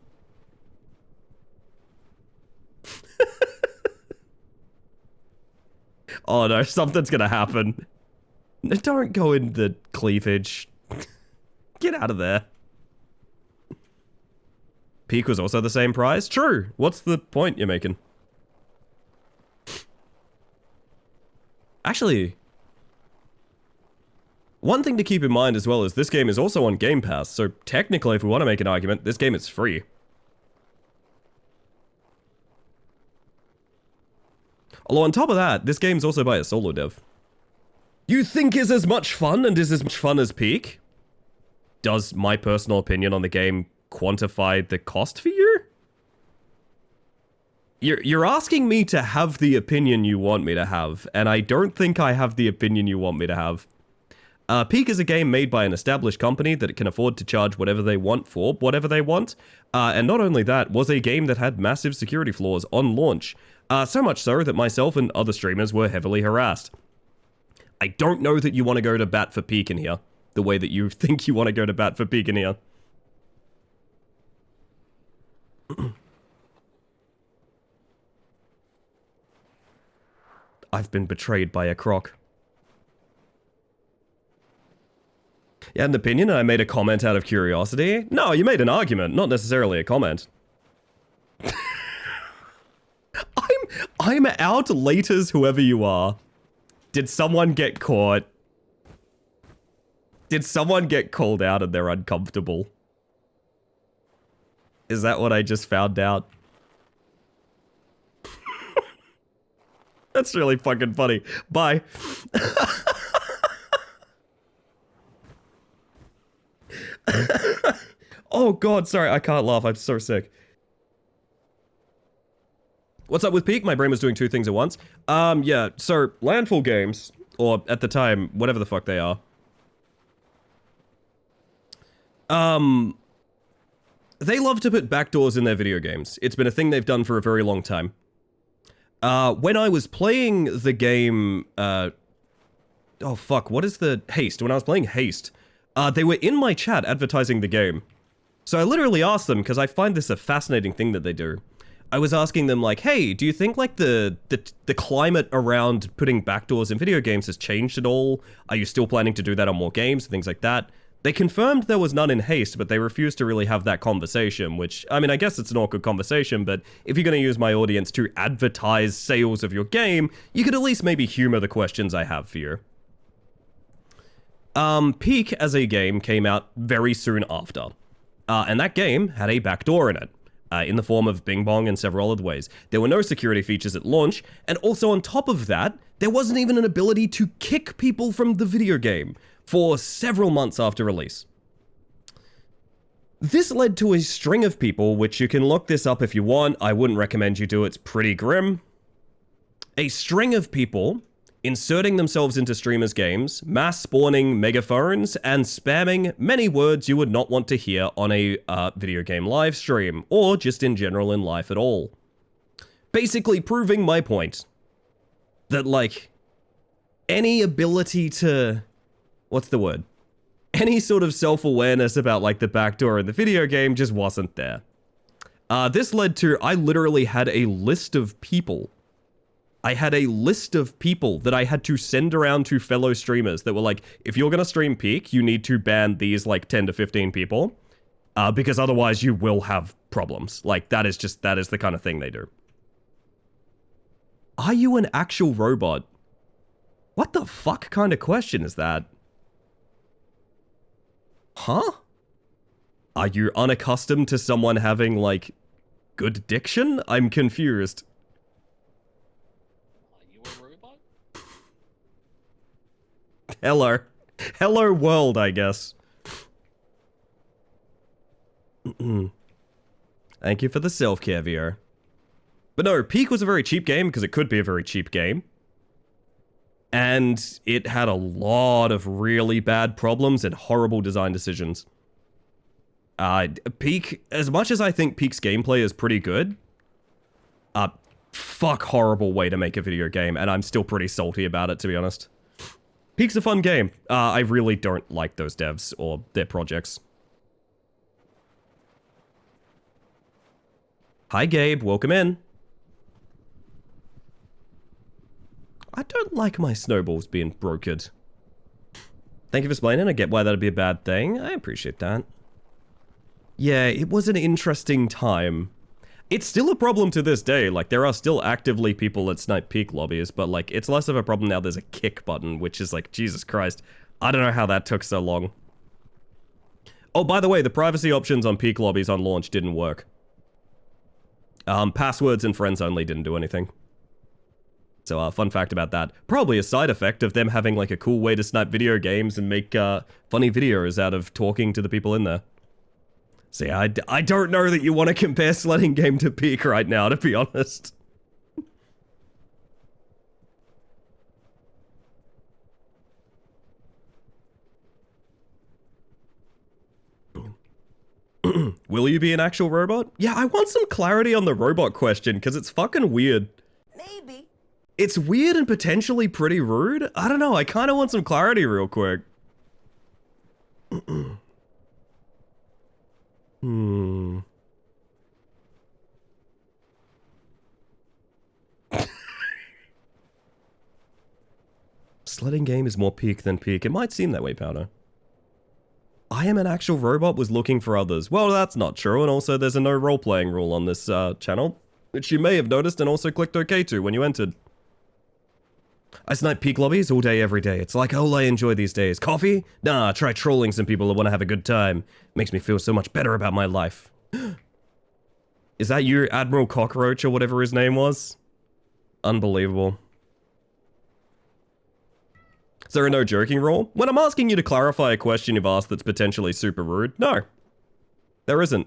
Oh no, something's gonna happen. Don't go in the cleavage. Get out of there. Peak was also the same price? True. What's the point you're making? Actually, one thing to keep in mind as well is this game is also on Game Pass, so technically if we want to make an argument, this game is free. Although on top of that, this game's also by a solo dev. You think is as much fun and is as much fun as Peak? Does my personal opinion on the game quantify the cost for you? You're asking me to have the opinion you want me to have, and I don't think I have the opinion you want me to have. Peak is a game made by an established company that can afford to charge whatever they want for whatever they want, and not only that, was a game that had massive security flaws on launch, so much so that myself and other streamers were heavily harassed. I don't know that you want to go to bat for Peak in here, the way that you think you want to go to bat for Peak in here. I've been betrayed by a croc. You had an opinion and I made a comment out of curiosity? No, you made an argument, not necessarily a comment. I'm out late as whoever you are. Did someone get caught? Did someone get called out and they're uncomfortable? Is that what I just found out? That's really fucking funny. Bye. Oh god, sorry, I can't laugh. I'm so sick. What's up with Peak? My brain was doing two things at once. Yeah, so Landfall Games, or at the time, whatever the fuck they are. They love to put backdoors in their video games. It's been a thing they've done for a very long time. When I was playing the game, oh fuck, what is the Haste? When I was playing Haste, they were in my chat advertising the game. So I literally asked them, because I find this a fascinating thing that they do. I was asking them like, hey, do you think like the climate around putting backdoors in video games has changed at all? Are you still planning to do that on more games, things like that? They confirmed there was none in haste, but they refused to really have that conversation, which, I mean, I guess it's an awkward conversation, but if you're going to use my audience to advertise sales of your game, you could at least maybe humor the questions I have for you. Peak as a game came out very soon after, and that game had a backdoor in it, in the form of Bing Bong and several other ways. There were no security features at launch, and also on top of that, there wasn't even an ability to kick people from the video game for several months after release. This led to a string of people, which you can look this up if you want, I wouldn't recommend you do, it's pretty grim. A string of people inserting themselves into streamers' games, mass spawning megaphones, and spamming many words you would not want to hear on a video game live stream, or just in general in life at all. Basically proving my point. That, like, any ability to... what's the word? Any sort of self-awareness about, like, the backdoor in the video game just wasn't there. This led to, I literally had a list of people. I had a list of people that I had to send around to fellow streamers that were like, if you're gonna stream Peak, you need to ban these, like, 10 to 15 people. Because otherwise you will have problems. Like, that is the kind of thing they do. Are you an actual robot? What the fuck kind of question is that? Huh? Are you unaccustomed to someone having, like, good diction? I'm confused. Are you a robot? Hello. Hello world, I guess. Thank you for the self-care, VR. But no, Peak was a very cheap game, because it could be a very cheap game. And it had a lot of really bad problems and horrible design decisions. Peak, as much as I think Peak's gameplay is pretty good, fuck horrible way to make a video game, and I'm still pretty salty about it, to be honest. Peak's a fun game. I really don't like those devs or their projects. Hi Gabe, welcome in. I don't like my snowballs being brokered. Thank you for explaining. I get why that'd be a bad thing. I appreciate that. Yeah, it was an interesting time. It's still a problem to this day. Like, there are still actively people that snipe Peak lobbies, but, like, it's less of a problem now there's a kick button, which is like, Jesus Christ. I don't know how that took so long. Oh, by the way, the privacy options on Peak lobbies on launch didn't work. Passwords and friends only didn't do anything. So, fun fact about that. Probably a side effect of them having, like, a cool way to snipe video games and make, funny videos out of talking to the people in there. So yeah, I don't know that you want to compare Sledding Game to Peak right now, to be honest. Will you be an actual robot? Yeah, I want some clarity on the robot question, because it's fucking weird. Maybe. It's weird and potentially pretty rude. I don't know, I kind of want some clarity real quick. Sledding Game is more Peak than Peak. It might seem that way, Powder. I am an actual robot was looking for others. Well, that's not true, and also there's a no role-playing rule on this channel, which you may have noticed and also clicked OK to when you entered. I snipe Peak lobbies all day, every day. It's like all I enjoy these days. Coffee? Nah, try trolling some people that want to have a good time. Makes me feel so much better about my life. Is that you, Admiral Cockroach, or whatever his name was? Unbelievable. Is there a no joking rule? When I'm asking you to clarify a question you've asked that's potentially super rude, no. There isn't.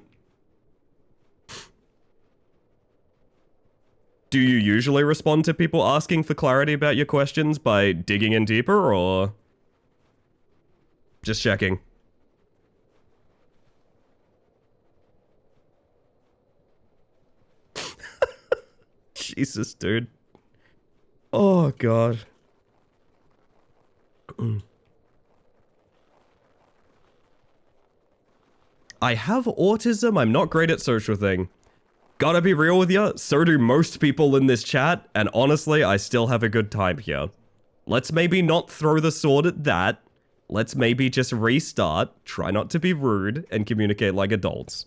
Do you usually respond to people asking for clarity about your questions by digging in deeper, or... just checking? Jesus, dude. Oh, God. I have autism, I'm not great at social thing. Gotta be real with ya, so do most people in this chat, and honestly, I still have a good time here. Let's maybe not throw the sword at that. Let's maybe just restart, try not to be rude, and communicate like adults.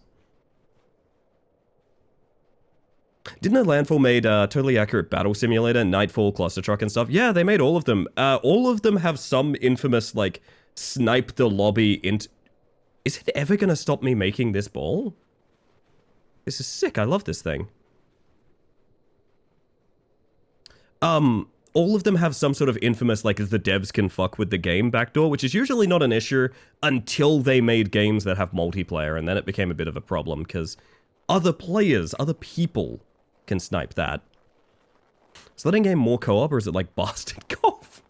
Didn't know Landfall made a totally accurate battle simulator, Nightfall, Cluster Truck, and stuff? Yeah, they made all of them. All of them have some infamous, like, snipe the lobby into... Is it ever gonna stop me making this ball? This is sick, I love this thing. All of them have some sort of infamous, like, the devs can fuck with the game backdoor, which is usually not an issue until they made games that have multiplayer, and then it became a bit of a problem, because other players, other people can snipe that. Is that in-game more co-op, or is it like bastard golf?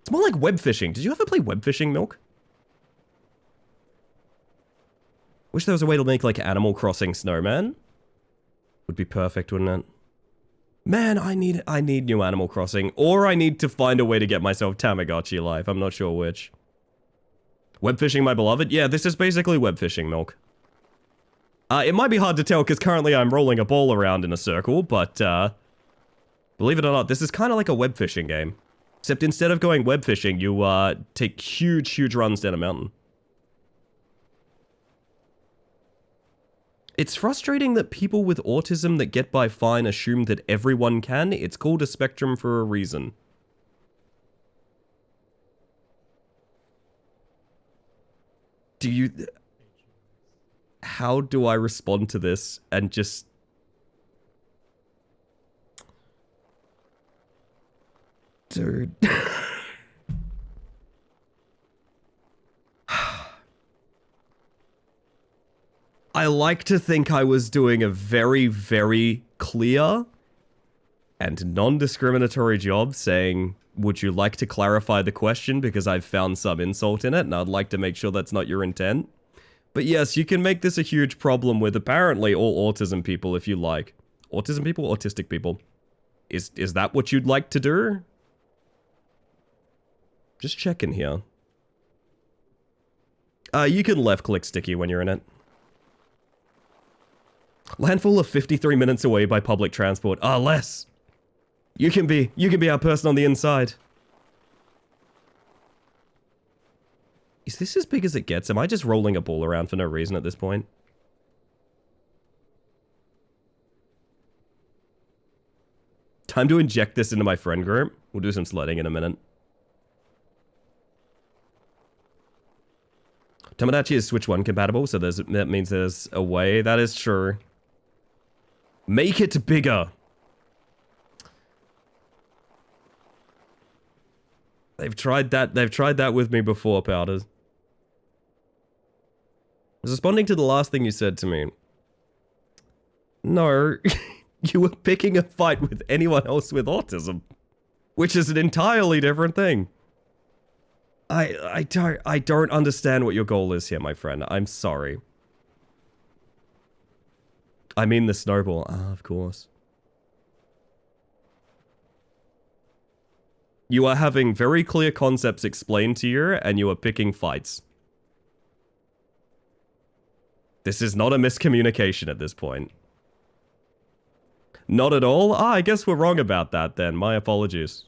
It's more like web fishing. Did you ever play web fishing, Milk? Wish there was a way to make, like, Animal Crossing Snowman. Would be perfect, wouldn't it? Man, I need new Animal Crossing, or I need to find a way to get myself Tamagotchi life. I'm not sure which. Web fishing, my beloved? Yeah, this is basically web fishing, Milk. It might be hard to tell because currently I'm rolling a ball around in a circle, but believe it or not, this is kind of like a web fishing game. Except instead of going web fishing, you take huge runs down a mountain. It's frustrating that people with autism that get by fine assume that everyone can. It's called a spectrum for a reason. Do you... How do I respond to this and just... Dude... I like to think I was doing a very clear and non-discriminatory job saying, would you like to clarify the question because I've found some insult in it and I'd like to make sure that's not your intent. But yes, you can make this a huge problem with apparently all autism people if you like. Autism people? Autistic people. Is that what you'd like to do? Just checking here. You can left-click sticky when you're in it. Landfall of 53 minutes away by public transport. Ah, less. You can be our person on the inside. Is this as big as it gets? Am I just rolling a ball around for no reason at this point? Time to inject this into my friend group. We'll do some sledding in a minute. Tomodachi is Switch 1 compatible, so that means there's a way. That is true. Make it bigger. They've tried that with me before, Powders. I was responding to the last thing you said to me. No, you were picking a fight with anyone else with autism, which is an entirely different thing. I don't understand what your goal is here, my friend. I'm sorry. I mean the snowball. Ah, of course. You are having very clear concepts explained to you, and you are picking fights. This is not a miscommunication at this point. Not at all? Ah, I guess we're wrong about that then. My apologies.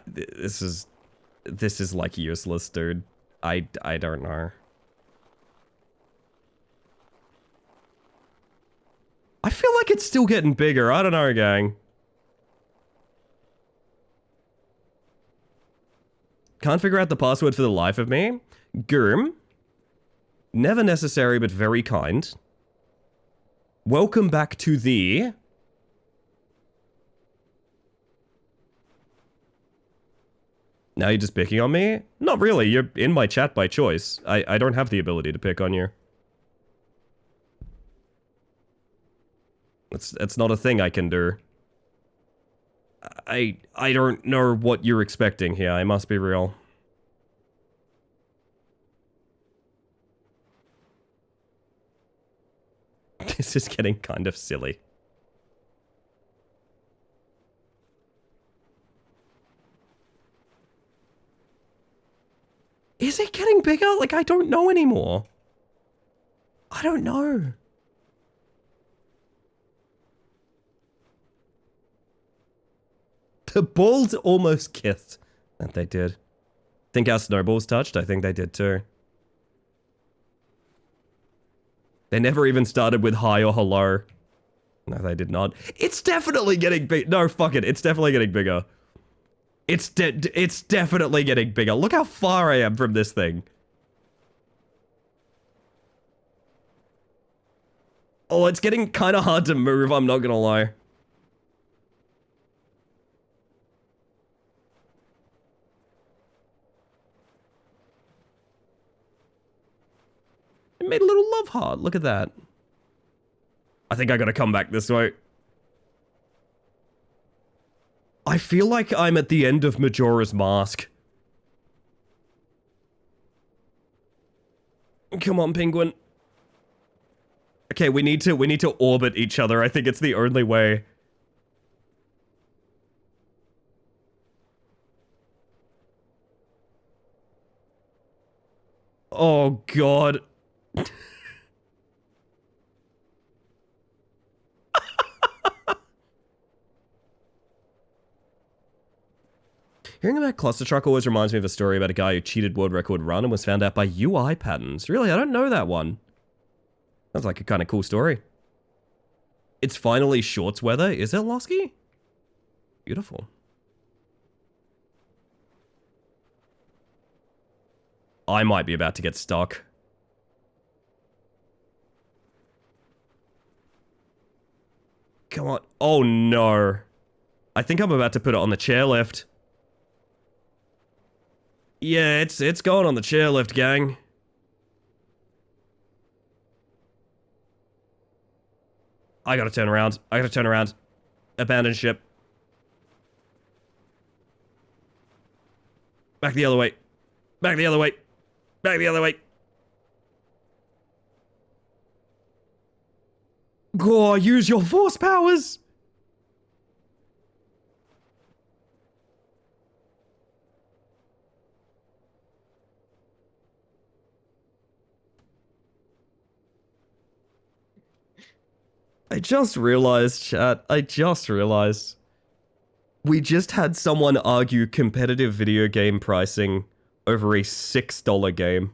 This is like useless, dude. I don't know. I feel like it's still getting bigger. I don't know, gang. Can't figure out the password for the life of me. Gurm. Never necessary, but very kind. Welcome back to the... Now you're just picking on me? Not really, you're in my chat by choice. I don't have the ability to pick on you. It's not a thing I can do. I don't know what you're expecting here, I must be real. This is getting kind of silly. Is it getting bigger? Like, I don't know anymore. I don't know. The balls almost kissed. And they did. Think our snowballs touched? I think they did too. They never even started with hi or hello. No, they did not. It's definitely getting big. No, fuck it. It's definitely getting bigger. It's definitely getting bigger. Look how far I am from this thing. Oh, it's getting kind of hard to move, I'm not gonna lie. It made a little love heart. Look at that. I think I gotta come back this way. I feel like I'm at the end of Majora's Mask. Come on, penguin. Okay, we need to orbit each other. I think it's the only way. Oh god. Hearing about Cluster Truck always reminds me of a story about a guy who cheated world record run and was found out by UI patterns. Really, I don't know that one. Sounds like a kind of cool story. It's finally shorts weather, is it, Losky? Beautiful. I might be about to get stuck. Come on. Oh no. I think I'm about to put it on the chairlift. Yeah, it's going on the chairlift, gang. I gotta turn around. I gotta turn around. Abandon ship. Back the other way. Back the other way. Back the other way. Go, use your force powers. I just realized, chat. I just realized. We just had someone argue competitive video game pricing over a $6 game.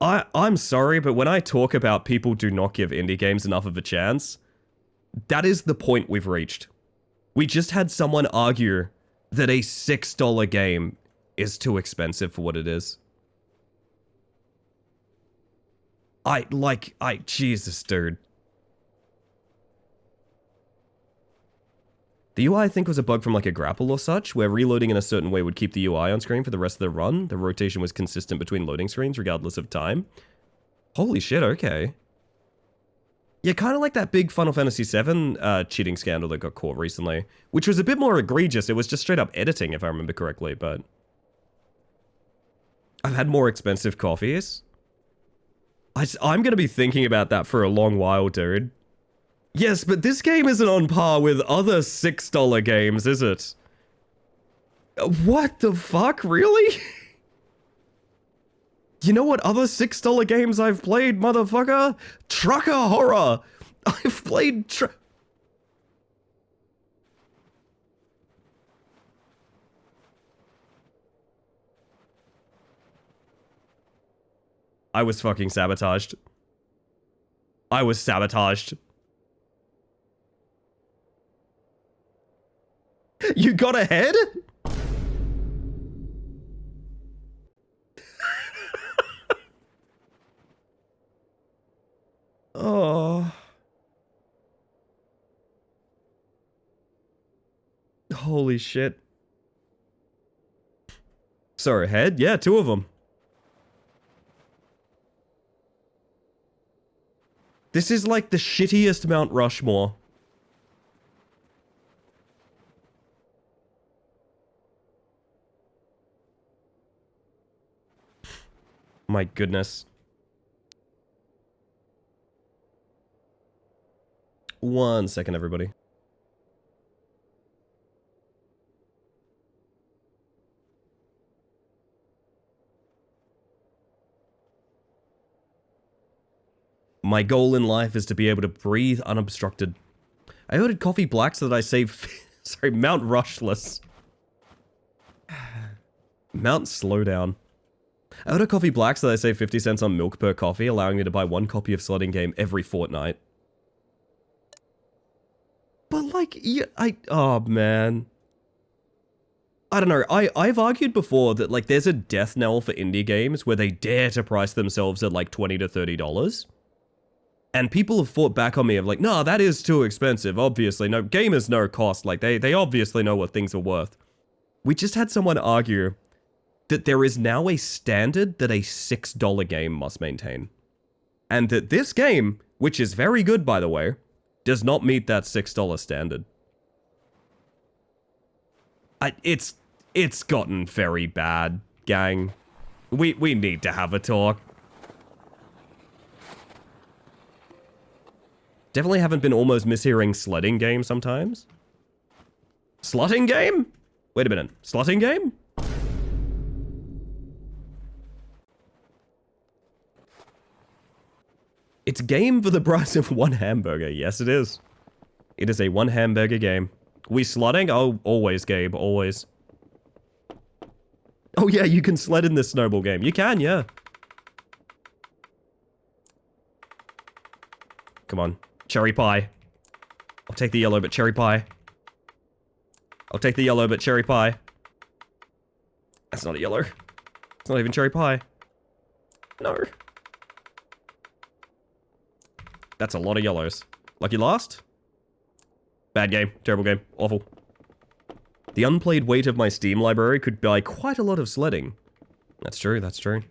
I'm sorry, but when I talk about people do not give indie games enough of a chance, that is the point we've reached. We just had someone argue that a $6 game is too expensive for what it is. Jesus, dude. The UI, I think, was a bug from like a grapple or such, where reloading in a certain way would keep the UI on screen for the rest of the run. The rotation was consistent between loading screens, regardless of time. Holy shit, okay. Yeah, kind of like that big Final Fantasy VII cheating scandal that got caught recently, which was a bit more egregious. It was just straight up editing, if I remember correctly, but... I've had more expensive coffees. I'm gonna be thinking about that for a long while, dude. Yes, but this game isn't on par with other $6 games, is it? What the fuck, really? You know what other $6 games I've played, motherfucker? Trucker Horror! I've played I was fucking sabotaged. I was sabotaged. You got ahead? Oh. Holy shit. So ahead? Yeah, 2 of them. This is like the shittiest Mount Rushmore. My goodness. 1 second, everybody. My goal in life is to be able to breathe unobstructed. I ordered coffee black so that I save... Sorry, Mount Rushless. Mount Slowdown. I order coffee black so they save 50 cents on milk per coffee, allowing me to buy 1 copy of Sledding Game every fortnight. But like, yeah, oh man. I don't know, I've argued before that like there's a death knell for indie games where they dare to price themselves at like $20 to $30. And people have fought back on me of like, no, that is too expensive, obviously. No, gamers know cost, like they obviously know what things are worth. We just had someone argue that there is now a standard that a $6 game must maintain. And that this game, which is very good by the way, does not meet that $6 standard. It's gotten very bad, gang. We need to have a talk. Definitely haven't been almost mishearing sledding game sometimes. Slotting game? Wait a minute. Slotting game? It's a game for the price of 1 hamburger. Yes, it is. It is a 1 hamburger game. We slotting? Oh, always, Gabe. Always. Oh yeah, you can sled in this snowball game. You can, yeah. Come on. Cherry pie. I'll take the yellow, but cherry pie. I'll take the yellow, but cherry pie. That's not a yellow. It's not even cherry pie. No. That's a lot of yellows. Lucky last? Bad game. Terrible game. Awful. The unplayed weight of my Steam library could buy quite a lot of sledding. That's true, that's true.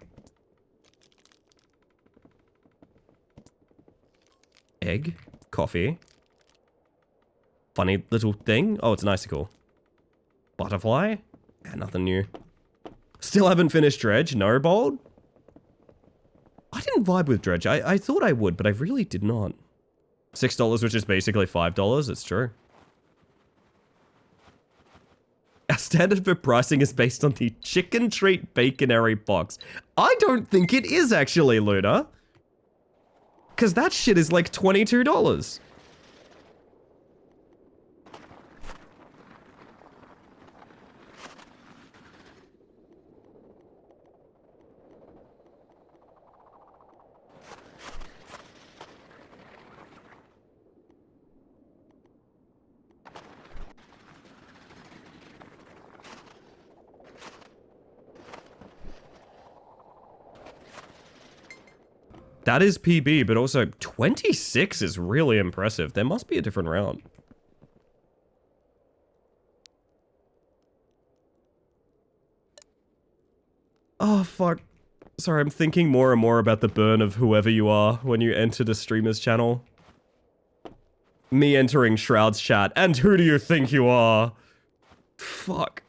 Egg. Coffee. Funny little thing. Oh, it's an icicle. Butterfly. Yeah, nothing new. Still haven't finished Dredge. No, Bold? I didn't vibe with Dredge. I thought I would, but I really did not. $6, which is basically $5. It's true. Our standard for pricing is based on the Chicken Treat Baconary box. I don't think it is actually, Luna. Because that shit is like $22. That is PB, but also 26 is really impressive. There must be a different route. Oh, fuck. Sorry, I'm thinking more and more about the burn of whoever you are when you entered a streamer's channel. Me entering Shroud's chat, and who do you think you are? Fuck.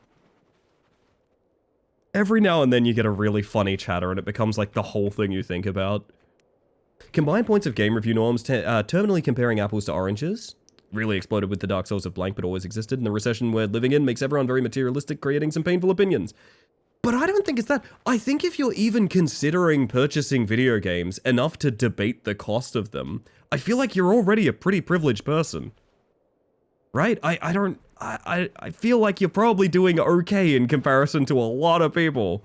Every now and then you get a really funny chatter and it becomes like the whole thing you think about. Combined points of game review norms, terminally comparing apples to oranges. Really exploded with the Dark Souls of blank, but always existed. And the recession we're living in makes everyone very materialistic, creating some painful opinions. But I don't think it's that. I think if you're even considering purchasing video games enough to debate the cost of them, I feel like you're already a pretty privileged person. Right? I feel like you're probably doing okay in comparison to a lot of people.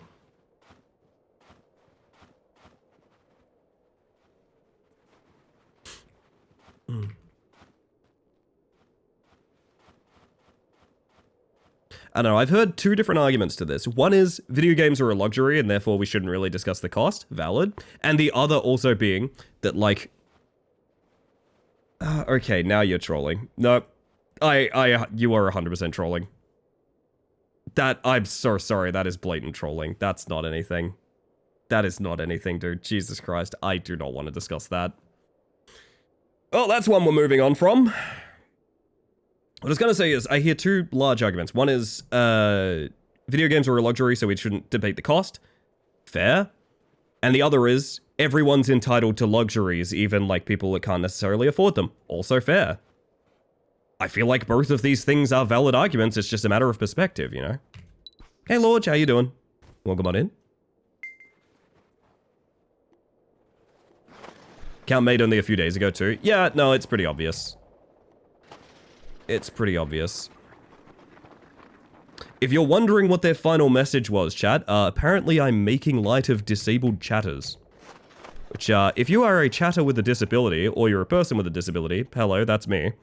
I don't know, I've heard two different arguments to this. One is, video games are a luxury and therefore we shouldn't really discuss the cost. Valid. And the other also being that, like... okay, now you're trolling. Nope. You are 100% trolling. I'm so sorry, that is blatant trolling. That's not anything. That is not anything, dude. Jesus Christ, I do not want to discuss that. Well, that's one we're moving on from. What I was going to say is, I hear two large arguments. One is, video games are a luxury, so we shouldn't debate the cost. Fair. And the other is, everyone's entitled to luxuries, even like people that can't necessarily afford them. Also fair. I feel like both of these things are valid arguments, it's just a matter of perspective, you know? Hey, Lorge, how you doing? Welcome on in. Count made only a few days ago, too. Yeah, no, it's pretty obvious. It's pretty obvious. If you're wondering what their final message was, chat, apparently I'm making light of disabled chatters. Which, if you are a chatter with a disability, or you're a person with a disability, hello, that's me.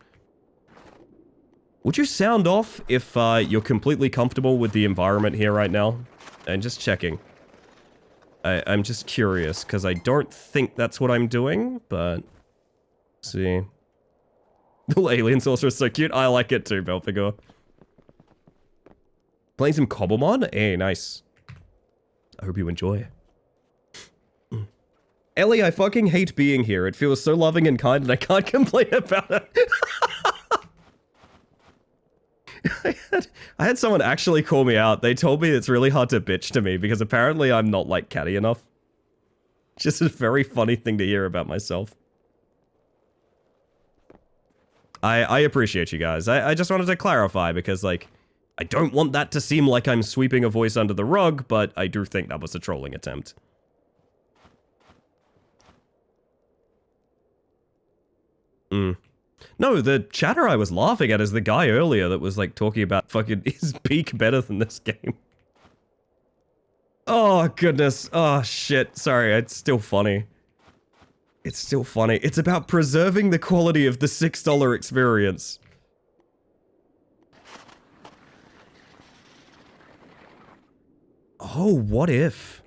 Would you sound off if you're completely comfortable with the environment here right now? And just checking. I'm just curious, because I don't think that's what I'm doing, but... Let's see. The alien sorcerer is so cute. I like it too, Belphegor. Playing some Cobblemon? Hey, nice. I hope you enjoy. Ellie, I fucking hate being here. It feels so loving and kind, and I can't complain about it. I had someone actually call me out. They told me it's really hard to bitch to me because apparently I'm not, like, catty enough. Just a very funny thing to hear about myself. I appreciate you guys. I just wanted to clarify because, like, I don't want that to seem like I'm sweeping a voice under the rug, but I do think that was a trolling attempt. No, the chatter I was laughing at is the guy earlier that was, like, talking about fucking is Peak better than this game. Oh, goodness. Oh, shit. Sorry, it's still funny. It's still funny. It's about preserving the quality of the $6 experience. Oh, what if?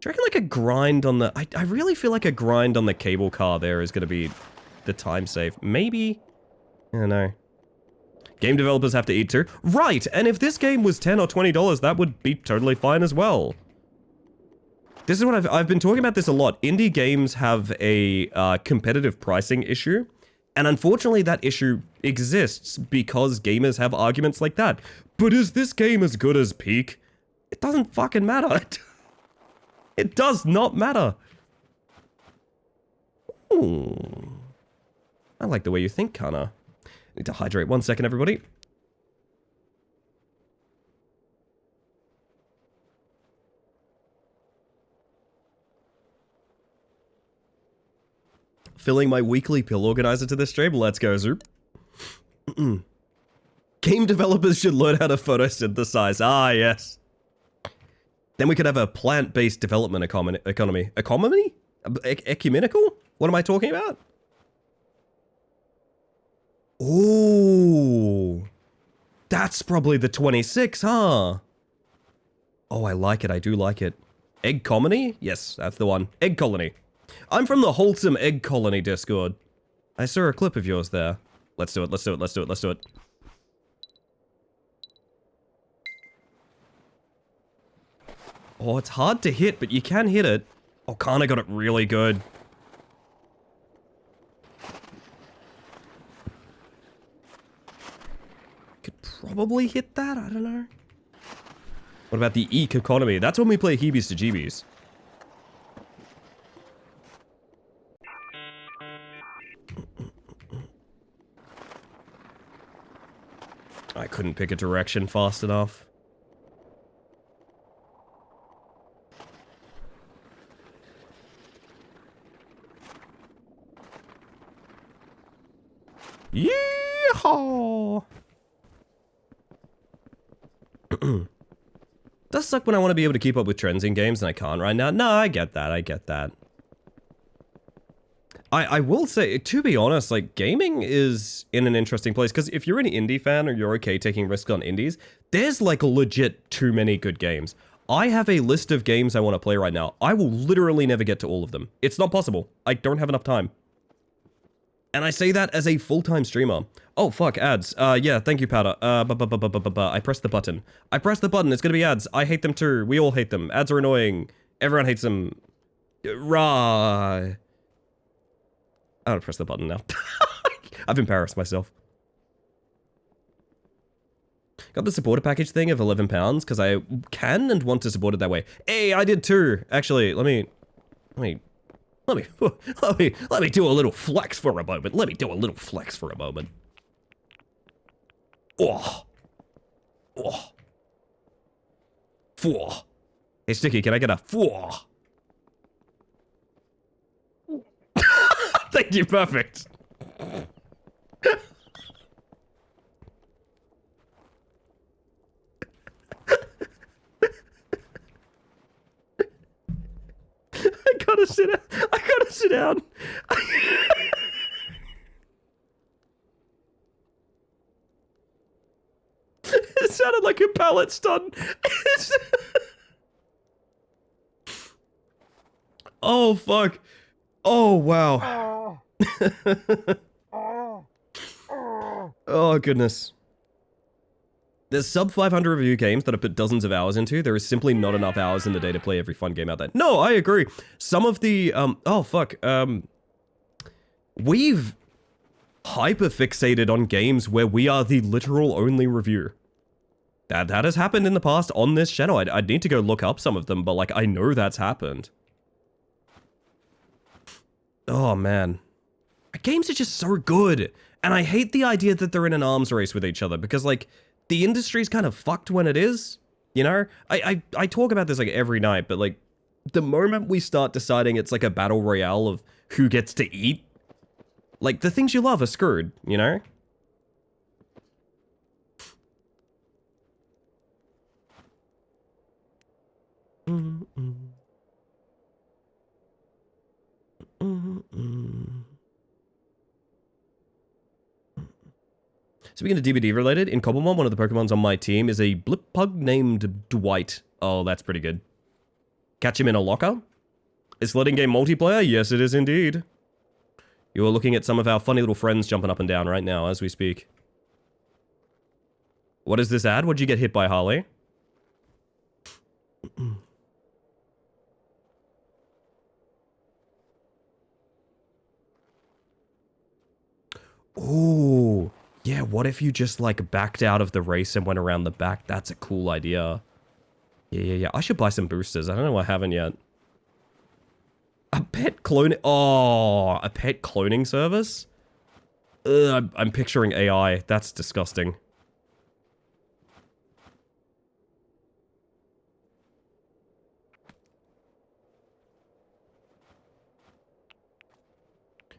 Do you reckon like a grind on the... I really feel like a grind on the cable car there is going to be the time save. Maybe? I don't know. Game developers have to eat too. Right, and if this game was $10 or $20, that would be totally fine as well. This is what I've been talking about this a lot. Indie games have a competitive pricing issue. And unfortunately that issue exists because gamers have arguments like that. But is this game as good as Peak? It doesn't fucking matter. It does not matter. Ooh. I like the way you think, Kana. Need to hydrate 1 second, everybody. Filling my weekly pill organizer to this stream. Let's go, Zoop. Game developers should learn how to photosynthesize. Ah, yes. Then we could have a plant-based development economy. Economy? Ecumenical? What am I talking about? Ooh. That's probably the 26, huh? Oh, I like it. I do like it. Egg Colony? Yes, that's the one. Egg Colony. I'm from the Wholesome Egg Colony Discord. I saw a clip of yours there. Let's do it, let's do it, let's do it, let's do it. Oh, it's hard to hit, but you can hit it. Oh, Kana got it really good. Could probably hit that, I don't know. What about the Eek economy? That's when we play Heebies to Jeebies. I couldn't pick a direction fast enough. Yeehaw! Does suck when I want to be able to keep up with trends in games and I can't right now. No, I get that, I get that. I will say, to be honest, like, gaming is in an interesting place, because if you're an indie fan or you're okay taking risks on indies, there's, like, legit too many good games. I have a list of games I want to play right now. I will literally never get to all of them. It's not possible. I don't have enough time. And I say that as a full-time streamer. Oh, fuck, ads. Yeah, thank you, Powder. I pressed the button. I pressed the button, it's gonna be ads. I hate them too. We all hate them. Ads are annoying. Everyone hates them. Rah. I don't press the button now. I've embarrassed myself. Got the supporter package thing of £11 because I can and want to support it that way. Hey, I did too. Actually, let me do a little flex for a moment. Let me do a little flex for a moment. Oh. Oh. Four. Hey, Sticky, can I get a four? You're perfect. I gotta sit down. I gotta sit down. It sounded like a pallet stun. Oh, fuck. Oh, wow. Oh, goodness. There's sub 500 review games that I put dozens of hours into. There is simply not enough hours in the day to play every fun game out there. No, I agree. Some of the, oh, fuck. We've hyper-fixated on games where we are the literal only review. That has happened in the past on this channel. I'd need to go look up some of them, but, like, I know that's happened. Oh, man. Games are just so good. And I hate the idea that they're in an arms race with each other, because, like, the industry's kind of fucked when it is, you know? I talk about this, like, every night, but, like, the moment we start deciding it's, like, a battle royale of who gets to eat, like, the things you love are screwed, you know? Speaking of DBD related, in Cobblemon, one of the Pokemons on my team is a blip pug named Dwight. Oh, that's pretty good. Catch him in a locker? Is Floating Game multiplayer? Yes, it is indeed. You are looking at some of our funny little friends jumping up and down right now as we speak. What is this ad? What'd you get hit by, Harley? Ooh. Yeah, what if you just, like, backed out of the race and went around the back? That's a cool idea. Yeah. I should buy some boosters. I don't know I haven't yet. A pet clone... Oh, a pet cloning service? Ugh, I'm picturing AI. That's disgusting.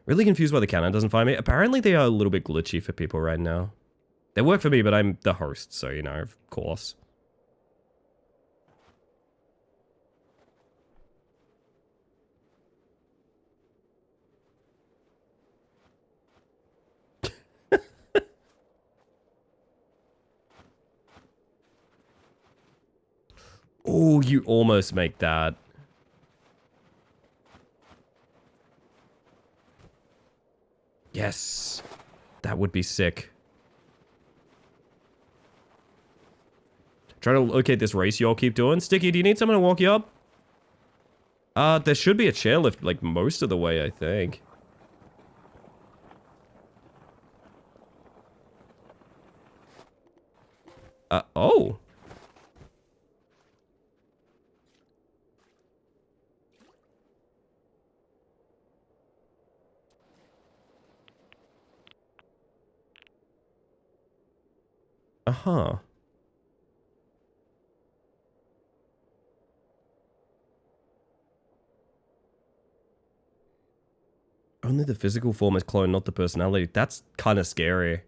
Really confused why the cannon doesn't find me. Apparently they are a little bit glitchy for people right now. They work for me, but I'm the host, so, you know, of course. Oh, you almost make that. Yes. That would be sick. Try to locate this race you all keep doing. Sticky, do you need someone to walk you up? There should be a chairlift, like, most of the way, I think. Oh. Uh-huh. Only the physical form is cloned, not the personality. That's kind of scary.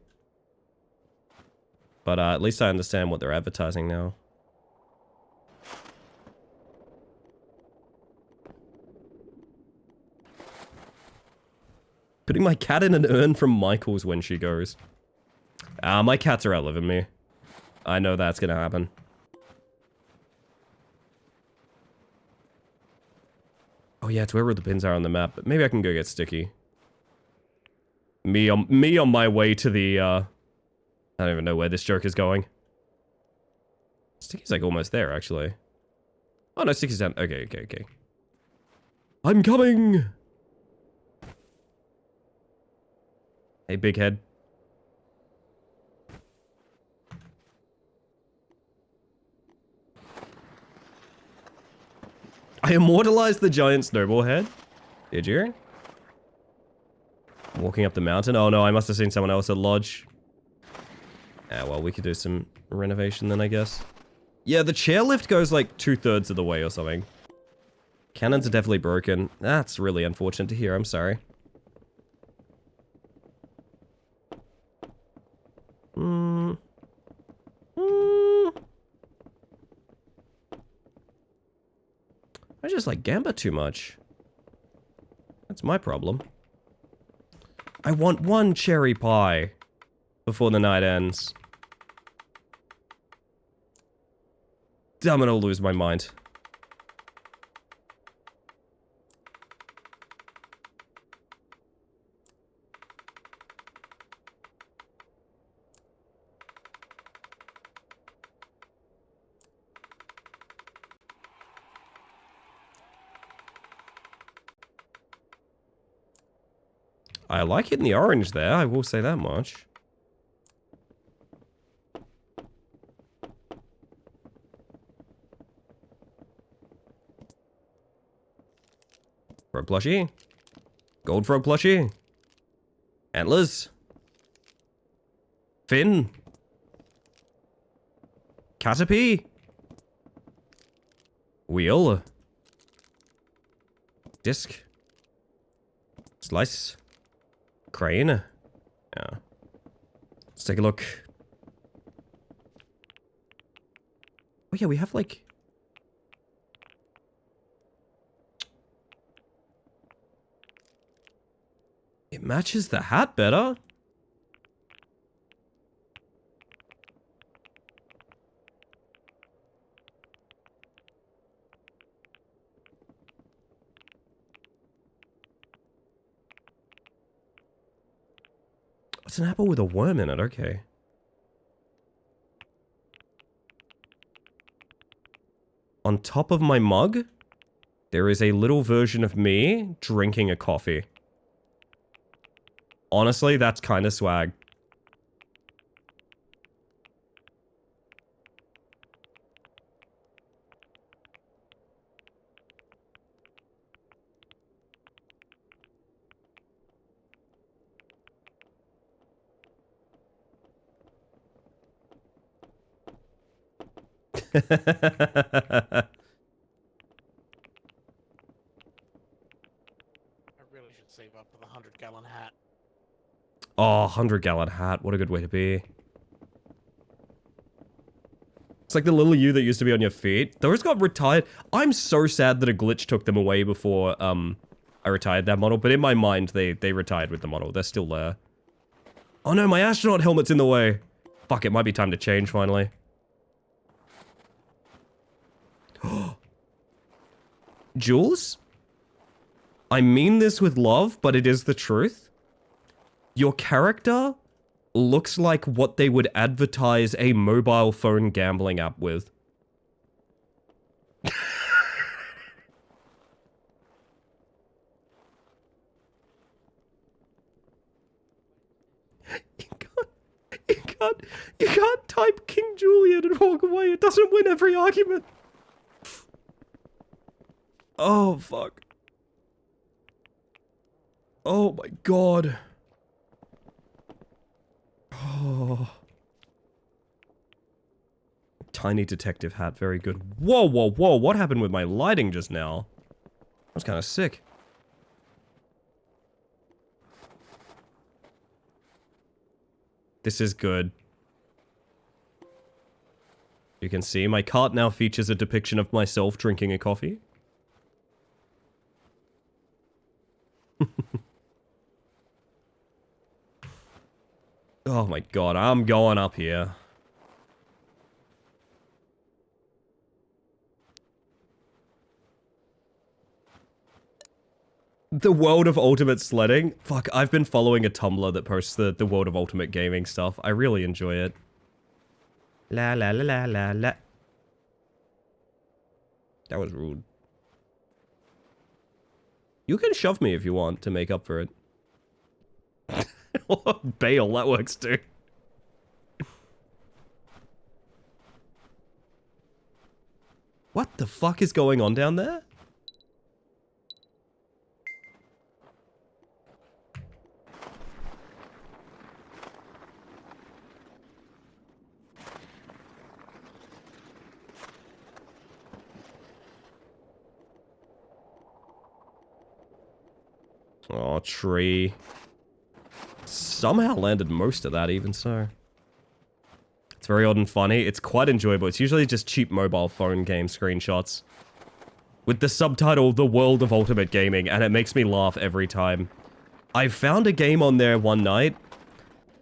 But at least I understand what they're advertising now. Putting my cat in an urn from Michael's when she goes. My cats are outliving me. I know that's gonna happen. Oh yeah, it's wherever the pins are on the map, but maybe I can go get Sticky. Me on my way to the, I don't even know where this joke is going. Sticky's like almost there, actually. Oh no, Sticky's down. Okay. I'm coming! Hey, big head. I immortalized the giant snowball head? Did you? Walking up the mountain? Oh no, I must have seen someone else at Lodge. Ah, well, we could do some renovation then, I guess. Yeah, the chairlift goes like 2/3 of the way or something. Cannons are definitely broken. That's really unfortunate to hear, I'm sorry. I just like Gamba too much. That's my problem. I want one cherry pie before the night ends. I'm gonna lose my mind. I like it in the orange there, I will say that much. Frog plushie. Gold frog plushie. Antlers. Fin. Caterpie. Wheel. Disc. Slice. Crane. Yeah. Let's take a look. Oh yeah, we have like... It matches the hat better. It's an apple with a worm in it, okay. On top of my mug, there is a little version of me drinking a coffee. Honestly, that's kind of swag. I really should save up for the 100-gallon hat. Oh, 100-gallon hat. What a good way to be. It's like the little you that used to be on your feet. Those got retired. I'm so sad that a glitch took them away before I retired that model. But in my mind, they retired with the model. They're still there. Oh no, my astronaut helmet's in the way. Fuck, it might be time to change finally. Jules? I mean this with love, but it is the truth. Your character looks like what they would advertise a mobile phone gambling app with. You can't type King Julian and walk away. It doesn't win every argument. Oh, fuck. Oh my god. Oh. Tiny detective hat, very good. Whoa, whoa, whoa, what happened with my lighting just now? That was kind of sick. This is good. You can see my cart now features a depiction of myself drinking a coffee. Oh my god, I'm going up here. The World of Ultimate Sledding? Fuck, I've been following a Tumblr that posts the World of Ultimate Gaming stuff. I really enjoy it. La la la la la la. That was rude. You can shove me if you want to make up for it. Bail, that works too. What the fuck is going on down there? Oh, tree. Somehow landed most of that, even so. It's very odd and funny. It's quite enjoyable. It's usually just cheap mobile phone game screenshots. with the subtitle The World of Ultimate Gaming, and it makes me laugh every time. I found a game on there one night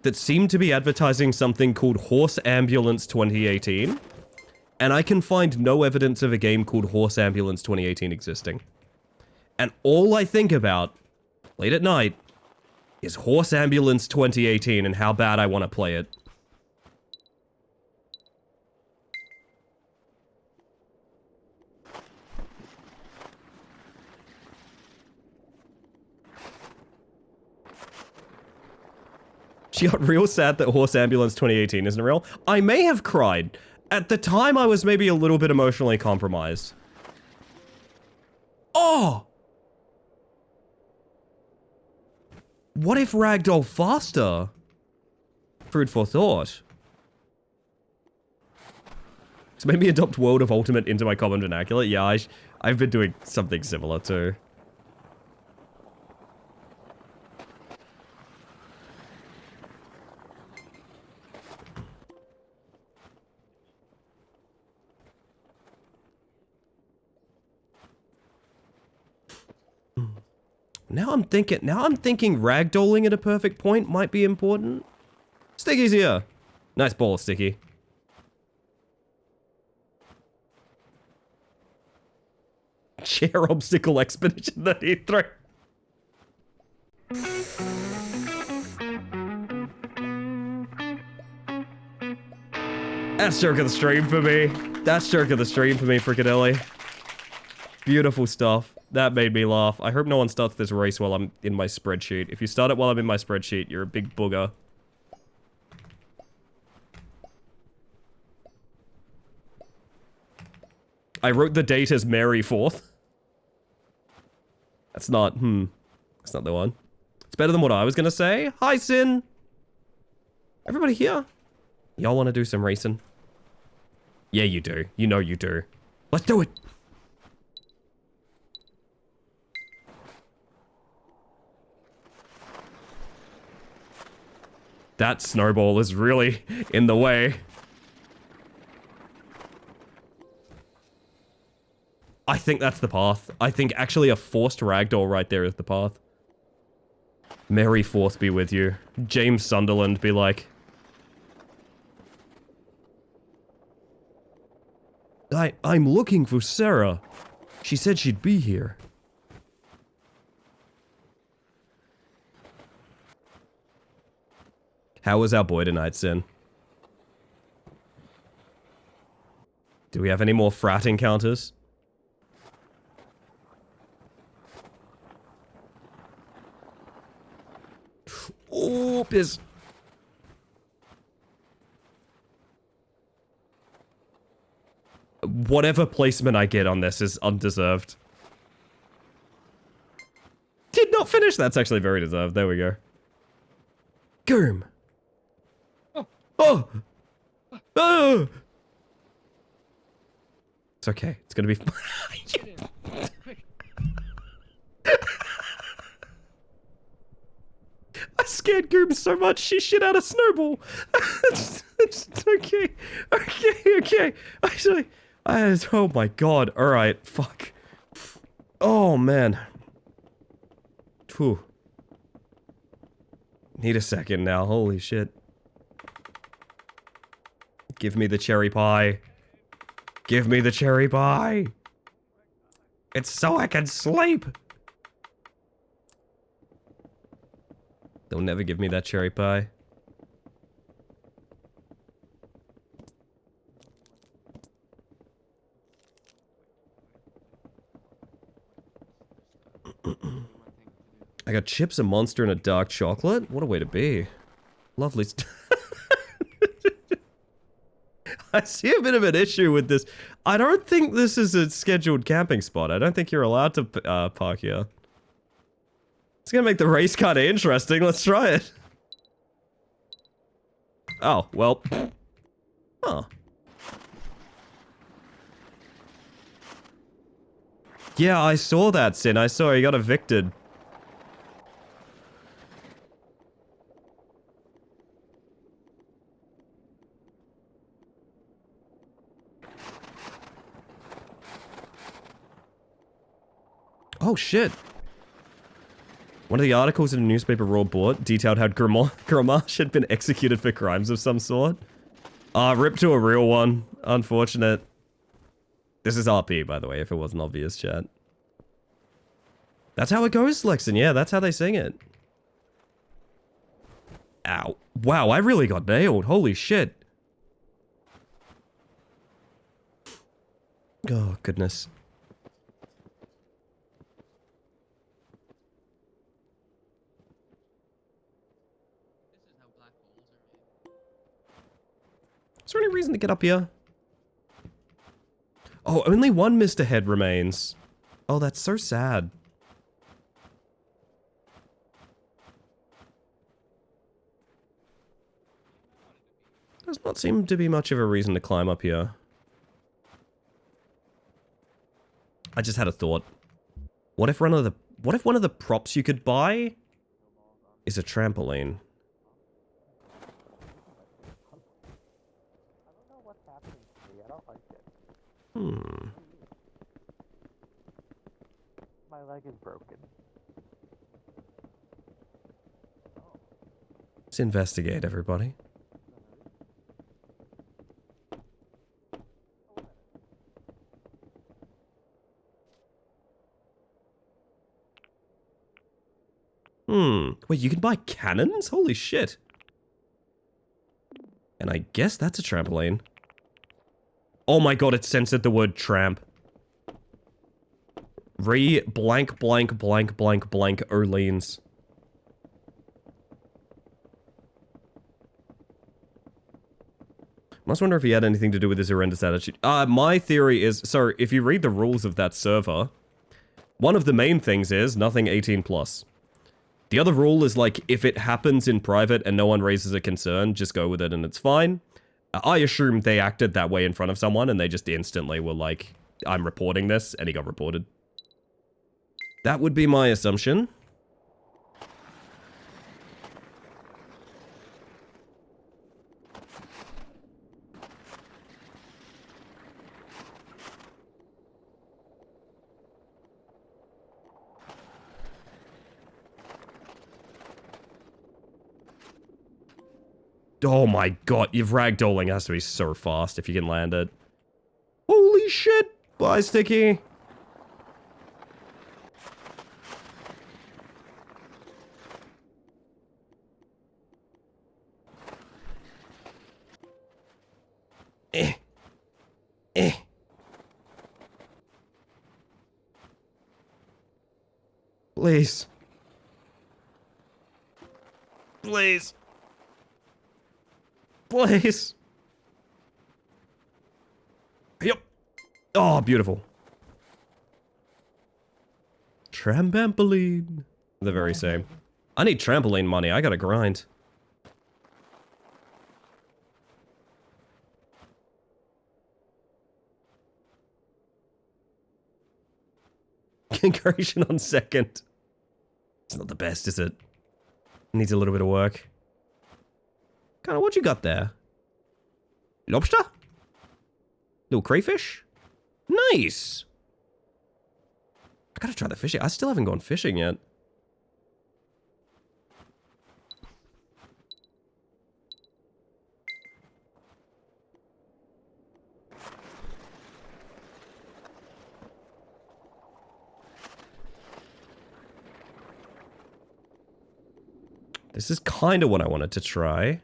that seemed to be advertising something called Horse Ambulance 2018, and I can find no evidence of a game called Horse Ambulance 2018 existing. And all I think about, late at night, is Horse Ambulance 2018 and how bad I want to play it. She got real sad that Horse Ambulance 2018 isn't real. I may have cried. At the time, I was maybe a little bit emotionally compromised. Oh! What if Ragdoll faster? Food for thought. So maybe adopt World of Ultimate into my common vernacular. Yeah, I've been doing something similar too. Now I'm thinking ragdolling at a perfect point might be important. Sticky's here. Nice ball, Sticky. Chair obstacle expedition 33. That's jerk of the stream for me. That's jerk of the stream for me, Frickadelli. Beautiful stuff. That made me laugh. I hope no one starts this race while I'm in my spreadsheet. If you start it while I'm in my spreadsheet, you're a big booger. I wrote the date as Mary 4th. That's not, that's not the one. It's better than what I was gonna say. Hi, Sin. Everybody here? Y'all wanna do some racing? Yeah, you do. You know you do. Let's do it. That snowball is really in the way. I think that's the path. I think actually a forced ragdoll right there is the path. Mary 4th be with you. James Sunderland be like... I'm looking for Sarah. She said she'd be here. How was our boy tonight, Sin? Do we have any more frat encounters? Oh, piss. Whatever placement I get on this is undeserved. Did not finish. That's actually very deserved. There we go. Germ. Oh! Oh! It's okay. It's gonna be I scared Goom so much she shit out a snowball. it's okay. Okay. Actually, oh my god. Alright, fuck. Oh man. Phew. Need a second now. Holy shit. Give me the cherry pie. Give me the cherry pie. It's so I can sleep. They'll never give me that cherry pie. I got chips, a monster, and a dark chocolate? What a way to be. Lovely I see a bit of an issue with this. I don't think this is a scheduled camping spot. I don't think you're allowed to park here. It's gonna make the race kind of interesting. Let's try it. Oh, well. Huh. Yeah, I saw that, Sin. I saw he got evicted. Oh, shit. One of the articles in the newspaper Raw bought detailed how Gramash had been executed for crimes of some sort. Ripped to a real one. Unfortunate. This is RP, by the way, if it wasn't obvious, chat. That's how it goes, Lexon. Yeah, that's how they sing it. Ow. Wow, I really got nailed. Holy shit. Oh, goodness. Is there any reason to get up here? Oh, only one Mr. Head remains. Oh, that's so sad. Does not seem to be much of a reason to climb up here. I just had a thought. What if one of the props you could buy is a trampoline? Hmm. My leg is broken. Let's investigate, everybody. Wait, you can buy cannons? Holy shit. And I guess that's a trampoline. Oh my god, it censored the word tramp. Blank Orleans. Must wonder if he had anything to do with his horrendous attitude. My theory is, so if you read the rules of that server, one of the main things is nothing 18 plus. The other rule is like, if it happens in private and no one raises a concern, just go with it and it's fine. I assume they acted that way in front of someone and they just instantly were like, I'm reporting this, and he got reported. That would be my assumption. Oh my god, you've ragdolling has to be so fast if you can land it. Holy shit! Bye, Sticky! Please. Please. Please. Yep. Oh, beautiful. Trampoline. The very same. I need trampoline money. I gotta grind. Concretion on second. It's not the best, is it? Needs a little bit of work. Kinda, what you got there? Lobster? Little crayfish? Nice! I gotta try the fishing. I still haven't gone fishing yet. This is kind of what I wanted to try.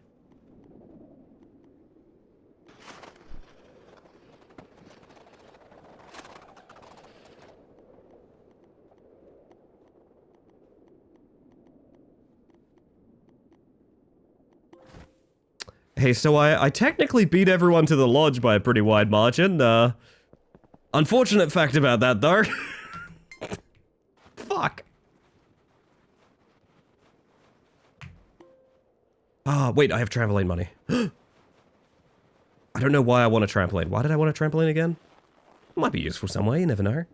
Hey, so I technically beat everyone to the lodge by a pretty wide margin. Unfortunate fact about that, though. Fuck. Ah, wait, I have trampoline money. I don't know why I want a trampoline. Why did I want a trampoline again? Might be useful some way, you never know.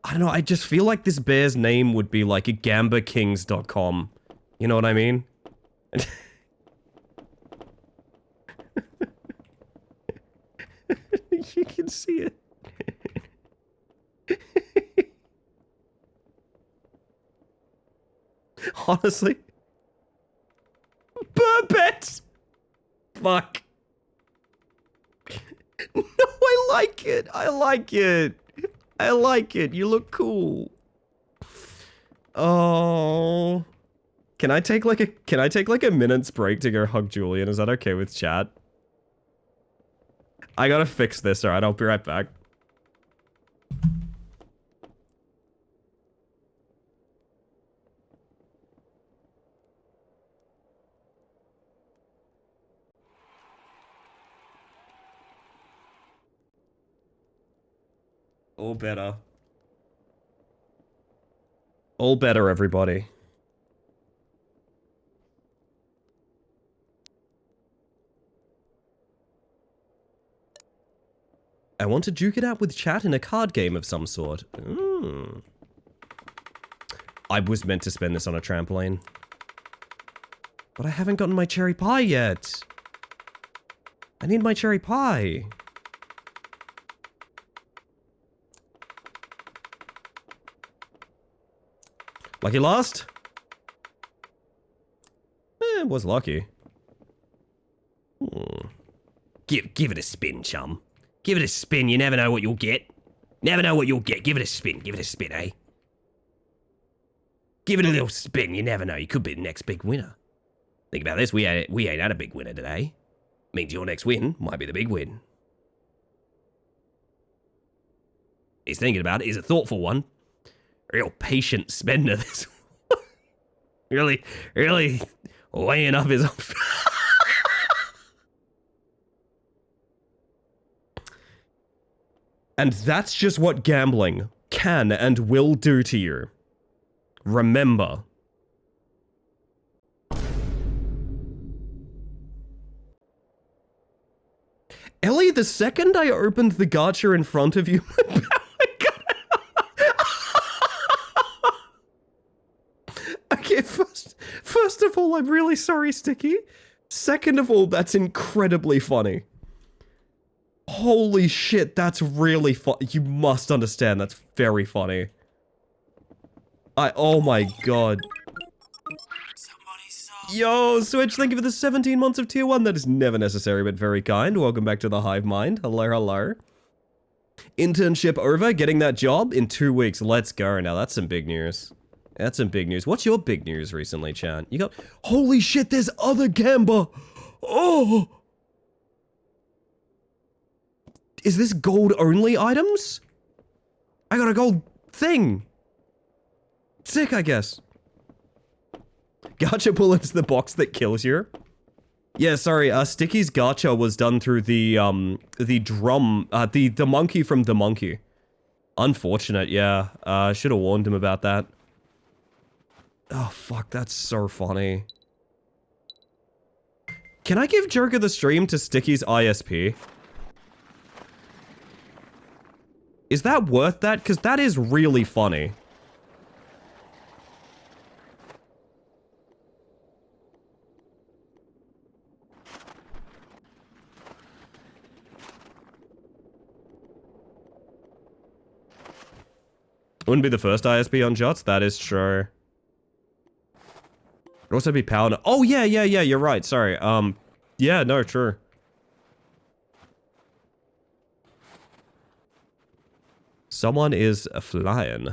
I don't know, I just feel like this bear's name would be like gambakings.com. You know what I mean? You can see it. Honestly. Burbet! Fuck. No, I like it. I like it. I like it. You look cool. Oh. Can I take like a minute's break to go hug Julian? Is that okay with chat? I gotta fix this, alright? I'll be right back. All better. All better, everybody. I want to duke it out with chat in a card game of some sort. I was meant to spend this on a trampoline. But I haven't gotten my cherry pie yet. I need my cherry pie. Lucky last? It was lucky. Give it a spin, chum. Give it a spin, you never know what you'll get. Never know what you'll get. Give it a spin, eh? Give it a little spin, you never know. You could be the next big winner. Think about this, we ain't had a big winner today. Means your next win might be the big win. He's thinking about it, he's a thoughtful one. Real patient spender, this one. Really weighing up his options. And that's just what gambling can and will do to you. Remember. Ellie, the second I opened the gacha in front of you, okay, first of all, I'm really sorry, Sticky. Second of all, that's incredibly funny. Holy shit, that's really funny. You must understand, that's very funny. Oh my god. Yo, Switch, thank you for the 17 months of tier 1. That is never necessary, but very kind. Welcome back to the Hive Mind. Hello, hello. Internship over, getting that job in 2 weeks. Let's go. Now, that's some big news. That's some big news. What's your big news recently, Chan? You got... Holy shit, there's other Gamba! Oh! Is this gold-only items? I got a gold thing! Sick, I guess. Gacha pull into the box that kills you. Yeah, sorry, Sticky's gacha was done through the monkey from the monkey. Unfortunate, yeah. Should have warned him about that. Oh, fuck, that's so funny. Can I give Joker the stream to Sticky's ISP? Is that worth that? Because that is really funny. Wouldn't be the first ISP on Jots, that is true. It'd also be powered. Oh, yeah, you're right, sorry. Yeah, no, true. Someone is flying.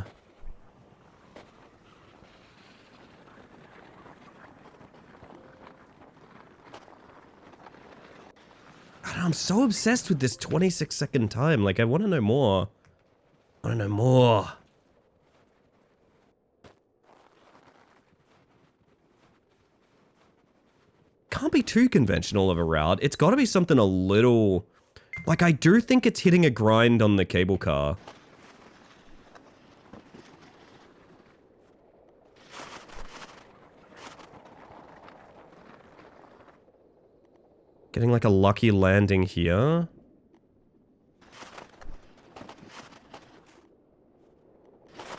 I'm so obsessed with this 26-second time. Like, I want to know more. I want to know more. Can't be too conventional of a route. It's got to be something a little... Like, I do think it's hitting a grind on the cable car. Getting like a lucky landing here.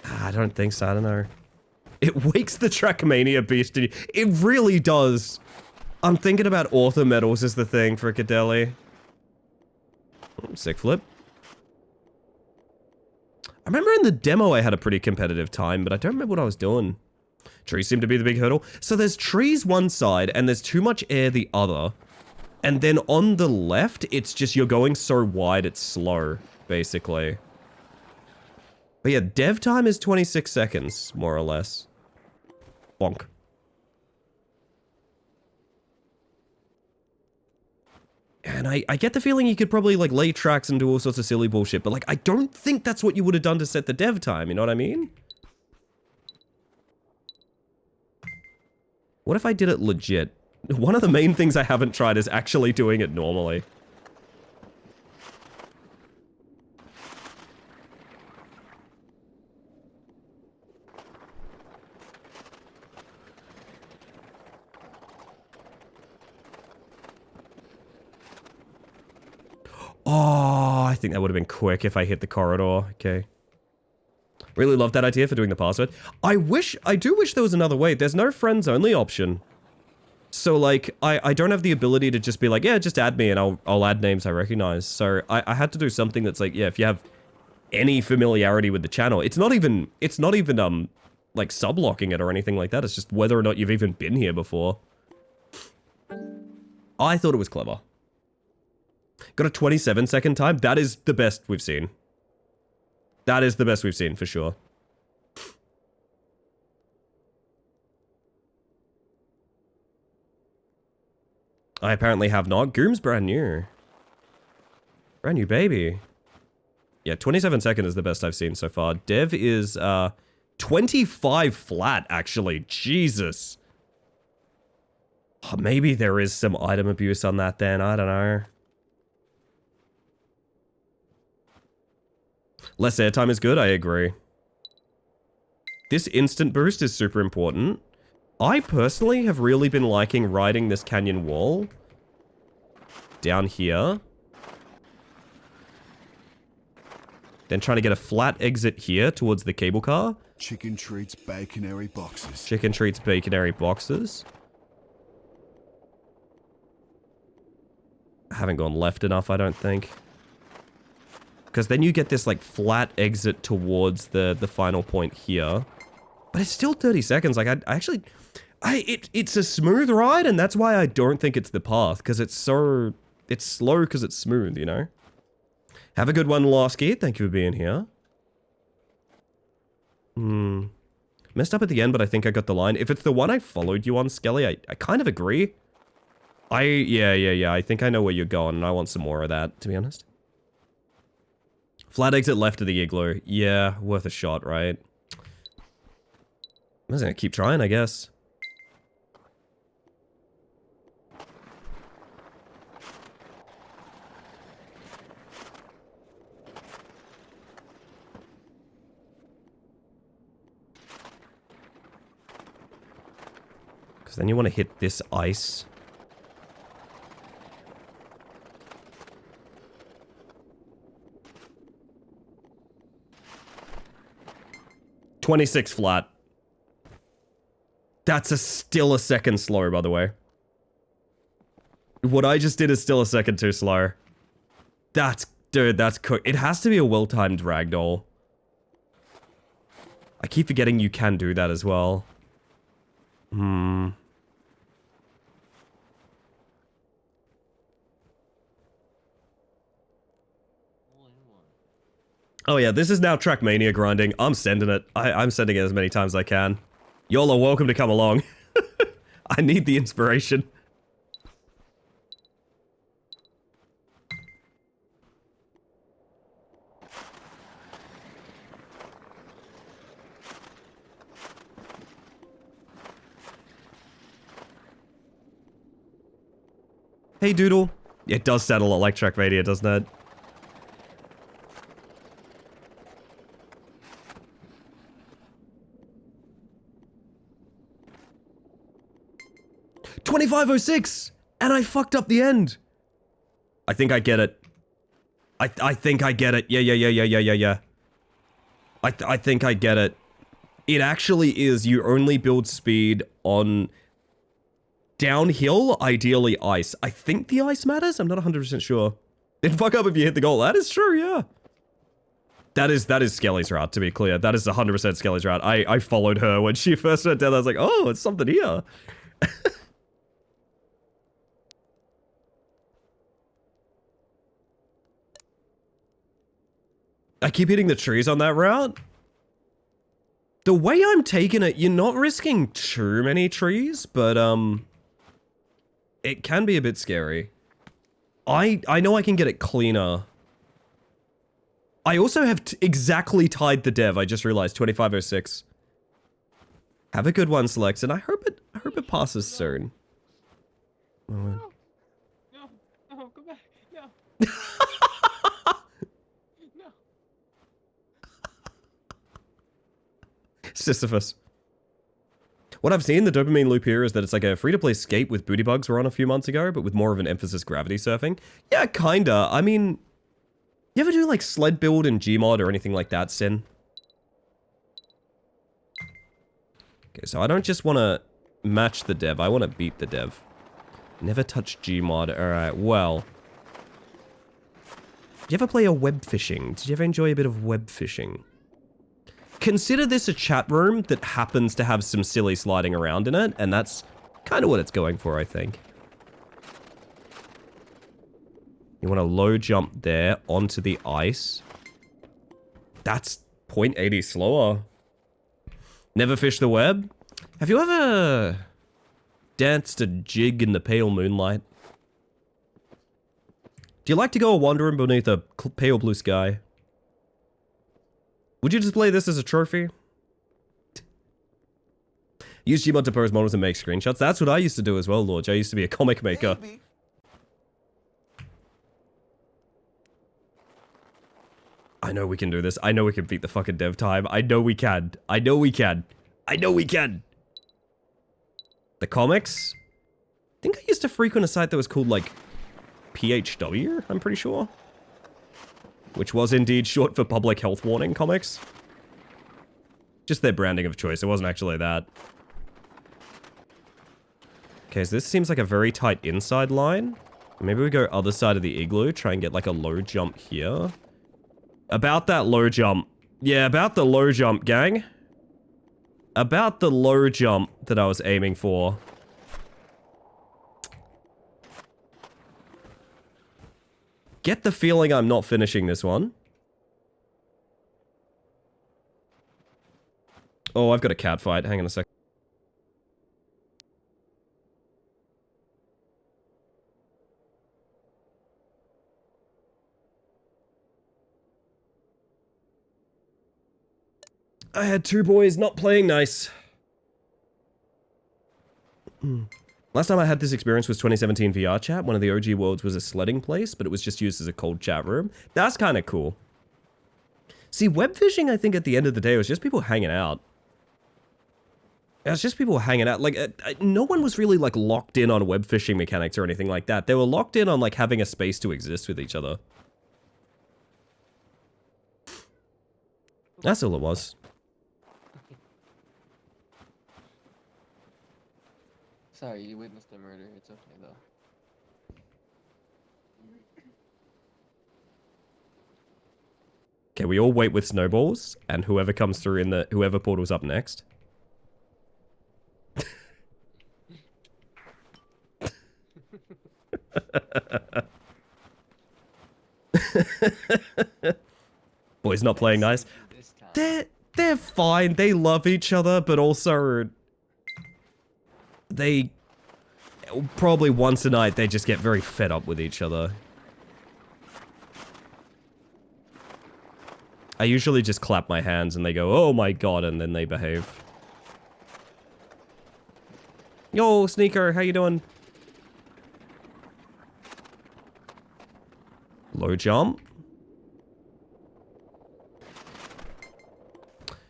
I don't think so, I don't know. It wakes the Trackmania beast in you. It really does. I'm thinking about author medals as the thing for Cadelli. Sick flip. I remember in the demo I had a pretty competitive time, but I don't remember what I was doing. Trees seem to be the big hurdle. So there's trees one side, and there's too much air the other. And then on the left, it's just you're going so wide it's slow, basically. But yeah, dev time is 26 seconds, more or less. Bonk. And I get the feeling you could probably, like, lay tracks and do all sorts of silly bullshit, but, like, I don't think that's what you would have done to set the dev time, you know what I mean? What if I did it legit? One of the main things I haven't tried is actually doing it normally. Oh, I think that would have been quick if I hit the corridor. Okay. Really love that idea for doing the password. I do wish there was another way. There's no friends only option. So, like, I don't have the ability to just be like, yeah, just add me and I'll add names I recognize. So I had to do something that's like, yeah, if you have any familiarity with the channel, it's not even like sublocking it or anything like that. It's just whether or not you've even been here before. I thought it was clever. Got a 27-second time. That is the best we've seen. That is the best we've seen, for sure. I apparently have not. Goom's brand new. Brand new baby. Yeah, 27 second is the best I've seen so far. Dev is 25 flat, actually. Jesus. Oh, maybe there is some item abuse on that then. I don't know. Less airtime is good, I agree. This instant boost is super important. I personally have really been liking riding this canyon wall down here. Then trying to get a flat exit here towards the cable car. Chicken treats baconary boxes. Chicken treats baconary boxes. I haven't gone left enough, I don't think. Because then you get this, like, flat exit towards the final point here. But it's still 30 seconds. Like, it's a smooth ride, and that's why I don't think it's the path. Because it's slow because it's smooth, you know? Have a good one, Losky. Thank you for being here. Messed up at the end, but I think I got the line. If it's the one I followed you on, Skelly, I kind of agree. Yeah. I think I know where you're going, and I want some more of that, to be honest. Flat exit left of the igloo. Yeah, worth a shot, right? I'm just gonna keep trying, I guess. Because then you want to hit this ice. $26 flat. That's still a second slower, by the way. What I just did is still a second too slow. Dude, that's cooked. It has to be a well-timed ragdoll. I keep forgetting you can do that as well. Oh yeah, this is now Trackmania grinding. I'm sending it. I'm sending it as many times as I can. Y'all are welcome to come along. I need the inspiration. Hey, Doodle. It does sound a lot like Trackmania, doesn't it? $25.06! And I fucked up the end! I think I get it. I think I get it. Yeah. I think I get it. It actually is, you only build speed on downhill, ideally ice. I think the ice matters? I'm not 100% sure. It'd fuck up if you hit the goal. That is true, yeah. That is Skelly's route, to be clear. That is 100% Skelly's route. I followed her when she first went down. I was like, oh, it's something here. I keep hitting the trees on that route. The way I'm taking it, you're not risking too many trees, but it can be a bit scary. I know I can get it cleaner. I also have exactly tied the dev. I just realized 2506. Have a good one, Slex, and I hope it passes soon. No, go back. No. No. Sisyphus. What I've seen, the dopamine loop here, is that it's like a free-to-play skate with booty bugs we're on a few months ago, but with more of an emphasis gravity surfing. Yeah, kinda. I mean, you ever do like sled build in Gmod or anything like that, Sin? Okay, so I don't just want to match the dev, I want to beat the dev. Never touch Gmod. Alright, well. Did you ever play a web fishing? Did you ever enjoy a bit of web fishing? Consider this a chat room that happens to have some silly sliding around in it, and that's kind of what it's going for, I think. You want to low jump there onto the ice. That's 0.80 slower. Never fished the web? Have you ever danced a jig in the pale moonlight? Do you like to go wandering beneath a pale blue sky? Would you display this as a trophy? Use Gmod to pose models and make screenshots. That's what I used to do as well, Lorge. I used to be a comic maker. Maybe. I know we can do this. I know we can beat the fucking dev time. I know we can. I know we can. I know we can. The comics? I think I used to frequent a site that was called, like, PHW, I'm pretty sure. Which was indeed short for Public Health Warning Comics. Just their branding of choice. It wasn't actually that. Okay, so this seems like a very tight inside line. Maybe we go other side of the igloo, try and get like a low jump here. About that low jump. Yeah, about the low jump, gang. About the low jump that I was aiming for. Get the feeling I'm not finishing this one. Oh, I've got a cat fight. Hang on a sec. I had two boys not playing nice. Last time I had this experience was 2017 VR chat. One of the OG worlds was a sledding place, but it was just used as a cold chat room. That's kind of cool. See, web fishing, I think at the end of the day, was just people hanging out. It was just people hanging out. Like, no one was really, like, locked in on web fishing mechanics or anything like that. They were locked in on, like, having a space to exist with each other. That's all it was. Sorry, you witnessed a murder. It's okay though. Okay, we all wait with snowballs, and whoever comes through in the... whoever portals up next. Boys not playing nice. They're fine. They love each other, but also... they... probably once a night, they just get very fed up with each other. I usually just clap my hands and they go, oh my god, and then they behave. Yo, Sneaker, how you doing? Low jump.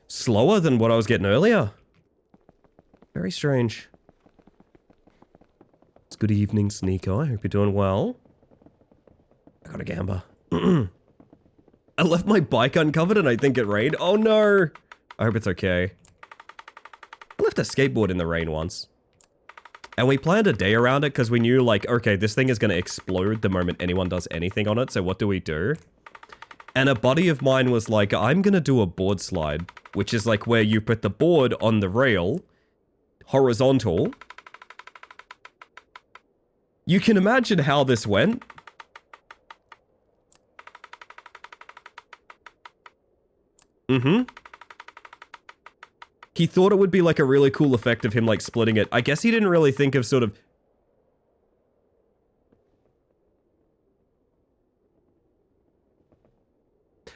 Slower than what I was getting earlier. Very strange. It's good evening, Sneaker. I hope you're doing well. I got a gamba. I left my bike uncovered and I think it rained. Oh no! I hope it's okay. I left a skateboard in the rain once. And we planned a day around it because we knew, like, okay, this thing is going to explode the moment anyone does anything on it, so what do we do? And a buddy of mine was like, I'm going to do a board slide, which is like where you put the board on the rail, horizontal. You can imagine how this went. Mm-hmm. He thought it would be like a really cool effect of him like splitting it. I guess he didn't really think of sort of...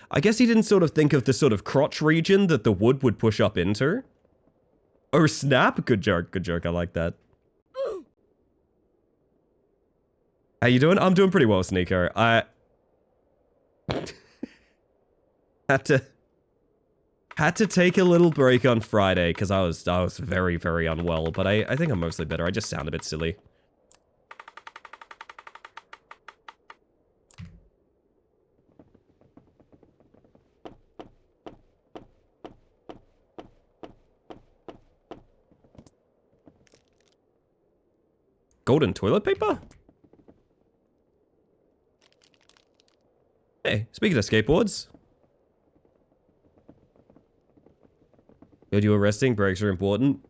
I guess he didn't sort of think of the sort of crotch region that the wood would push up into. Oh, snap. Good joke. Good joke. I like that. How you doing? I'm doing pretty well, Sneeko. I... Had to take a little break on Friday because I was very, very unwell, but I think I'm mostly better. I just sound a bit silly. Golden toilet paper? Hey, speaking of skateboards. Heard you were resting, breaks are important.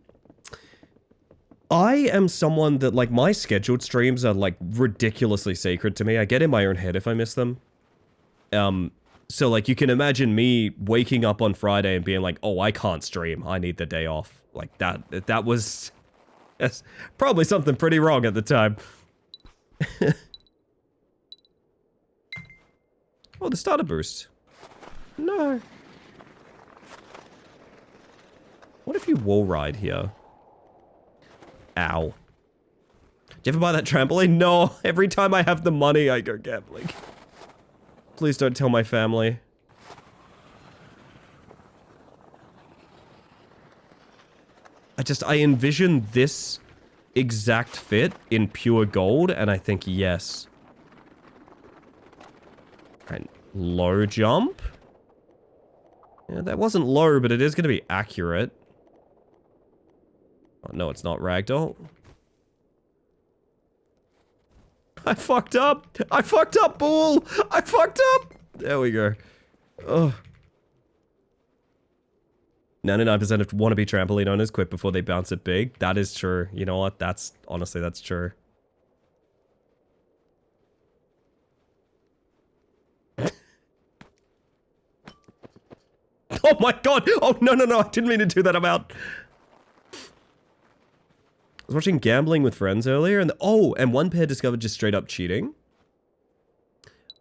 I am someone that, like, my scheduled streams are, like, ridiculously sacred to me. I get in my own head if I miss them. So, like, you can imagine me waking up on Friday and being like, oh, I can't stream. I need the day off. Like, that was... That's probably something pretty wrong at the time. Oh, the starter boost. No. What if you wall ride here? Ow. Did you ever buy that trampoline? No. Every time I have the money, I go gambling. Please don't tell my family. I envision this exact fit in pure gold, and I think yes. Right, low jump? Yeah, that wasn't low, but it is going to be accurate. Oh, no, it's not ragdoll. I fucked up! I fucked up, bull! I fucked up! There we go. Ugh. 99% of wannabe trampoline owners quit before they bounce it big. That is true. You know what? Honestly, that's true. Oh my god! Oh, no, I didn't mean to do that. I'm out. I was watching Gambling with Friends earlier, and and one pair discovered just straight up cheating.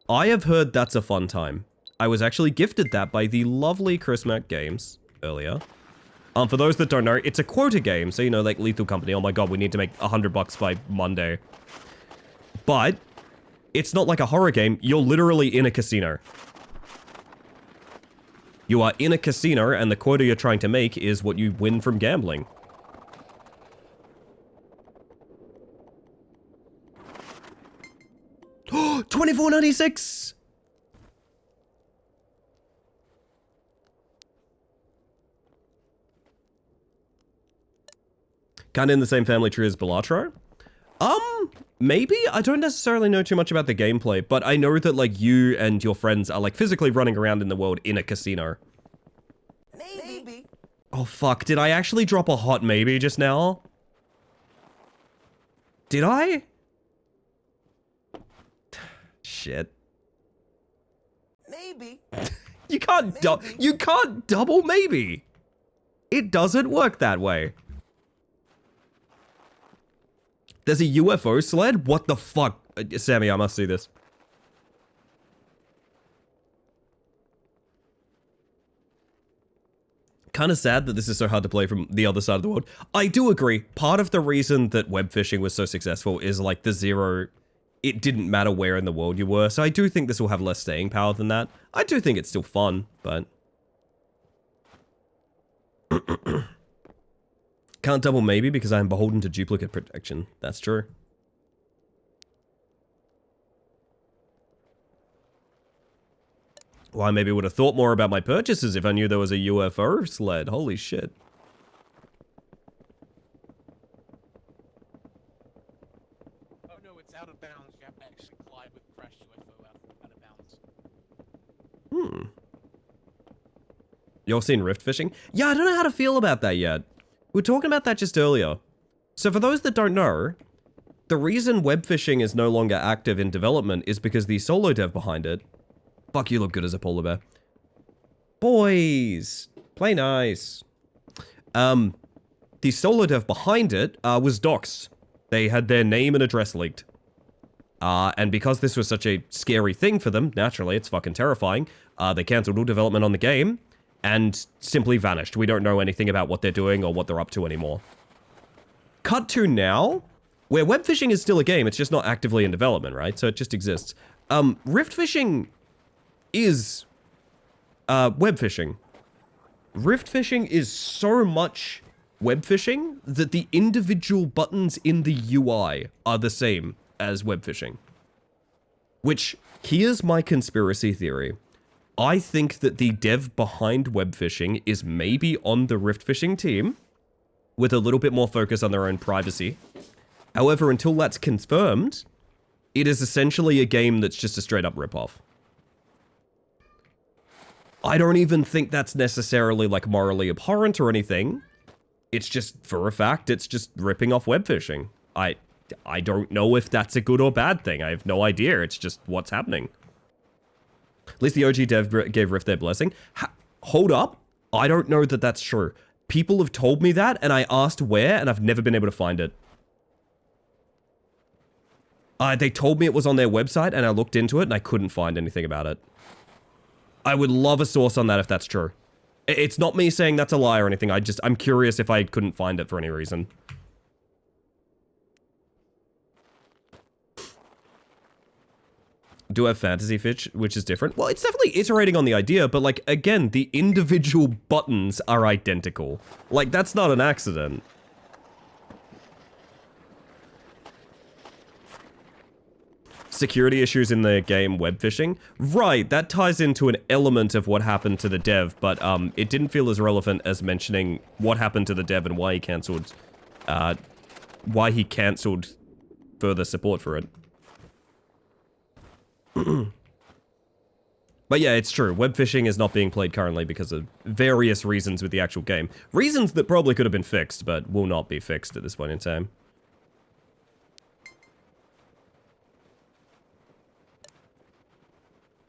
I have heard that's a fun time. I was actually gifted that by the lovely Chris Mack Games earlier. For those that don't know, it's a quota game, so you know, like Lethal Company. Oh my god, we need to make $100 by Monday. But it's not like a horror game. You're literally in a casino. You are in a casino, and the quota you're trying to make is what you win from gambling. Oh, $24.96! Kinda in the same family tree as Balatro? Maybe? I don't necessarily know too much about the gameplay, but I know that, like, you and your friends are, like, physically running around in the world in a casino. Maybe. Oh, fuck. Did I actually drop a hot maybe just now? Did I? Shit. Maybe. You can't double maybe. It doesn't work that way. There's a UFO sled? What the fuck? Sammy, I must see this. Kind of sad that this is so hard to play from the other side of the world. I do agree. Part of the reason that web fishing was so successful is like the zero... It didn't matter where in the world you were. So I do think this will have less staying power than that. I do think it's still fun, but... Can't double maybe because I am beholden to duplicate protection. That's true. Well, I maybe would have thought more about my purchases if I knew there was a UFO sled. Holy shit. no, it's out of bounds. You have to actually collide with the crash UFO out of bounds. Y'all seen rift fishing? Yeah, I don't know how to feel about that yet. We were talking about that just earlier. So for those that don't know, the reason web fishing is no longer active in development is because the solo dev behind it... Fuck, you look good as a polar bear. Boys! Play nice. The solo dev behind it was doxxed. They had their name and address leaked. And because this was such a scary thing for them, naturally, it's fucking terrifying, they cancelled all development on the game and simply vanished. We don't know anything about what they're doing or what they're up to anymore. Cut to now, where web fishing is still a game, it's just not actively in development, right? So it just exists. Rift fishing is web fishing. Rift fishing is so much web fishing that the individual buttons in the UI are the same as web fishing. Which, here's my conspiracy theory. I think that the dev behind web fishing is maybe on the Rift fishing team, with a little bit more focus on their own privacy. However, until that's confirmed, it is essentially a game that's just a straight up ripoff. I don't even think that's necessarily like morally abhorrent or anything. It's just, for a fact, it's just ripping off web fishing. I don't know if that's a good or bad thing. I have no idea. It's just what's happening. At least the OG dev gave Rift their blessing. Hold up. I don't know that that's true. People have told me that, and I asked where, and I've never been able to find it. They told me it was on their website, and I looked into it, and I couldn't find anything about it. I would love a source on that if that's true. It's not me saying that's a lie or anything. I'm curious if I couldn't find it for any reason. Do have Fantasy Fish, which is different. Well, it's definitely iterating on the idea, but like, again, the individual buttons are identical. Like, that's not an accident. Security issues in the game web fishing. Right, that ties into an element of what happened to the dev, but it didn't feel as relevant as mentioning what happened to the dev and why he cancelled further support for it. But yeah, it's true. Web fishing is not being played currently because of various reasons with the actual game. Reasons that probably could have been fixed, but will not be fixed at this point in time.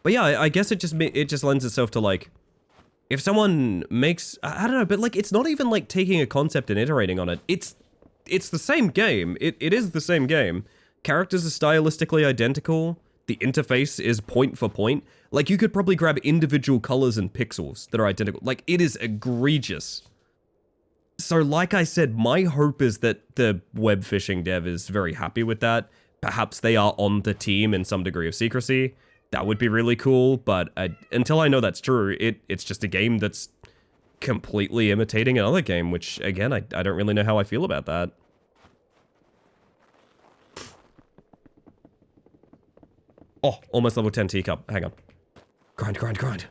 But yeah, I guess it just lends itself to like, if someone makes, I don't know, but like, it's not even like taking a concept and iterating on it. It's the same game. It is the same game. Characters are stylistically identical. The interface is point for point. Like, you could probably grab individual colors and pixels that are identical. Like, it is egregious. So, like I said, my hope is that the web fishing dev is very happy with that. Perhaps they are on the team in some degree of secrecy. That would be really cool, but until I know that's true, it's just a game that's completely imitating another game, which, again, I don't really know how I feel about that. Oh, almost level 10 teacup. Hang on. Grind, grind, grind.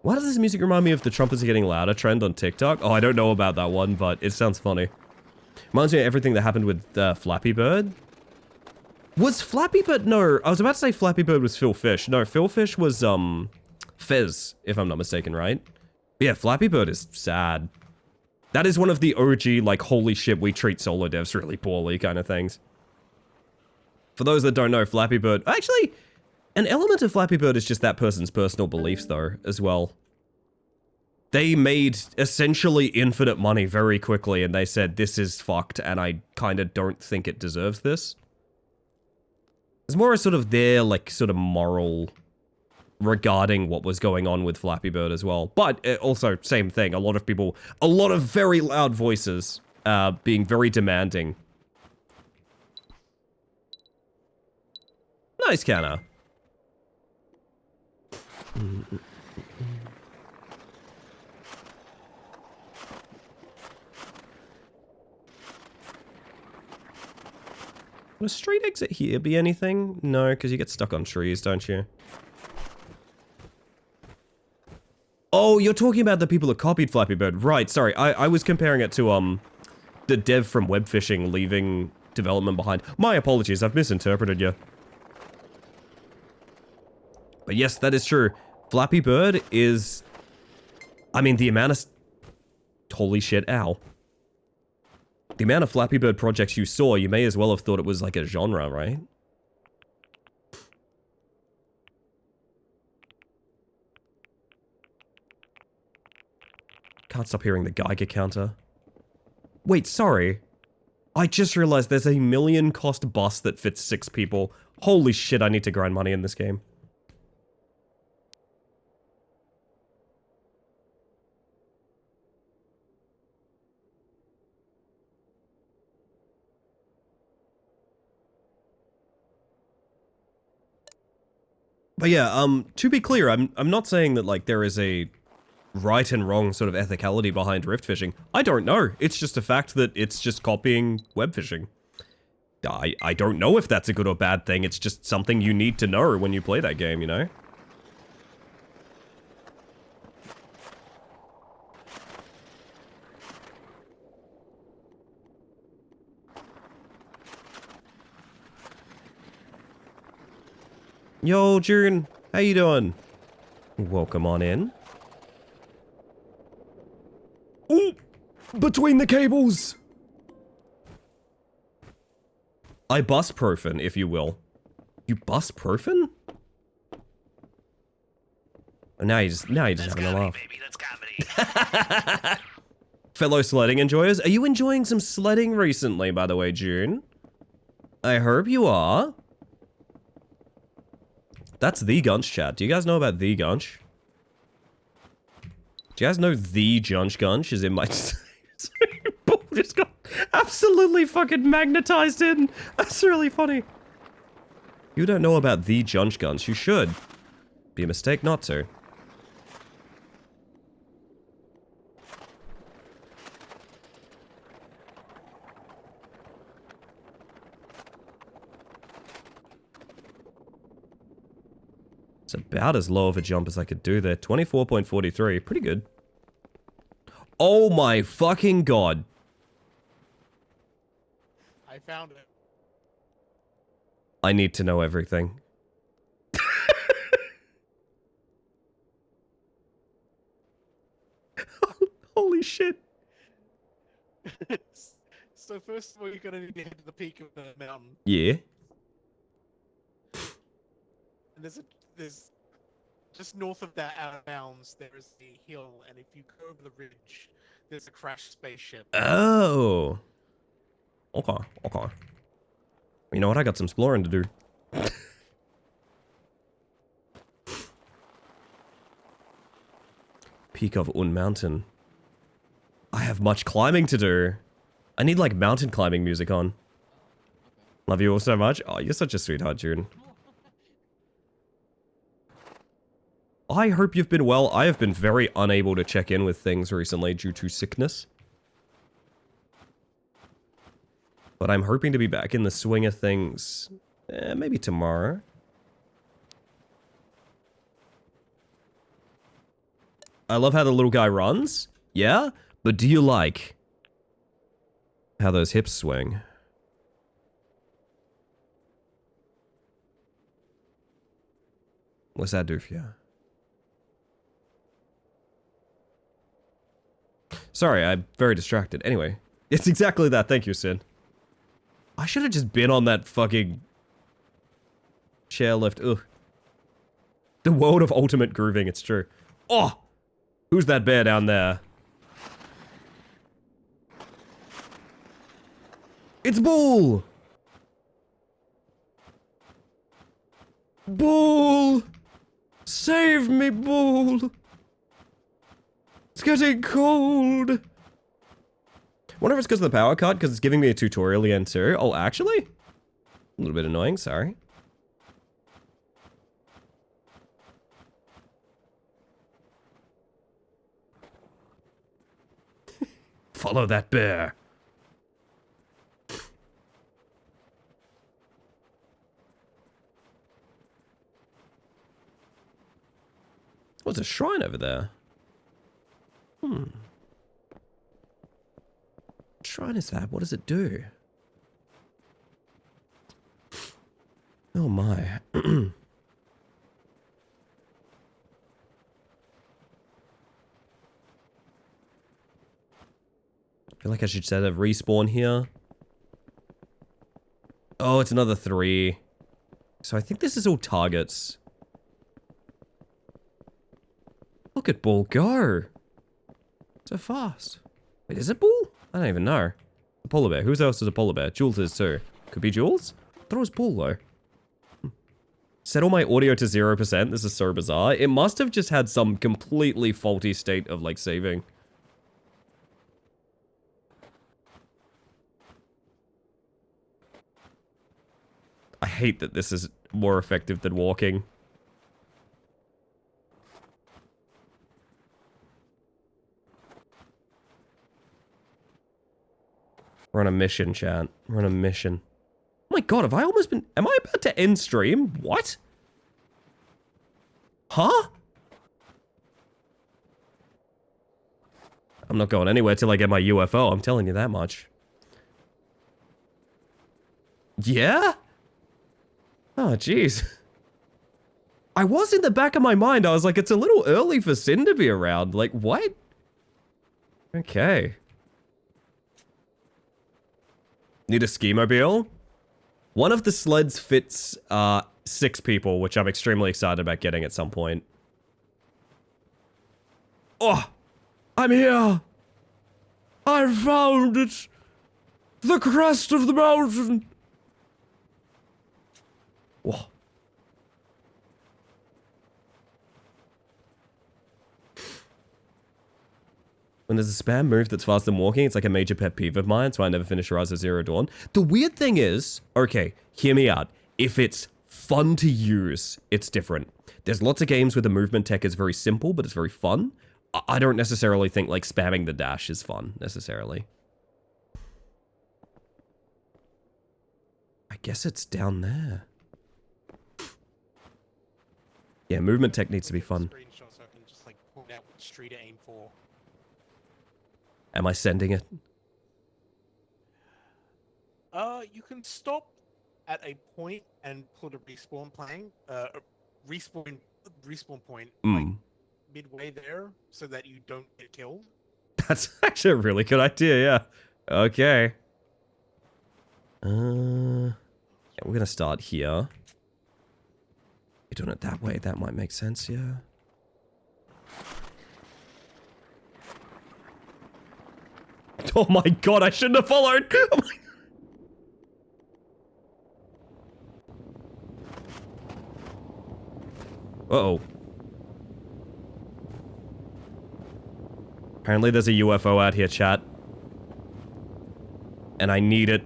Why does this music remind me of the trumpets are getting louder trend on TikTok? Oh, I don't know about that one, but it sounds funny. Reminds me of everything that happened with Flappy Bird. Was Flappy Bird... No, I was about to say Flappy Bird was Phil Fish. No, Phil Fish was, Fez, if I'm not mistaken, right? But yeah, Flappy Bird is sad. That is one of the OG, like, holy shit, we treat solo devs really poorly kind of things. For those that don't know, Flappy Bird... Actually, an element of Flappy Bird is just that person's personal beliefs, though, as well. They made essentially infinite money very quickly, and they said, this is fucked, and I kind of don't think it deserves this. It's more a sort of their, like, sort of moral regarding what was going on with Flappy Bird as well. But also, same thing, a lot of very loud voices being very demanding. Nice, Canna. Would a street exit here be anything? No, because you get stuck on trees, don't you? Oh, you're talking about the people that copied Flappy Bird. Right, sorry. I was comparing it to, the dev from Web Fishing leaving development behind. My apologies, I've misinterpreted you. But yes, that is true. Flappy Bird is... I mean, the amount of... Holy shit, ow. The amount of Flappy Bird projects you saw, you may as well have thought it was like a genre, right? Can't stop hearing the Geiger counter. Wait, sorry. I just realized there's a $1 million cost bus that fits 6 people. Holy shit, I need to grind money in this game. But yeah, to be clear, I'm not saying that like there is a right and wrong sort of ethicality behind rift fishing. I don't know. It's just a fact that it's just copying web fishing. I don't know if that's a good or bad thing. It's just something you need to know when you play that game, you know? Yo, June, how you doing? Welcome on in. Ooh! Between the cables! I bus Profin, if you will. You bus Profin? Oh, now you just having a laugh. Baby, that's comedy. Fellow sledding enjoyers, are you enjoying some sledding recently, by the way, June? I hope you are. That's the Gunch chat. Do you guys know about the Gunch? Do you guys know the Gunch is in my... Bull just got absolutely fucking magnetized in. That's really funny. You don't know about the Gunch. You should. Be a mistake not to. It's about as low of a jump as I could do there. 24.43. Pretty good. Oh my fucking god. I found it. I need to know everything. Holy shit. So first of all, you're gonna need to head to the peak of the mountain. Yeah. And there's just north of that out of bounds, there is a hill, and if you go over the ridge, there's a crashed spaceship. Oh. Okay, okay. You know what? I got some exploring to do. Peak of Un Mountain. I have much climbing to do. I need like mountain climbing music on. Love you all so much. Oh, you're such a sweetheart, June. I hope you've been well. I have been very unable to check in with things recently due to sickness. But I'm hoping to be back in the swing of things. Maybe tomorrow. I love how the little guy runs. Yeah? But do you like how those hips swing? What's that do for you? Sorry, I'm very distracted. Anyway, it's exactly that. Thank you, Sid. I should have just been on that fucking chairlift. Ugh. The world of ultimate grooving, it's true. Oh! Who's that bear down there? It's Bull! Bull! Save me, Bull! It's getting cold! Wonder if it's because of the power cut, because it's giving me a tutorial again too. Oh, actually? A little bit annoying, sorry. Follow that bear. What's a shrine over there? What shrine is that? What does it do? Oh my. I feel like I should set a respawn here. Oh, it's another 3. So I think this is all targets. Look at Bull go. So fast. Wait, is it Bull? I don't even know. A polar bear. Who else is a polar bear? Jules is too. Could be Jules? I thought it was Bull though. Set all my audio to 0%. This is so bizarre. It must have just had some completely faulty state of like saving. I hate that this is more effective than walking. We're on a mission, chat. We're on a mission. Oh my god, have I almost been... Am I about to end stream? What? Huh? I'm not going anywhere till I get my UFO, I'm telling you that much. Yeah? Oh, jeez. I was in the back of my mind, I was like, it's a little early for Sin to be around. Like, what? Okay. Need a ski mobile? One of the sleds fits 6 people, which I'm extremely excited about getting at some point. Oh! I'm here! I found it! The crest of the mountain! Whoa. When there's a spam move that's faster than walking, it's like a major pet peeve of mine, so I never finish Rise of Zero Dawn. The weird thing is, okay, hear me out. If it's fun to use, it's different. There's lots of games where the movement tech is very simple, but it's very fun. I don't necessarily think like spamming the dash is fun, necessarily. I guess it's down there. Yeah, movement tech needs to be fun. Screenshot so I can just like point out what street to aim for. Am I sending it? You can stop at a point and put a respawn respawn point like midway there so that you don't get killed. That's actually a really good idea, yeah. Okay. Yeah, we're gonna start here. You're doing it that way, that might make sense, yeah. Oh my god, I shouldn't have followed! Oh my... Uh-oh. Apparently there's a UFO out here, chat. And I need it.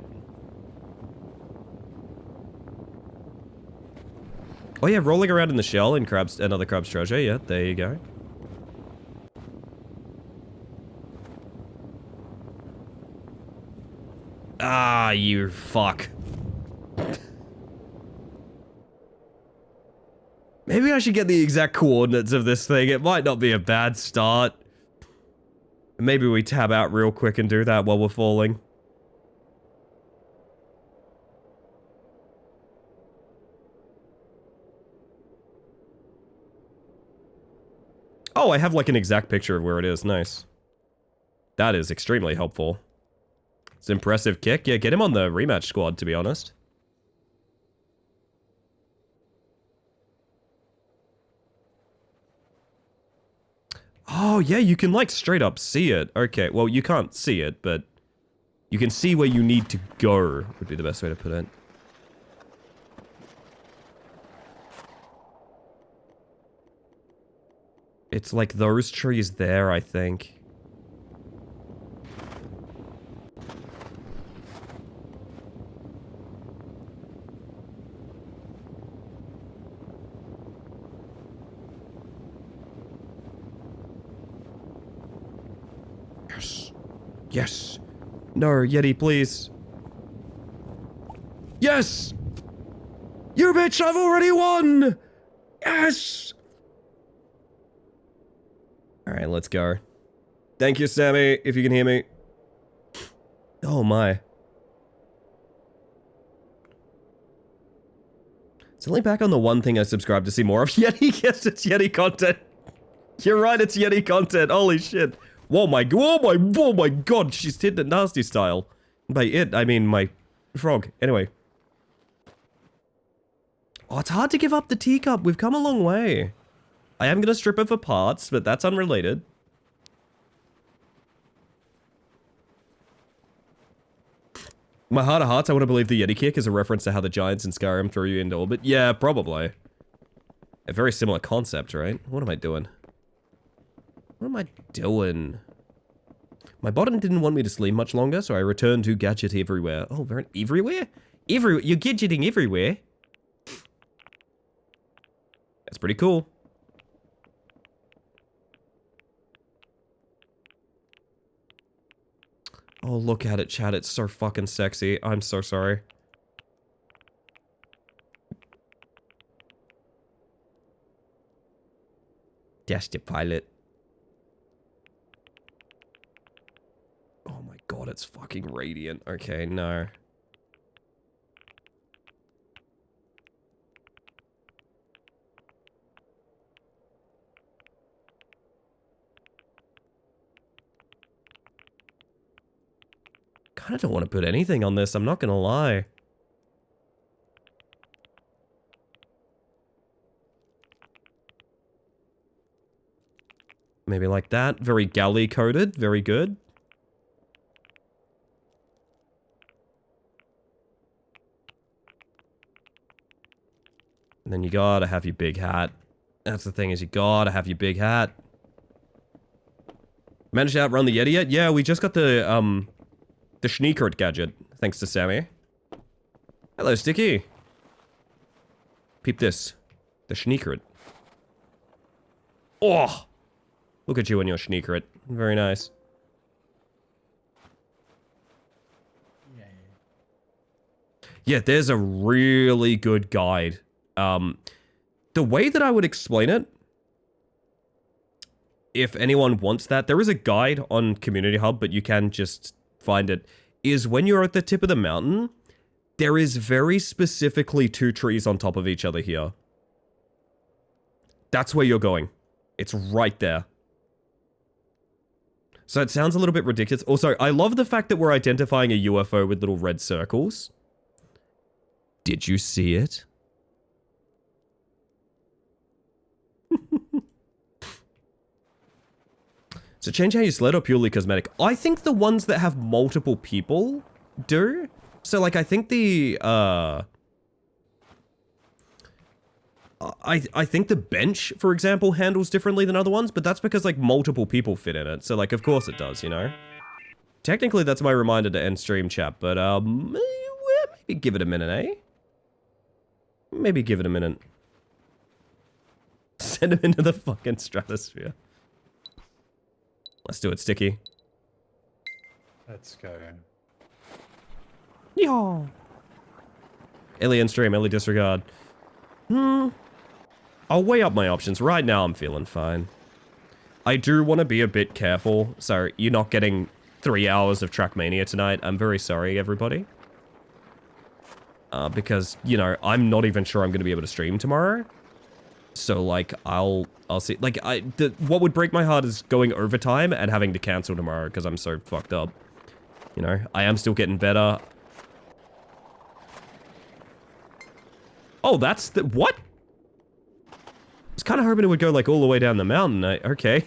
Oh yeah, rolling around in the shell in another Crab's Treasure, yeah, there you go. Ah, you fuck. Maybe I should get the exact coordinates of this thing. It might not be a bad start. Maybe we tab out real quick and do that while we're falling. Oh, I have like an exact picture of where it is. Nice. That is extremely helpful. It's an impressive kick. Yeah, get him on the rematch squad, to be honest. Oh, yeah, you can, like, straight up see it. Okay, well, you can't see it, but you can see where you need to go, would be the best way to put it. It's like those trees there, I think. Yes. No, Yeti, please. Yes! You bitch, I've already won! Yes! Alright, let's go. Thank you, Sammy, if you can hear me. Oh my. It's only back on the one thing I subscribe to see more of. Yeti, yes, it's Yeti content. You're right, it's Yeti content. Holy shit. Oh my god, she's hitting it nasty style. By it, I mean my frog. Anyway. Oh, it's hard to give up the teacup. We've come a long way. I am gonna strip it for parts, but that's unrelated. My heart of hearts, I want to believe the Yeti kick is a reference to how the giants in Skyrim throw you into orbit. Yeah, probably. A very similar concept, right? What am I doing? What am I doing? My bottom didn't want me to sleep much longer, so I returned to gadget everywhere. Oh, very everywhere? Everywhere? You're gadgeting everywhere? That's pretty cool. Oh, look at it, chat. It's so fucking sexy. I'm so sorry. Dash the pilot. Oh my god, it's fucking radiant. Okay, no. Kinda don't want to put anything on this, I'm not gonna lie. Maybe like that. Very galley coated. Very good. And then you gotta have your big hat. That's the thing, is you gotta have your big hat. Managed to outrun the Yeti yet? Yeah, we just got the Schneekert gadget, thanks to Sammy. Hello, Sticky. Peep this. The Schneekert. Oh! Look at you and your Schneekert. Very nice. Yeah, there's a really good guide. The way that I would explain it, if anyone wants that, there is a guide on Community Hub, but you can just find it, is when you're at the tip of the mountain, there is very specifically 2 trees on top of each other here. That's where you're going. It's right there. So it sounds a little bit ridiculous. Also, I love the fact that we're identifying a UFO with little red circles. Did you see it? So change how you sled or purely cosmetic? I think the ones that have multiple people do. So like I think the I think the bench, for example, handles differently than other ones, but that's because like multiple people fit in it. So like of course it does, you know? Technically that's my reminder to end stream chat, but maybe give it a minute, eh? Maybe give it a minute. Send him into the fucking stratosphere. Let's do it, Sticky. Let's go. Yo. Alien stream, Ellie disregard. I'll weigh up my options. Right now I'm feeling fine. I do want to be a bit careful, so you're not getting 3 hours of Trackmania tonight. I'm very sorry, everybody. Because, you know, I'm not even sure I'm going to be able to stream tomorrow. So, like, I'll see. Like, what would break my heart is going overtime and having to cancel tomorrow because I'm so fucked up. You know, I am still getting better. Oh, that's the... What? I was kind of hoping it would go, like, all the way down the mountain. Okay.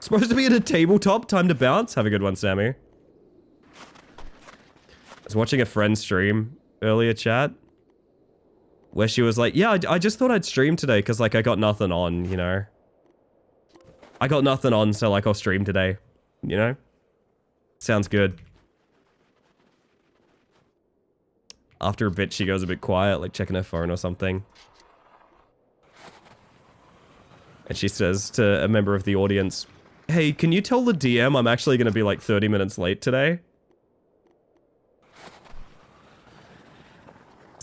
Supposed to be at a tabletop. Time to bounce. Have a good one, Sammy. I was watching a friend stream earlier, chat, where she was like, yeah, I just thought I'd stream today because, like, I got nothing on, you know? I got nothing on, so, like, I'll stream today, you know? Sounds good. After a bit, she goes a bit quiet, like checking her phone or something. And she says to a member of the audience, hey, can you tell the DM I'm actually going to be, like, 30 minutes late today?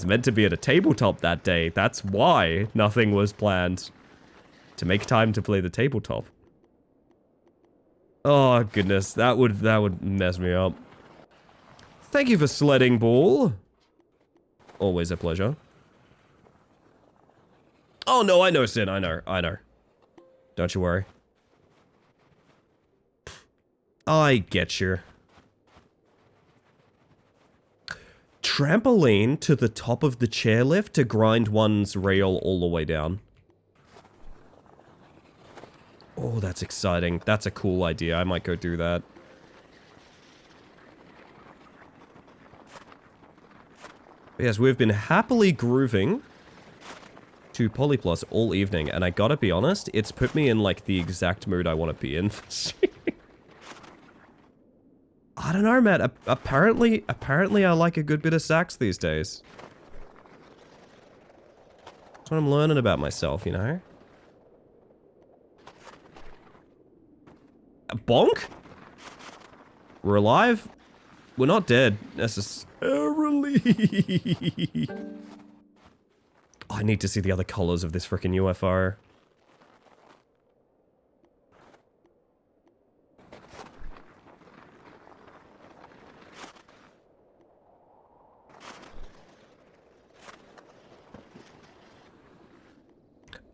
was meant to be at a tabletop that day. That's why nothing was planned. To make time to play the tabletop. Oh, goodness. That would mess me up. Thank you for sledding, Ball. Always a pleasure. Oh, no, I know, Sin. I know. Don't you worry. I get you. Trampoline to the top of the chairlift to grind one's rail all the way down. Oh, that's exciting. That's a cool idea. I might go do that. But yes, we've been happily grooving to Polyplus all evening, and I gotta be honest, it's put me in, like, the exact mood I want to be in for streaming. I don't know, man. Apparently I like a good bit of sax these days. That's what I'm learning about myself, you know? Bonk? We're alive? We're not dead, necessarily. I need to see the other colors of this frickin' UFO.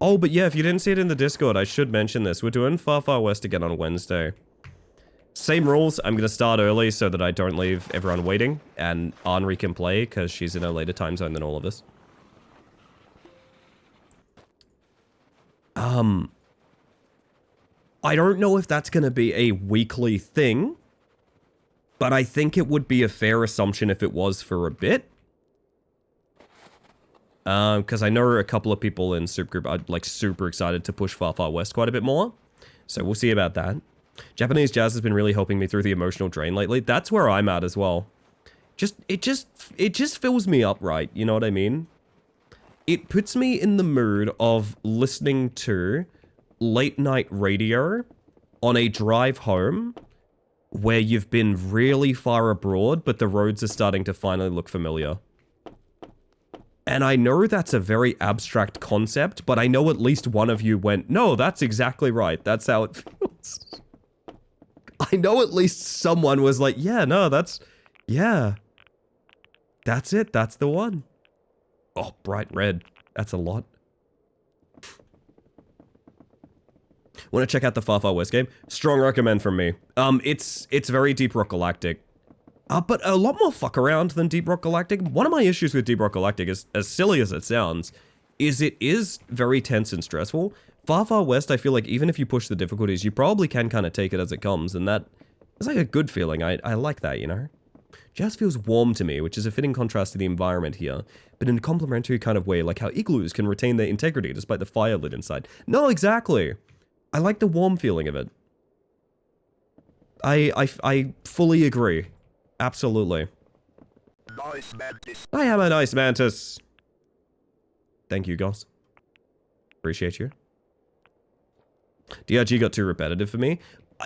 Oh, but yeah, if you didn't see it in the Discord, I should mention this. We're doing Far Far West again on Wednesday. Same rules. I'm going to start early so that I don't leave everyone waiting. And Henri can play because she's in a later time zone than all of us. I don't know if that's going to be a weekly thing. But I think it would be a fair assumption if it was for a bit. Because I know a couple of people in Soup Group are, like, super excited to push Far Far West quite a bit more. So we'll see about that. Japanese jazz has been really helping me through the emotional drain lately. That's where I'm at as well. It just fills me up right, you know what I mean? It puts me in the mood of listening to late night radio on a drive home where you've been really far abroad, but the roads are starting to finally look familiar. And I know that's a very abstract concept, but I know at least one of you went, no, that's exactly right. That's how it feels. I know at least someone was like, yeah, no, yeah. That's it. That's the one. Oh, bright red. That's a lot. Want to check out the Far Far West game? Strong recommend from me. It's very Deep Rock Galactic. But a lot more fuck around than Deep Rock Galactic. One of my issues with Deep Rock Galactic is, as silly as it sounds, is it is very tense and stressful. Far Far West, I feel like even if you push the difficulties, you probably can kind of take it as it comes, and that is like a good feeling. I like that, you know? Jazz feels warm to me, which is a fitting contrast to the environment here, but in a complementary kind of way, like how igloos can retain their integrity despite the fire lit inside. No, exactly. I like the warm feeling of it. I fully agree. Absolutely. Nice mantis. I am a nice mantis. Thank you, Goss. Appreciate you. DRG got too repetitive for me.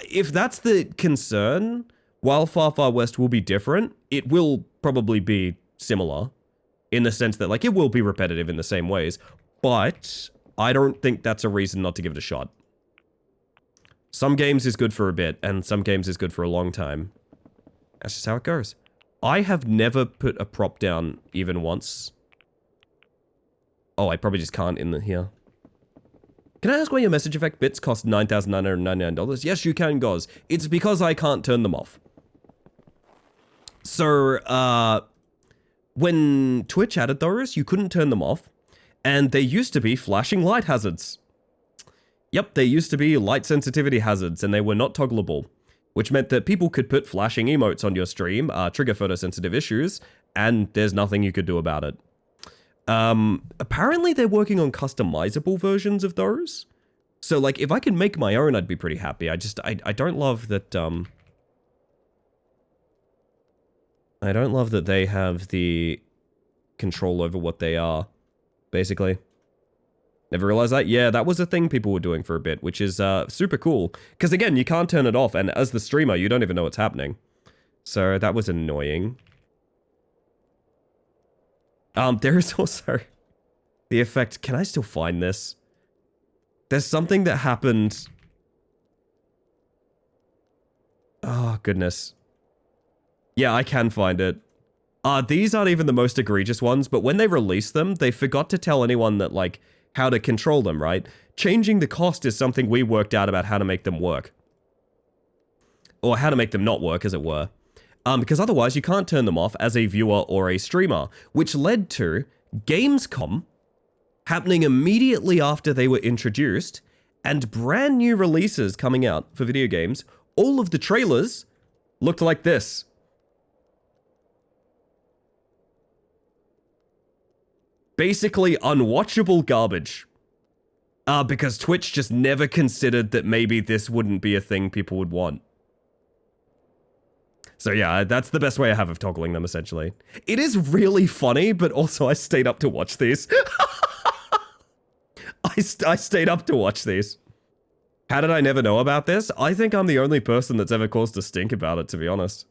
If that's the concern, while Far Far West will be different, it will probably be similar. In the sense that, like, it will be repetitive in the same ways. But I don't think that's a reason not to give it a shot. Some games is good for a bit, and some games is good for a long time. That's just how it goes. I have never put a prop down even once. Oh, I probably just can't in here. Can I ask why your message effect bits cost $9,999? Yes, you can, Goz. It's because I can't turn them off. So, when Twitch added those, you couldn't turn them off. And they used to be flashing light hazards. Yep, they used to be light sensitivity hazards, and they were not toggleable. Which meant that people could put flashing emotes on your stream, trigger photosensitive issues, and there's nothing you could do about it. Apparently they're working on customizable versions of those. So, like, if I can make my own, I'd be pretty happy. I don't love that, I don't love that they have the control over what they are, basically. Never realized that? Yeah, that was a thing people were doing for a bit, which is super cool. Because again, you can't turn it off, and as the streamer, you don't even know what's happening. So that was annoying. There is also the effect. Can I still find this? There's something that happened. Oh, goodness. Yeah, I can find it. These aren't even the most egregious ones, but when they released them, they forgot to tell anyone that, like, how to control them, right? Changing the cost is something we worked out about how to make them work. Or how to make them not work, as it were. Because otherwise you can't turn them off as a viewer or a streamer, which led to Gamescom happening immediately after they were introduced, and brand new releases coming out for video games. All of the trailers looked like this. Basically unwatchable garbage. Because Twitch just never considered that maybe this wouldn't be a thing people would want. So yeah, that's the best way I have of toggling them, essentially. It is really funny, but also I stayed up to watch these. I stayed up to watch these. How did I never know about this? I think I'm the only person that's ever caused a stink about it, to be honest.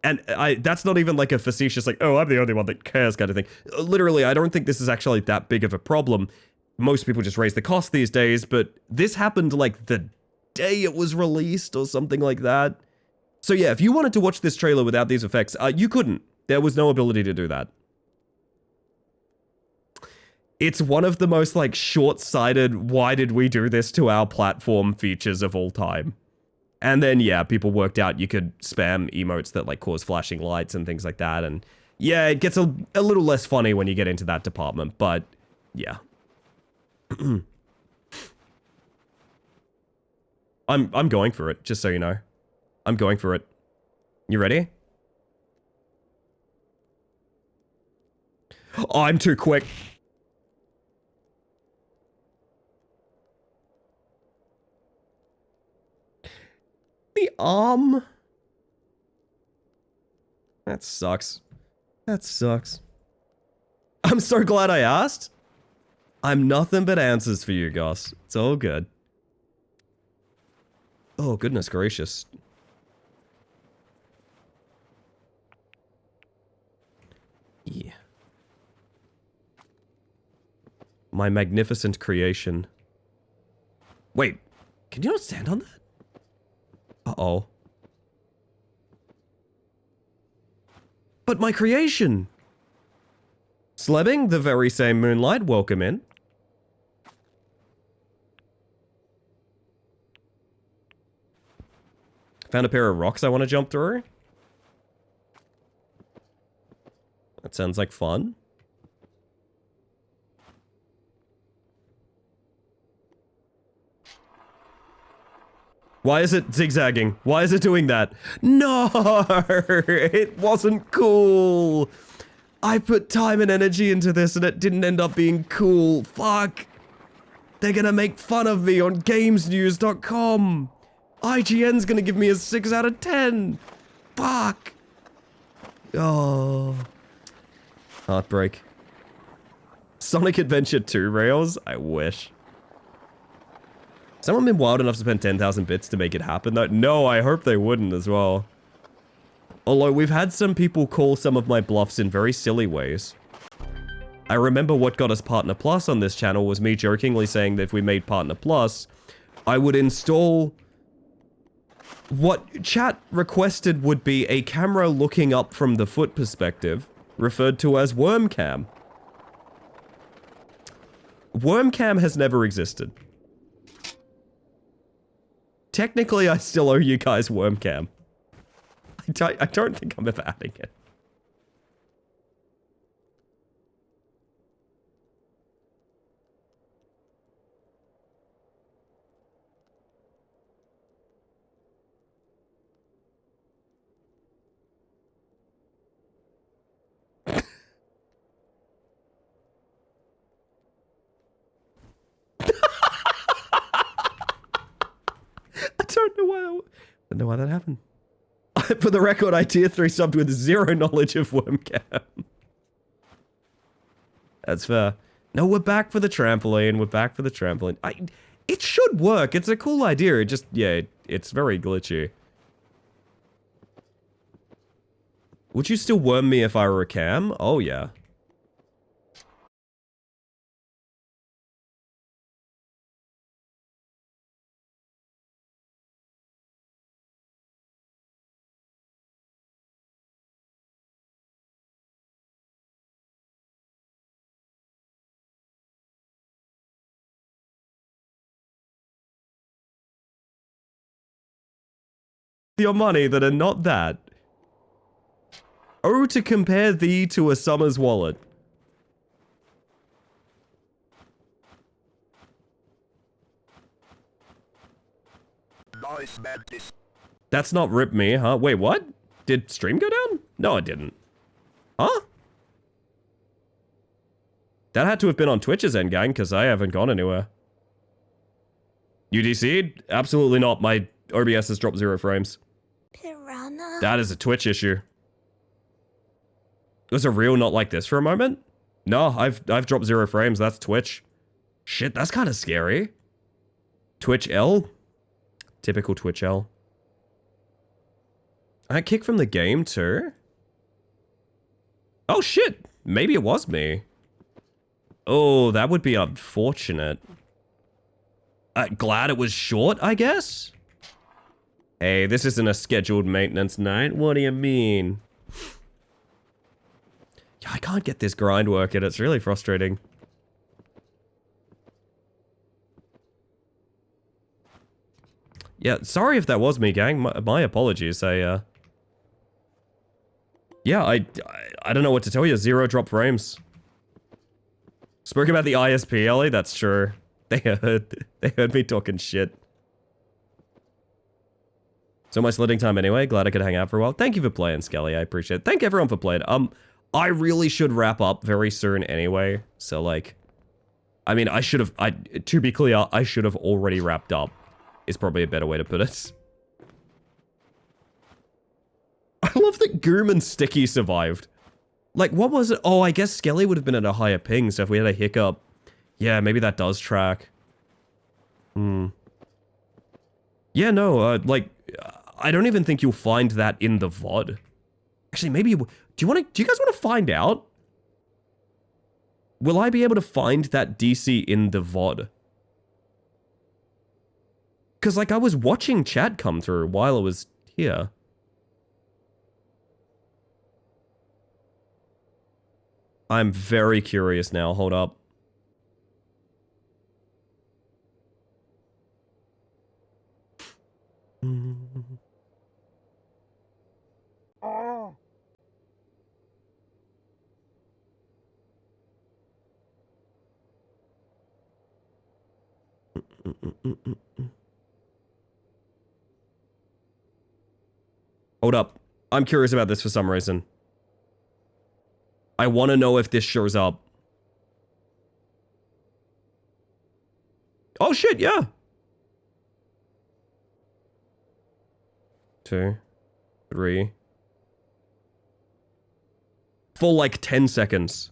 And that's not even like a facetious, like, oh, I'm the only one that cares kind of thing. Literally, I don't think this is actually that big of a problem. Most people just raise the cost these days, but this happened like the day it was released or something like that. So yeah, if you wanted to watch this trailer without these effects, you couldn't. There was no ability to do that. It's one of the most, like, short-sighted, why did we do this to our platform features of all time. And then, yeah, people worked out you could spam emotes that, like, cause flashing lights and things like that. And yeah, it gets a little less funny when you get into that department, but yeah. I'm going for it, just so you know. I'm going for it. You ready? Oh, I'm too quick. The arm? That sucks. That sucks. I'm so glad I asked. I'm nothing but answers for you, Goss. It's all good. Oh, goodness gracious. Yeah. My magnificent creation. Wait, can you not stand on that? Uh-oh. But my creation! Slebbing, the very same Moonlight, welcome in. Found a pair of rocks I want to jump through. That sounds like fun. Why is it zigzagging? Why is it doing that? No! It wasn't cool! I put time and energy into this and it didn't end up being cool. Fuck! They're gonna make fun of me on GamesNews.com! IGN's gonna give me a 6 out of 10! Fuck! Oh... Heartbreak. Sonic Adventure 2 rails? I wish. Someone been wild enough to spend 10,000 bits to make it happen though? No, I hope they wouldn't as well. Although we've had some people call some of my bluffs in very silly ways. I remember what got us Partner Plus on this channel was me jokingly saying that if we made Partner Plus, I would install... what chat requested would be a camera looking up from the foot perspective, referred to as Wormcam. Wormcam has never existed. Technically, I still owe you guys Wormcam. I don't think I'm ever adding it. I don't know why that happened. For the record, I tier 3 subbed with 0 knowledge of Wormcam. That's fair. No, we're back for the trampoline. We're back for the trampoline. It should work. It's a cool idea. It just, yeah, it's very glitchy. Would you still worm me if I were a cam? Oh, yeah. your money that are not that. Oh, to compare thee to a summer's wallet. Nice madness. That's not rip me, huh? Wait, what? Did stream go down? No, it didn't. Huh? That had to have been on Twitch's end, gang, because I haven't gone anywhere. UDC'd? Absolutely not. My OBS has dropped 0 frames. Piranha. That is a Twitch issue. Was it real not like this for a moment? No, I've dropped 0 frames. That's Twitch. Shit, that's kind of scary. Twitch L? Typical Twitch L. I kicked from the game too? Oh shit, maybe it was me. Oh, that would be unfortunate. Glad it was short, I guess? Hey, this isn't a scheduled maintenance night. What do you mean? Yeah, I can't get this grind working. It's really frustrating. Yeah, sorry if that was me, gang. My apologies. Yeah, I don't know what to tell you. 0 drop frames. Spoke about the ISP, Ellie. That's true. They heard me talking shit. So much loading time anyway. Glad I could hang out for a while. Thank you for playing, Skelly. I appreciate it. Thank everyone for playing. I really should wrap up very soon anyway. So like, I mean, to be clear, I should have already wrapped up. Is probably a better way to put it. I love that Goom and Sticky survived. Like, what was it? Oh, I guess Skelly would have been at a higher ping, so if we had a hiccup... Yeah, maybe that does track. Yeah, no, like, I don't even think you'll find that in the VOD. Actually, maybe... Do you guys want to find out? Will I be able to find that DC in the VOD? Because, like, I was watching chat come through while I was here. I'm very curious now. Hold up. Oh. Hold up. I'm curious about this for some reason. I want to know if this shows up. Oh shit, yeah. 2, 3. For like 10 seconds.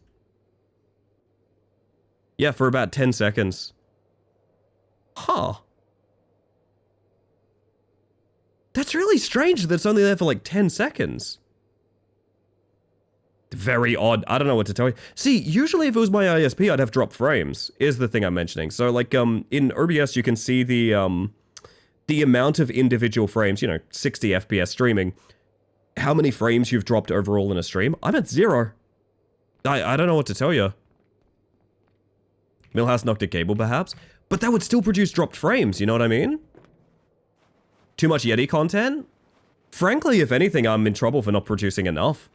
Yeah, for about 10 seconds. Huh. That's really strange that it's only there for like 10 seconds. Very odd. I don't know what to tell you. See, usually if it was my ISP, I'd have dropped frames, is the thing I'm mentioning. So, like, in OBS, you can see the amount of individual frames, 60 FPS streaming. How many frames you've dropped overall in a stream? I'm at 0. I don't know what to tell you. Millhouse knocked a cable, perhaps? But that would still produce dropped frames, you know what I mean? Too much Yeti content? Frankly, if anything, I'm in trouble for not producing enough.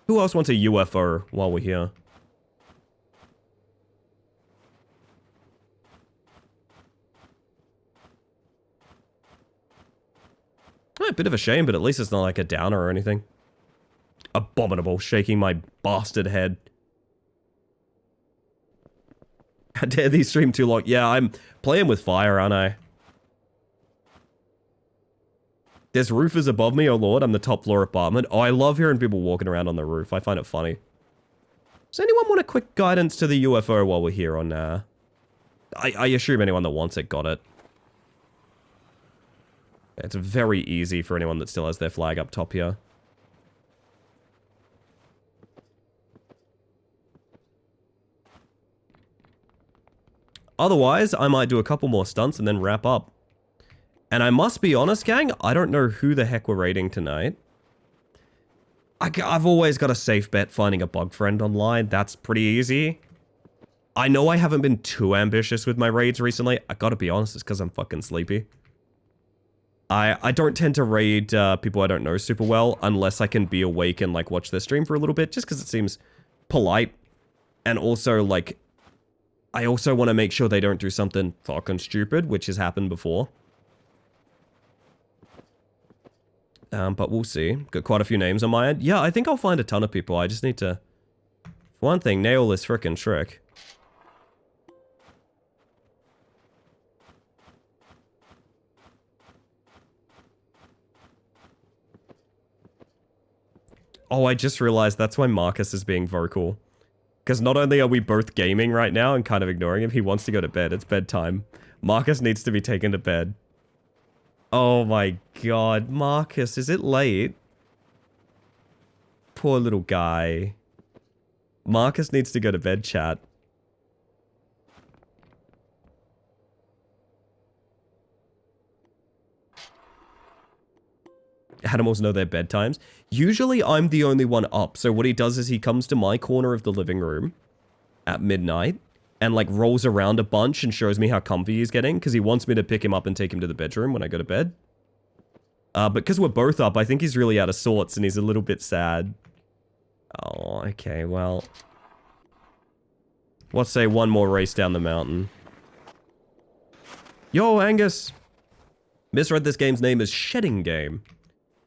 Who else wants a UFO while we're here? A bit of a shame, but at least it's not like a downer or anything. Abominable, shaking my bastard head. How dare these stream too long? Yeah, I'm playing with fire, aren't I? There's roofers above me, oh lord, I'm the top floor apartment. Oh, I love hearing people walking around on the roof. I find it funny. Does anyone want a quick guidance to the UFO while we're here on, I assume anyone that wants it got it. It's very easy for anyone that still has their flag up top here. Otherwise, I might do a couple more stunts and then wrap up. And I must be honest, gang, I don't know who the heck we're raiding tonight. I've always got a safe bet finding a bug friend online. That's pretty easy. I know I haven't been too ambitious with my raids recently. I gotta be honest, it's because I'm fucking sleepy. I don't tend to raid people I don't know super well unless I can be awake and like watch their stream for a little bit, just because it seems polite. And also, like, I also want to make sure they don't do something fucking stupid, which has happened before. But we'll see. Got quite a few names on my end. Yeah, I think I'll find a ton of people. I just need to, for one thing, nail this frickin' trick. Oh, I just realized that's why Marcus is being vocal. Because not only are we both gaming right now and kind of ignoring him, he wants to go to bed. It's bedtime. Marcus needs to be taken to bed. Oh my god, Marcus, is it late? Poor little guy. Marcus needs to go to bed, chat. Animals know their bedtimes. Usually I'm the only one up, so what he does is he comes to my corner of the living room at midnight and like rolls around a bunch and shows me how comfy he's getting because he wants me to pick him up and take him to the bedroom when I go to bed. But because we're both up, I think he's really out of sorts and he's a little bit sad. Oh, okay, well. Let's say one more race down the mountain. Yo, Angus! Misread this game's name as Shedding Game.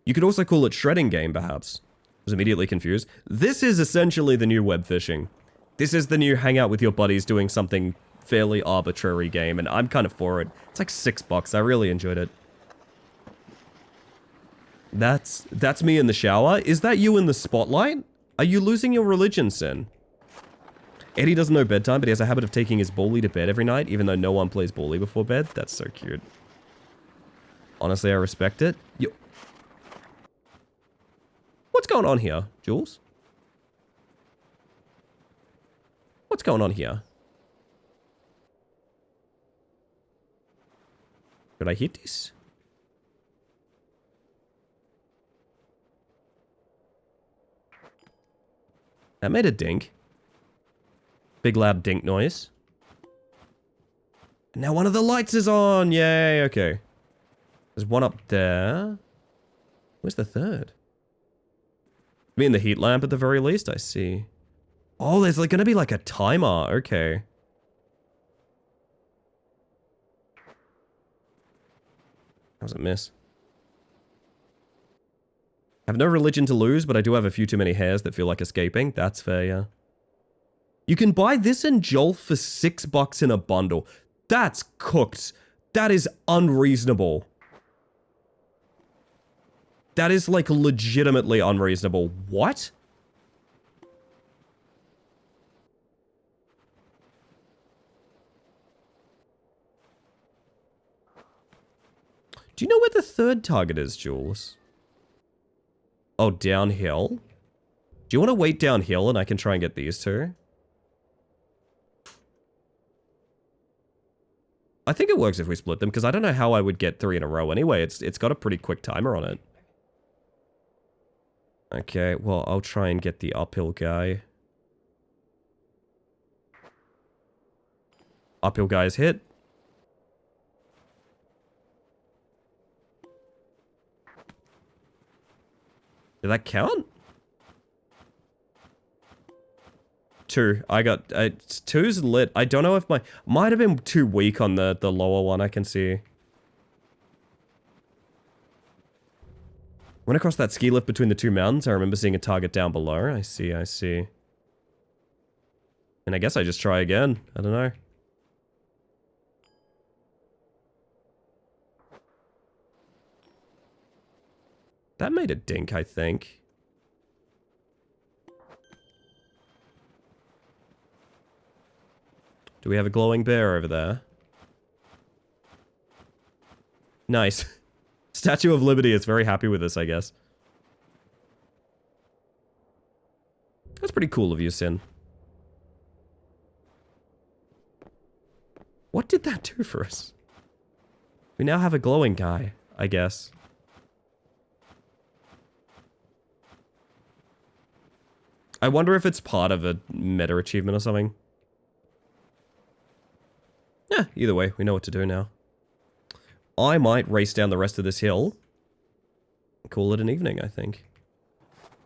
You could also call it Shredding Game, perhaps. I was immediately confused. This is essentially the new web fishing. This is the new hang out with your buddies doing something fairly arbitrary game, and I'm kind of for it. It's like $6. I really enjoyed it. That's me in the shower. Is that you in the spotlight? Are you losing your religion, Sin? Eddie doesn't know bedtime, but he has a habit of taking his bully to bed every night, even though no one plays bully before bed. That's so cute. Honestly, I respect it. What's going on here, Jules? What's going on here? Did I hit this? That made a dink. Big loud dink noise. Now one of the lights is on! Yay, okay. There's one up there. Where's the third? I mean the heat lamp at the very least, I see. Oh, there's like gonna be like a timer, okay. How does it miss? I have no religion to lose, but I do have a few too many hairs that feel like escaping. That's fair, yeah. You can buy this and Joel for $6 in a bundle. That's cooked. That is unreasonable. That is like legitimately unreasonable. What? Do you know where the third target is, Jules? Oh, downhill? Do you want to wait downhill and I can try and get these two? I think it works if we split them, because I don't know how I would get 3 in a row anyway. It's got a pretty quick timer on it. Okay, well, I'll try and get the uphill guy. Uphill guy is hit. Did that count? 2. I got... 2's lit. I don't know if my... Might have been too weak on the lower one, I can see. Went across that ski lift between the two mountains. I remember seeing a target down below. I see, I see. And I guess I just try again. I don't know. That made a dink, I think. Do we have a glowing bear over there? Nice. Statue of Liberty is very happy with this, I guess. That's pretty cool of you, Sin. What did that do for us? We now have a glowing guy, I guess. I wonder if it's part of a meta achievement or something. Yeah, either way, we know what to do now. I might race down the rest of this hill. Call it an evening, I think.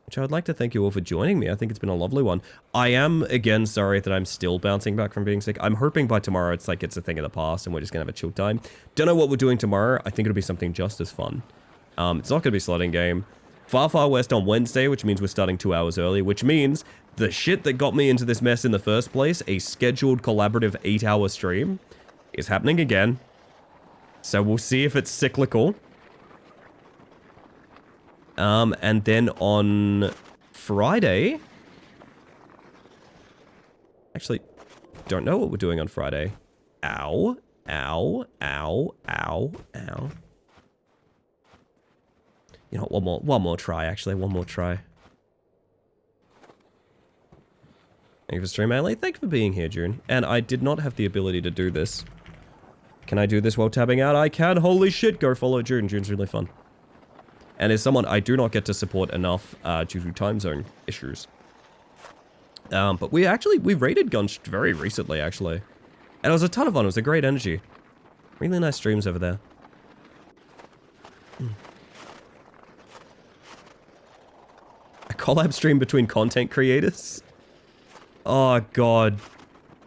Which I would like to thank you all for joining me. I think it's been a lovely one. I am, again, sorry that I'm still bouncing back from being sick. I'm hoping by tomorrow it's like it's a thing of the past and we're just going to have a chill time. Don't know what we're doing tomorrow. I think it'll be something just as fun. It's not going to be slotting game. Far, Far West on Wednesday, which means we're starting 2 hours early, which means the shit that got me into this mess in the first place, a scheduled collaborative 8-hour stream, is happening again. So we'll see if it's cyclical. And then on Friday... Actually, don't know what we're doing on Friday. Ow. Ow. Ow. Ow. Ow. You know, one more try, actually. One more try. Thank you for stream, Ailey. Thank you for being here, June. And I did not have the ability to do this. Can I do this while tabbing out? I can. Holy shit. Go follow June. June's really fun. And as someone I do not get to support enough due to time zone issues. But we raided Gunch very recently, actually. And it was a ton of fun. It was a great energy. Really nice streams over there. A collab stream between content creators? Oh, God.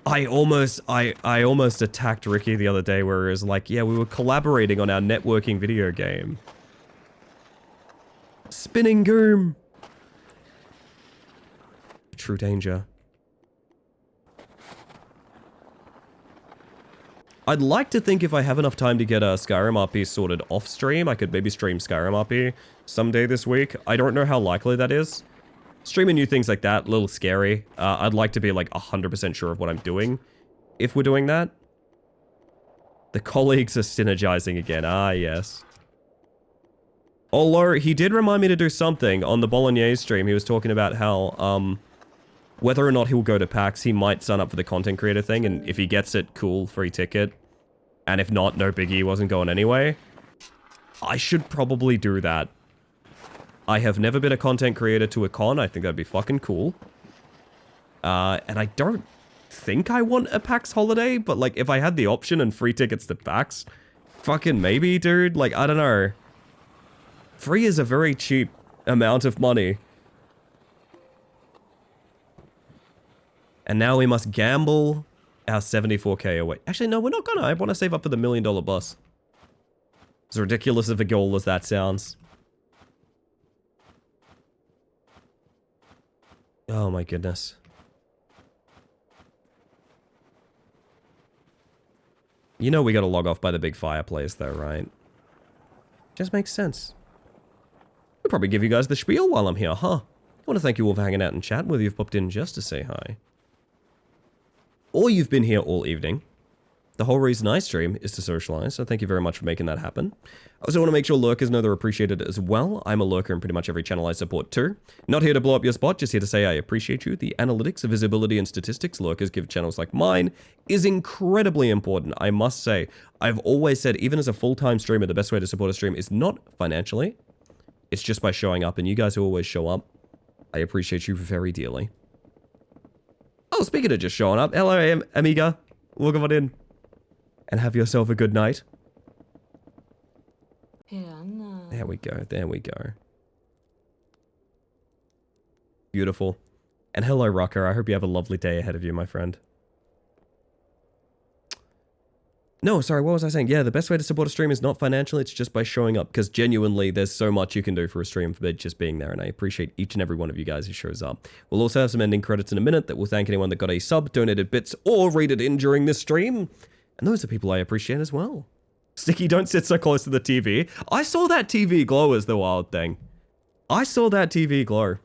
I almost attacked Ricky the other day where it was like, yeah, we were collaborating on our networking video game. Spinning Goom. True danger. I'd like to think if I have enough time to get a Skyrim RP sorted off stream, I could maybe stream Skyrim RP someday this week. I don't know how likely that is. Streaming new things like that, a little scary. I'd like to be like 100% sure of what I'm doing if we're doing that. The colleagues are synergizing again. Ah, yes. Although, he did remind me to do something on the Bolognese stream. He was talking about how, whether or not he'll go to PAX, he might sign up for the content creator thing, and if he gets it, cool, free ticket. And if not, no biggie, he wasn't going anyway. I should probably do that. I have never been a content creator to a con. I think that'd be fucking cool. And I don't think I want a PAX holiday, but like, if I had the option and free tickets to PAX, fucking maybe, dude. Like, I don't know. Free is a very cheap amount of money. And now we must gamble our 74k away. Actually, no, we're not gonna. I want to save up for the $1 million bus. As ridiculous of a goal as that sounds. Oh my goodness. You know we gotta log off by the big fireplace though, right? Just makes sense. I'll probably give you guys the spiel while I'm here, huh? I want to thank you all for hanging out and chat, whether you've popped in just to say hi, or you've been here all evening. The whole reason I stream is to socialize, so thank you very much for making that happen. I also want to make sure lurkers know they're appreciated as well. I'm a lurker in pretty much every channel I support too. Not here to blow up your spot, just here to say I appreciate you. The analytics, the visibility, and statistics lurkers give channels like mine is incredibly important, I must say. I've always said, even as a full-time streamer, the best way to support a stream is not financially. It's just by showing up, and you guys who always show up, I appreciate you very dearly. Oh, speaking of just showing up, hello, Amiga. Welcome on in. And have yourself a good night. There we go, there we go. Beautiful. And hello, Rocker. I hope you have a lovely day ahead of you, my friend. No, sorry, what was I saying? Yeah, the best way to support a stream is not financial, it's just by showing up, because genuinely, there's so much you can do for a stream for just being there, and I appreciate each and every one of you guys who shows up. We'll also have some ending credits in a minute that will thank anyone that got a sub, donated bits, or rated in during this stream. And those are people I appreciate as well. Sticky, don't sit so close to the TV. I saw that TV glow as the wild thing. I saw that TV glow.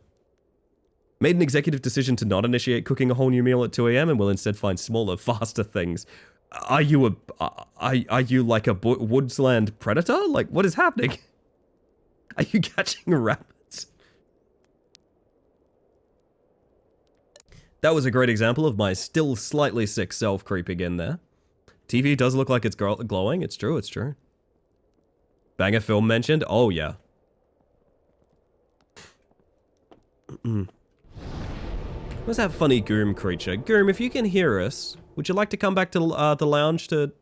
Made an executive decision to not initiate cooking a whole new meal at 2 AM and will instead find smaller, faster things. Are you like a woodsland predator? Like, what is happening? Are you catching rabbits? That was a great example of my still slightly sick self creeping in there. TV does look like it's glowing. It's true, it's true. Banger film mentioned? Oh, yeah. Where's that funny Goom creature? Goom, if you can hear us, would you like to come back to the lounge to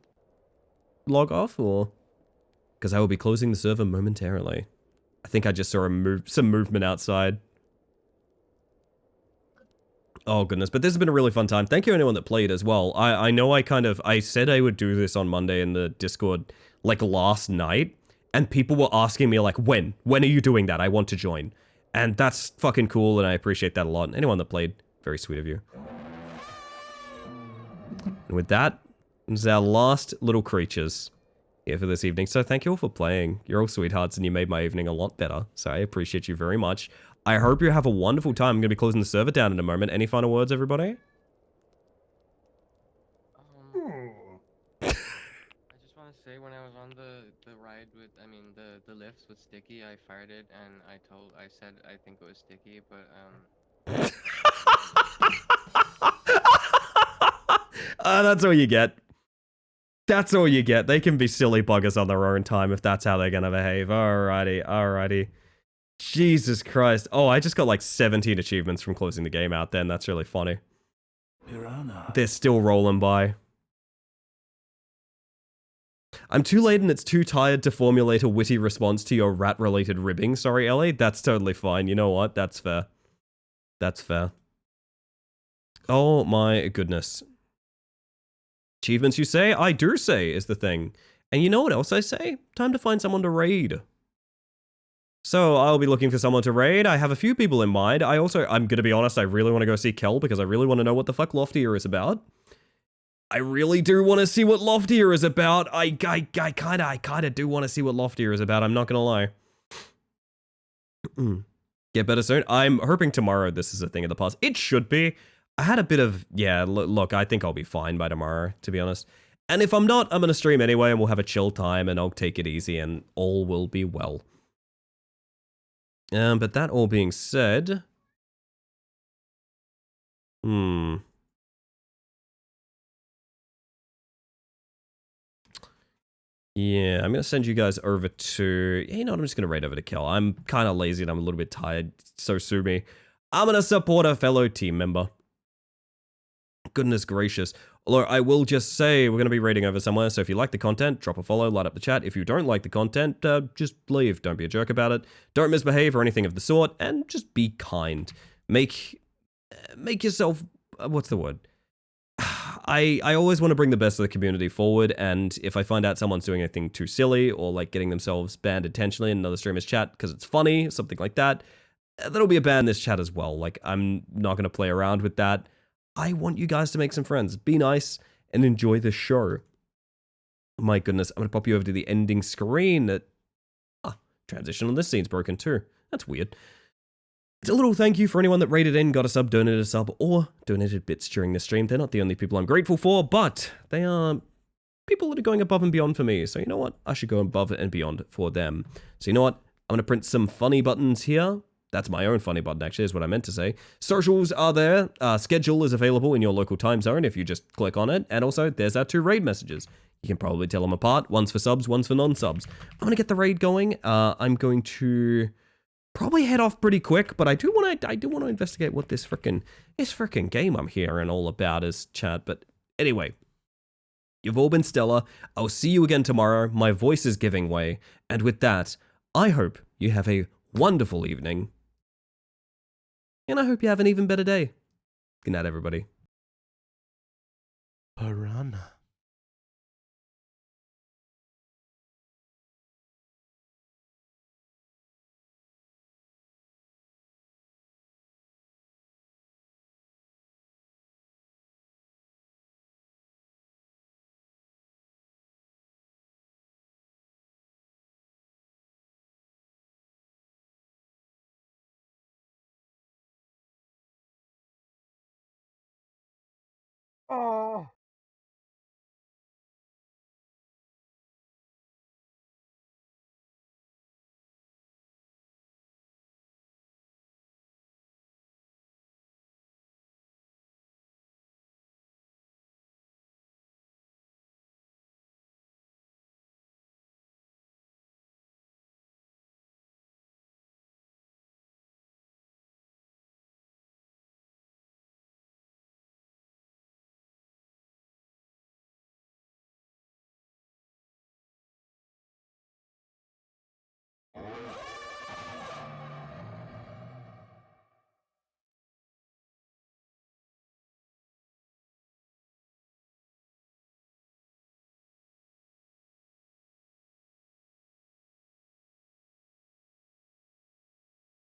log off, or because I will be closing the server momentarily. I think I just saw some movement outside. Oh goodness, but this has been a really fun time. Thank you anyone that played as well. I know I said I would do this on Monday in the Discord like last night, and people were asking me like, when are you doing that? I want to join. And that's fucking cool, and I appreciate that a lot. Anyone that played, very sweet of you. And with that, this is our last little creatures here for this evening. So thank you all for playing. You're all sweethearts, and you made my evening a lot better. So I appreciate you very much. I hope you have a wonderful time. I'm going to be closing the server down in a moment. Any final words, everybody? I just want to say, when I was on the ride with, the lifts with Sticky, I fired it and I said I think it was Sticky, but that's all you get. That's all you get. They can be silly buggers on their own time if that's how they're going to behave. Alrighty. Jesus Christ. Oh, I just got like 17 achievements from closing the game out then. That's really funny. Piranha. They're still rolling by. I'm too late and it's too tired to formulate a witty response to your rat-related ribbing. Sorry, Ellie. That's totally fine. You know what? That's fair. That's fair. Oh my goodness. Achievements you say? I do say is the thing. And you know what else I say? Time to find someone to raid. So I'll be looking for someone to raid. I have a few people in mind. I'm going to be honest, I really want to go see Kel because I really want to know what the fuck Loftier is about. I really do want to see what Loftier is about. I kind of do want to see what Loftier is about. I'm not going to lie. Get better soon. I'm hoping tomorrow this is a thing of the past. It should be. I had a bit of, look, I think I'll be fine by tomorrow, to be honest. And if I'm not, I'm going to stream anyway and we'll have a chill time and I'll take it easy and all will be well. But that all being said... Yeah, I'm going to send you guys over to... You know what, I'm just going to raid over to Kel. I'm kind of lazy and I'm a little bit tired, so sue me. I'm going to support a fellow team member. Goodness gracious. Although I will just say we're going to be raiding over somewhere, so if you like the content, drop a follow, light up the chat. If you don't like the content, just leave. Don't be a jerk about it. Don't misbehave or anything of the sort, and just be kind. Make yourself... what's the word? I always want to bring the best of the community forward, and if I find out someone's doing anything too silly, or like getting themselves banned intentionally in another streamer's chat because it's funny, something like that, that'll be a ban in this chat as well. Like, I'm not going to play around with that. I want you guys to make some friends. Be nice and enjoy the show. My goodness, I'm going to pop you over to the ending screen. Transition on this scene's broken too. That's weird. It's a little thank you for anyone that rated in, got a sub, donated a sub, or donated bits during the stream. They're not the only people I'm grateful for, but they are people that are going above and beyond for me. So you know what? I should go above and beyond for them. So you know what? I'm going to print some funny buttons here. That's my own funny button, actually, is what I meant to say. Socials are there. Schedule is available in your local time zone if you just click on it. And also, there's our 2 raid messages. You can probably tell them apart. One's for subs, one's for non-subs. I'm going to get the raid going. I'm going to probably head off pretty quick, but I do want to investigate what this frickin' game I'm hearing all about is, chat. But anyway, you've all been stellar. I'll see you again tomorrow. My voice is giving way. And with that, I hope you have a wonderful evening. And I hope you have an even better day. Good night, everybody. Piranha.